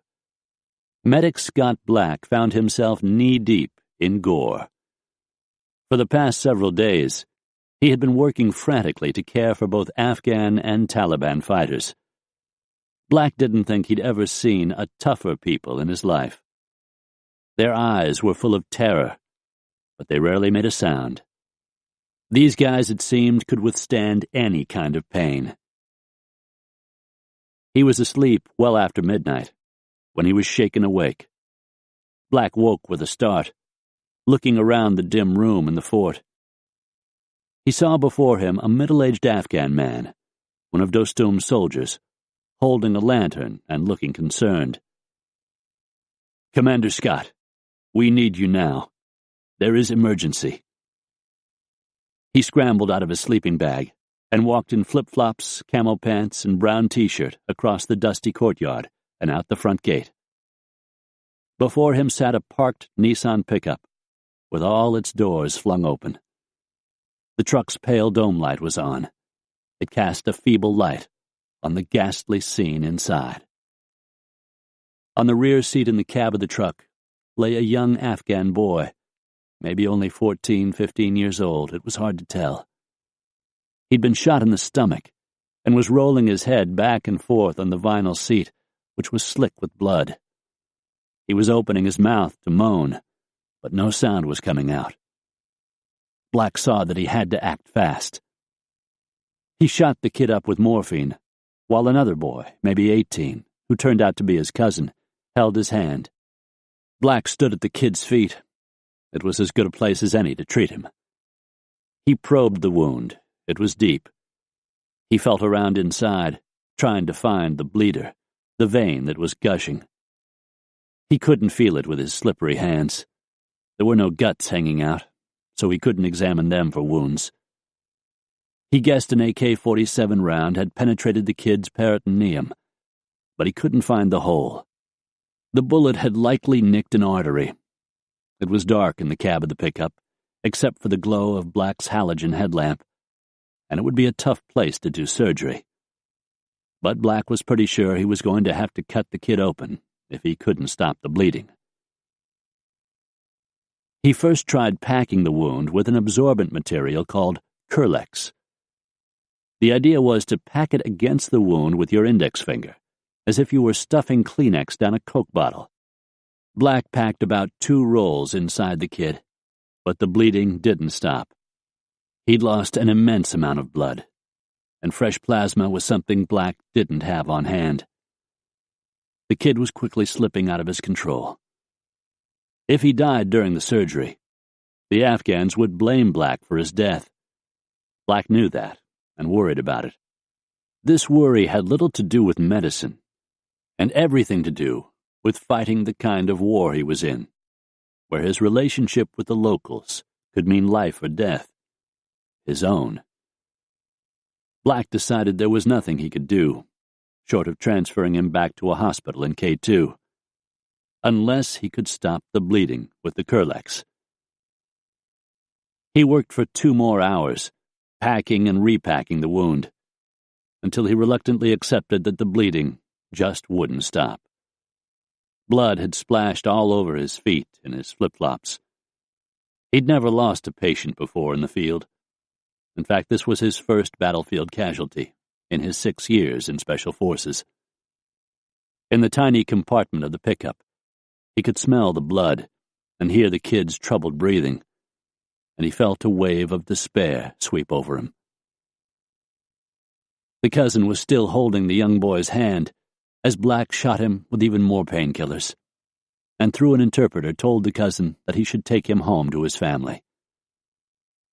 Medic Scott Black found himself knee-deep in gore. For the past several days, he had been working frantically to care for both Afghan and Taliban fighters. Black didn't think he'd ever seen a tougher people in his life. Their eyes were full of terror, but they rarely made a sound. These guys, it seemed, could withstand any kind of pain. He was asleep well after midnight when he was shaken awake. Black woke with a start, looking around the dim room in the fort. He saw before him a middle-aged Afghan man, one of Dostum's soldiers, holding a lantern and looking concerned. "Commander Scott, we need you now. There is emergency." He scrambled out of his sleeping bag and walked in flip-flops, camo pants, and brown t-shirt across the dusty courtyard and out the front gate. Before him sat a parked Nissan pickup, with all its doors flung open. The truck's pale dome light was on. It cast a feeble light on the ghastly scene inside. On the rear seat in the cab of the truck lay a young Afghan boy, maybe only 14, 15 years old. It was hard to tell. He'd been shot in the stomach and was rolling his head back and forth on the vinyl seat, which was slick with blood. He was opening his mouth to moan, but no sound was coming out. Black saw that he had to act fast. He shot the kid up with morphine, while another boy, maybe 18, who turned out to be his cousin, held his hand. Black stood at the kid's feet. It was as good a place as any to treat him. He probed the wound. It was deep. He felt around inside, trying to find the bleeder, the vein that was gushing. He couldn't feel it with his slippery hands. There were no guts hanging out, so he couldn't examine them for wounds. He guessed an AK-47 round had penetrated the kid's peritoneum, but he couldn't find the hole. The bullet had likely nicked an artery. It was dark in the cab of the pickup, except for the glow of Black's halogen headlamp, and it would be a tough place to do surgery. But Black was pretty sure he was going to have to cut the kid open if he couldn't stop the bleeding. He first tried packing the wound with an absorbent material called Curlex. The idea was to pack it against the wound with your index finger, as if you were stuffing Kleenex down a Coke bottle. Black packed about 2 rolls inside the kid, but the bleeding didn't stop. He'd lost an immense amount of blood, and fresh plasma was something Black didn't have on hand. The kid was quickly slipping out of his control. If he died during the surgery, the Afghans would blame Black for his death. Black knew that and worried about it. This worry had little to do with medicine, and everything to do with fighting the kind of war he was in, where his relationship with the locals could mean life or death, his own. Black decided there was nothing he could do, short of transferring him back to a hospital in K2, unless he could stop the bleeding with the Curlex. He worked for 2 more hours, packing and repacking the wound, until he reluctantly accepted that the bleeding just wouldn't stop. Blood had splashed all over his feet and his flip-flops. He'd never lost a patient before in the field. In fact, this was his first battlefield casualty in his 6 years in Special Forces. In the tiny compartment of the pickup, he could smell the blood and hear the kid's troubled breathing, and he felt a wave of despair sweep over him. The cousin was still holding the young boy's hand as Black shot him with even more painkillers, and through an interpreter told the cousin that he should take him home to his family.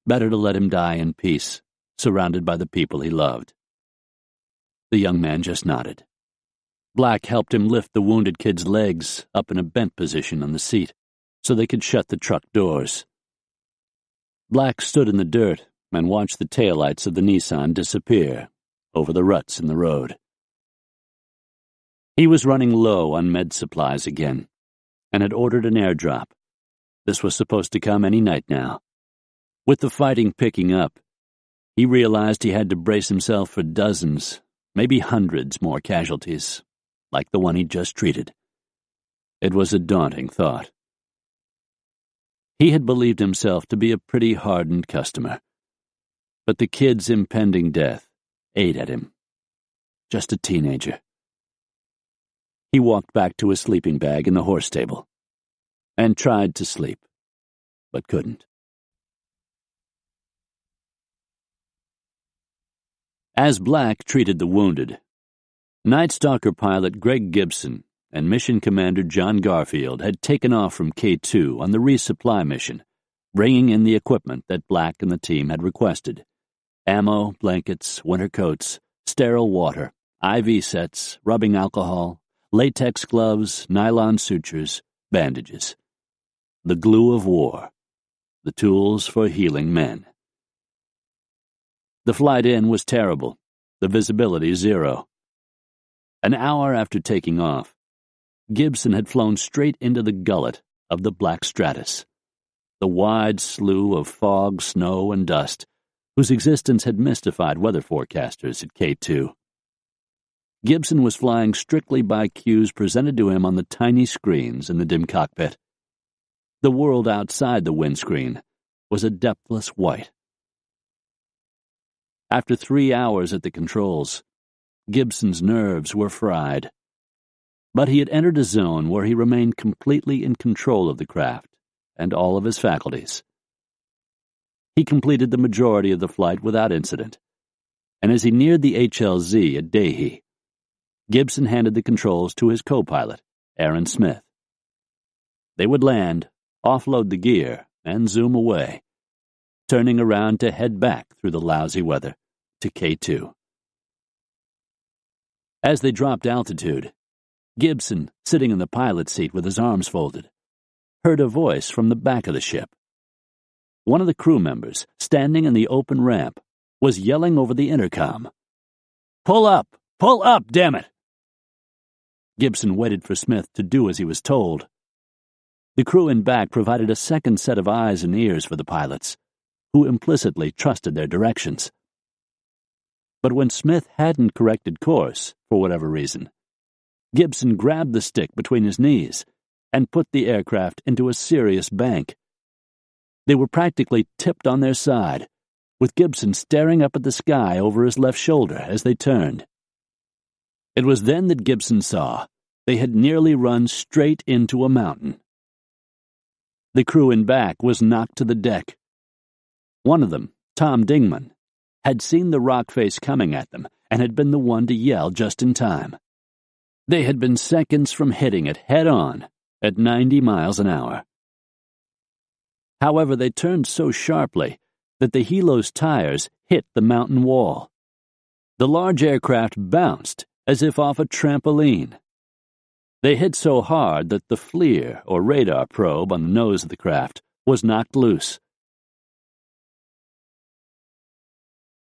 Better to let him die in peace, surrounded by the people he loved. The young man just nodded. Black helped him lift the wounded kid's legs up in a bent position on the seat so they could shut the truck doors. Black stood in the dirt and watched the taillights of the Nissan disappear over the ruts in the road. He was running low on med supplies again and had ordered an airdrop. This was supposed to come any night now. With the fighting picking up, he realized he had to brace himself for dozens, maybe hundreds more casualties, like the one he'd just treated. It was a daunting thought. He had believed himself to be a pretty hardened customer, but the kid's impending death ate at him. Just a teenager. He walked back to his sleeping bag in the horse stable and tried to sleep, but couldn't. As Black treated the wounded, Night Stalker pilot Greg Gibson and Mission Commander John Garfield had taken off from K2 on the resupply mission, bringing in the equipment that Black and the team had requested: ammo, blankets, winter coats, sterile water, IV sets, rubbing alcohol, latex gloves, nylon sutures, bandages. The glue of war, the tools for healing men. The flight in was terrible, the visibility 0. An hour after taking off, Gibson had flown straight into the gullet of the Black Stratus, the wide slough of fog, snow, and dust whose existence had mystified weather forecasters at K2. Gibson was flying strictly by cues presented to him on the tiny screens in the dim cockpit. The world outside the windscreen was a depthless white. After 3 hours at the controls, Gibson's nerves were fried. But he had entered a zone where he remained completely in control of the craft and all of his faculties. He completed the majority of the flight without incident, and as he neared the HLZ at Dahee, Gibson handed the controls to his co-pilot, Aaron Smith. They would land, offload the gear, and zoom away. turning around to head back through the lousy weather to K2. As they dropped altitude, Gibson, sitting in the pilot's seat with his arms folded, heard a voice from the back of the ship. One of the crew members, standing in the open ramp, was yelling over the intercom, "Pull up! Pull up, damn it!" Gibson waited for Smith to do as he was told. The crew in back provided a second set of eyes and ears for the pilots, who implicitly trusted their directions. But when Smith hadn't corrected course, for whatever reason, Gibson grabbed the stick between his knees and put the aircraft into a serious bank. They were practically tipped on their side, with Gibson staring up at the sky over his left shoulder as they turned. It was then that Gibson saw they had nearly run straight into a mountain. The crew in back was knocked to the deck. One of them, Tom Dingman, had seen the rock face coming at them and had been the one to yell just in time. They had been seconds from hitting it head-on at 90 miles an hour. However, they turned so sharply that the helo's tires hit the mountain wall. The large aircraft bounced as if off a trampoline. They hit so hard that the FLIR, or radar probe on the nose of the craft, was knocked loose.